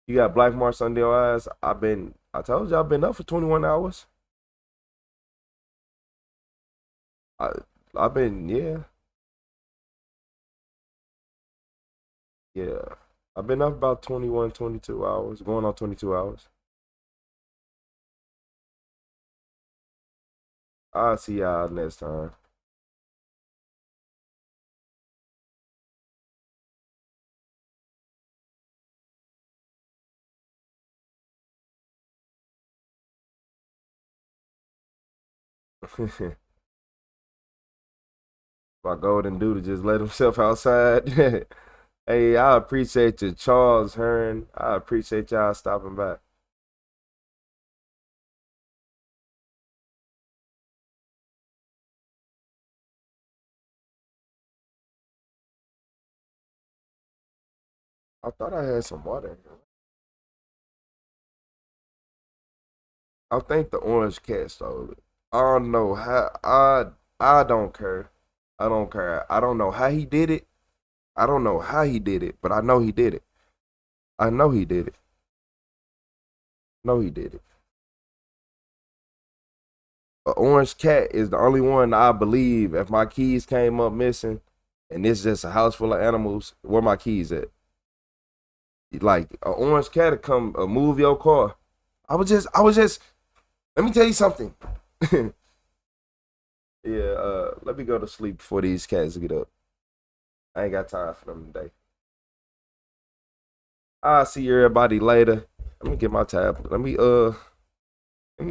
You got black marks under your eyes. I told you I've been up for 21 hours. I've been, yeah. Yeah. I've been up about 21, 22 hours, going on 22 hours. I'll see y'all next time. My golden dude just let himself outside. Hey, I appreciate you, Charles Hearn. I appreciate y'all stopping by. I thought I had some water in here. I think the orange cat stole it. I don't know how. I don't care. I don't care. I don't know how he did it. I don't know how he did it, but I know he did it. I know he did it. No, he did it. An orange cat is the only one I believe. If my keys came up missing, and it's just a house full of animals, where my keys at? Like an orange cat to come move your car. I was just. Let me tell you something. Yeah, let me go to sleep before these cats get up. I ain't got time for them today. I'll see everybody later. Let me get my tablet. Let me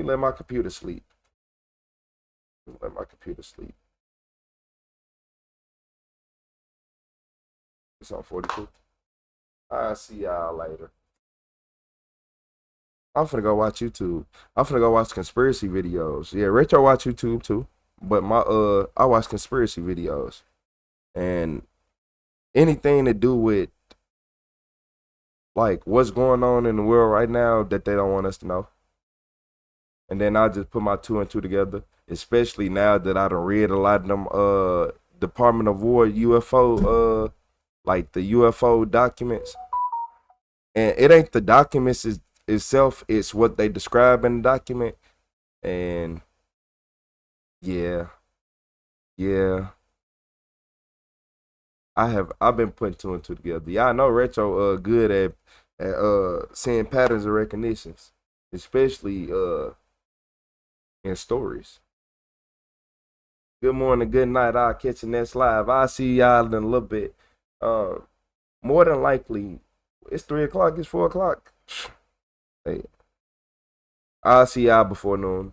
let my computer sleep. Let my computer sleep. It's on 42. I'll see y'all later. I'm finna go watch YouTube. I'm finna go watch conspiracy videos. Yeah, Retro watch YouTube too. But I watch conspiracy videos. And anything to do with like what's going on in the world right now that they don't want us to know. And then I just put my 2 and 2 together, especially now that I done read a lot of them Department of War UFO like the UFO documents. And it ain't the documents itself, it's what they describe in the document. And yeah. I've been putting 2 and 2 together. Yeah, I know Retro good at seeing patterns of recognitions, especially in stories. Good morning, good night. I'll catch you next live. I'll see y'all in a little bit. More than likely, it's 3 o'clock, it's 4 o'clock. Hey, I'll see y'all before noon.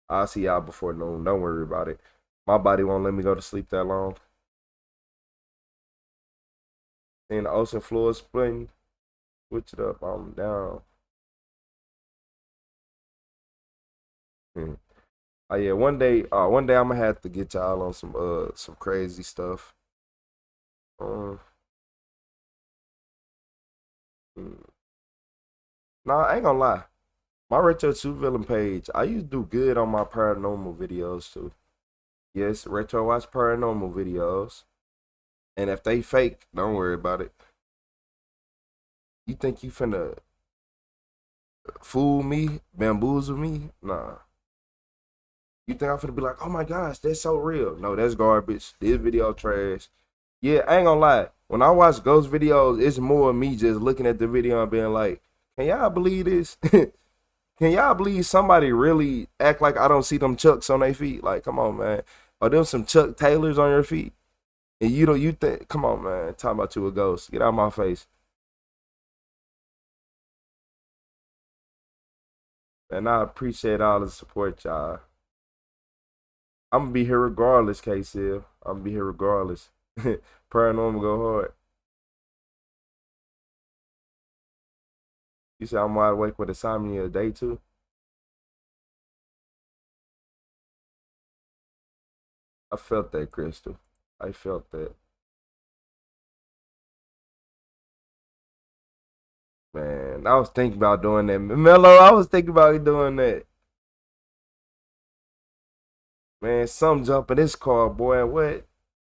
Don't worry about it. My body won't let me go to sleep that long. Seeing the ocean floor splitting. Switch it up. I'm down. Oh yeah, one day I'm gonna have to get y'all on some crazy stuff. Nah, I ain't gonna lie. My Retro Villain page, I used to do good on my paranormal videos too. Yes, Retro Watch paranormal videos. And if they fake, don't worry about it. You think you finna fool me, bamboozle me? Nah. You think I'm finna be like, oh my gosh, that's so real? No, that's garbage. This video trash. Yeah, I ain't gonna lie. When I watch ghost videos, it's more of me just looking at the video and being like, can y'all believe this? Can y'all believe somebody really act like I don't see them Chucks on their feet? Like, come on, man. Are there some Chuck Taylors on your feet? And you think, come on, man. Talking about you a ghost. Get out of my face. And I appreciate all the support, y'all. I'm gonna be here regardless, K-Seal. I'm gonna be here regardless. Paranormal go hard. You said I'm wide awake with insomnia day too? I felt that, Crystal. I felt that. Man, I was thinking about doing that. Mello, I was thinking about doing that. Man, some jump in this car, boy. What?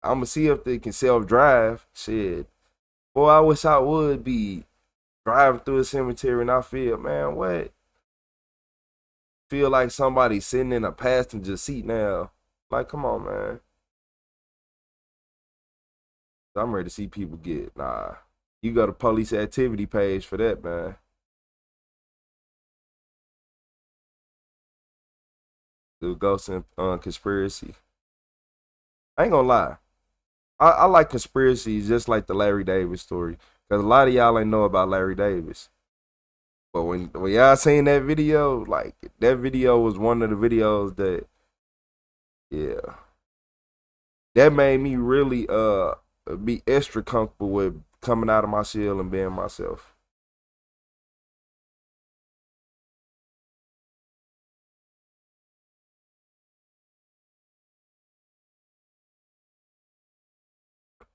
I'm gonna see if they can self-drive. Shit. Boy, I wish I would be driving through a cemetery and I feel, man, what? Feel like somebody sitting in a passenger seat now. Like, come on, man. I'm ready to see people get, nah. You go to police activity page for that, man. The ghost and conspiracy. I ain't gonna lie. I like conspiracies just like the Larry Davis story. Because a lot of y'all ain't know about Larry Davis. But when y'all seen that video, like, that video was one of the videos that, yeah. That made me really be extra comfortable with coming out of my shell and being myself.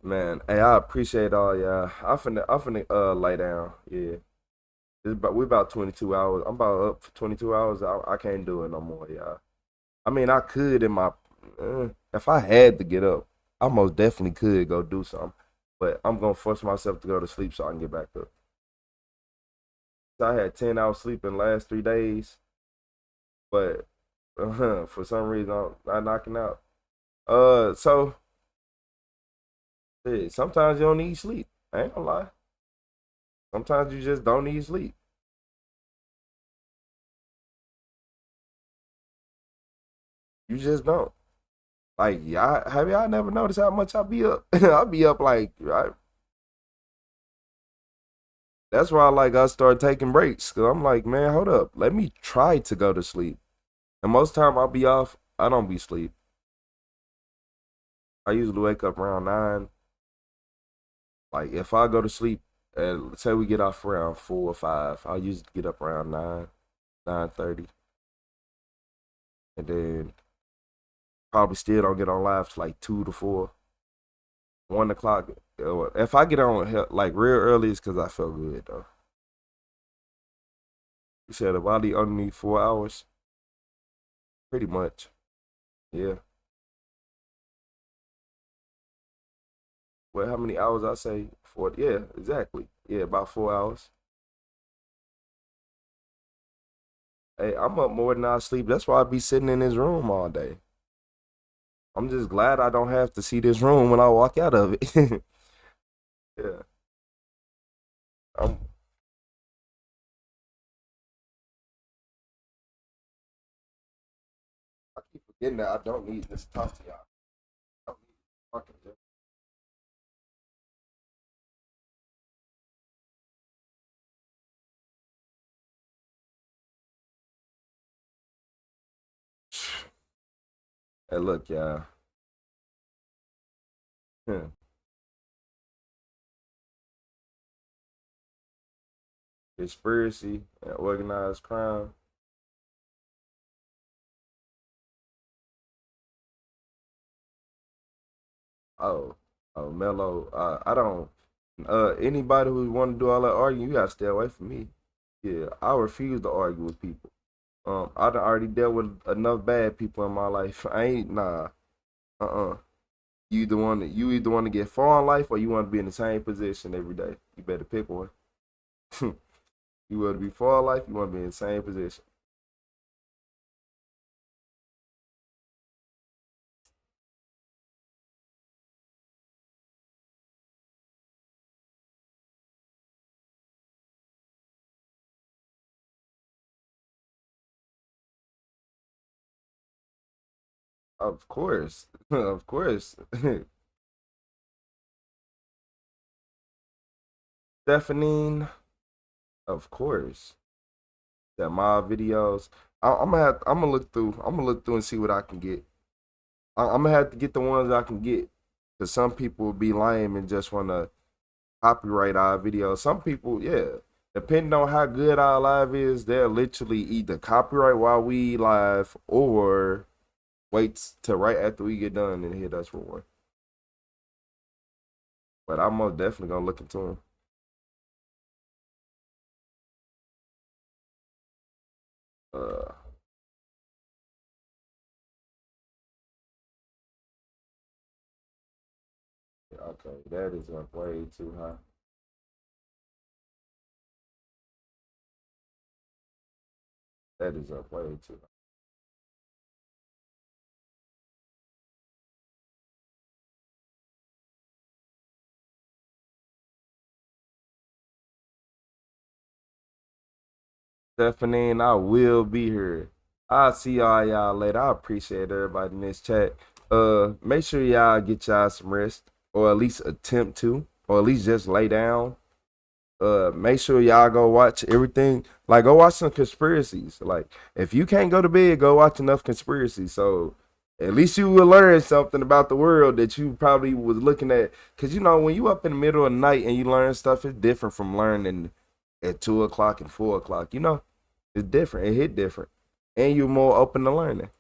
Man, hey, I appreciate all y'all. I finna lay down. Yeah. We about 22 hours. I'm about up for 22 hours. I can't do it no more, y'all. I mean, I could if I had to get up, I most definitely could go do something. But I'm gonna force myself to go to sleep so I can get back up. I had 10 hours sleep in the last 3 days, but for some reason I'm not knocking out. So sometimes you don't need sleep. I ain't gonna lie. Sometimes you just don't need sleep. You just don't. Like, have y'all never noticed how much I be up? I be up like, that's why I start taking breaks. Cause I'm like, man, hold up. Let me try to go to sleep. And most time I'll be off, I don't be asleep. I usually wake up around 9. Like, if I go to sleep, and say we get off around 4 or 5, I usually get up around 9, 9:30. And then probably still don't get on live till like 2 to 4, 1 o'clock. If I get on like real early, it's because I feel good though. You said the body only need 4 hours? Pretty much. Yeah. Well, how many hours I say? 4. Yeah, exactly. Yeah, about 4 hours. Hey, I'm up more than I sleep. That's why I be sitting in this room all day. I'm just glad I don't have to see this room when I walk out of it. Yeah. I keep forgetting that I don't need this to talk to y'all. I don't need fucking just. Hey, look, y'all. conspiracy, and organized crime. Oh, Mello. I don't. Anybody who want to do all that arguing, you gotta stay away from me. Yeah, I refuse to argue with people. I done already dealt with enough bad people in my life. I ain't nah. You either want to get far in life or you want to be in the same position every day. You better pick one. You want to be far in life, you want to be in the same position. Of course. Of course. Stephanie, of course. That my videos. I'm gonna look through. I'm gonna look through and see what I can get. I'm gonna have to get the ones I can get. Cause some people will be lame and just wanna copyright our videos. Some people, yeah. Depending on how good our live is, they'll literally either copyright while we live or wait till right after we get done and hit us for one. But I'm most definitely gonna look into them. Okay, that is up way too high. That is up way too high. Stephanie, I will be here. I'll see y'all later. I appreciate everybody in this chat. Make sure y'all get y'all some rest, or at least attempt to, or at least just lay down. Make sure y'all go watch everything. Like, go watch some conspiracies. Like, if you can't go to bed, go watch enough conspiracies. So at least you will learn something about the world that you probably was looking at. Cause you know, when you up in the middle of the night and you learn stuff, it's different from learning at 2 o'clock and 4 o'clock. You know, it's different. It hit different, and you're more open to learning.